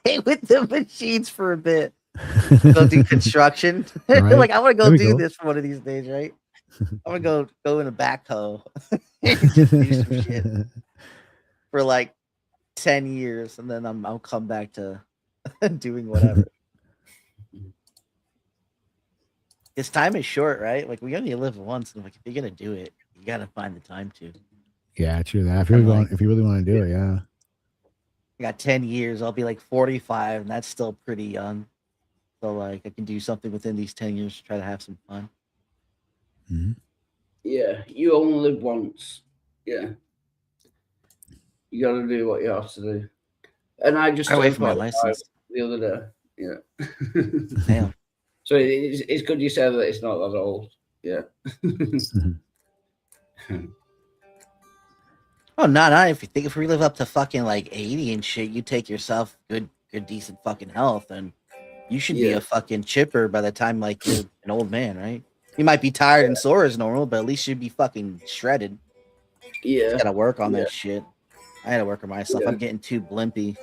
with the machines for a bit. Go do construction. Right. Like I want to There go we do go. this for one of these days, right? I'm gonna go in a backhoe and just do some shit for like 10 years, and then I'll come back to doing whatever. This time is short, right? Like we only live once, and like if you're gonna do it, you gotta find the time to. Yeah, true that. If you really want to do it, yeah. I got 10 years. I'll be like 45, and that's still pretty young. So like I can do something within these 10 years to try to have some fun. Yeah, you only live once. Yeah. You got to do what you have to do. And I just I wait turned for my 45 license. the other day. Yeah. Damn. So it's good you say that it's not that old. Yeah. Oh, not if we live up to fucking like 80 and shit, you take yourself good decent fucking health, and you should be Yeah. a fucking chipper by the time like you're an old man, right? You might be tired and sore as normal, but at least you'd be fucking shredded. Yeah. Gotta work on Yeah. that shit. I had to work on myself. Yeah. I'm getting too blimpy.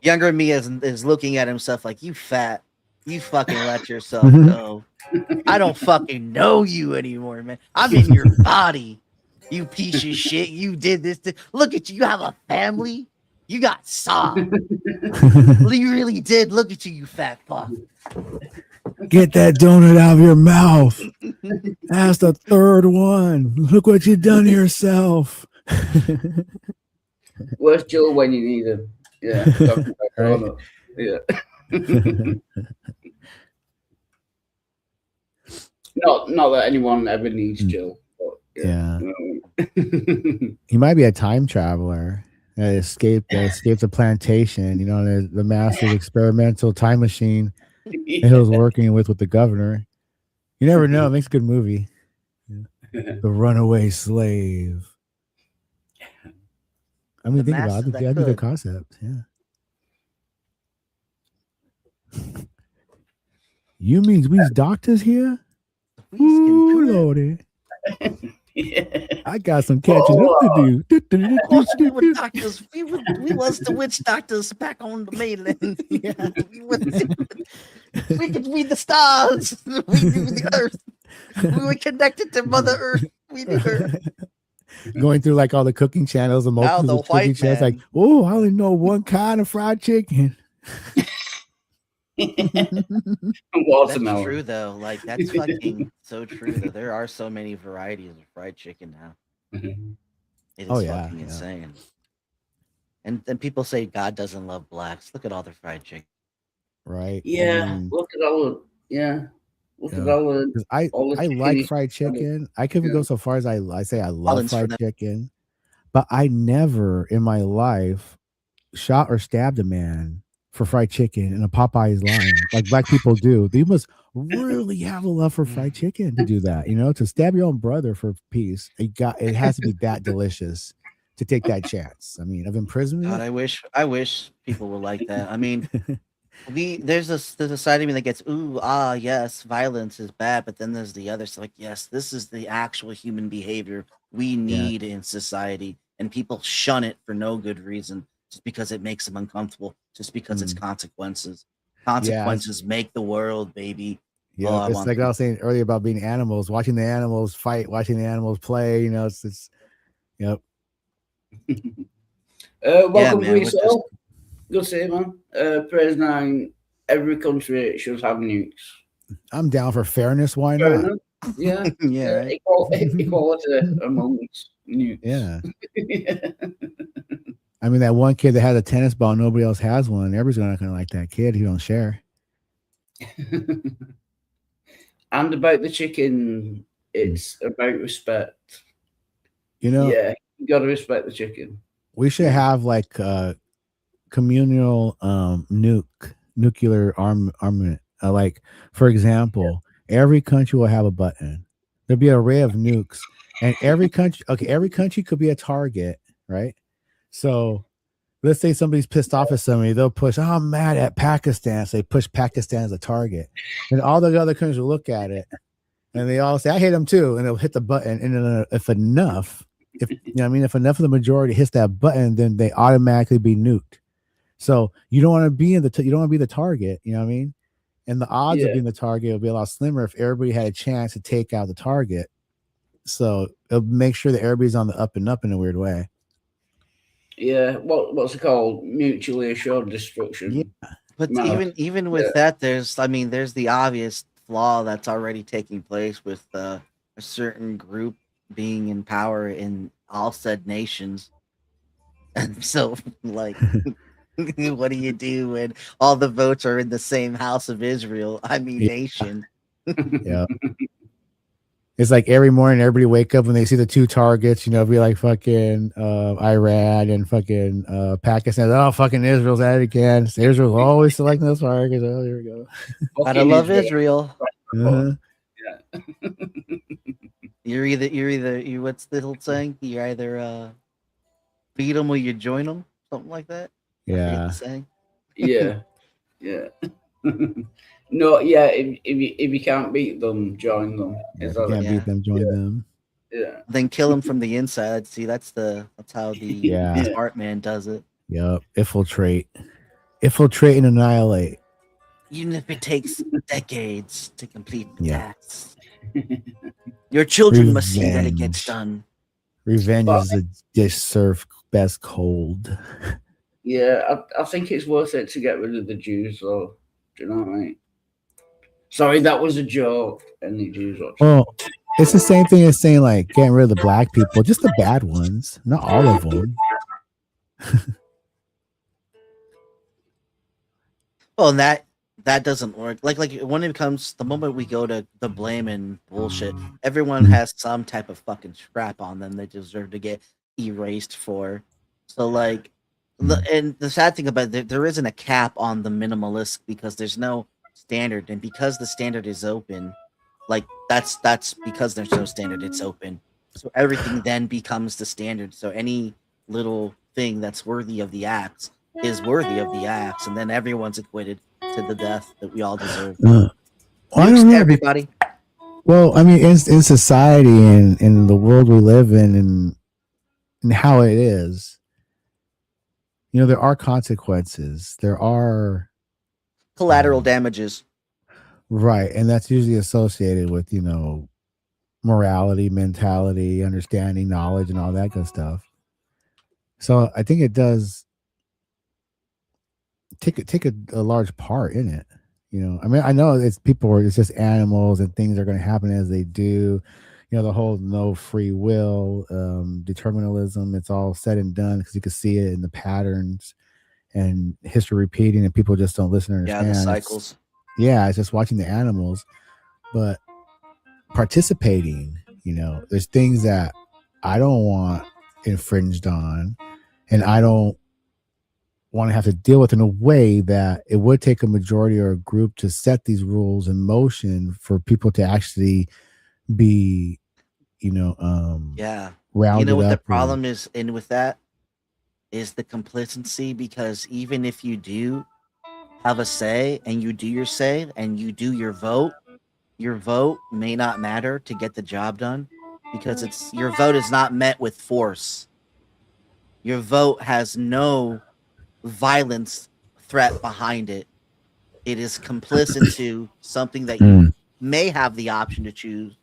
Younger me is looking at himself like, you fat. You fucking let yourself go. I don't fucking know you anymore, man. I'm in your body. You piece of shit. You did this. Look at you. You have a family. You got sob. You really did. Look at you, you fat fuck. Get that donut out of your mouth. That's the third one. Look what you done to yourself. Where's Joe when you need him? Yeah. Talking about Right. donuts. Yeah. Not that anyone ever needs Jill. But Yeah. you He might be a time traveler that escaped the plantation, the massive experimental time machine that he was working with the governor. You never know. It makes a good movie. The Runaway Slave. I mean, The think about master it. that That'd be a good could. concept. Yeah. You mean we's doctors here? Ooh, Lordy. I got some catching up to do. We were doctors. We was the witch doctors back on the mainland. Yeah, we could read the stars. We knew the earth. We were connected to Mother Earth. We knew her. Going through like all the cooking channels and Now multiple the cooking white channels, man. like, oh, I only know one kind of fried chicken. Watermelon. That's true though. Like that's fucking so true. Though. There are so many varieties of fried chicken now. It is Oh, yeah, fucking yeah. insane. And then people say God doesn't love blacks. Look at all the fried chicken. Right. Yeah. I mean, Look at all the Look yeah. at all the 'Cause I chicken like he's fried selling. chicken. I could even go so far as I say I love Collins for fried them. chicken, but I never in my life shot or stabbed a man for fried chicken in a Popeyes line like black people do. They must really have a love for fried chicken to do that. To stab your own brother for peace. It has to be that delicious to take that chance. I mean, of imprisonment. God, I wish people were like that. I mean, there's a side of me that gets yes, violence is bad, but then there's the other side, like yes, this is the actual human behavior we need in society, and people shun it for no good reason, just because it makes them uncomfortable, just because it's consequences. Consequences make the world, baby. Yeah, Oh, I it's want like I was saying earlier about being animals, watching the animals fight, watching the animals play. It's yep. Welcome, man, we're Grease. Good to see you, man. Praise 9. Every country should have nukes. I'm down for fairness. Why Fair not? enough. Yeah. Yeah, right. Equality amongst nukes. Yeah. I mean, that one kid that has a tennis ball, nobody else has one. Everybody's not going to like that kid. He don't share. And about the chicken, it's about respect. Yeah, you got to respect the chicken. We should have like communal nuclear armament. Like, for example, every country will have a button. There'll be an array of nukes, and every country could be a target, right? So let's say somebody's pissed off at somebody, they'll push, oh, I'm mad at Pakistan. So they push Pakistan as a target. And all the other countries will look at it and they all say, I hate them too. And they'll hit the button. And then if enough of the majority hits that button, then they automatically be nuked. So you don't want to be you don't want to be the target, you know what I mean? And the odds of being the target will be a lot slimmer if everybody had a chance to take out the target. So it'll make sure that everybody's on the up and up in a weird way. Yeah, what's it called? Mutually assured destruction. Yeah. But even with that, there's the obvious flaw that's already taking place with a certain group being in power in all said nations. And so, like, what do you do when all the votes are in the same house of Israel? Nation. Yeah. It's like every morning, everybody wake up when they see the two targets, be like fucking Iran and fucking Pakistan. Oh, fucking Israel's at it again. So Israel's always selecting those targets. Oh, here we go. Gotta love Israel. Uh-huh. Yeah. You're either what's the old saying? You either beat them or you join them, something like that. Yeah. Saying. Yeah. Yeah. No, yeah. If you can't beat them, join them. If you can't beat them, join them. Yeah. Then kill them from the inside. See, that's how the smart man does it. Yep. Infiltrate and annihilate. Even if it takes decades to complete the task. Your children must see that it gets done. Revenge is a dish served best cold. Yeah, I think it's worth it to get rid of the Jews, though. Do you know what I mean? Sorry, that was a joke. Any Jews watching? Well, it's the same thing as saying, like, getting rid of the black people, just the bad ones, not all of them. Well, and that doesn't work. Like when it comes the moment we go to the blame and bullshit, everyone has some type of fucking scrap on them they deserve to get erased for. So like, and the sad thing about it, there isn't a cap on the minimalist because there's no standard, and because the standard is open, like that's because there's no standard, it's open. So everything then becomes the standard. So any little thing that's worthy of the axe is worthy of the axe, and then everyone's acquitted to the death that we all deserve. Well, I don't know, everybody. Well, I mean, in society and in the world we live in and how it is, there are consequences. There are collateral damages. Right. And that's usually associated with, morality, mentality, understanding, knowledge, and all that good stuff. So I think it does take a large part in it. I mean, I know it's just animals and things are going to happen as they do. The whole no free will, determinalism, it's all said and done because you can see it in the patterns and history repeating, and people just don't listen or understand. Yeah, the cycles. It's just watching the animals, but participating, there's things that I don't want infringed on, and I don't want to have to deal with in a way that it would take a majority or a group to set these rules in motion for people to actually be, rounded what up. the problem is, and with that is the complacency, because even if you do have a say and you do your say and you do your vote may not matter to get the job done, because your vote is not met with force. Your vote has no violence threat behind it. It is complicit to something that you may have the option to choose.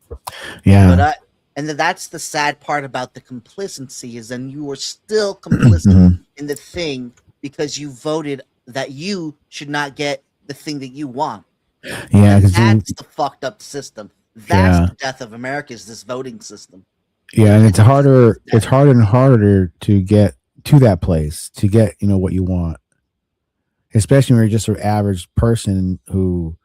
Yeah. But and that's the sad part about the complacency, is then you are still complicit in the thing because you voted that you should not get the thing that you want. Yeah, that's the fucked up system. That's the death of America, is this voting system. Yeah, and it's harder and harder to get to that place, to get, what you want. Especially when you're just an average person who,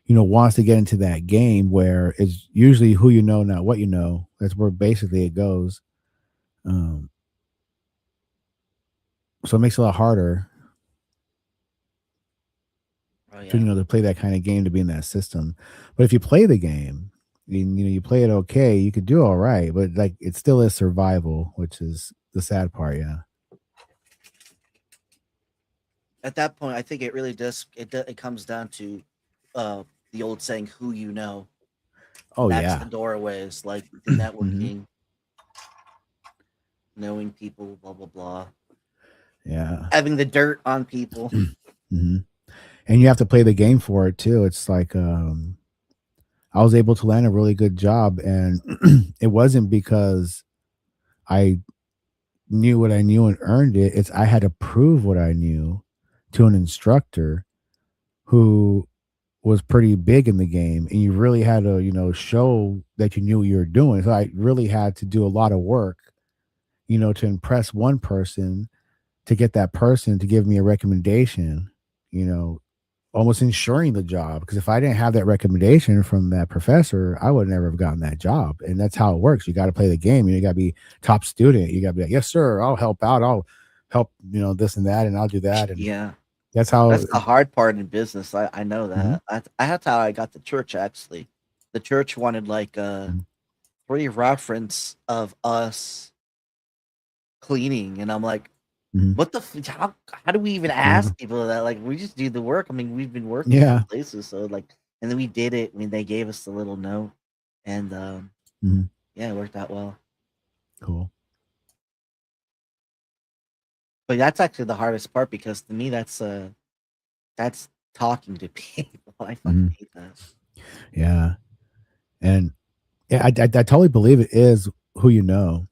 wants to get into that game where it's usually who you know, not what you know. That's where basically it goes. So it makes it a lot harder to play that kind of game, to be in that system. But if you play the game, you play it okay, you could do all right. But like, it still is survival, which is the sad part. Yeah. at that point, I think it really does. It comes down to the old saying, "Who you know." Oh That's yeah. the doorways, like the networking, knowing people, blah blah blah, Yeah. having the dirt on people. hmm And you have to play the game for it too. It's like I was able to land a really good job, and it wasn't because I knew what I knew and earned it. It's I had to prove what I knew to an instructor who was pretty big in the game, and you really had to, show that you knew what you were doing. So I really had to do a lot of work, to impress one person to get that person to give me a recommendation, almost ensuring the job. Because if I didn't have that recommendation from that professor, I would never have gotten that job. And that's how it works. You got to play the game. You got to be top student. You got to be like, yes, sir, I'll help out. I'll help, this and that, and I'll do that. And Yeah, that's how. that's the hard part in business. I know that. That's how I got the church. Actually, the church wanted like a free reference of us cleaning, and I'm like, what the how do we even ask people that? Like, we just do the work. I mean, we've been working Yeah. in places, so like, and then we did it. I mean, they gave us the little note, and yeah, it worked out well. Cool. But that's actually the hardest part, because to me, that's talking to people. I fucking hate that. Yeah. And yeah, I totally believe it is who you know.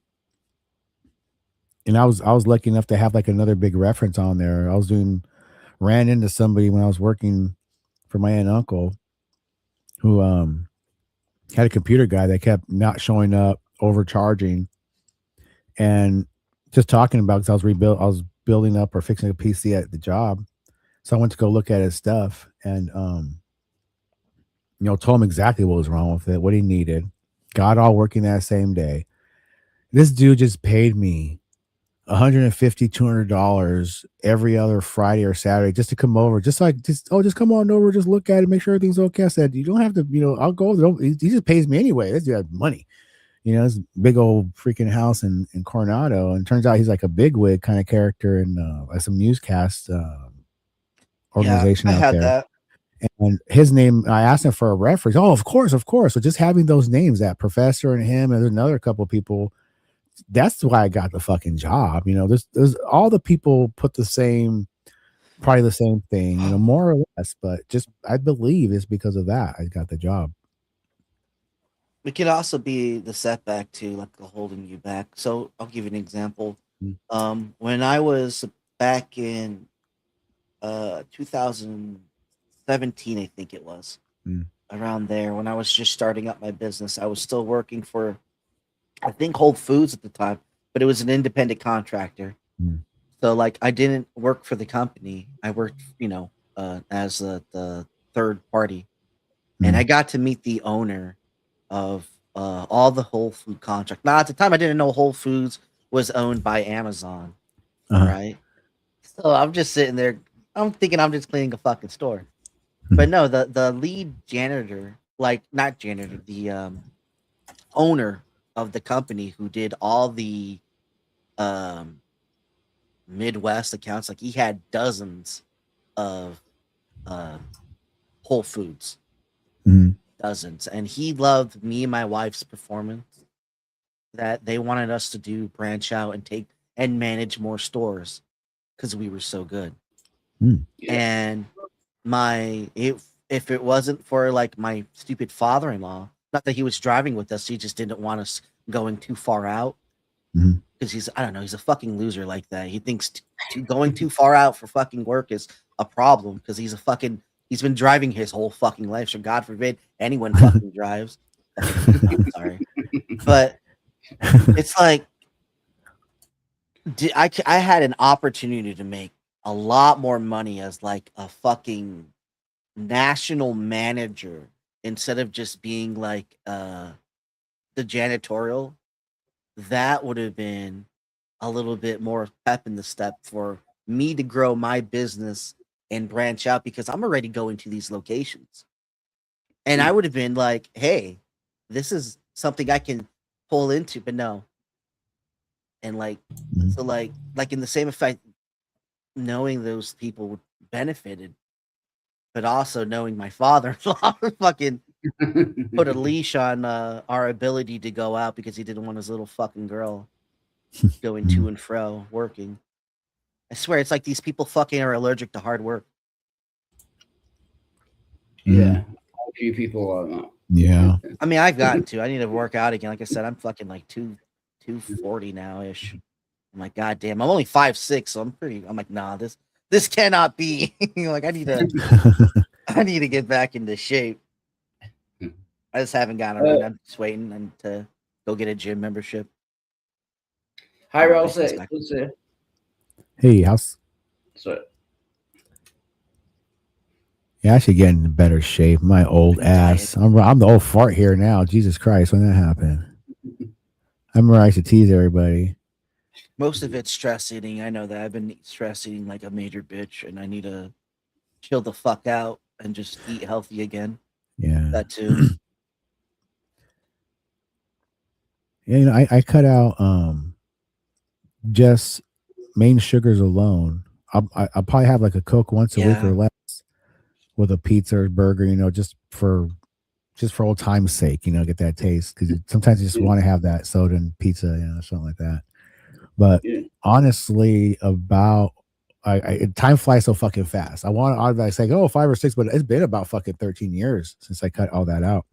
And I was lucky enough to have like another big reference on there. Ran into somebody when I was working for my aunt and uncle who had a computer guy that kept not showing up, overcharging, and just talking about, because I was building up or fixing a PC at the job. So I went to go look at his stuff and told him exactly what was wrong with it, what he needed. Got all working that same day. This dude just paid me $150, $200 every other Friday or Saturday just to come over, just come on over, just look at it, make sure everything's okay. I said, you don't have to, I'll go. He just pays me anyway. This dude has money. This big old freaking house in Coronado, and turns out he's like a bigwig kind of character in some newscast organization I out had there. that. And his name, I asked him for a reference. Oh, of course. So just having those names, that professor and him, and there's another couple of people, that's why I got the fucking job. There's all the people put probably the same thing, more or less, but just I believe it's because of that I got the job. It could also be the setback too, like holding you back. So I'll give you an example. When I was back in 2017, I think it was around there, when I was just starting up my business, I was still working for, I think, Whole Foods at the time, but it was an independent contractor. So like, I didn't work for the company. I worked, as the third party, and I got to meet the owner of all the Whole Food contract. Now at the time, I didn't know Whole Foods was owned by Amazon, right? So I'm just sitting there. I'm thinking I'm just cleaning a fucking store, but no, the lead janitor, like not janitor, the owner of the company who did all the Midwest accounts, like he had dozens of Whole Foods. Dozens, and he loved me and my wife's performance, that they wanted us to do branch out and take and manage more stores because we were so good. And if it wasn't for like my stupid father-in-law, not that he was driving with us, he just didn't want us going too far out, because he's a fucking loser like that. He thinks going too far out for fucking work is a problem, because he's been driving his whole fucking life. So God forbid anyone fucking drives. I'm sorry. But it's like, I had an opportunity to make a lot more money as like a fucking national manager, instead of just being like the janitorial. That would have been a little bit more pep in the step for me to grow my business and branch out, because I'm already going to these locations. And I would have been like, hey, this is something I can pull into, but no. And like, so like in the same effect, knowing those people benefited, but also knowing my father-in-law fucking put a leash on our ability to go out because he didn't want his little fucking girl going to and fro working. I swear, it's like these people fucking are allergic to hard work. Yeah, a few people like that. Yeah. I mean, I've gotten to. I need to work out again. Like I said, I'm fucking like 240 now ish. I'm like, God damn, I'm only 5'6", so I'm like, nah, this cannot be. Like, I need to get back into shape. I just haven't gotten around. I'm just waiting and to go get a gym membership. Hi, Ross. Hey, how's? So, Yeah, I should get in better shape. My old ass. I'm the old fart here now. Jesus Christ, when that happened. I remember I used to tease everybody. Most of it's stress eating. I know that. I've been stress eating like a major bitch, and I need to chill the fuck out and just eat healthy again. Yeah. That too. Yeah, you know, I cut out just main sugars alone. I'll probably have like a Coke once a week Yeah. or less with a pizza or burger, you know, just for old time's sake, you know, get that taste. Because sometimes you just want to have that soda and pizza, you know, something like that. But honestly, time flies so fucking fast. I say, oh, 5 or 6, but it's been about fucking 13 years since I cut all that out.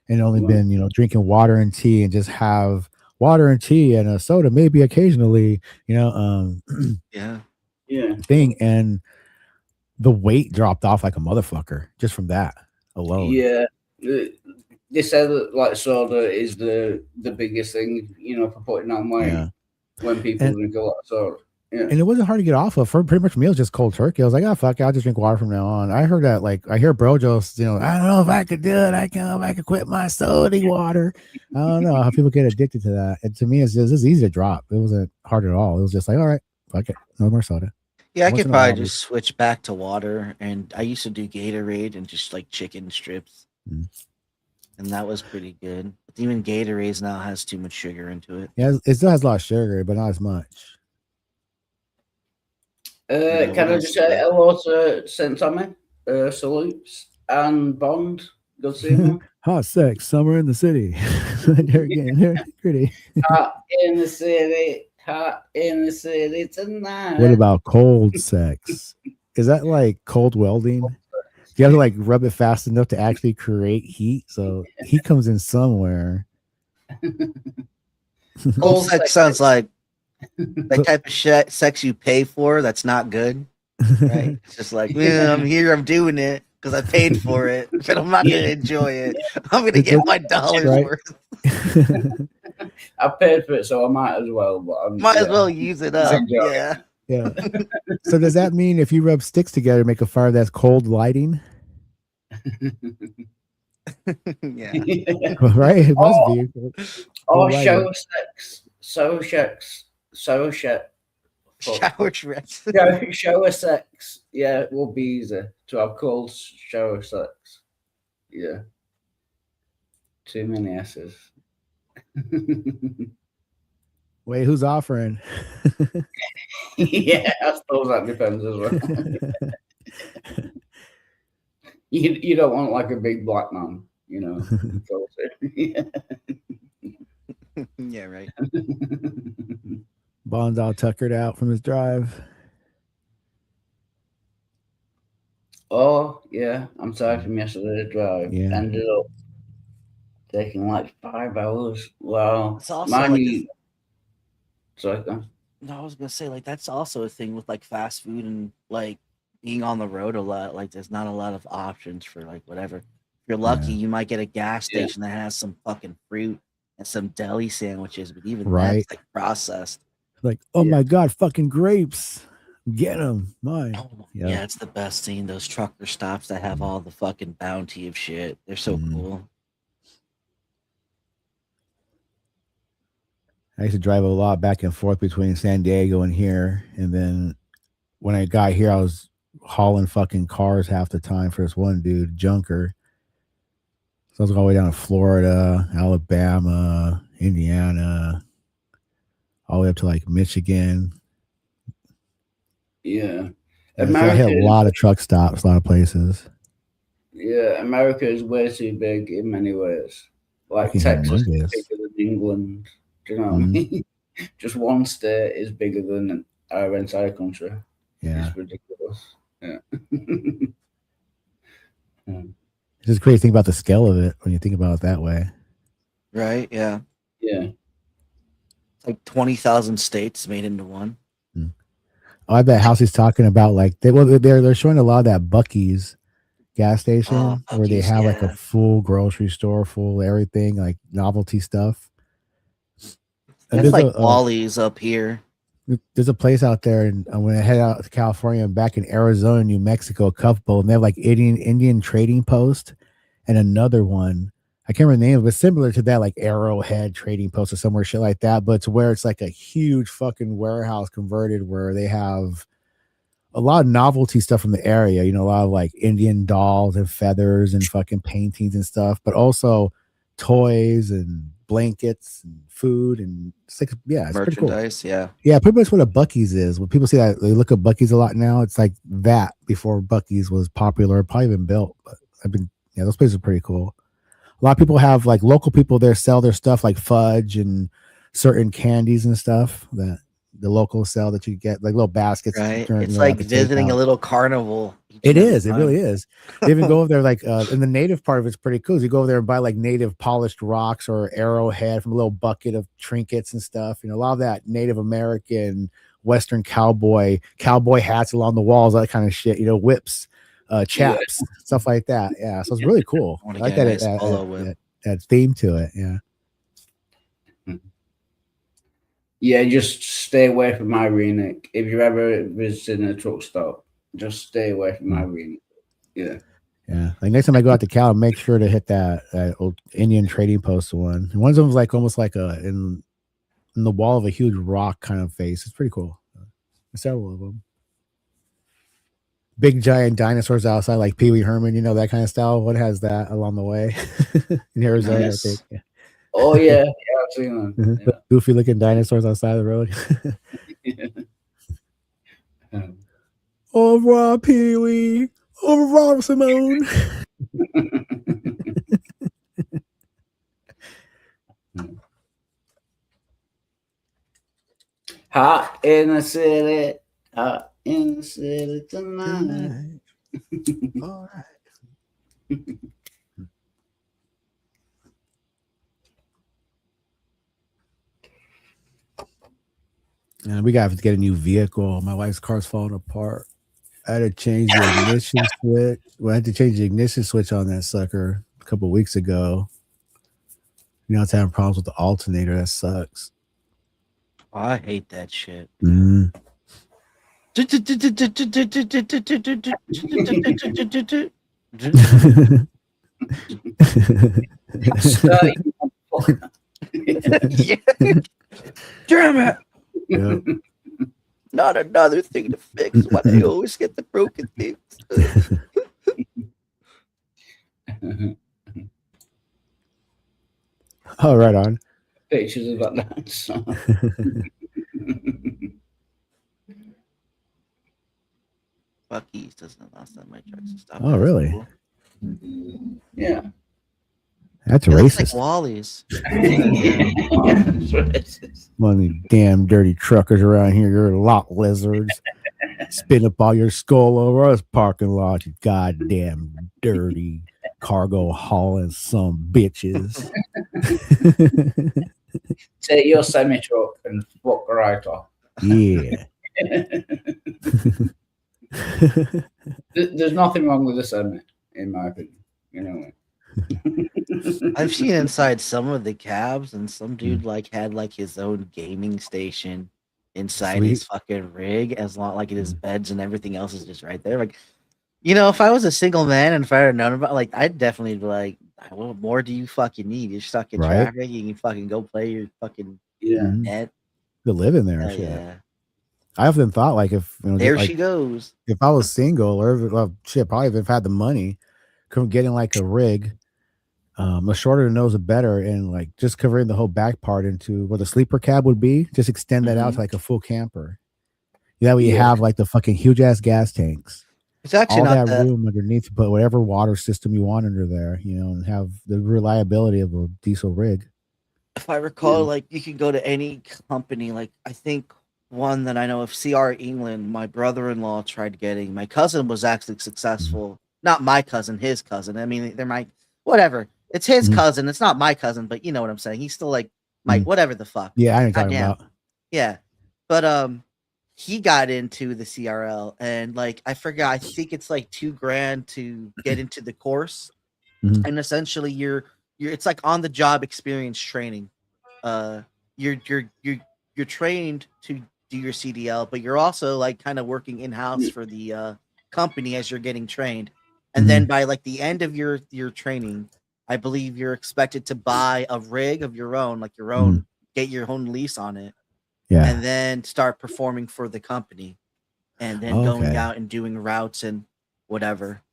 And only been, you know, drinking water and tea and just have water and tea and a soda, maybe occasionally, you know, Yeah. thing. And the weight dropped off like a motherfucker just from that alone. yeah, they said that like soda is the biggest thing, you know, for putting on weight. Yeah. When people And- drink a lot of soda. Yeah. And it wasn't hard to get off of. For pretty much me, it was just cold turkey. I was like, oh, fuck it, I'll just drink water from now on. I heard that, like, I hear Brojo, you know, I don't know if I could do it. I could quit my soda water. I don't know how people get addicted to that. And to me, it's easy to drop. It wasn't hard at all. It was just like, all right, fuck it, no more soda. Yeah, I Once could in a while, probably just switch back to water. And I used to do Gatorade and just like chicken strips. And that was pretty good. But even Gatorade now has too much sugar into it. Yeah, it still has a lot of sugar, but not as much. Can what I else just say hello to St. Tommy, salutes, and Bond? Good seeing you. Hot sex, summer in the city. They're getting pretty. Hot in the city tonight. What about cold sex? Is that like cold welding? You have to like rub it fast enough to actually create heat. So heat comes in somewhere. Cold sex sounds like that type of sex you pay for that's not good. Right? It's just like, yeah, I'm here, I'm doing it because I paid for it, but I'm not going to enjoy it. I'm going to get my dollars Right. worth. I paid for it, so I might as well. But Might as well use it up. Enjoy. Yeah. Yeah. So does that mean if you rub sticks together, make a fire, that's cold lighting? Yeah. Right? It must be. Oh, Cold lighting. shower sex. Shower sex. Shower sex. Shower sex. Yeah, it will be easy to have cold shower sex. Yeah. Too many S's. Wait, who's offering? Yeah, I suppose that depends as well. You don't want like a big black man, you know. Yeah, right. Bond's all tuckered out from his drive. Oh, yeah, I'm tired from yesterday's drive. Yeah. Ended up taking like 5 hours. Wow. It's also Mine like you- Sorry, go on. No, I was gonna say like that's also a thing with like fast food and like being on the road a lot. Like there's not a lot of options for like whatever. If you're lucky, you might get a gas station that has some fucking fruit and some deli sandwiches, but even Right. that's like processed. Like, oh my God, fucking grapes. Get them. Mine. Yeah. It's the best thing. Those trucker stops that have all the fucking bounty of shit. They're so cool. I used to drive a lot back and forth between San Diego and here. And then when I got here, I was hauling fucking cars half the time for this one dude, Junker. So I was all the way down to Florida, Alabama, Indiana, all the way up to like Michigan. Yeah. Yeah, so I hit a lot of truck stops, a lot of places. Yeah, America is way too big in many ways. Like Fucking Texas is humongous. bigger than England. Do you know what I Mhm. mean? Just one state is bigger than our entire country. Yeah. It's ridiculous. Yeah. It's just crazy to think about the scale of it when you think about it that way. Right? Yeah. Yeah. It's like 20,000 states made into one. Oh, I bet Housey's talking about like they're showing a lot of that Buc-ee's gas station where they Buc-ee's, have like a yeah. full grocery store, full everything, like novelty stuff. And It's there's like Wally's up here. there's a place out there, and when I head out to California and back in Arizona, New Mexico, Cuffbowl, and they have like Indian Trading Post and another one. I can't remember the name, but similar to that, like Arrowhead Trading Post or somewhere shit like that. But it's where it's like a huge fucking warehouse converted where they have a lot of novelty stuff from the area. You know, a lot of like Indian dolls and feathers and fucking paintings and stuff, but also toys and blankets and food and it's like, yeah, it's pretty cool. Merchandise, yeah. Yeah, pretty much what a Buc-ee's is. When people see that, they look at Buc-ee's a lot now. It's like that before Buc-ee's was popular, probably been built. But those places are pretty cool. A lot of people have like local people there sell their stuff like fudge and certain candies and stuff that the locals sell that you get like little baskets. Right? during, It's you know, like at the visiting a takeout. little carnival. It is. It really is. They even go over there like and the native part of it's pretty cool. You go over there and buy like native polished rocks or Arrowhead from a little bucket of trinkets and stuff. You know, a lot of that Native American Western cowboy hats along the walls, that kind of shit. You know, whips, chaps, stuff like that. Yeah, so it's really cool. I Wanna like get a that, nice polo whip. that theme to it. Yeah. Yeah, just stay away from Irenic. If you're ever visiting a truck stop, just stay away from Irenic. Yeah. Yeah, like next time I go out to Cal, make sure to hit that old Indian Trading Post one. And one of them was like almost like in the wall of a huge rock kind of face. It's pretty cool. Several of them. Big giant dinosaurs outside, like Pee Wee Herman, you know, that kind of style. What has that along the way in Arizona? Nice. I think. Yeah. Oh yeah, yeah, I've seen them. Yeah. Goofy looking dinosaurs outside the road. Au revoir, Pee Wee. Au revoir, Simone. Hot in the city, hot in the city tonight. All right. We got to get a new vehicle. My wife's car's falling apart. I had to change the ignition switch. Well, I had to change the ignition switch on that sucker a couple of weeks ago. You know, it's having problems with the alternator. That sucks. Oh, I hate that shit. Mm. Damn it! Yeah. Not another thing to fix. Why they always get the broken things? Oh, right on. Pictures of that dinosaur. Buc-ee's doesn't last that much. Stop. Oh, really? Yeah. That's It looks like racist. Wally's. One of you damn dirty truckers around here. You're lot lizards. Spin up all your skull over us parking lot. You goddamn dirty cargo hauling some bitches. Take your semi truck and fuck right off. Yeah. There's nothing wrong with the semi, in my opinion. You know. I've seen inside some of the cabs, and some dude like had like his own gaming station inside his Sweet. fucking rig, as long like his beds and everything else is just right there. Like, you know, if I was a single man and if I had known about, like, I'd definitely be like, what more do you fucking need? You're stuck in Right. traffic. You can fucking go play your fucking Mhm. net. To live in there and Hell shit. yeah. I often thought like if you know, There like, she goes. if I was single or if, well, shit, probably if I had the money, getting like a rig, the shorter the nose the better, and like just covering the whole back part into what a sleeper cab would be. Just extend that out to like a full camper. That way you Yeah. have like the fucking huge ass gas tanks. It's actually all not that that. room underneath to put whatever water system you want under there, and have the reliability of a diesel rig. If I recall, like you can go to any company. Like I think one that I know of, CR England. My brother-in-law tried getting. My cousin was actually successful. Not my cousin, his cousin. I mean, they're my whatever. It's his cousin. It's not my cousin, but you know what I'm saying. He's still like my whatever the fuck. Yeah, I know what you're talking Goddamn. about. Yeah, but he got into the CRL, and like I forgot. I think it's like $2,000 to get into the course, and essentially you're it's like on the job experience training. You're trained to do your CDL, but you're also like kind of working in house for the company as you're getting trained. And then by like the end of your training, I believe you're expected to buy a rig of your own, like your own, get your own lease on it, and then start performing for the company, and then going out and doing routes and whatever.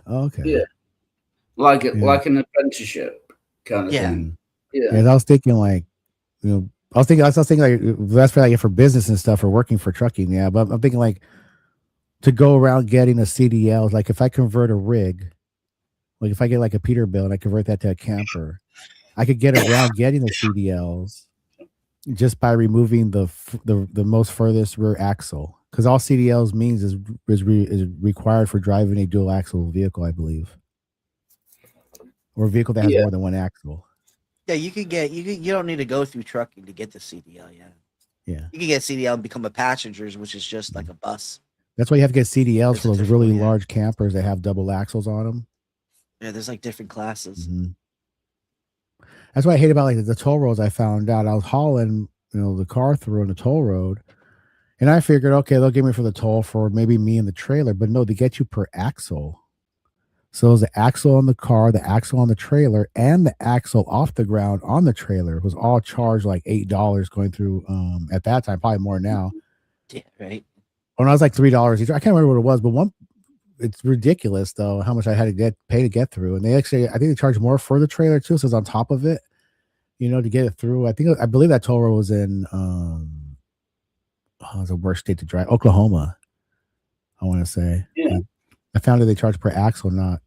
Okay. Yeah. Like an apprenticeship kind of thing. Yeah. I was thinking like, I was thinking like that's probably like for business and stuff or working for trucking. Yeah, but I'm thinking like to go around getting a CDL. Like if I convert a rig, like if I get like a Peterbilt and I convert that to a camper, I could get around getting the CDLs just by removing the most furthest rear axle, because all CDLs means is required for driving a dual axle vehicle, I believe, or a vehicle that has more than one axle. Yeah, you could get you don't need to go through trucking to get the CDL. Yeah, you can get CDL and become a passenger, which is just like a bus. That's why you have to get CDLs for those really large campers that have double axles on them. Yeah, there's like different classes. That's what I hate about like the toll roads. I found out I was hauling, the car through on the toll road, and I figured, okay, they'll give me for the toll for maybe me and the trailer, but no, they get you per axle. So it was the axle on the car, the axle on the trailer, and the axle off the ground on the trailer was all charged like $8 going through. At that time, probably more now. Yeah, right. When I was like $3 each, I can't remember what it was, but it's ridiculous though how much I had to pay to get through. And they actually, I think they charge more for the trailer too, so it's on top of it, to get it through. I believe that toll road was in it was the worst state to drive, Oklahoma, I want to say. Yeah. I found that they charge per axle, not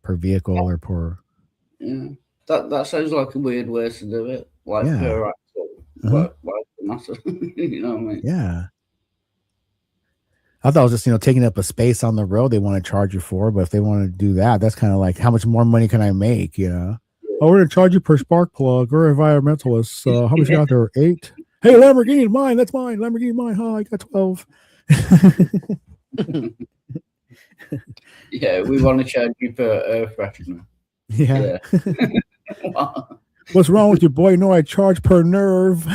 per vehicle or per. Yeah, that sounds like a weird way to do it. Like Yeah. per axle. Why does it matter? You know what I mean? Yeah. I thought it was just, taking up a space on the road they want to charge you for, but if they want to do that, that's kind of like, how much more money can I make, Oh, we're going to charge you per spark plug. We're environmentalists. How much you got there? 8? Hey, Lamborghini, mine. That's mine. Lamborghini, mine. Huh? I got 12. Yeah, we want to charge you per air freshener. Yeah. What's wrong with you, boy? No, I charge per nerve.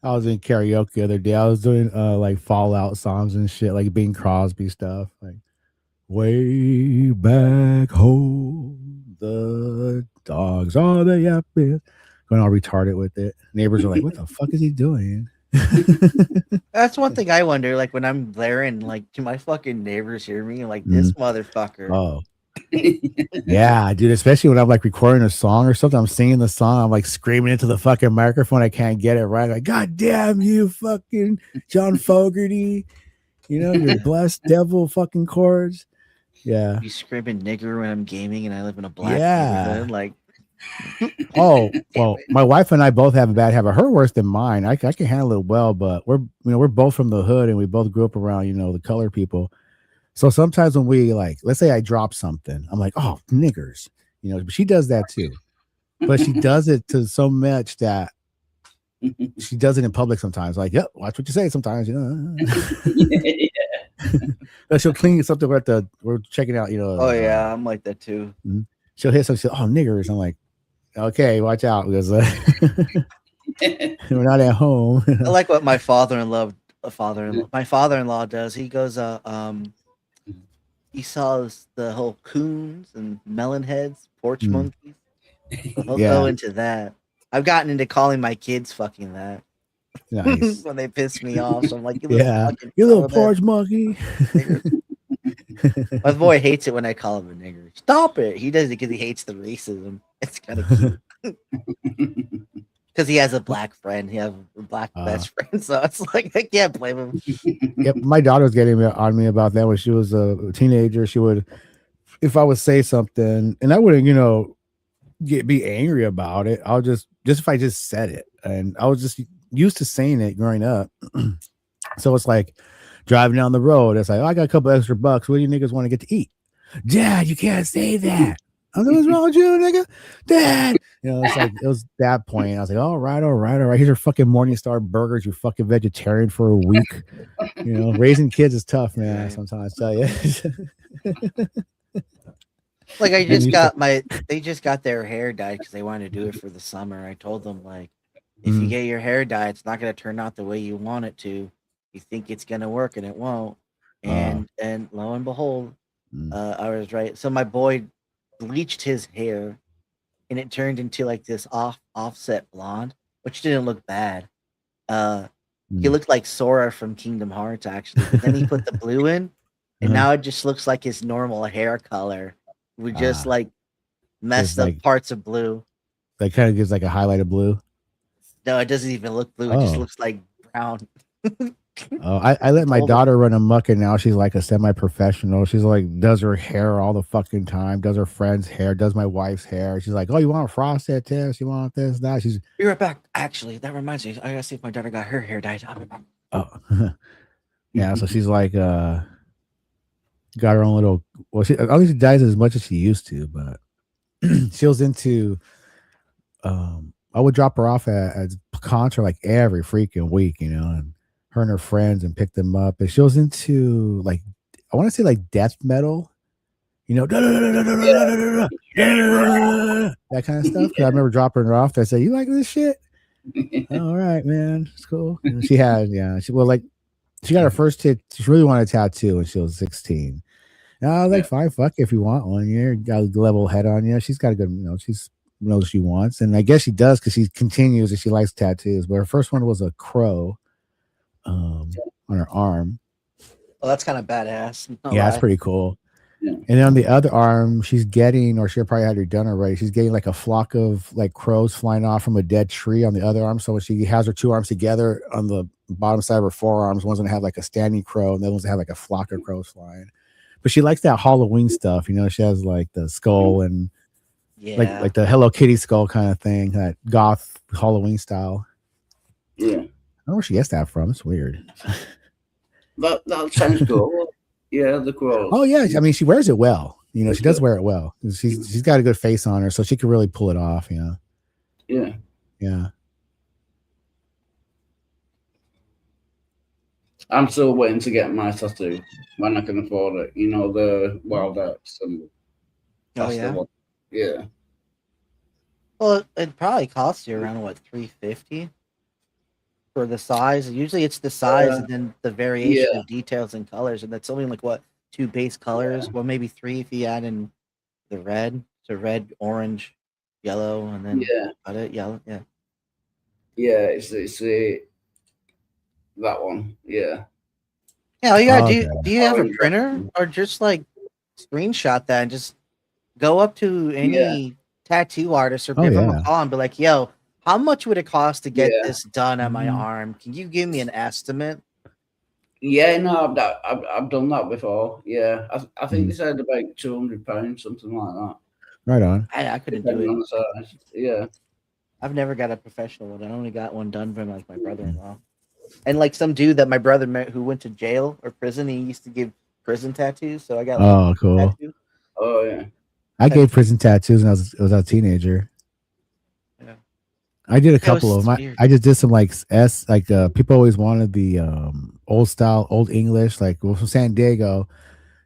I was in karaoke the other day. I was doing like Fallout songs and shit, like Bing Crosby stuff, like way back home, the dogs are the yapping. Going all retarded with it. Neighbors are like, "What the fuck is he doing?" That's one thing I wonder. Like when I'm blaring, like, do my fucking neighbors hear me? Like this motherfucker. Oh, yeah, dude. Especially when I'm like recording a song or something, I'm singing the song, I'm like screaming into the fucking microphone. I can't get it right. Like, God damn you, fucking John Fogerty. Your blessed devil fucking chords. Yeah. You screaming nigger when I'm gaming and I live in a black Yeah. neighborhood. Like, Oh, well, my wife and I both have a bad habit. Her worse than mine. I can handle it well, but we're both from the hood and we both grew up around, the color people. So sometimes when we like, let's say I drop something, I'm like, oh, niggers, but she does that too. But she does it to so much that she does it in public sometimes. Like, yep, watch what you say sometimes, But she'll clean something we're checking out, oh yeah, I'm like that too. She'll hit something, oh, niggers. I'm like, okay, watch out because we're not at home. I like what my father-in-law does. He goes, he sells the whole coons and melon heads, porch monkeys. So he'll go into that. I've gotten into calling my kids fucking that. Nice. when they piss me off. So I'm like, you little Yeah, fucking you little son of a porch monkey. bitch. My boy hates it when I call him a nigger. Stop it. He does it because he hates the racism. It's kind of cute. Because he has a black friend. He has a black best friend. So it's like, I can't blame him. Yep, my daughter was getting on me about that when she was a teenager. She would, if I would say something, and I wouldn't, be angry about it. I'll just if I just said it, and I was just used to saying it growing up. So it's like driving down the road. It's like, oh, I got a couple extra bucks. What do you niggas want to get to eat? Dad, you can't say that. I know what's wrong with you, nigga. Dad. It's like it was that point. I was like, all right. Here's your fucking Morningstar burgers, you fucking vegetarian for a week. Raising kids is tough, man. Sometimes I tell you. Like they just got their hair dyed because they wanted to do it for the summer. I told them, like, if you get your hair dyed, it's not gonna turn out the way you want it to. You think it's gonna work and it won't. And lo and behold, I was right. So my boy bleached his hair and it turned into like this offset blonde, which didn't look bad. He looked like Sora from Kingdom Hearts, actually. But then he put the blue in, and now it just looks like his normal hair color. We just like messed up parts of blue. That kind of gives like a highlighted blue. No, it doesn't even look blue. It just looks like brown. I let my daughter run amok, and now she's like a semi-professional. She's like, does her hair all the fucking time, does her friend's hair, does my wife's hair. She's like, oh, you want a frosted test? You want this, that? She's be right back. Actually, that reminds me. I gotta see if my daughter got her hair dyed. I'll be back. Oh, yeah. So she's like, got her own little. Well, she at least she dyes as much as she used to, but she was into. I would drop her off at concert like every freaking week, and her and her friends, and pick them up. And she was into like, I want to say like death metal, that kind of stuff. 'Cause I remember dropping her off. I said, "You like this shit?" All right, man, it's cool. And she had, she got her first she really wanted a tattoo when she was 16. And I was like, fine, fuck if you want one. You got a level head on you. She's got a good, she's knows what she wants, and I guess she does because she continues and she likes tattoos. But her first one was a crow on her arm. Well, that's kind of badass. That's pretty cool. And then on the other arm, she's getting, or she probably had her done already, she's getting like a flock of like crows flying off from a dead tree on the other arm. So when she has her two arms together on the bottom side of her forearms, one's gonna have like a standing crow, and the other one's gonna have like a flock of crows flying. But she likes that Halloween stuff, she has like the skull and like the Hello Kitty skull kind of thing, that goth Halloween style. Yeah. I don't know where she gets that from. It's weird. That sounds cool. Yeah, the crows. Oh yeah, I mean she wears it well. She does wear it well. She's got a good face on her, so she can really pull it off. Yeah. Yeah. I'm still waiting to get my tattoo when I can afford it. The Wild Arts symbol. Oh yeah. Yeah. Well, it probably costs you around what, $350 for the size. Usually it's the size and then the variation of details and colors, and that's only like what, 2 base colors. Well, maybe 3 if you add in the red. So red, orange, yellow, and then got it yellow. Yeah. Yeah, it's that one. Yeah. Yeah, all you gotta do you have a printer, or just like screenshot that and just go up to any tattoo artist or give them a call and be like, yo, how much would it cost to get this done on my arm? Can you give me an estimate? Yeah, no, I've done that before. Yeah, I think they said about £200, something like that. Right on. I couldn't do it. On the size. Yeah. I've never got a professional one. I only got one done from like my brother-in-law. And like some dude that my brother met who went to jail or prison, he used to give prison tattoos. So I got like, cool. tattoo. Oh yeah. I gave prison tattoos when I was a teenager. Yeah. I did a couple of them. I just did some like people always wanted the old style, old English, like from San Diego.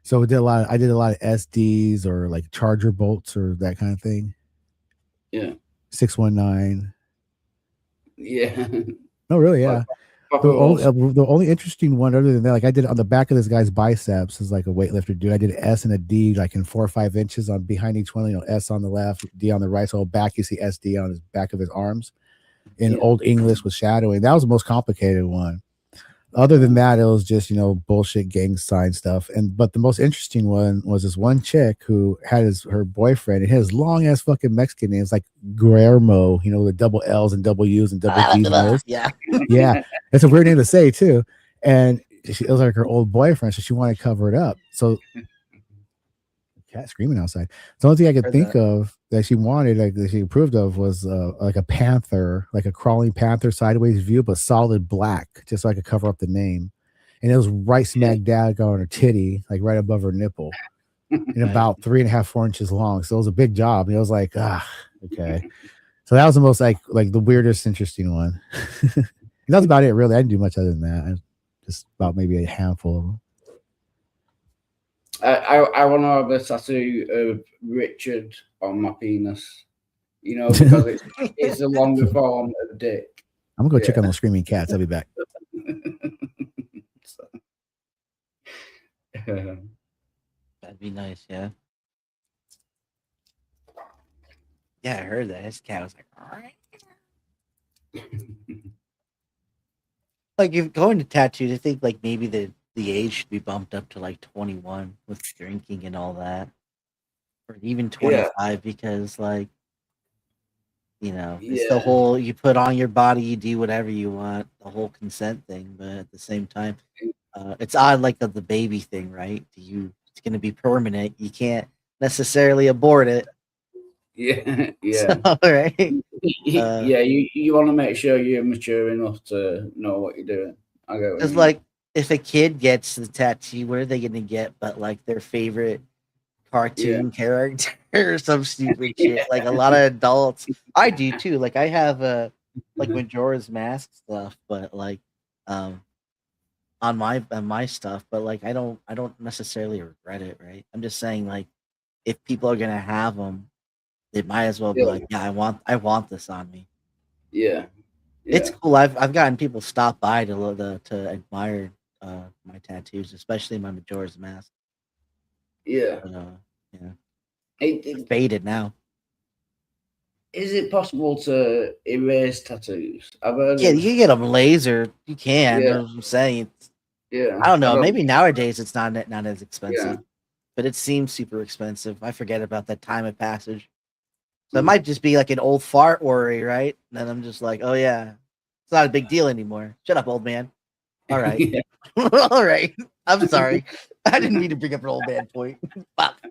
So I did a lot of SDs or like charger bolts or that kind of thing. Yeah. 619. Yeah. No, really, yeah. The only interesting one other than that, like I did on the back of this guy's biceps is like a weightlifter dude. I did an S and a D like in 4 or 5 inches on behind each one, S on the left, D on the right. So back you see SD on his back of his arms. in Old English with shadowing. That was the most complicated one. Other than that, it was just, bullshit gang sign stuff. But the most interesting one was this one chick who had her boyfriend, and his long ass fucking Mexican names like Guillermo, the double L's and double U's and double G's and O's. Yeah. Yeah. It's a weird name to say too. And it was like her old boyfriend, so she wanted to cover it up. So cat screaming outside. The only thing I could think of that she wanted, like that she approved of, was like a panther, like a crawling panther sideways view, but solid black, just so I could cover up the name. And it was right smack dab on her titty, like right above her nipple, and about 3.5, 4 inches long. So it was a big job. And it was like, okay. So that was the most like the weirdest, interesting one. That's about it, really. I didn't do much other than that. Just about maybe a handful of them. I want to have a tattoo of Richard on my penis, because it's a longer form of dick. I'm gonna go check on those screaming cats. I'll be back. That'd be nice, yeah. Yeah, I heard that. His cat was like, all right. Like, if going to tattoos, I think like maybe the age should be bumped up to like 21 with drinking and all that, or even 25 because like it's the whole you put on your body, you do whatever you want, the whole consent thing. But at the same time, it's odd, like the baby thing, right? It's going to be permanent. You can't necessarily abort it. Yeah. So, right. You want to make sure you're mature enough to know what you're doing. I get what Because you like, if a kid gets the tattoo, what are they gonna get but like their favorite cartoon character or some stupid shit? Like a lot of adults, I do too. Like I have like Majora's Mask stuff, but like on my stuff, but like I don't necessarily regret it, right? I'm just saying like if people are gonna have them, they might as well be like, yeah, I want this on me. Yeah. It's cool. I've gotten people stop by to admire my tattoos, especially my Majora's Mask. Yeah. It's faded now. Is it possible to erase tattoos? I've heard Yeah, you can get them laser. You can. Yeah. I'm saying. Yeah. I don't know. Maybe nowadays it's not as expensive, Yeah. but it seems super expensive. I forget about that time of passage. So it might just be like an old fart worry, right? And then I'm just like, oh yeah, it's not a big deal anymore. Shut up, old man. All right. All right. I'm sorry. I didn't mean to bring up an old man point. Fuck.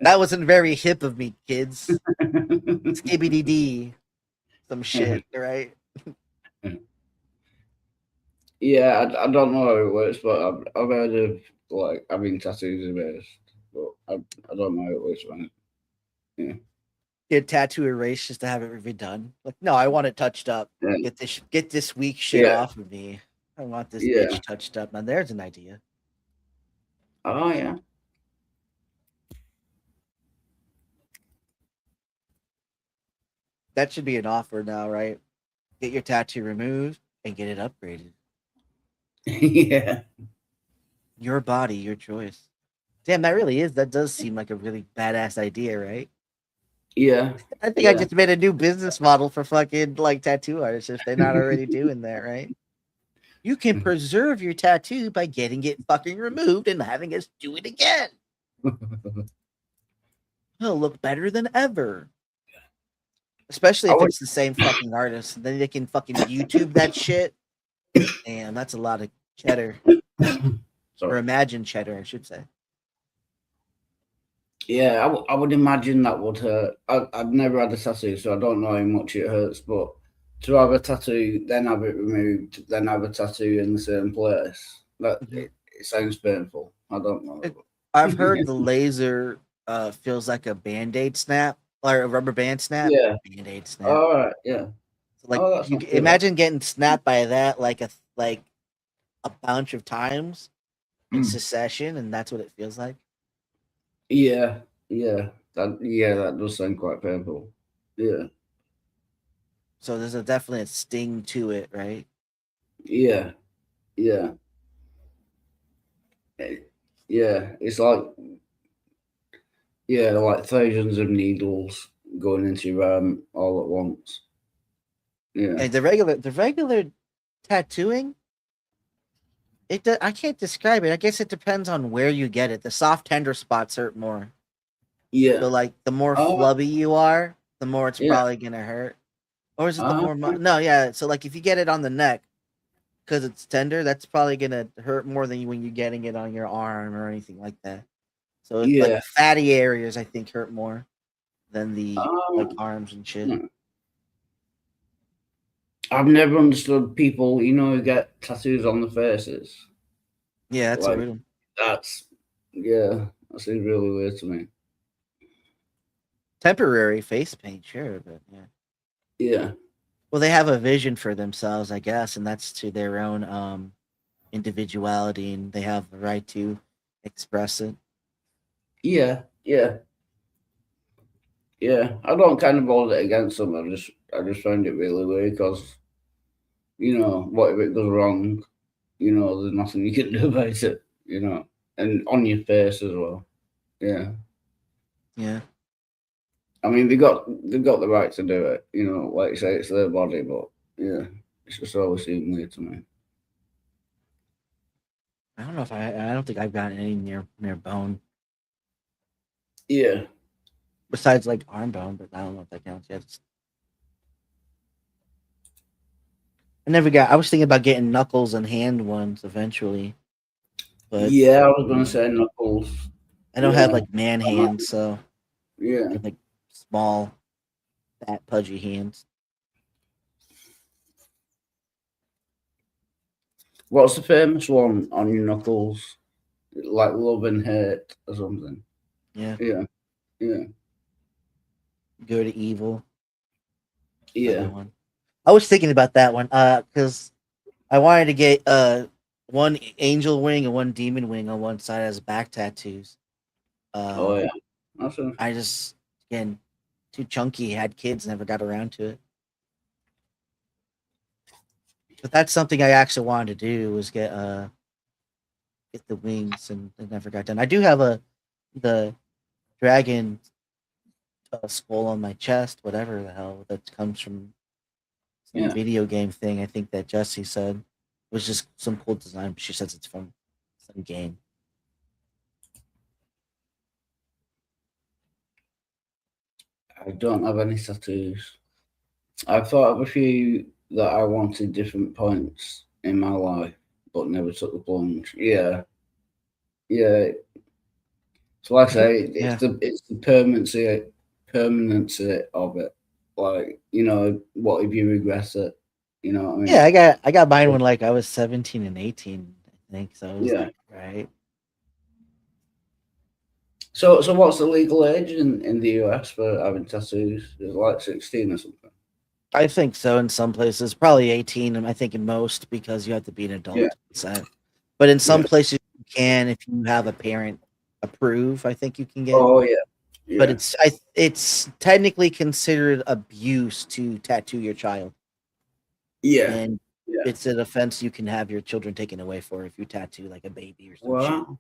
That wasn't very hip of me, kids. Skibbity-dee. Some shit, right? Yeah, I don't know how it works, but I've heard of like having tattoos erased, but I don't know how it works. Right? Yeah. Get tattoo erased just to have it redone. Like, no, I want it touched up. Yeah. Get this weak shit Yeah. off of me. I want this Yeah. bitch touched up. Now there's an idea. Oh yeah. That should be an offer now, right? Get your tattoo removed and get it upgraded. Yeah. Your body, your choice. Damn, that does seem like a really badass idea, right? Yeah. I think I just made a new business model for fucking like tattoo artists if they're not already doing that, right? You can preserve your tattoo by getting it fucking removed and having us do it again. It'll look better than ever. Especially if it's the same fucking artist. Then they can fucking YouTube that shit. Damn, that's a lot of cheddar. Or imagine cheddar, I should say. Yeah, I would imagine that would hurt. I've never had a tattoo, so I don't know how much it hurts. But to have a tattoo, then have it removed, then have a tattoo in the same place, it sounds painful. I don't know. I've heard the laser feels like a Band-Aid snap or a rubber band snap. Yeah. Band-Aid snap. All right, yeah. Like that's you not too imagine getting snapped by that like a bunch of times in succession, and that's what it feels like. Yeah, that does sound quite painful. Yeah, So there's definitely a sting to it, right? yeah. It's like like thousands of needles going into your arm all at once. Yeah. And the regular tattooing, I can't describe it. I guess it depends on where you get it. The soft tender spots hurt more. Yeah. So like the more Oh. flubby you are, the more it's Yeah. probably gonna hurt. Or is it the Ah, more no, yeah. So like if you get it on the neck because it's tender, that's probably gonna hurt more than when you're getting it on your arm or anything like that. So it's like Yeah. the fatty areas I think hurt more than the like Um, arms and shit. hmm. I've never understood people, who get tattoos on the faces. Yeah, that's a Like, weird one. that seems really weird to me. Temporary face paint, sure, but yeah. Yeah. Well, they have a vision for themselves, I guess, and that's to their own individuality, and they have the right to express it. Yeah. Yeah. Yeah. I don't kind of hold it against them. I just find it really weird because, what if it goes wrong? There's nothing you can do about it, and on your face as well. Yeah. Yeah. I mean, they got the right to do it. Like you say, it's their body, but yeah, it's just always seemed weird to me. I don't know if I don't think I've gotten any near bone Yeah. besides like arm bone, but I don't know if that counts yet. I was thinking about getting knuckles and hand ones eventually. But Yeah, I was gonna say knuckles. I don't have Yeah. like man hands, so Yeah. like small, fat, pudgy hands. What's the famous one on your knuckles? Like love and hate or something. Yeah. Yeah. Yeah. Good, evil. Yeah. Another one. I was thinking about that one because I wanted to get one angel wing and one demon wing on one side as back tattoos. Oh yeah. Awesome. I just again too chunky, had kids, never got around to it. But that's something I actually wanted to do was get the wings, and it never got done. I do have the dragon skull on my chest, whatever the hell that comes from some Yeah. video game thing. I think that Jessie said it was just some cool design, but she says it's from some game. I don't have any tattoos. I've thought of a few that I wanted different points in my life, but never took the plunge. Yeah. Yeah. So like I say, Yeah. it's the permanency of it. Like, what if you regret it? You know what I mean? Yeah, I got mine when like I was 17 and 18, I think. So it was Yeah. like, right. So what's the legal age in the US for having tattoos? Is it like 16 or something? I think so in some places, probably 18, and I think in most because you have to be an adult. Yeah. So. But in some Yeah. places you can if you have a parent approve, I think you can get. Oh yeah. But Yeah. it's technically considered abuse to tattoo your child. Yeah. And Yeah. it's an offense you can have your children taken away for if you tattoo like a baby or some shit. Wow.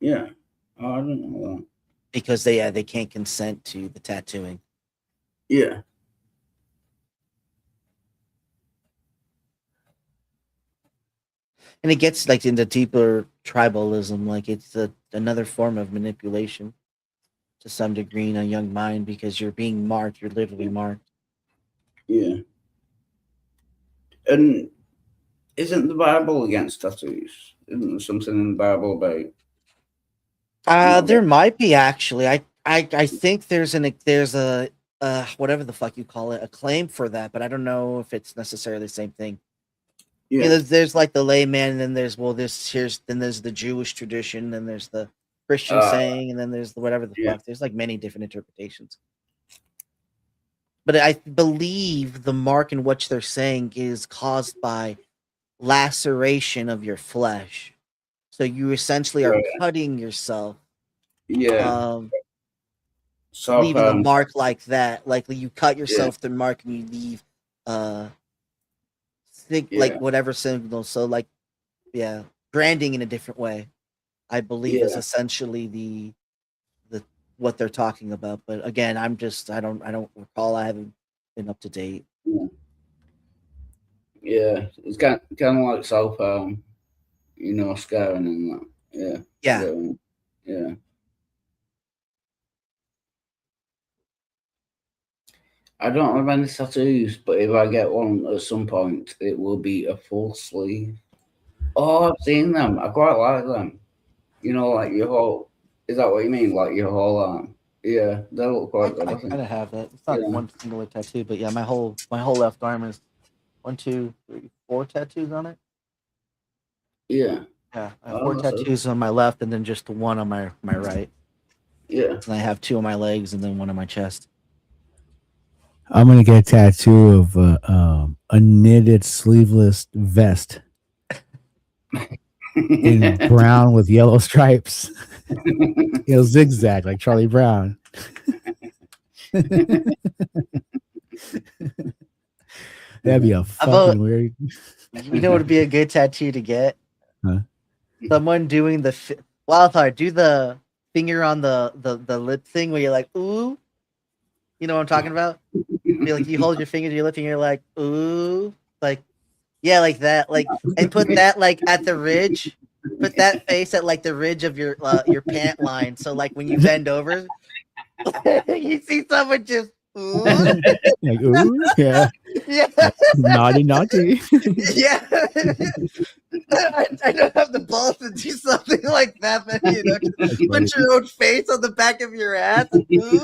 Yeah. Oh, I didn't know that. Because they can't consent to the tattooing. Yeah. And it gets like into deeper tribalism, like it's another form of manipulation to some degree in a young mind because you're being marked, you're literally marked. Yeah. And isn't the Bible against tattoos? Isn't there something in the Bible about? There might be actually. I think there's a whatever the fuck you call it, a claim for that, but I don't know if it's necessarily the same thing. Yeah. You know, there's like the layman, and then there's there's the Jewish tradition, then there's the Christian saying, and then there's the whatever the fuck. There's like many different interpretations. But I believe the mark in which they're saying is caused by laceration of your flesh. So you essentially are cutting yourself. Yeah. Leaving a mark like that. Like you cut yourself the mark and you leave like whatever signal. So like branding in a different way, I believe is essentially the what they're talking about. But again, I don't recall. I haven't been up to date. Yeah, it's kind of like self-harm, you know, scarring and that. Yeah. Yeah. You know what I mean? Yeah. I don't have any tattoos, but if I get one at some point, it will be a full sleeve. Oh, I've seen them. I quite like them. You know, like your whole. Is that what you mean? Like your whole arm? Yeah, they look quite good. I think. kind of have that. It's not Yeah. one singular tattoo, but yeah, my whole left arm is 1, 2, 3, 4 tattoos on it. Yeah. Yeah, I have Oh, 4 so- tattoos on my left, and then just one on my right. Yeah. And I have 2 on my legs, and then 1 on my chest. I'm gonna get a tattoo of a knitted sleeveless vest in brown with yellow stripes. It'll zigzag like Charlie Brown. That'd be a fucking weird. You know what would be a good tattoo to get? Huh? Someone doing the Wildfire. Do the finger on the lip thing where you're like, ooh. You know what I'm talking about? Be like, you hold your finger to your lip and you're like, ooh, like, yeah, like that, like, and put that like at the ridge. Put that face at like the ridge of your pant line. So like when you bend over, you see someone just ooh. Like, ooh, yeah. Yeah. Naughty, naughty. Yeah. I don't have the balls to do something like that, but you know, just put your own face on the back of your ass. Ooh.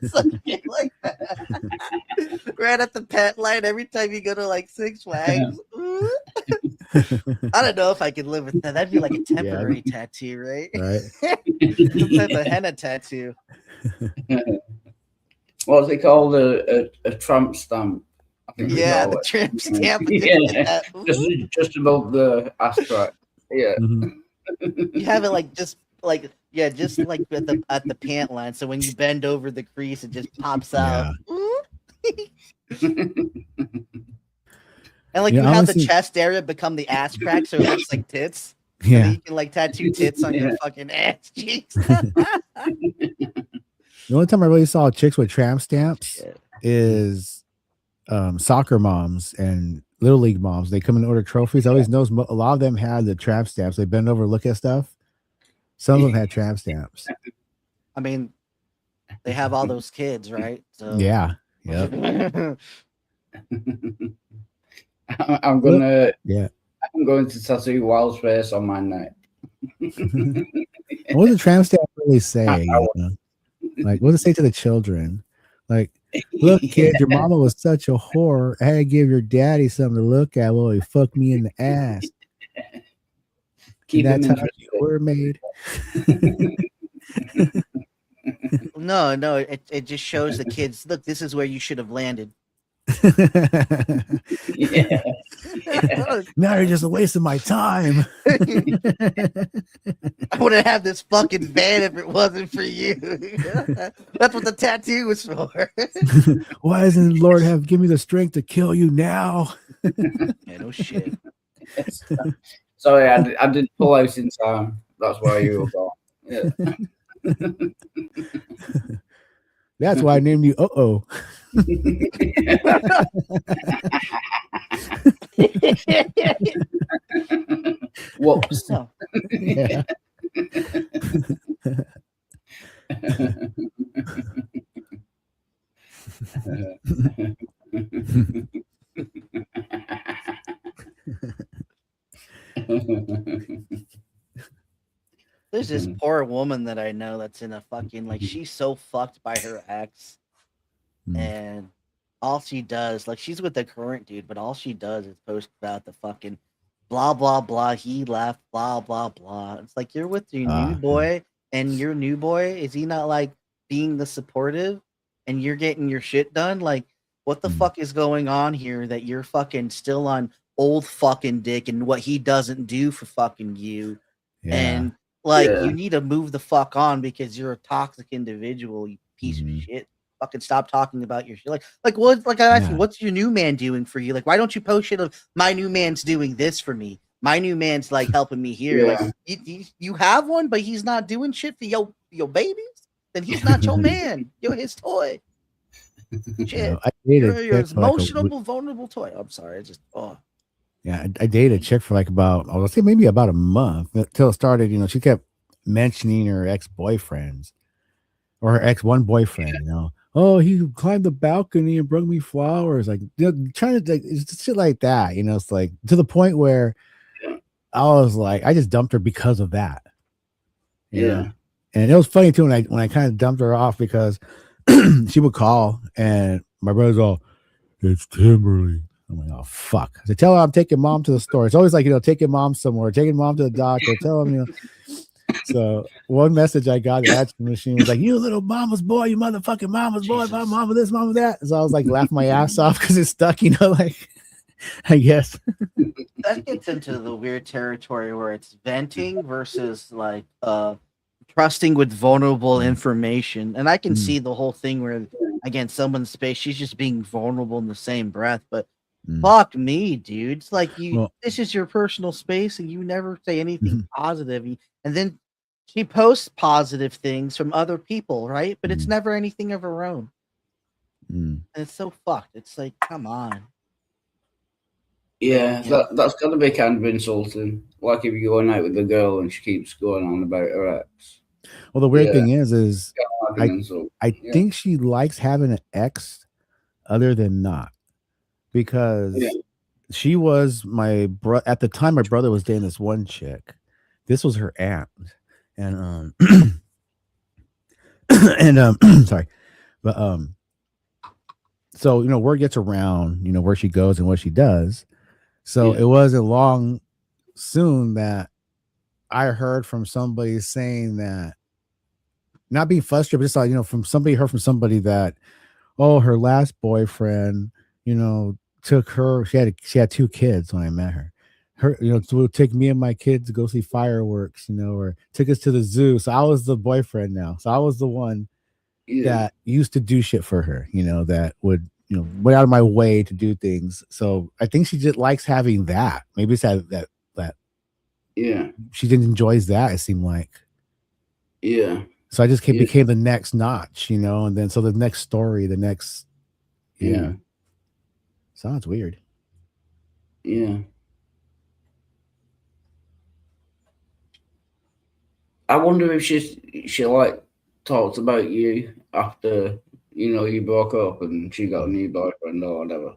Something like that. Right at the pant line every time you go to like Six Flags. Ooh. I don't know if I could live with that. That'd be like a temporary tattoo, right? Right. Some type of henna tattoo. What's it called? A tramp stamp. I think we Yeah, call the it. tramp stamp. Yeah, just above the ass crack. Yeah. You have it like just like at the pant line. So when you bend over the crease, it just pops out. And like Yeah, you have honestly- the chest area become the ass crack, so it looks like tits. And Yeah. then you can like tattoo tits on your fucking ass cheeks. The only time I really saw chicks with tramp stamps is soccer moms and little league moms. They come and order trophies. I always knows a lot of them had the tramp stamps. They bend over, look at stuff. Some of them had tramp stamps. I mean, they have all those kids, right? So Yeah. Yep. I'm gonna. Yeah. I'm going to tattoo Wild's face on my neck. What does the tramp stamp really say? You know? Like, what does it say to the children? Like, look, kid, your mama was such a whore. I had to give your daddy something to look at while he fucked me in the ass. Keep And that's him how you were made. No, it just shows the kids. Look, this is where you should have landed. Yeah. Now you're just a waste of my time. I wouldn't have this fucking van if it wasn't for you. That's what the tattoo was for. Why doesn't the Lord have give me the strength to kill you now? Yeah, no shit. Sorry, I did pull out in time. That's why you were gone. Yeah. That's why I named you Uh-oh. Whoops. Yeah. There's this poor woman that I know that's in a fucking like she's so fucked by her ex, and all she does, like she's with the current dude, but all she does is post about the fucking blah blah blah. He left, blah blah blah. It's like you're with your new boy, and your new boy is he not like being the supportive, and you're getting your shit done? Like, what the fuck is going on here that you're fucking still on old fucking dick and what he doesn't do for fucking you, and like you need to move the fuck on because you're a toxic individual, you piece of shit. Fucking stop talking about your shit. Like what? Like I asked you, what's your new man doing for you? Like, why don't you post shit of my new man's doing this for me? My new man's like helping me here. Yeah. Like you have one, but he's not doing shit for your babies. Then he's not your man. You're his toy. Shit, I dated you're a your chick for like emotional, vulnerable toy. I'm sorry, I just I dated a chick for like about, I would say maybe about a month until it started. She kept mentioning her ex-boyfriends or her one boyfriend. Oh, he climbed the balcony and brought me flowers. Like, trying to, like, it's just shit like that. It's like to the point where I was like, I just dumped her because of that. Yeah. And it was funny too when I kind of dumped her off because she would call and my brother's all, it's Kimberly. I'm like, oh fuck. I said, tell her I'm taking mom to the store. It's always like, taking mom somewhere, taking mom to the doctor, tell him, So one message I got, the answering machine was like, you little mama's boy, you motherfucking mama's boy, my mama this, mama that. So I was like laughing my ass off because it's stuck, like I guess. That gets into the weird territory where it's venting versus like trusting with vulnerable information. And I can see the whole thing where, again, someone's space, she's just being vulnerable in the same breath. But fuck me, dude. It's like this is your personal space and you never say anything positive. And then she posts positive things from other people, right? But it's never anything of her own. And it's so fucked. It's like, come on. Yeah, that's got to be kind of insulting. Like if you're going out with a girl and she keeps going on about her ex. Well, the weird thing is Like an insult. I think she likes having an ex other than not, because she was at the time my brother was dating this one chick. This was her aunt, and sorry, but so word gets around, where she goes and what she does. So it wasn't long soon that I heard from somebody saying that, not being frustrated, but just from somebody that, oh, her last boyfriend, took her. She had 2 kids when I met her. To take me and my kids to go see fireworks, or took us to the zoo. So I was the boyfriend now. So I was the one that used to do shit for her, that would, went out of my way to do things. So I think she just likes having that. Maybe it's that. Yeah. She didn't enjoys that, it seemed like. Yeah. So I just became the next notch, and then so the next story, the next, sounds weird. Yeah. I wonder if she like talks about you after you broke up and she got a new boyfriend or whatever.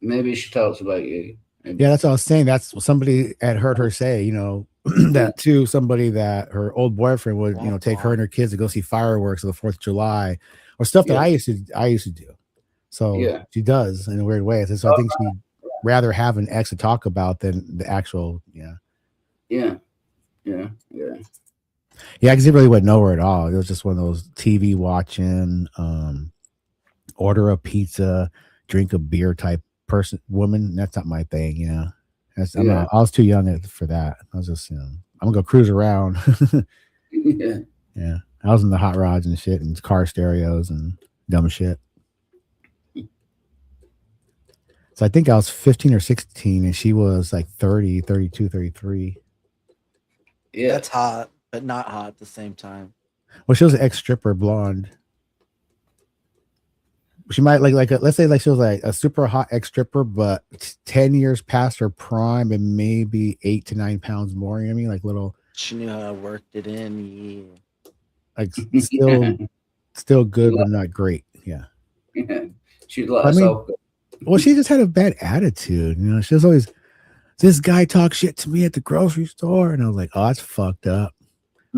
Maybe she talks about you. Maybe. Yeah, that's what I was saying. That's what somebody had heard her say, that too, somebody that her old boyfriend would, take her and her kids to go see fireworks on the 4th of July or stuff that I used to do. So she does in a weird way. So I think she'd rather have an ex to talk about than the actual, Yeah, because it really wouldn't know her at all. It was just one of those TV watching, order a pizza, drink a beer type woman. That's not my thing, I was too young for that. I was just, I'm gonna go cruise around. Yeah. I was in the hot rods and shit and car stereos and dumb shit. So I think I was 15 or 16 and she was like 30, 32, 33. Yeah. That's hot, but not hot at the same time. Well, she was an ex-stripper, blonde. She might let's say she was like a super hot ex-stripper, but 10 years past her prime and maybe 8 to 9 pounds more. You know what I mean? Like little. She knew how I worked it in. Like still good, but not great. Yeah. She'd let herself go. Well, she just had a bad attitude. She was always, this guy talks shit to me at the grocery store, and I was like, oh, that's fucked up.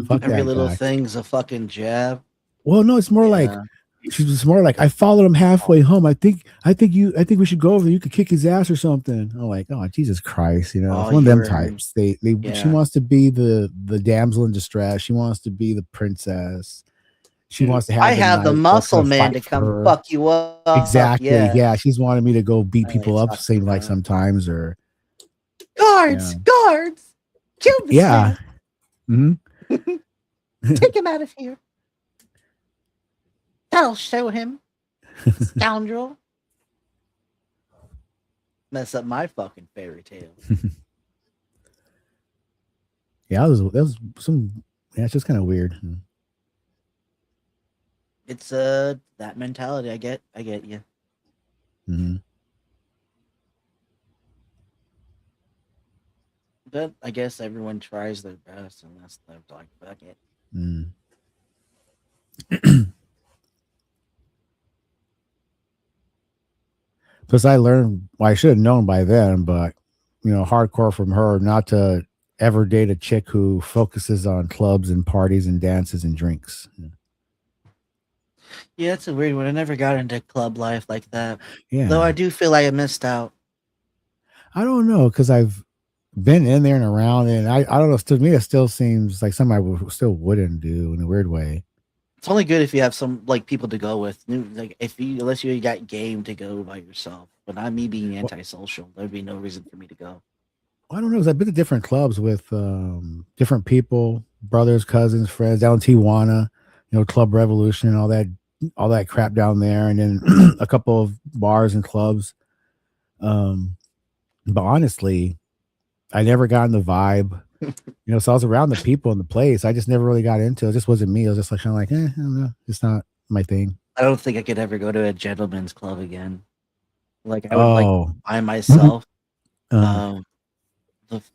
Fuck Every that little guy. thing's a fucking jab. Well, no, it's more like. She was more like, I followed him halfway home. I think we should go over there. You could kick his ass or something. I'm like, oh, Jesus Christ. It's one of them types. She wants to be the damsel in distress. She wants to be the princess. She wants to have. I have the muscle man to come fuck you up. Exactly. Yeah. She's wanted me to go beat people up, seem like sometimes, or guards, kill this man. Take him out of here. That'll show him, scoundrel. Mess up my fucking fairy tale. Yeah, that was some. Yeah, it's just kind of weird. It's that mentality. I get you. Mhm. But I guess everyone tries their best, and that's like fuck it. Mm. Plus, I learned. Well, I should have known by then, but hardcore from her not to ever date a chick who focuses on clubs and parties and dances and drinks. Yeah, it's a weird one. I never got into club life like that. Yeah. Though I do feel like I missed out. I don't know because I've been in there and around, and I don't know. To me, it still seems like something still wouldn't do in a weird way. It's only good if you have some like people to go with. Like unless you got game to go by yourself. But not me being antisocial. There'd be no reason for me to go. I don't know. 'Cause I've been to different clubs with different people, brothers, cousins, friends down in Tijuana, Club Revolution and all that crap down there, and then a couple of bars and clubs. But honestly, I never got in the vibe. So I was around the people in the place. I just never really got into it. It just wasn't me. I was just like kind of like, I don't know. It's not my thing. I don't think I could ever go to a gentleman's club again. Like I would like Oh. by myself. Uh-huh.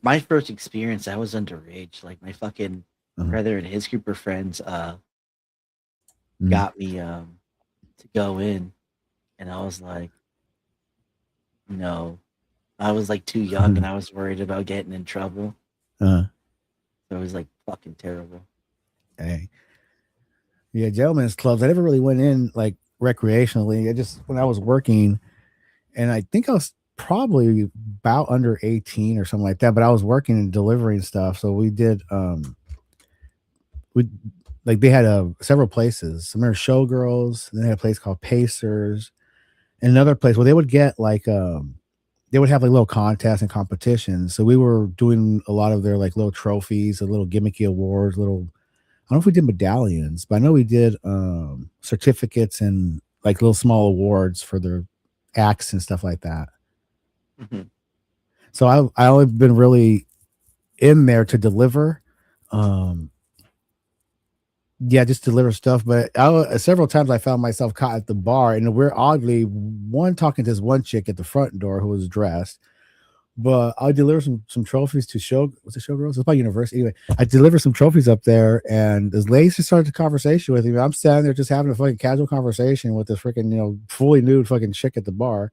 My first experience, I was underage. Like my fucking brother and his group of friends got me to go in, and I was like, no, I was like too young, and I was worried about getting in trouble. Uh-huh. So it was like fucking terrible. Hey. Yeah, gentlemen's clubs. I never really went in like recreationally. I just when I was working, and I think I was probably about under 18 or something like that, but I was working and delivering stuff. So we did they had several places. Some are Showgirls, and they had a place called Pacers, and another place where they would get like they would have like little contests and competitions. So we were doing a lot of their like little trophies, a little gimmicky awards, little I don't know if we did medallions, but I know we did certificates and like little small awards for their acts and stuff like that. Mm-hmm. So I only been really in there to deliver. Yeah, just deliver stuff. But several times I found myself caught at the bar, and we're oddly talking to this one chick at the front door who was dressed. But I deliver some trophies to Showgirls? It's about university. Anyway, I delivered some trophies up there, and this lady just started a conversation with me. I'm standing there just having a fucking casual conversation with this freaking, fully nude fucking chick at the bar.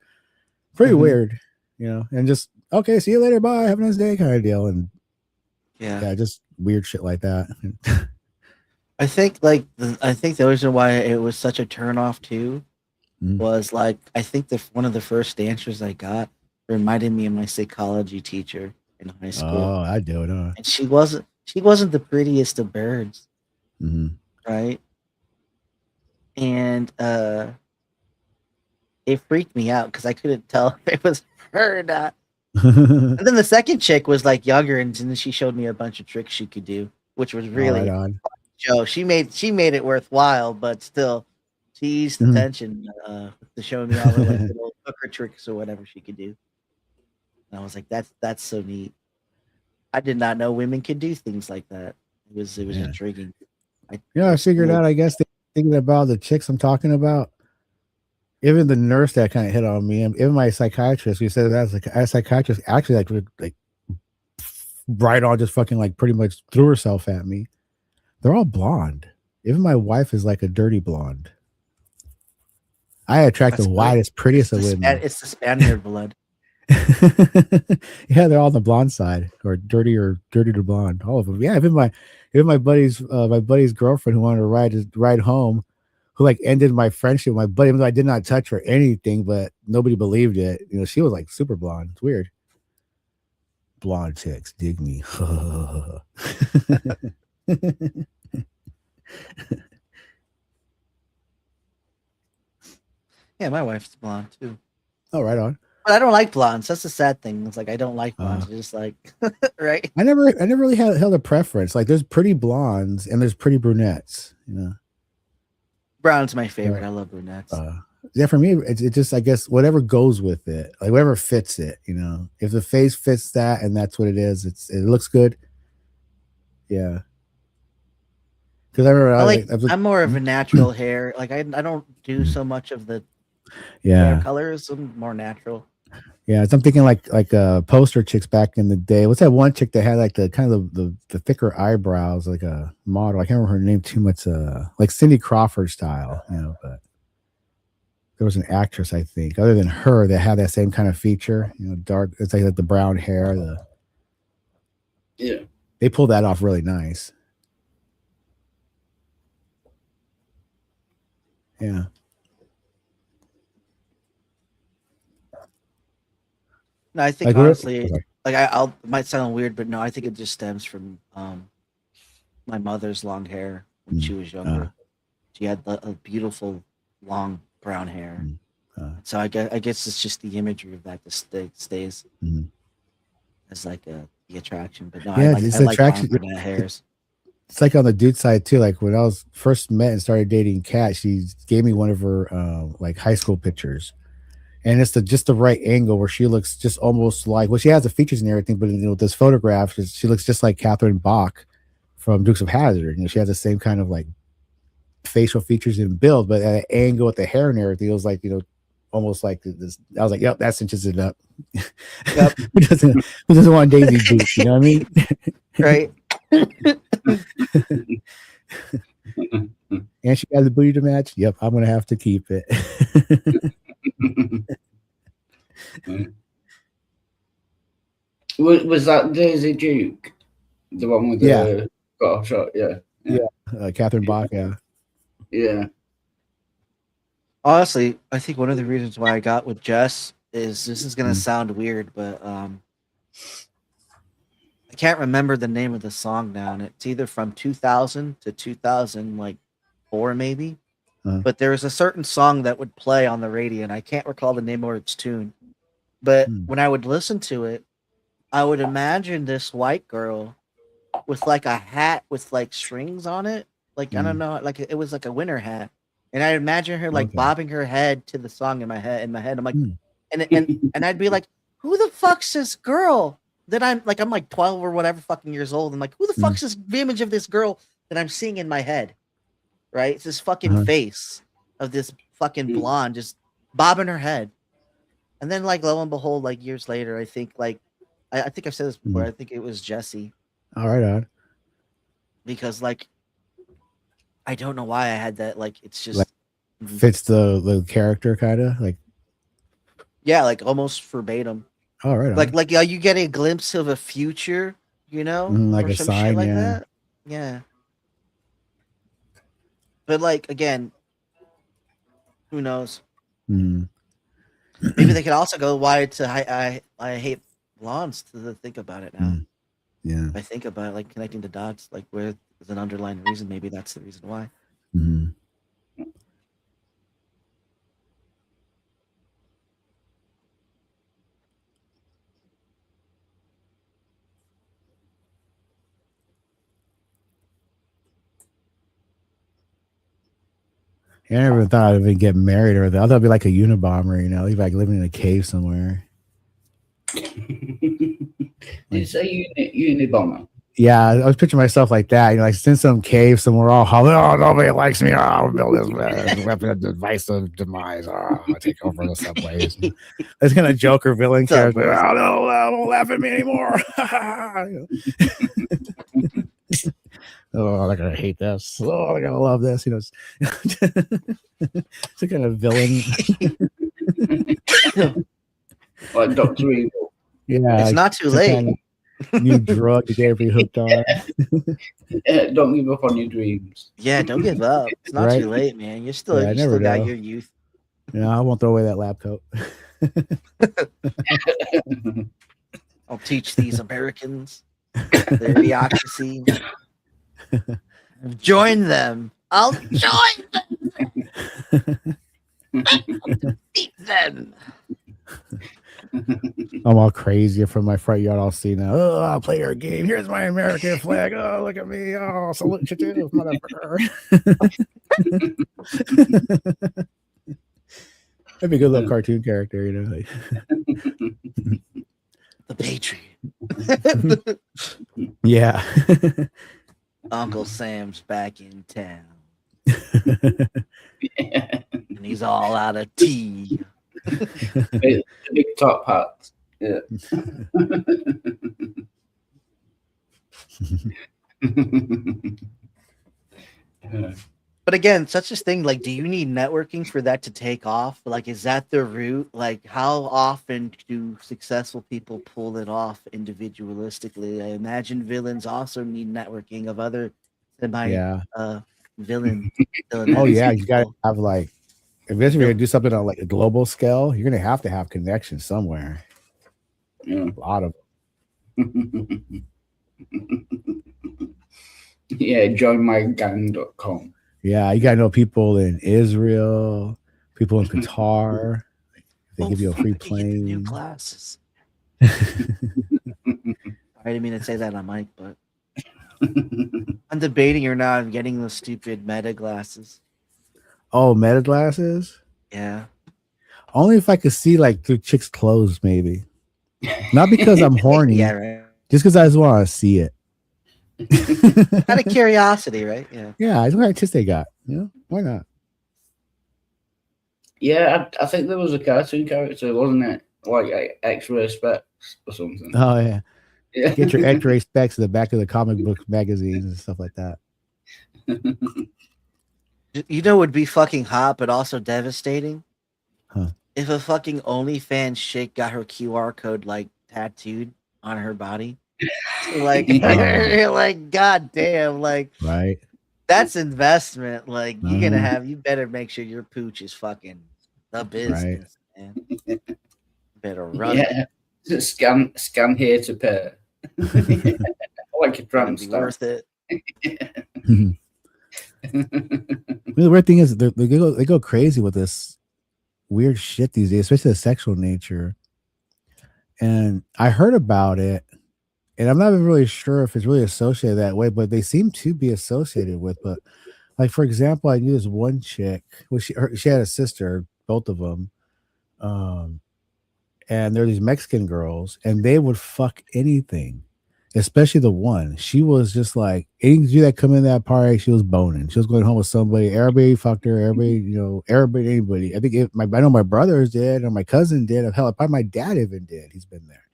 Pretty weird, and just, okay, see you later, bye, have a nice day kind of deal. And yeah, just weird shit like that. I think the reason why it was such a turnoff too was like I think one of the first dancers I got reminded me of my psychology teacher in high school. Oh, I do it, huh? And she wasn't the prettiest of birds, right? And it freaked me out because I couldn't tell if it was her or not. And then the second chick was like younger, and then she showed me a bunch of tricks she could do, which was really Right on. show. She made it worthwhile, but still, she eased the tension to show me all the like, little hooker tricks or whatever she could do. And I was like, that's so neat. I did not know women could do things like that. It was intriguing. I figured out. I guess thinking about the chicks I'm talking about. Even the nurse that kind of hit on me, and even my psychiatrist, we said that a psychiatrist actually like right on, just fucking like pretty much threw herself at me. They're all blonde. Even my wife is like a dirty blonde. I attract the widest, prettiest of women. It's the Spaniard blood. Yeah, they're all on the blonde side, or dirty to blonde. All of them. Yeah, even my buddy's girlfriend who wanted to ride home, who like ended my friendship with my buddy, even though I did not touch her or anything, but nobody believed it. She was like super blonde. It's weird. Blonde chicks dig me. Yeah, my wife's blonde too. Oh, right on. But I don't like blondes. That's the sad thing. It's like I don't like blondes. It's just like right. I never really held a preference. Like there's pretty blondes and there's pretty brunettes. Brown's my favorite. I love brunettes. Yeah, for me, it's just, I guess, whatever goes with it, like whatever fits it. If the face fits that and that's what it is, it looks good. Yeah. Because I remember I'm more of a natural hair. Like I don't do so much of the Yeah. hair colors. I'm more natural. Yeah, so I'm thinking like poster chicks back in the day. What's that one chick that had like the kind of the thicker eyebrows, like a model? I can't remember her name too much. Like Cindy Crawford style, but there was an actress, I think, other than her, that had that same kind of feature. Dark. It's like the brown hair. Yeah. They pulled that off really nice. Yeah. No, I think Like, we're- honestly, okay. like I'll it might sound weird, but no, I think it just stems from my mother's long hair when she was younger. She had a beautiful long brown hair. So I guess it's just the imagery of that that stays as like the attraction. But no, Yeah, I it's like attraction. long brunette hairs. It's like on the dude side too. Like when I was first met and started dating Kat, she gave me one of her like high school pictures, and it's just the right angle where she looks just almost like, well, she has the features and everything, but with this photograph, she looks just like Catherine Bach from Dukes of Hazzard. She has the same kind of like facial features and build, but at an angle with the hair and everything, it was like almost like this. I was like, yep, that cinches it up. Yep. who doesn't want Daisy Dukes? You know what I mean? Right. And she got the booty to match. Yep, I'm gonna have to keep it. Was that Daisy Duke, the one with Yeah. the got off shot? Yeah. Catherine Bach. Yeah. Yeah. Honestly, I think one of the reasons why I got with Jess is this is gonna sound weird, but I can't remember the name of the song now, and it's either from 2000 to 2004 maybe. But there was a certain song that would play on the radio, and I can't recall the name or its tune. But when I would listen to it, I would imagine this white girl with like a hat with like strings on it, like I don't know, like it was like a winter hat, and I imagine her like bobbing her head to the song in my head. I'm like, and I'd be like, who the fuck's this girl? That I'm like 12 or whatever fucking years old. I'm like, who the fuck's this image of this girl that I'm seeing in my head? Right? It's this fucking face of this fucking blonde just bobbing her head. And then like lo and behold, like years later, I think like I think I've said this before, I think it was Jessie. All right, on. Because like I don't know why I had that, like it's just Like, fits the character kind of like. Yeah, like almost verbatim. All right, Like you get a glimpse of a future, like or a some sign, shit like yeah. that. Yeah. But like again, who knows? Mm. Maybe they could also go why to I hate blondes to think about it now. Yeah. If I think about it, like connecting the dots, like where there's an underlying reason, maybe that's the reason why. Mhm. I never thought I'd even get married or that. I thought I'd be like a Unabomber, like living in a cave somewhere. Did you say Unibomber? Yeah, I was picturing myself like that, like in some cave somewhere, all hollow. Oh, nobody likes me. Oh, I'll build this weapon of device of demise. Oh, I'll take over the subways. It's kind of Joker villain character. Oh, no, don't laugh at me anymore. Oh, they're gonna hate this. Oh, they're gonna love this. It's a kind of villain. Like Dr. Evil. Yeah, It's not too it's a late. kind of new drug to get everybody hooked on. Don't give up on your dreams. Yeah, don't give up. It's not Right? too late, man. You're still Yeah, I you still never got know. your youth. I won't throw away that lab coat. I'll teach these Americans their idiocracy. Join them. I'll join them. Beat them. I'm all crazy from my front yard. I'll see now. Oh, I'll play your game. Here's my American flag. Oh, look at me. Oh, salute you too, motherfucker. That'd be a good little cartoon character, like. The Patriot. Yeah. Uncle Sam's back in town. And he's all out of tea. big top hat. Yeah. But again, such a thing, like, do you need networking for that to take off? Like, is that the route? Like, how often do successful people pull it off individualistically? I imagine villains also need networking of other Yeah. villain. Oh yeah, you gotta have like if you're gonna do something on like a global scale, you're gonna have to have connections somewhere. Yeah. A lot of Yeah, joinmygang.com. yeah, you gotta know people in Israel, people in Qatar. They give you a free New plane. glasses. I didn't mean to say that on mic, but I'm debating or not on getting those stupid Meta glasses. Oh, Meta glasses? Yeah. Only if I could see like through chicks' clothes, maybe. Not because I'm horny. Yeah, right. Just because I just want to see it. Out of curiosity, right? Yeah. Yeah, I what tits they got. You know, why not? Yeah, I think there was a cartoon character, wasn't it? Like X-ray specs or something. Oh yeah. Yeah. Get your X-ray specs in the back of the comic book magazines and stuff like that. You know what would be fucking hot, but also devastating? Huh. If a fucking OnlyFans chick got her QR code like tattooed on her body. Like, like, goddamn, like, Right. that's investment. Like, you're gonna Mhm. have, you better make sure your pooch is fucking the business, man. Better run it. Yeah. Scan here to pay. Like a tramp Be stamp. worth it. The weird thing is they go crazy with this weird shit these days, especially the sexual nature. And I heard about it, and I'm not even really sure if it's really associated that way, but they seem to be associated with. But like for example, I knew this one chick. Well, she had a sister, both of them, and they're these Mexican girls, and they would fuck anything. Especially the one, she was just like any Jew that come in that party, she was boning. She was going home with somebody. Everybody fucked her. Everybody, anybody. I think I know my brothers did, or my cousin did. Hell, probably my dad even did. He's been there.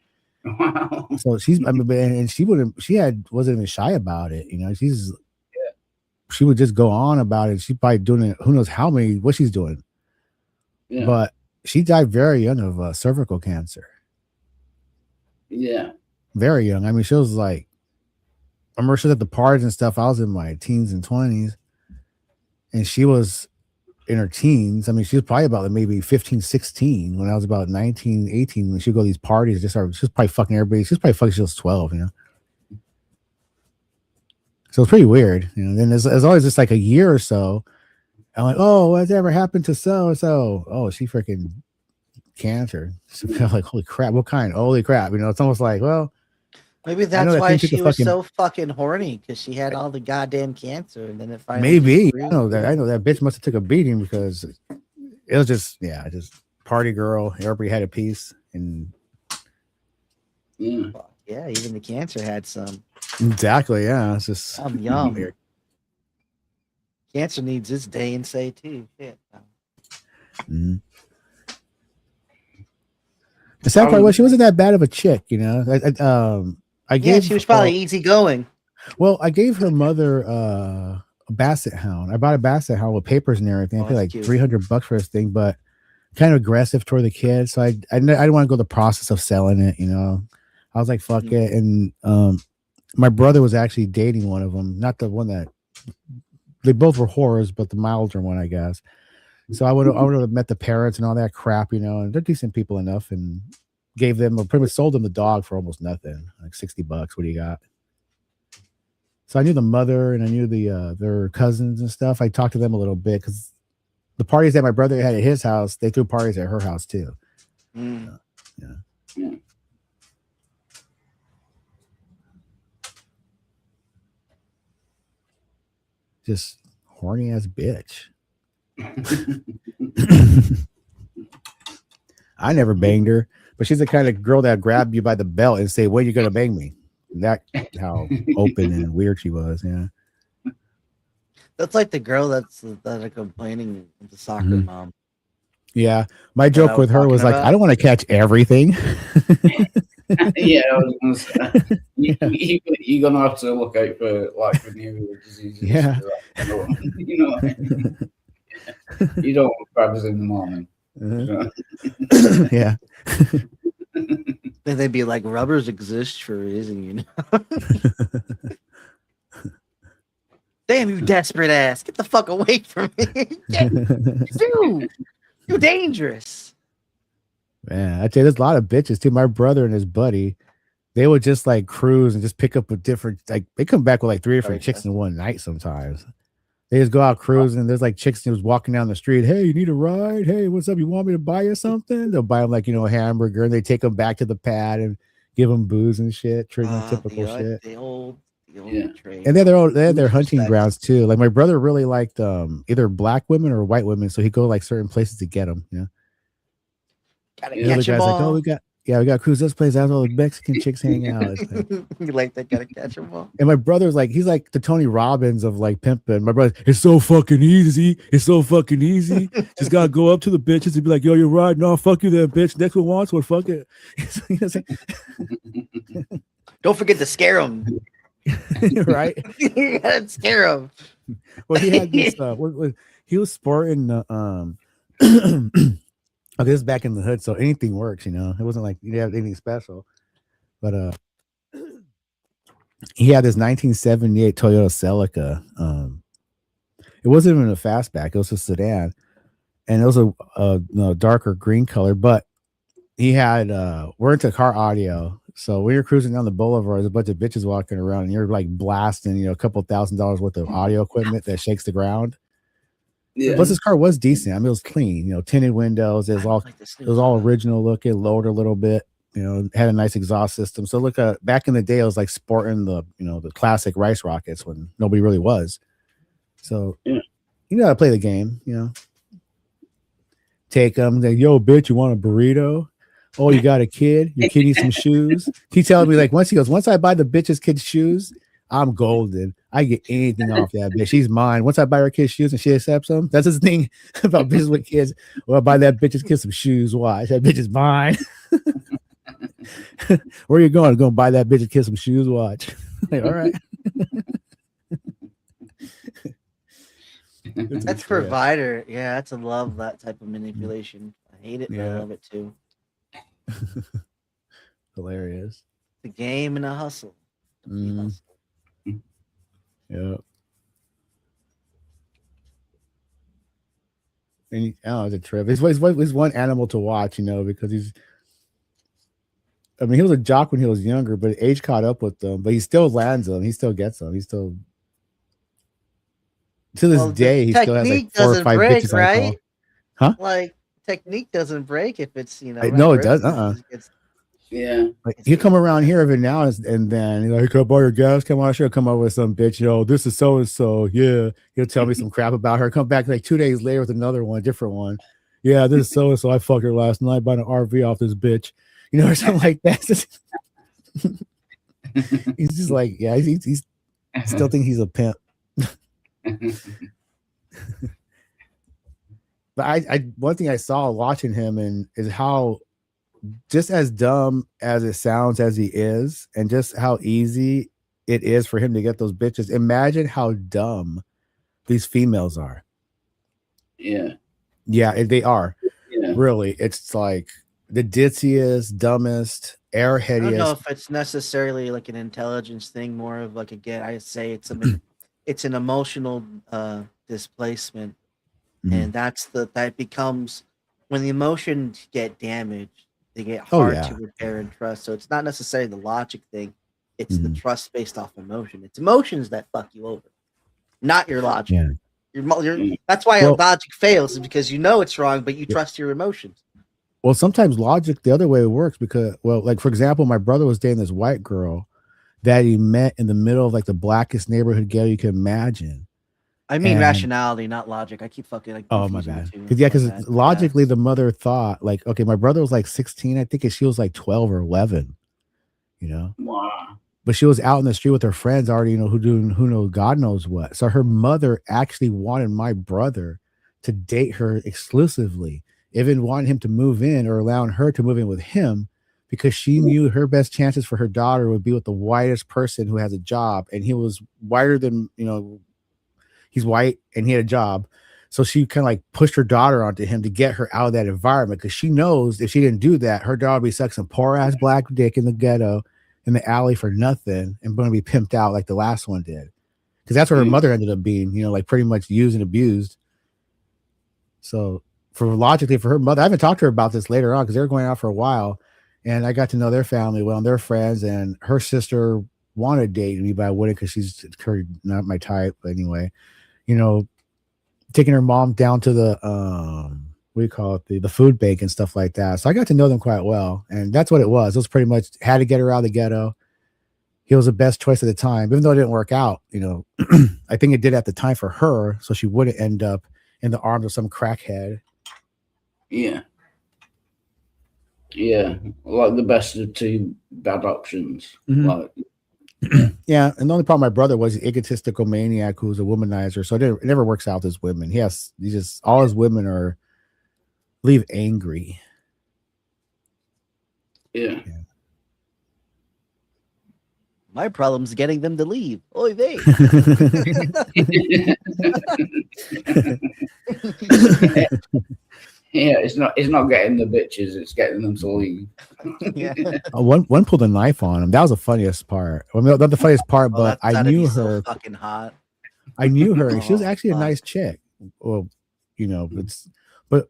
Wow. So and she wasn't even shy about it. You know, she would just go on about it. She's probably doing it. Who knows what she's doing. Yeah. But she died very young of cervical cancer. Yeah. Very young. I mean, she was like, I remember she was at the parties and stuff. I was in my teens and 20s, and she was in her teens. I mean, she was probably about like maybe 15, 16 when I was about 19, 18. When she'd go to these parties, she was probably fucking everybody. She was probably fucking, she was 12, you know? So it's pretty weird, you know? Then there's always just like a year or so. I'm like, oh, whatever happened to so-and-so? Oh, she freaking cancer. So I'm like, holy crap, what kind? Holy crap. You know, it's almost like, well, Maybe that's why she was so fucking horny, because she had all the goddamn cancer, and then it finally maybe grew. I know that bitch must have took a beating, because it was just party girl. Everybody had a piece, and Yeah, even the cancer had some. exactly, yeah. It's just Yum. weird. Cancer needs its day and say too. Shit. Mhm. The sad part was she wasn't that bad of a chick, you know. I gave she was probably easygoing. Well, I gave her mother a basset hound. I bought a basset hound with papers and everything. I paid like $300 for this thing, but kind of aggressive toward the kid. So I didn't want to go the process of selling it, you know. I was like, fuck it. And my brother was actually dating one of them, not the one that they both were whores, but the milder one, I guess. So I would have met the parents and all that crap, you know, and they're decent people enough, and gave them, or pretty much sold them the dog for almost nothing, like $60. What do you got? So I knew the mother, and I knew their cousins and stuff. I talked to them a little bit, because the parties that my brother had at his house, they threw parties at her house too. Mm. Yeah. Just horny ass bitch. I never banged her, but she's the kind of girl that grab you by the belt and say, "When you gonna bang me?" That's how open and weird she was. Yeah. That's like the girl that are complaining with the soccer Mhm. mom. Yeah, my I joke was with her talking was like, about? I don't want to catch everything. Yeah, I was gonna say, you're gonna have to look out for like venereal diseases. Yeah. You know, you don't want crabs in the morning. Uh-huh. Yeah. Then they'd be like, rubbers exist for a reason, you know. Damn, you desperate ass! Get the fuck away from me, dude. You're dangerous. Man, I tell you, there's a lot of bitches too. My brother and his buddy, they would just like cruise and just pick up a different, like they come back with like 3 different chicks in one night sometimes. They just go out cruising. There's like chicks who's walking down the street. Hey, you need a ride? Hey, what's up? You want me to buy you something? They'll buy them like, a hamburger, and they take them back to the pad and give them booze and shit, treat them typical shit. The old trade. And they have their hunting grounds too. Like my brother really liked either black women or white women, so he'd go like certain places to get them. Gotta And the other catch 'em guy's like, all. oh, we got to cruise this place. That's all the Mexican chicks hang out. It's like- You like that? Gotta catch them all. And my brother's like, he's like the Tony Robbins of like pimping. My brother, it's so fucking easy. It's so fucking easy. Just gotta go up to the bitches and be like, yo, you're right. No, fuck you there, bitch. Next one wants one. Fuck it. Don't forget to scare them. Right? You gotta scare them. Well, he had this. He was sporting. Okay, this is back in the hood, so anything works. It wasn't like you didn't have anything special, but he had this 1978 Toyota Celica. It wasn't even a fastback; it was a sedan, and it was a darker green color. But he had we're into car audio, so when you're cruising down the boulevard, there's a bunch of bitches walking around, and you're like blasting, a couple $1,000s worth of audio equipment that shakes the ground. Yeah. Plus, this car was decent. I mean, it was clean. Tinted windows. It was all original looking. Lowered a little bit. Had a nice exhaust system. So look, back in the day, it was like sporting the the classic Rice Rockets when nobody really was. So you gotta play the game. Take them. Like, yo, bitch, you want a burrito? Oh, you got a kid? Your kid needs some shoes. He tells me like once I buy the bitch's kid's shoes, I'm golden. I get anything off that bitch. She's mine. Once I buy her kid's shoes and she accepts them, that's his thing about bitches with kids. Well, I buy that bitch's kid some shoes. Watch, that bitch is mine. Where you going? I'm going to buy that bitch's kid some shoes. Watch. Like, all right. That's provider. Yeah, that's a love that type of manipulation. I hate it, but I Yeah. love it too. Hilarious. The game and a hustle. Mm. Yeah. And it's a trip. He's one animal to watch, because he's. I mean, he was a jock when he was younger, but age caught up with them. But he still lands them. He still gets them. He still. To this day, he still has like 4 or 5 bitches on call. Huh? Like technique doesn't break if it's No, it does. Yeah. Like he'll come around here every now and then. He's like, "Can I borrow your gas? Come on, sure." Come over with some bitch. This is so and so. Yeah, he'll tell me some crap about her. Come back like 2 days later with another one, different one. Yeah, this is so and so. I fucked her last night. Bought an RV off this bitch. Or something like that. He's just like, yeah, he's still think he's a pimp. But I one thing I saw watching him is how just as dumb as it sounds as he is, and just how easy it is for him to get those bitches. Imagine how dumb these females are. Yeah. Yeah, they are. Yeah. Really. It's like the ditziest, dumbest, I don't know airheadiest. if it's necessarily like an intelligence thing, more of like I say it's an emotional displacement, and that becomes when the emotions get damaged, they get hard to repair and trust. So it's not necessarily the logic thing; it's the trust based off emotion. It's emotions that fuck you over, not your logic. Yeah. That's why Well- logic fails, is because you know it's wrong, but you trust your emotions. Well, sometimes logic the other way works because, well, like for example, my brother was dating this white girl that he met in the middle of like the blackest neighborhood ghetto you can imagine. I mean And- rationality, not logic. I keep fucking like. Oh my confusing bad. the two. Because logically, the mother thought like, okay, my brother was like 16, I think, and she was like 12 or 11. Wow. but she was out in the street with her friends already, who knows, God knows what. So her mother actually wanted my brother to date her exclusively, even wanted him to move in or allowing her to move in with him, because she knew her best chances for her daughter would be with the whitest person who has a job. And he was whiter than, he's white and he had a job. So she kind of like pushed her daughter onto him to get her out of that environment, because she knows if she didn't do that, her daughter would be sucking some poor ass black dick in the ghetto, in the alley for nothing, and going to be pimped out like the last one did. Because that's where her mother ended up being, like pretty much used and abused. So logically for her mother, I haven't talked to her about this later on because they were going out for a while, and I got to know their family well and their friends, and her sister wanted to date me, but I wouldn't because she's not my type. But anyway, taking her mom down to the the food bank and stuff like that. So I got to know them quite well, and that's what it was. It was pretty much had to get her out of the ghetto. He was the best choice at the time, even though it didn't work out. I think it did at the time for her, so she wouldn't end up in the arms of some crackhead. Yeah. Like the best of two bad options. Yeah, and the only problem my brother was an egotistical maniac who's a womanizer, so it never works out with his women. All his women leave angry. Yeah. My problem's getting them to leave. Oy vey. Yeah, it's not getting the bitches, it's getting them to leave. Yeah. One pulled a knife on him. That was the funniest part. Well, not the funniest part, but I That'd knew be her. so fucking hot. I knew her, and she was Oh, actually a fuck. nice chick. Well, but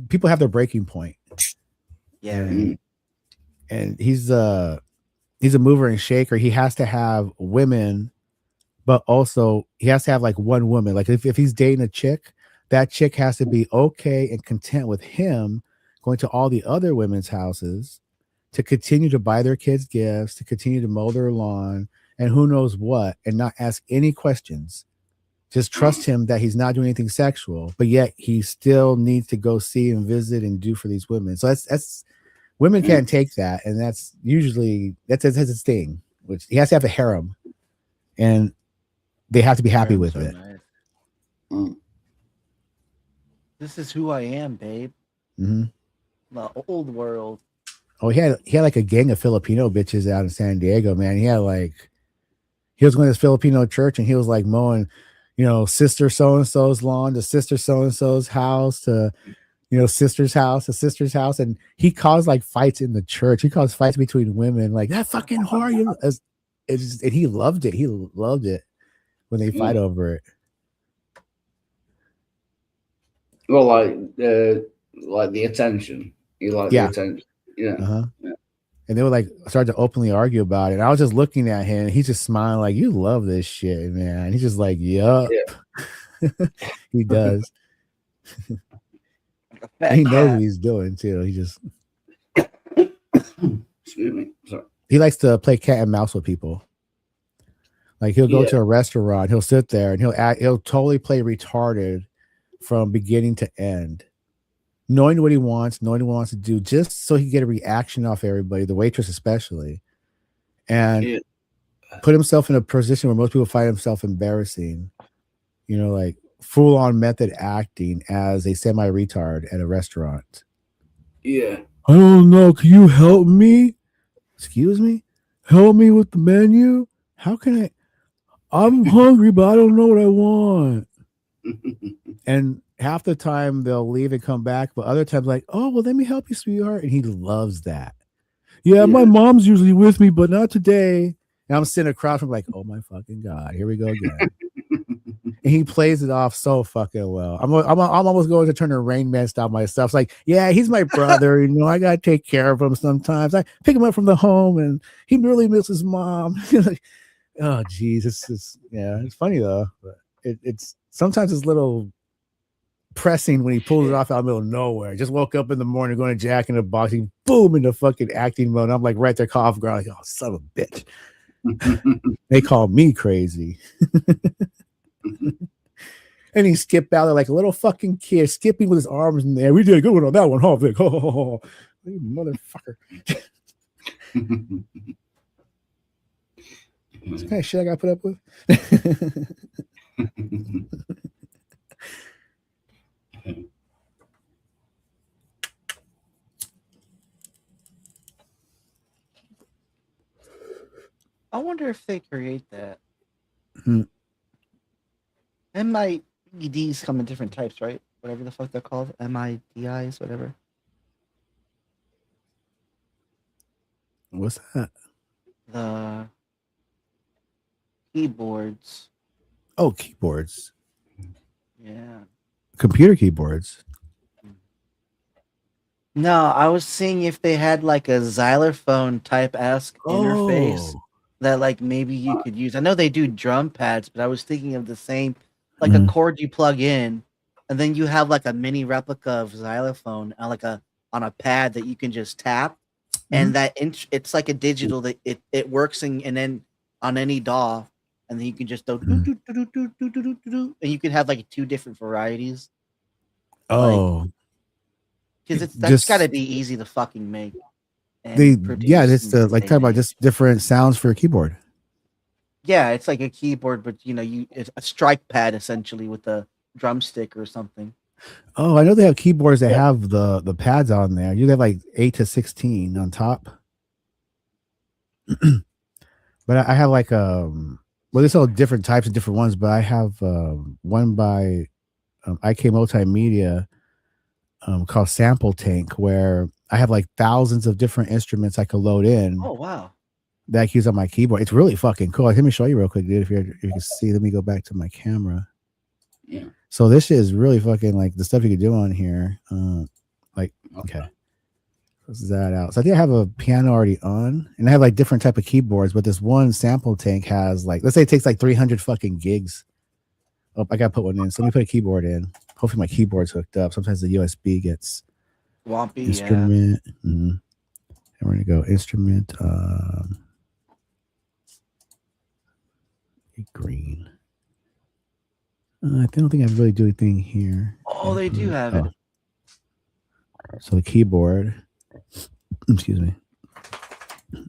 people have their breaking point. Yeah. And he's a mover and shaker. He has to have women, but also he has to have like one woman. Like if he's dating a chick, that chick has to be okay and content with him going to all the other women's houses to continue to buy their kids gifts, to continue to mow their lawn, and who knows what, and not ask any questions. Just trust him that he's not doing anything sexual, but yet he still needs to go see and visit and do for these women. So that's women can't take that, and that's usually that's his thing. Which he has to have a harem, and they have to be happy with it. This is who I am, babe. Mm-hmm. The old world. Oh, he had like a gang of Filipino bitches out in San Diego, man. He was going to this Filipino church, and he was like mowing, sister so and so's lawn to sister so and so's house to, sister's house to sister's house, and he caused like fights in the church. He caused fights between women, like that fucking whore. And he loved it. He loved it when they fight over it. Well, like the attention. You like the attention. Yeah. Uh-huh. Yeah. And they would like start to openly argue about it. And I was just looking at him, and he's just smiling like, "You love this shit, man." He's just like, "Yup." Yeah. He does. And he knows what he's doing too. He just excuse me. Sorry. He likes to play cat and mouse with people. Like he'll go to a restaurant, he'll sit there, and he'll totally play retarded from beginning to end, knowing what he wants, knowing what he wants to do, just so he can get a reaction off everybody, the waitress especially, and put himself in a position where most people find himself embarrassing, like full-on method acting as a semi-retard at a restaurant. Yeah. I don't know. Can you help me? Excuse me? Help me with the menu? How can I? I'm hungry, but I don't know what I want. And half the time they'll leave and come back, but other times like, oh, well, let me help you, sweetheart. And he loves that. Yeah, my mom's usually with me, but not today. And I'm sitting across from like, oh my fucking God, here we go again. And he plays it off so fucking well. I'm almost going to turn the Rain Man style myself. It's like, yeah, he's my brother. I gotta take care of him sometimes. I pick him up from the home, and he really misses mom. Oh, geez, it's funny though. But it's sometimes it's a little pressing when he pulls it off out of the middle of nowhere. Just woke up in the morning going to Jack in the Box, he boom into fucking acting mode. I'm like right there, cough ground, like, oh, son of a bitch. They call me crazy. And he skipped out there like a little fucking kid, skipping with his arms in there. We did a good one on that one, huh, Vic? Oh, you motherfucker. What kind of shit I got put up with? I wonder if they create that. Hmm. MIDs come in different types, right? Whatever the fuck they're called. MIDIs, whatever. What's that? The keyboards. Oh, keyboards. Yeah. Computer keyboards. No, I was seeing if they had like a xylophone type-esque interface Oh. that like maybe you could use. I know they do drum pads, but I was thinking of the same, like Mhm. a cord you plug in, and then you have like a mini replica of xylophone on on a pad that you can just tap, and that it's like a digital that it works and then on any DAW, and then you can just do do do do do do do do, and you can have like 2 different varieties. Oh. Because that's Just- got to be easy to fucking make. And They produce yeah, it's and like they talking about make. just different sounds for a keyboard. Yeah, it's like a keyboard, but it's a strike pad essentially with a drumstick or something. Oh, I know they have keyboards that have the pads on there. You have like 8 to 16 on top. But I have like well, there's all different types of different ones, but I have one by IK Multimedia called Sample Tank, where I have like thousands of different instruments I could load in Oh wow. that I can use on my keyboard. It's really fucking cool. Let me show you real quick, dude. If you can see, let me go back to my camera. Yeah. So this shit is really fucking like the stuff you can do on here. Okay. Let's that out. So I think I have a piano already on, and I have like different type of keyboards, but this one Sample Tank has like, let's say it takes like 300 fucking gigs. Oh, I gotta put one in. So let me put a keyboard in. Hopefully my keyboard's hooked up. Sometimes the USB gets Swampy, instrument. And we're gonna go instrument. Green. I don't think I really do anything here. Oh, they do have it. So the keyboard. Excuse me.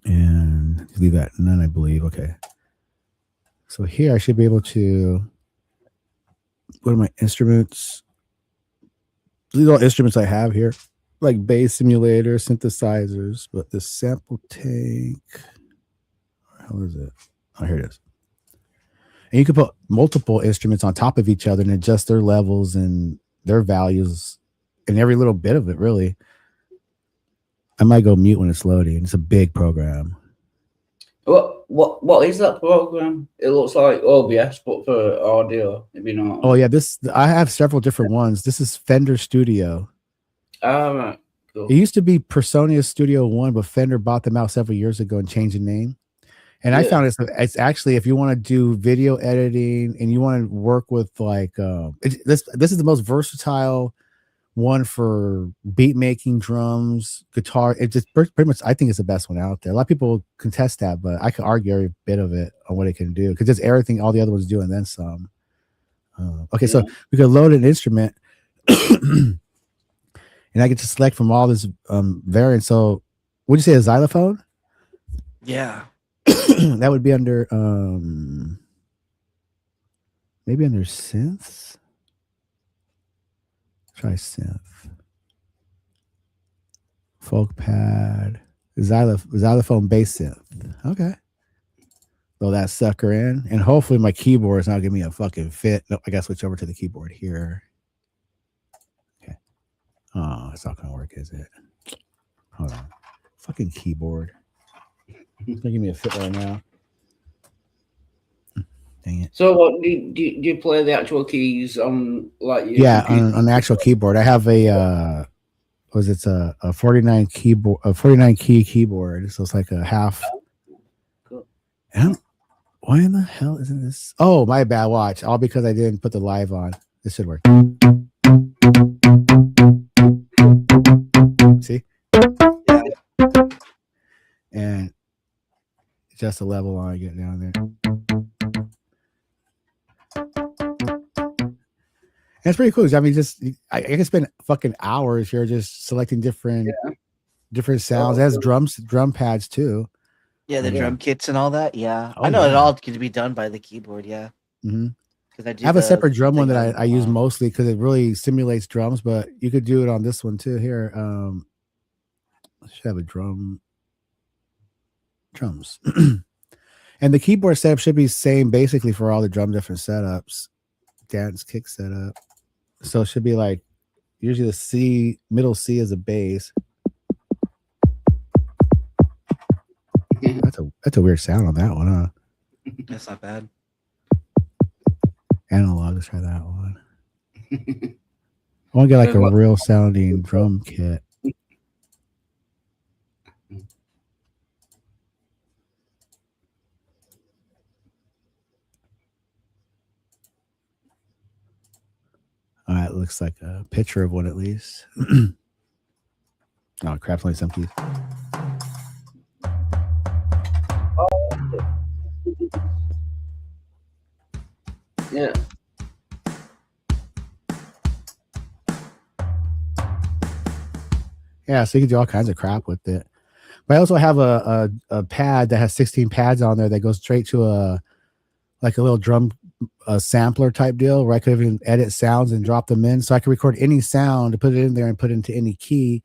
And leave that none, I believe. Okay. So here I should be able to go to my instruments. These are all instruments I have here, like bass simulator, synthesizers, but the Sample Tank. How is it? Oh, here it is. And you can put multiple instruments on top of each other and adjust their levels and their values and every little bit of it, really. I might go mute when it's loading. It's a big program. What is that program? It looks like OBS, but for audio, if you know. Oh yeah, I have several different ones. This is Fender Studio. All right, cool. It used to be Personia Studio One, but Fender bought them out several years ago and changed the name. And I found it's actually, if you want to do video editing and you want to work with like this is the most versatile one for beat making, drums, guitar. It just pretty much, I think it's the best one out there. A lot of people contest that, but I could argue every bit of it on what it can do because it's everything all the other ones do and then some. Okay, so we could load an instrument and I get to select from all this variants. So would you say a xylophone? Yeah. That would be under maybe under synths. Try synth. Folk pad. Xylophone bass synth. Okay. Throw that sucker in. And hopefully my keyboard is not giving me a fucking fit. No, I gotta switch over to the keyboard here. Okay. Oh, it's not gonna work, is it? Hold on. Fucking keyboard. It's gonna give me a fit right now. Dang it. So what do you play the actual keys on like your Yeah, computer? on the actual keyboard. I have a it's a 49 keyboard, a 49 key keyboard. So it's like a half. Cool. Why in the hell isn't this? Oh, my bad. Watch. All because I didn't put the live on. This should work. See? And just a level on, get down there. And it's pretty cool. I mean, just I can spend fucking hours here just selecting different sounds. It has drum pads too. Yeah, the Yeah. drum kits and all that. Yeah, Oh, I know it yeah. all can be done by the keyboard. Yeah, hmm because I do. I have a the separate drum one thing that on, I use mostly because it really simulates drums, but you could do it on this one too. Here, I should have a drums. And the keyboard setup should be same basically for all the drum different setups. Dance kick setup. So it should be like usually the C, middle C is a bass. That's a weird sound on that one, huh? That's not bad. Analog, let's try that one. I want to get like a real sounding drum kit. All right, looks like a picture of one at least. Oh, crap, only some keys. Yeah. Yeah, so you can do all kinds of crap with it. But I also have a pad that has 16 pads on there that goes straight to a little drum sampler type deal where I could even edit sounds and drop them in. So I can record any sound to put it in there and put it into any key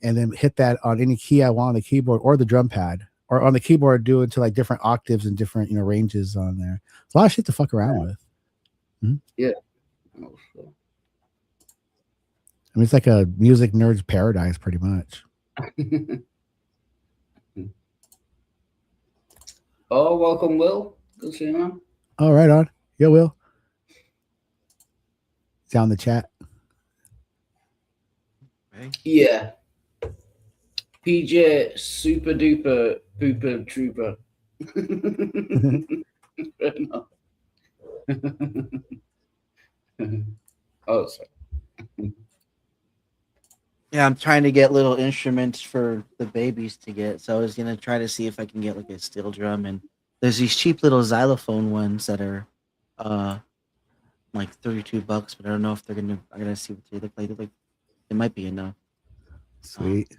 and then hit that on any key I want on the keyboard or the drum pad. Or on the keyboard, do it to like different octaves and different ranges on there. It's a lot of shit to fuck around with. Yeah. I mean, it's like a music nerd's paradise, pretty much. Oh, welcome, Will. Good to see you, man. Oh, right on. Yo, Will. Down the chat. Yeah. PJ super duper pooper trooper. Oh, sorry. Yeah, I'm trying to get little instruments for the babies to get. So I was gonna try to see if I can get like a steel drum, and there's these cheap little xylophone ones that are like $32, but I don't know if they're gonna. I gotta see what they look like. It might be enough. Sweet.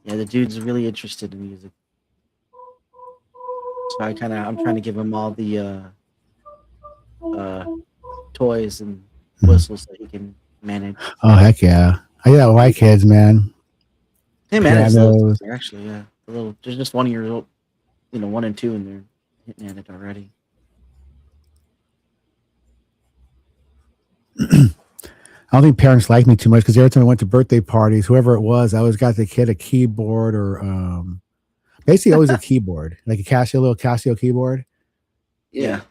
Yeah, the dude's really interested in music. So I'm trying to give him all the toys and whistles that he can manage. Oh, heck yeah. I got my kids, man. Him and his little Pianos. sister, actually, yeah. There's just 1 year old, 1 and 2, and they're hitting at it already. I don't think parents like me too much because every time I went to birthday parties, whoever it was, I always got the kid a keyboard or basically always a keyboard, like a little Casio keyboard. Yeah.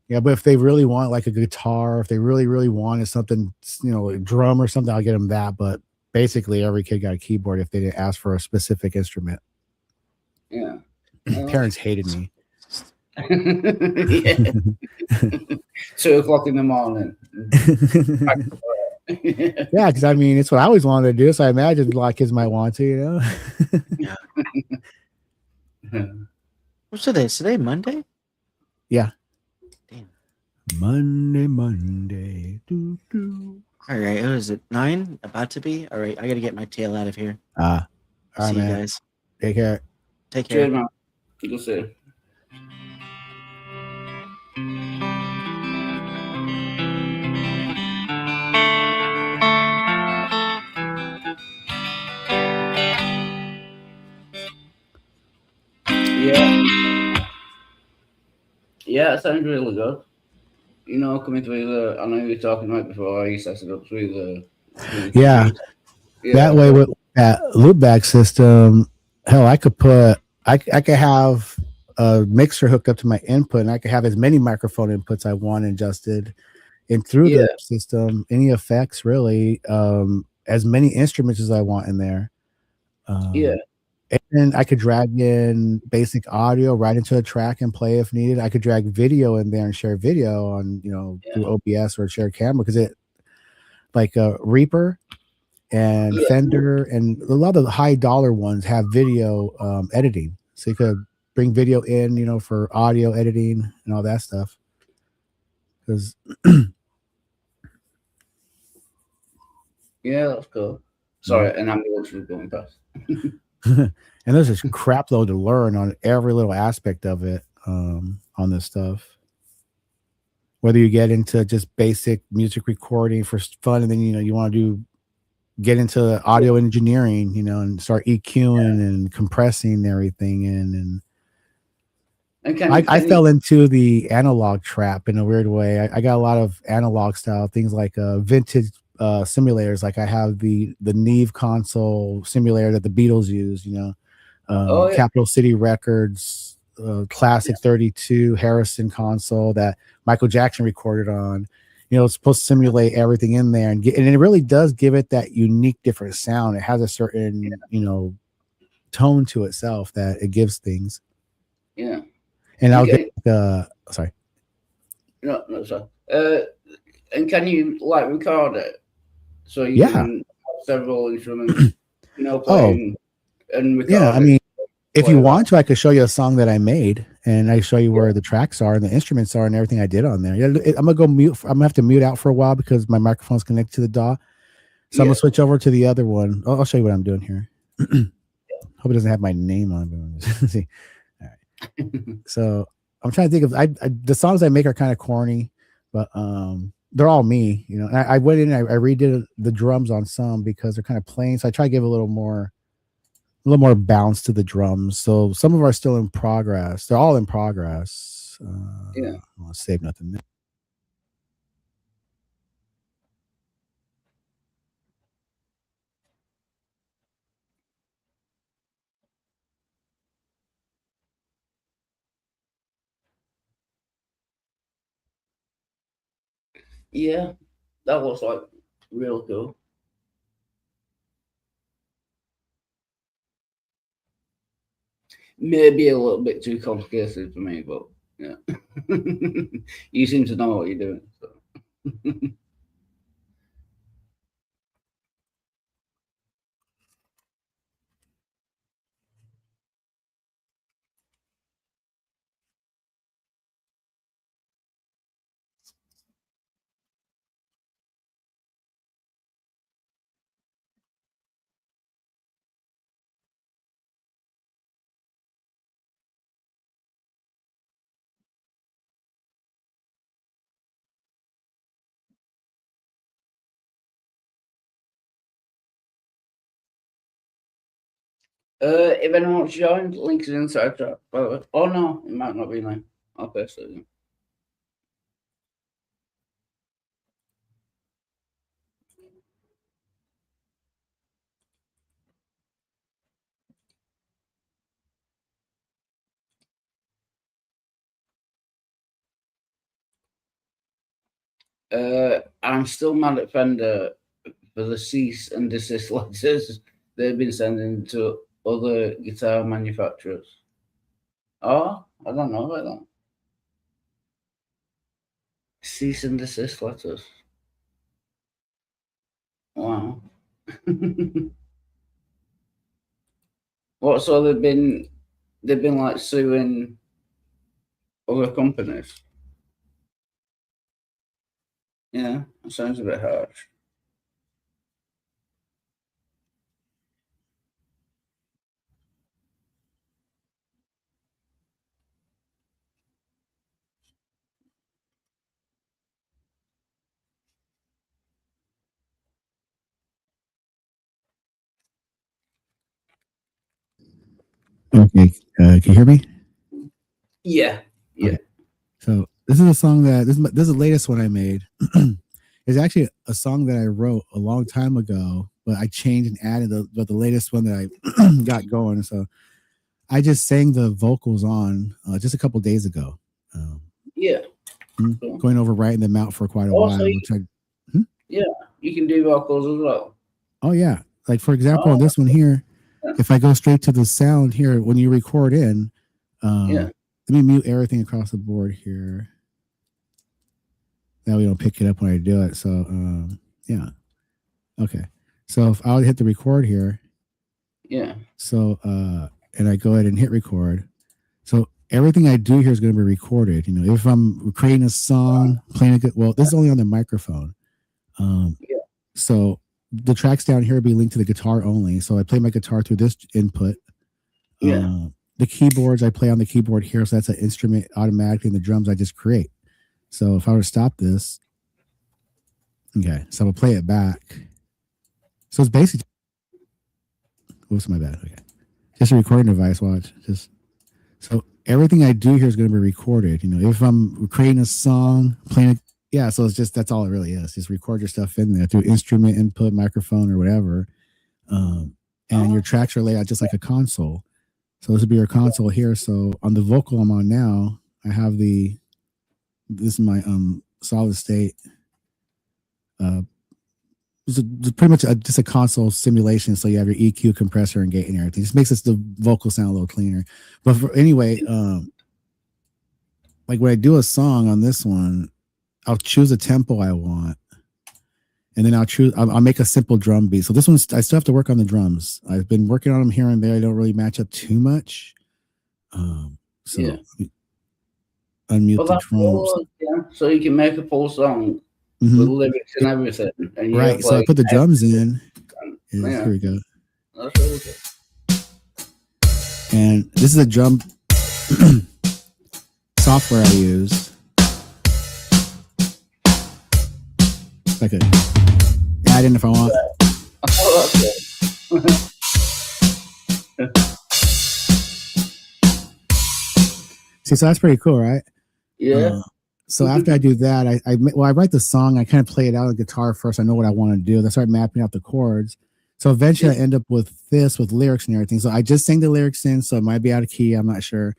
Yeah, but if they really want like a guitar, if they really, really wanted something, a drum or something, I'll get them that. But basically every kid got a keyboard if they didn't ask for a specific instrument. Yeah. Parents hated me. Yeah. 2 o'clock in the morning. Yeah, because I mean, it's what I always wanted to do. So I imagine a lot of kids might want to, What's today? Is today Monday? Yeah. Damn. Monday. Doo, doo. All right. What is it? 9? About to be? All right. I got to get my tail out of here. All right, See you man. guys. Take care. Take care. Cheers, man. Good to see you. Yeah, it sounds really good. Coming through I know you were talking right before I set it up through the. Yeah. Yeah. That way with that loopback system, hell, I could have a mixer hooked up to my input and I could have as many microphone inputs I want adjusted. And through the system, any effects really, as many instruments as I want in there. Yeah. And I could drag in basic audio right into a track and play if needed. I could drag video in there and share video on, through OBS or share camera because it like Reaper and Fender and a lot of the high dollar ones have video editing. So you could bring video in, for audio editing and all that stuff. Because yeah, that's cool. Sorry, an ambulance was going past. and there's this crap load to learn on every little aspect of it on this stuff. Whether you get into just basic music recording for fun, and then you want to get into audio engineering, and start EQing and compressing everything in. And I fell into the analog trap in a weird way. I got a lot of analog style things like vintage simulators. Like I have the Neve console simulator that the Beatles use. Capital City Records classic 32 Harrison console that Michael Jackson recorded on. It's supposed to simulate everything in there, and it really does give it that unique, different sound. It has a certain, tone to itself that it gives things. Yeah. And I'll get sorry. No, sorry. And can you record it? So you can have several instruments, playing and record yeah. I it? mean, if you want to, I could show you a song that I made, and I show you where the tracks are and the instruments are and everything I did on there. I'm gonna go mute. I'm gonna have to mute out for a while because my microphone's connected to the DAW. So I'm gonna switch over to the other one. I'll show you what I'm doing here. Hope it doesn't have my name on it. See. All right. So I'm trying to think of the songs I make are kind of corny, but they're all me. And I went in and I redid the drums on some because they're kind of plain. So I try to give a little more bounce to the drums. So some of them are still in progress. They're all in progress. I'll save nothing there. Yeah, that looks like real cool. Maybe a little bit too complicated for me, but yeah. You seem to know what you're doing. So. If anyone wants to join, link is inside chat. By the way. Oh no, it might not be now. I'll paste it in. I'm still mad at Fender for the cease and desist letters they've been sending to other guitar manufacturers. Oh, I don't know about that. Cease and desist letters. Wow. What? So they've been like suing other companies. Yeah, that sounds a bit harsh. Okay, can you hear me? Yeah. Okay. So this is a song that this is the latest one I made. It's actually a song that I wrote a long time ago, but I changed and added the latest one that I got going. So I just sang the vocals on just a couple days ago. Yeah. Going over writing them out for quite a while. Yeah, you can do vocals as well. Oh yeah, like for example, on this one here, if I go straight to the sound here, when you record in, let me mute everything across the board here. That we don't pick it up when I do it. So yeah, okay. So if I would hit the record here, So and I go ahead and hit record. So everything I do here is going to be recorded. If I'm creating a song, playing a good, well, this is only on the microphone. So the tracks down here will be linked to the guitar only. So I play my guitar through this input. Yeah. The keyboards I play on the keyboard here, so that's an instrument automatically, and the drums I just create. So if I were to stop this, okay, so I'll play it back. So it's basically, whoops, my bad. Okay, just a recording device. Watch, just so everything I do here is going to be recorded. You know, if I'm creating a song, playing, yeah. So it's just that's all it really is. Just record your stuff in there through instrument input, microphone, or whatever, and your tracks are laid out just like a console. So this would be your console here. So on the vocal I'm on now, I have this is my solid state. It's pretty much just a console simulation. So you have your EQ, compressor, and gate and everything. Just makes the vocal sound a little cleaner. But anyway, like when I do a song on this one, I'll choose a tempo I want. And then I'll make a simple drum beat. So this one, I still have to work on the drums. I've been working on them here and there. I don't really match up too much. Unmute the drums. Cool, yeah. So you can make a full song with lyrics and everything. And Right. So I put the drums in. Here we go. That's really good. And this is a drum software I use. I could add in if I want. See, so that's pretty cool, right? Yeah. So after I do that, I write the song. I kind of play it out on the guitar first. I know what I want to do. Then I start mapping out the chords. So eventually I end up with lyrics and everything. So I just sang the lyrics in, so it might be out of key. I'm not sure,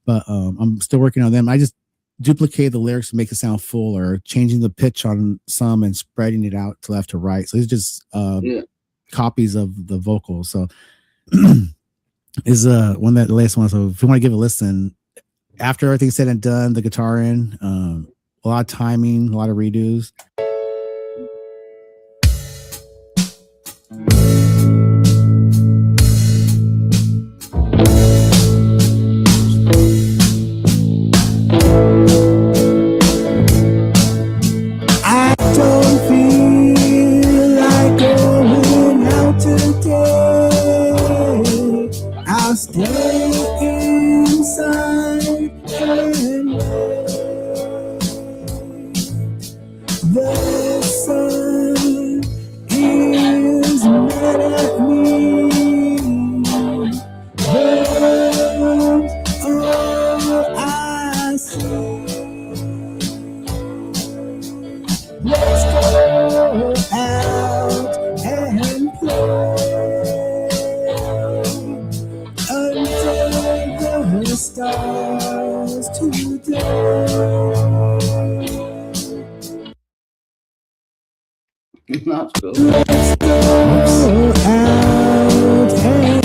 but I'm still working on them. I just duplicate the lyrics to make it sound full, or changing the pitch on some and spreading it out to left to right. So it's just copies of the vocals. So is one that the latest one. So if you want to give a listen, after everything's said and done, the guitar in, a lot of timing, a lot of redos. I don't feel like going out today. I'll stay inside and wait. The sun is mad at me. That's all I see. Let's go out and play under the stars today. That's cool. Let's go out and play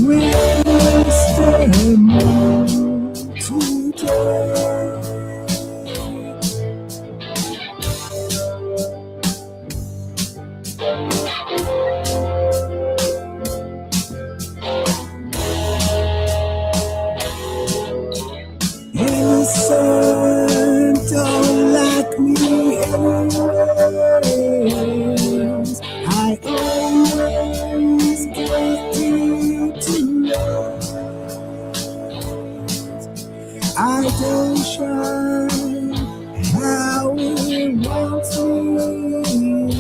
with the moon today. Innocent, don't like me anyways. I always get you tonight. I don't shine how it wants me.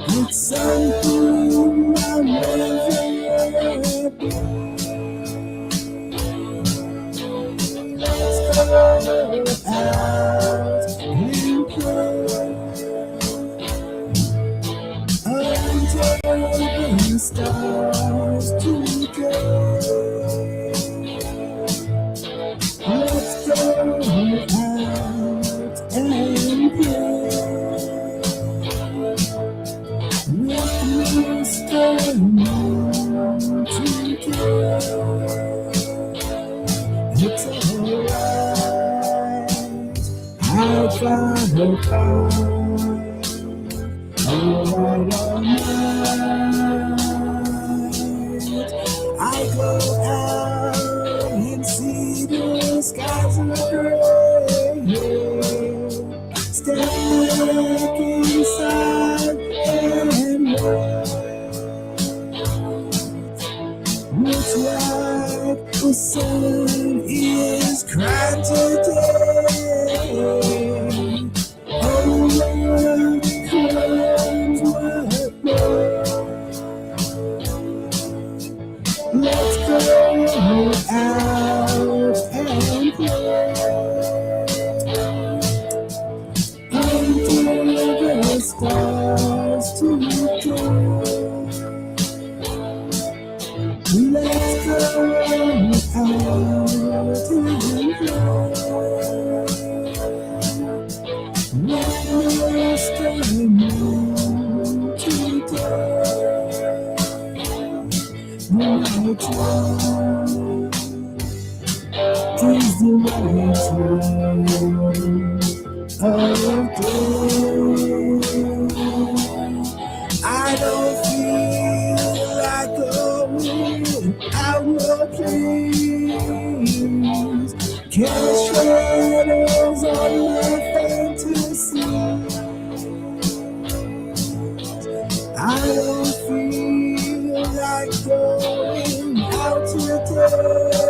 It's something I'll never be. Let's go out and play under the stars today. Let's go out and play with Mr. Moon today. It's alright, I'll find a car, alright all night. I go out and see the skies are gray, stand sun is crying today. Oh, Lord, comes what may. Let's go out and play under the stars today. Let's go out and witness the moon today. Night is the right I don't feel like going out no place. Cast shadows on my fantasies. I don't feel like going out today.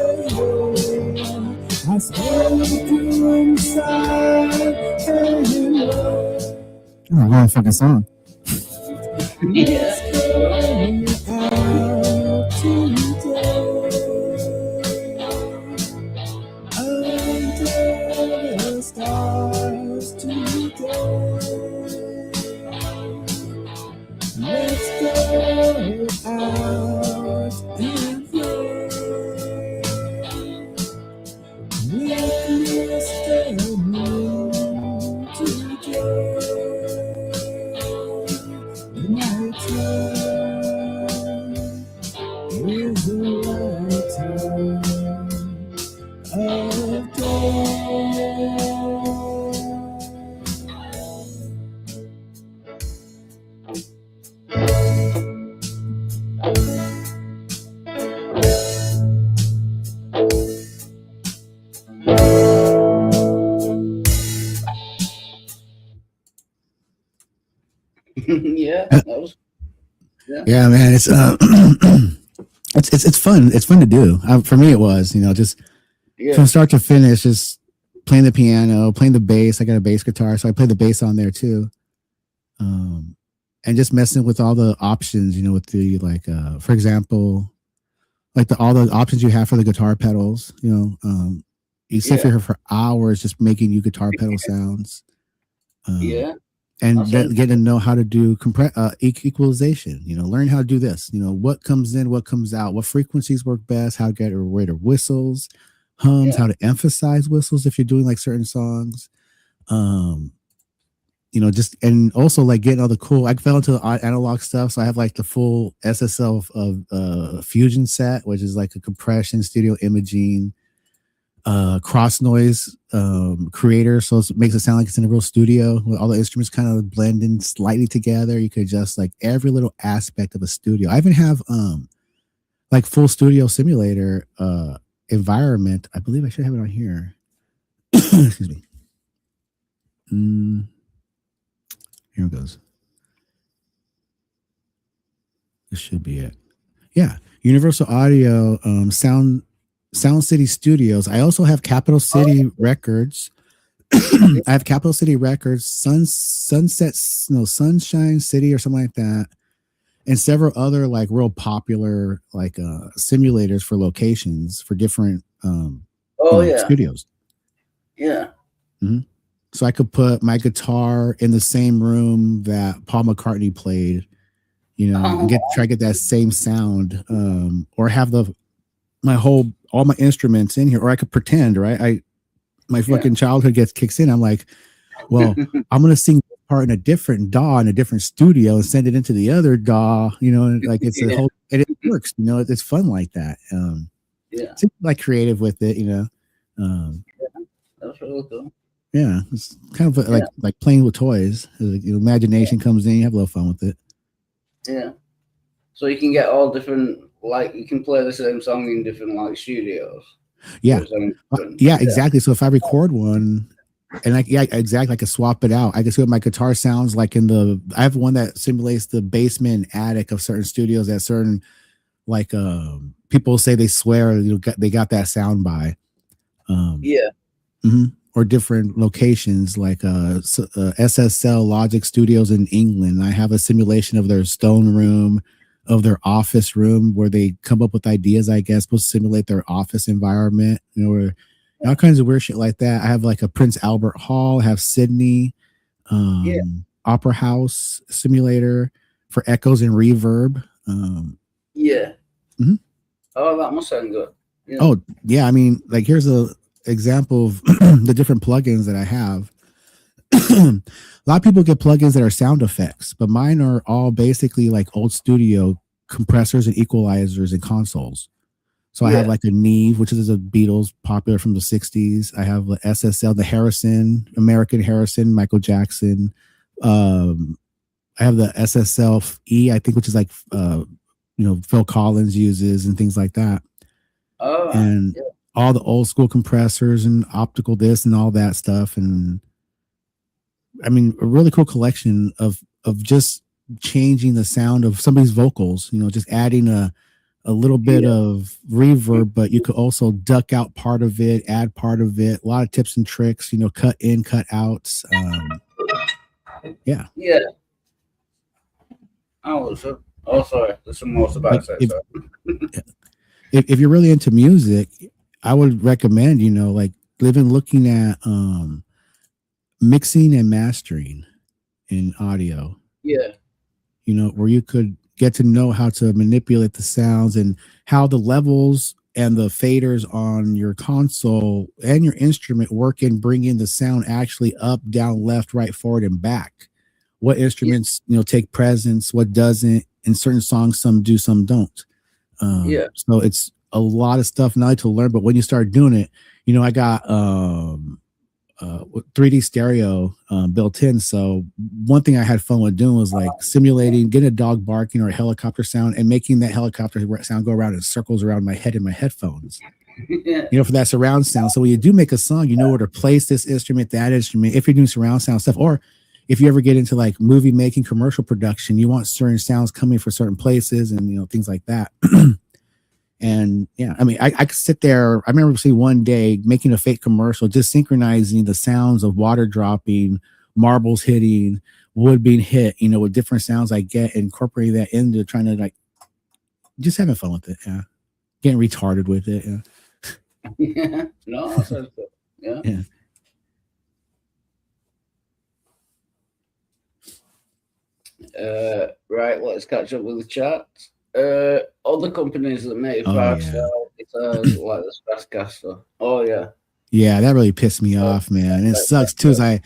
I stay inside anyway. Oh, what a fucking song. Let's go out today. Under the stars today. Let's go out and play. Witness the moon today. The night time is the right time of day. Yeah, that was. Yeah, man, it's it's fun. It's fun to do. For me, it was, just from start to finish, just playing the piano, playing the bass. I got a bass guitar, so I play the bass on there too. And just messing with all the options, with the for example, all the options you have for the guitar pedals. You sit here for hours just making you guitar pedal sounds. And then get to know how to do equalization, learn how to do this, what comes in, what comes out, what frequencies work best, how to get rid of whistles, hums, how to emphasize whistles if you're doing certain songs. Just, and also getting all the cool, I fell into analog stuff. So I have the full SSL of Fusion set, which is a compression, studio imaging, cross noise creator, so it makes it sound like it's in a real studio with all the instruments kind of blending slightly together. You could adjust every little aspect of a studio. I even have full studio simulator environment. I believe I should have it on here. Excuse me. Here it goes. This should be it. Yeah, Universal Audio Sound City Studios. I also have Capital City Records. I have Capital City Records, Sunshine City or something like that, and several other real popular simulators for locations for different studios. Yeah. Mm-hmm. So I could put my guitar in the same room that Paul McCartney played, and try to get that same sound, or have all my instruments in here, or I could pretend, right? My fucking childhood kicks in. I'm like, well, I'm gonna sing this part in a different DAW in a different studio and send it into the other DAW, it's a whole, and it works, it's fun like that. It's creative with it, That's really cool. Yeah, it's kind of like playing with toys. Imagination comes in, you have a little fun with it. Yeah. So you can get all different, you can play the same song in different studios. Yeah. Exactly. So if I record one and exactly, I can swap it out. I can see what my guitar sounds like I have one that simulates the basement and attic of certain studios at certain like people say they swear they got that sound by. Yeah. Or different locations like SSL Logic Studios in England. I have a simulation of their stone room, of their office room, where they come up with ideas, I guess, supposed to simulate their office environment, or all kinds of weird shit like that. I have like a Prince Albert Hall, I have Sydney, Opera House simulator for echoes and reverb. Yeah. Oh, that must sound good. Yeah. Oh, yeah. I mean, like, here's a example of the different plugins that I have. A lot of people get plugins that are sound effects, but mine are all basically like old studio compressors and equalizers and consoles. So I have like a Neve, which is a Beatles popular from the 60s. I have the SSL, the Harrison, American Harrison, Michael Jackson. I have the SSL E, I think, which is like Phil Collins uses and things like that. Oh, and all the old school compressors and optical this and all that stuff. And I mean, a really cool collection of just changing the sound of somebody's vocals, just adding a little bit of reverb, but you could also duck out part of it, add part of it, a lot of tips and tricks, cut in, cut outs. Yeah. Oh, sorry. There's some more about that. If you're really into music, I would recommend, looking at mixing and mastering in audio. Yeah. Where you could get to know how to manipulate the sounds and how the levels and the faders on your console and your instrument work in bringing the sound actually up, down, left, right, forward, and back. What instruments, take presence, what doesn't. In certain songs, some do, some don't. So it's a lot of stuff not only to learn, but when you start doing it, I got 3D stereo built in. So one thing I had fun with doing was like simulating, getting a dog barking or a helicopter sound and making that helicopter sound go around in circles around my head in my headphones. For that surround sound. So when you do make a song, you know where to place this instrument, that instrument, if you're doing surround sound stuff, or if you ever get into like movie making, commercial production, you want certain sounds coming from certain places and, things like that. And yeah, I mean, I could sit there. I remember seeing one day making a fake commercial, just synchronizing the sounds of water dropping, marbles hitting, wood being hit, with different sounds I get, incorporating that into trying to like, just having fun with it. Yeah. Getting retarded with it. Yeah. Yeah. No, that sounds good. Yeah. Right, let's catch up with the chat. Other companies that make 5-star guitars like the Stratocaster. Oh yeah. Yeah, that really pissed me off, man. And it sucks too, is I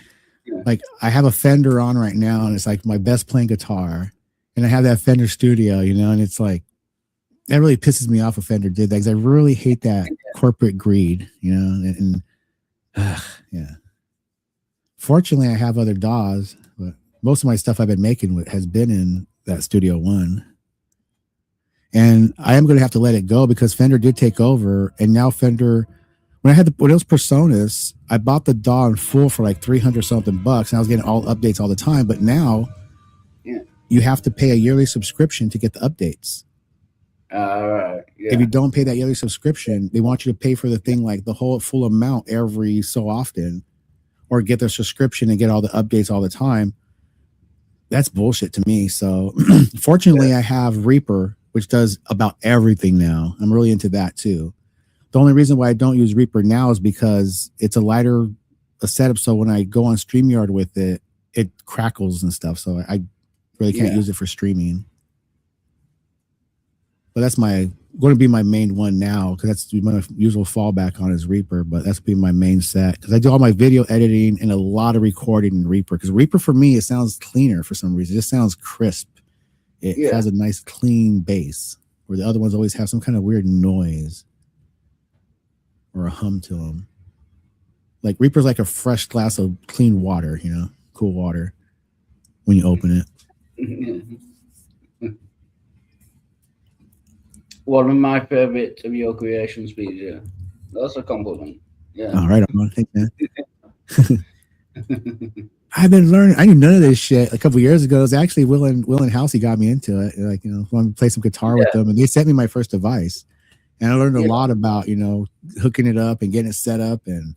have a Fender on right now, and it's like my best playing guitar, and I have that Fender Studio, and it's like that really pisses me off if Fender did that, because I really hate that corporate greed, and yeah. Fortunately, I have other DAWs, but most of my stuff I've been making has been in that Studio One. And I am going to have to let it go because Fender did take over. And now Fender, when those Personas, I bought the DAW in full for like $300 something bucks, and I was getting all updates all the time. But now you have to pay a yearly subscription to get the updates. Right. Yeah. If you don't pay that yearly subscription, they want you to pay for the thing like the whole full amount every so often, or get their subscription and get all the updates all the time. That's bullshit to me. So fortunately, I have Reaper, which does about everything now. I'm really into that too. The only reason why I don't use Reaper now is because it's a setup. So when I go on StreamYard with it, it crackles and stuff. So I really can't use it for streaming. But that's going to be my main one now, because that's my usual fallback on is Reaper. But that's been my main set, because I do all my video editing and a lot of recording in Reaper. Because Reaper for me, it sounds cleaner for some reason. It just sounds crisp. It has a nice clean bass, where the other ones always have some kind of weird noise or a hum to them. Like Reaper's like a fresh glass of clean water, cool water when you open it. One of my favorite of your creations, BJ. That's a compliment. Yeah. All right, I'm gonna think that. I've been learning. I knew none of this shit a couple years ago. It was actually Will and Halsey got me into it. Like, wanted to play some guitar with them, and they sent me my first device, and I learned a lot about hooking it up and getting it set up, and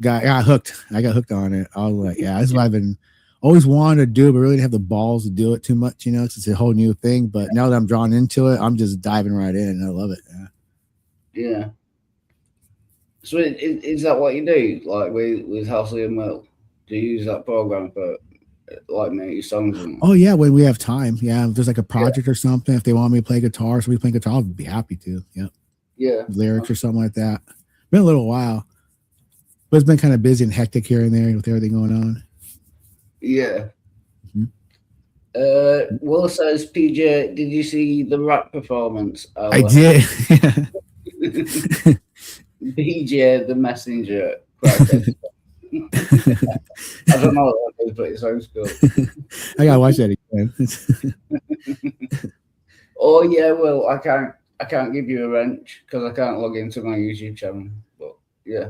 got hooked. I got hooked on it. I was like, yeah, this is what I've been always wanted to do, but really didn't have the balls to do it too much. 'Cause it's a whole new thing. But now that I'm drawn into it, I'm just diving right in, and I love it. Yeah. So is that what you do? Like with Halsey and Will? Do you use that program for like make your songs? Oh yeah, when we have time. Yeah, if there's like a project or something, if they want me to play guitar, so we play guitar, I'll be happy to. Yep. Yeah. Lyrics or something like that. Been a little while, but it's been kind of busy and hectic here and there with everything going on. Yeah. Will says, PJ, did you see the rap performance? I did. PJ the Messenger. I don't know what that is, but it sounds cool. I gotta watch that again. Oh yeah, well, I can't give you a wrench because I can't log into my YouTube channel. But yeah,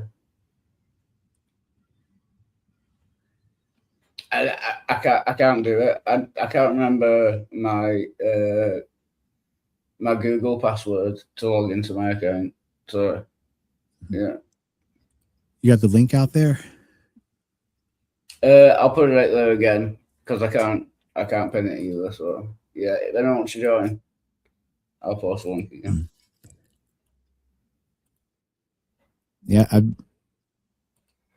I can't do it. I can't remember my my Google password to log into my account. So yeah, you got the link out there. I'll put it right there again because I can't pin it either. So yeah, if anyone wants to join, I'll post a link again. Yeah, I've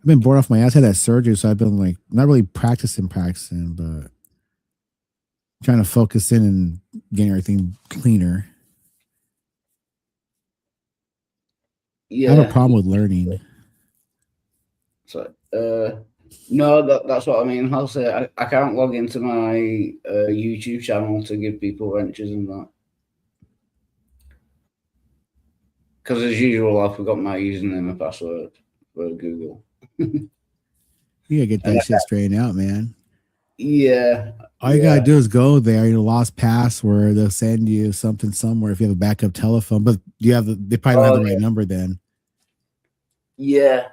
been bored off my ass. I had that surgery, so I've been like not really practicing, but trying to focus in and getting everything cleaner. Yeah, I have a problem with learning. So no, that's what I mean. I'll say I can't log into my YouTube channel to give people wrenches and that. Because as usual, I forgot my username and password for Google. You gotta get that shit straightened out, man. Yeah. All you gotta do is go there, lost password, they'll send you something somewhere if you have a backup telephone, but you have they probably don't have the right number then. Yeah.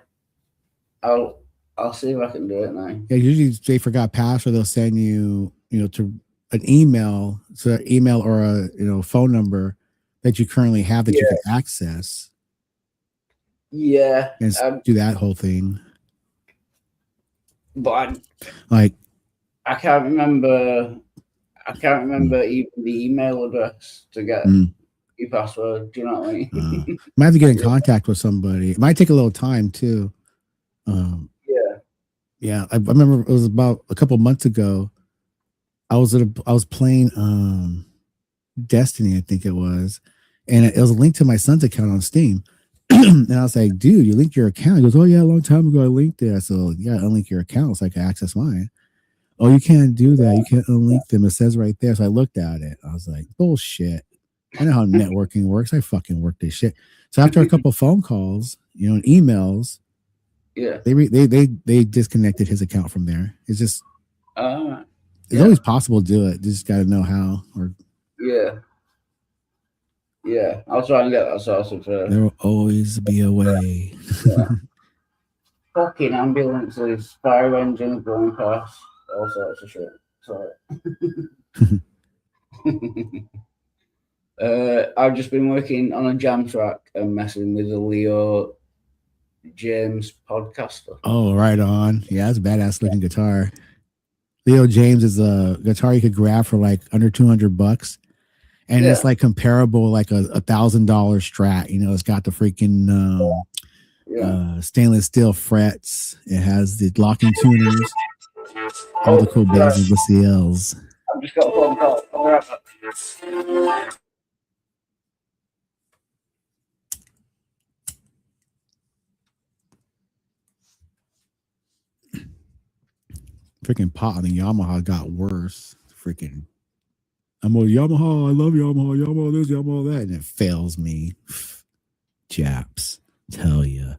I'll see if I can do it now. Yeah, usually they forgot password, they'll send you, to an email, email or a phone number that you currently have that you can access. Yeah. And do that whole thing. But I can't remember even the email address to get your password. Do you know what I mean? Might have to get in contact with somebody. It might take a little time too. Yeah, I remember it was about a couple months ago. I was playing Destiny, I think it was, and it was a link to my son's account on Steam. And I was like, dude, you linked your account. He goes, oh yeah, a long time ago I linked it. So yeah, unlink your account so I can access mine. Oh, you can't do that. You can't unlink them. It says right there. So I looked at it. I was like, bullshit. I know how networking works. I fucking work this shit. So after a couple phone calls, and emails, they disconnected his account from there. It's just it's always possible to do it. You just got to know how. Or yeah, I'll try and get that sorted first. There will always be a way. Fucking ambulances, fire engines going past, all sorts of shit. Sorry. I've just been working on a jam track and messing with the Leo James podcaster. Oh, right on. Yeah, that's a badass looking guitar. Leo James is a guitar you could grab for like under $200. And it's like comparable, like a $1,000 Strat. It's got the freaking stainless steel frets. It has the locking tuners, all the cool bells and whistles. I've just got a phone call. I'll be right back. Freaking pot on the Yamaha got worse. Freaking, I'm a Yamaha. I love Yamaha. Yamaha this, Yamaha that, and it fails me. Japs, tell ya.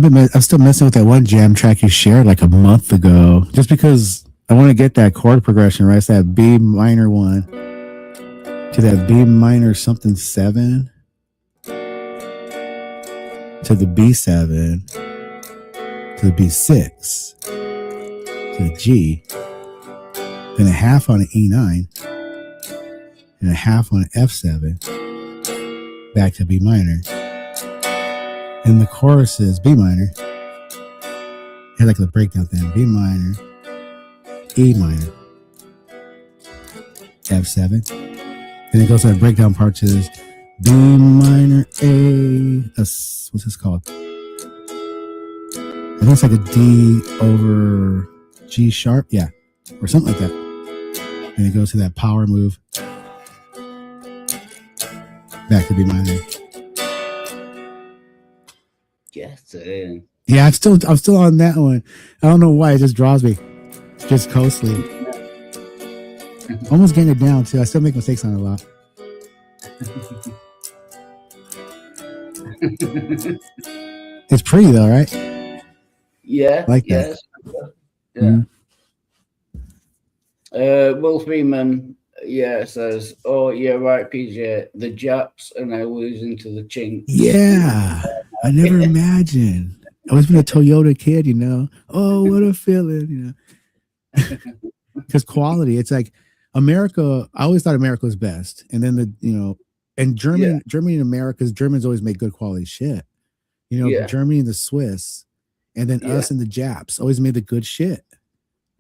I'm still messing with that one jam track you shared like a month ago, just because I want to get that chord progression right. It's that B minor one to that B minor something 7 to the B7 to the B6 to the G, then a half on an E9 and a half on an F7 back to B minor. And the chorus is B minor. Had like the breakdown thing. B minor, E minor, F7. Then it goes to the breakdown part to this B minor A. What's this called? I think it's like a D over G sharp. Yeah. Or something like that. And it goes to that power move. Back to B minor. Yes. Yeah, I'm still on that one. I don't know why, it just draws me. Just coastly. Almost getting it down too. I still make mistakes on it a lot. It's pretty though, right? Yeah. Like yes. that. Yeah. Will Freeman, says, "Oh, yeah, right, PJ. The Japs are now losing to the Chinks." Yeah, I never imagined. I always been a Toyota kid, you know. Oh, what a feeling, you know. Because quality, it's like America. I always thought America was best, and then and Germany and America's Germans always make good quality shit. You know, Germany and the Swiss, and then us and the Japs always made the good shit,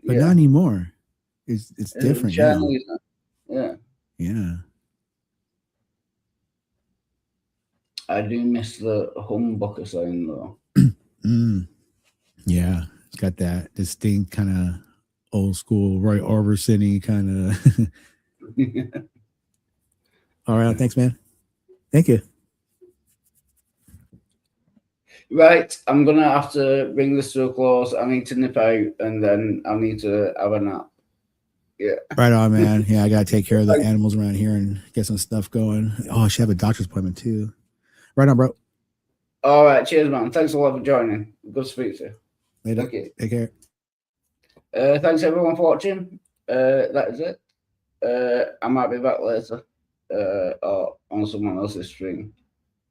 but not anymore. It's different now. Yeah. Yeah. I do miss the humbucker sound though. Yeah, it's got that distinct kind of old school Roy Orbison-y kind of. All right, thanks, man. Thank you. Right, I'm gonna have to bring this to a close. I need to nip out, and then I need to have a nap. Yeah. Right on, man. Yeah, I gotta take care of the animals around here and get some stuff going. Oh, I should have a doctor's appointment too. Right on, bro. All right, cheers, man. Thanks a lot for joining. Good to speak to you. Later. Okay. Take care. Thanks everyone for watching. That is it. I might be back later or on someone else's stream.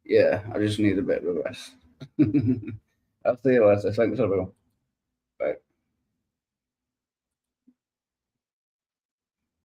Yeah, I just need a bit of a rest. I'll see you later. Thanks everyone. Bye.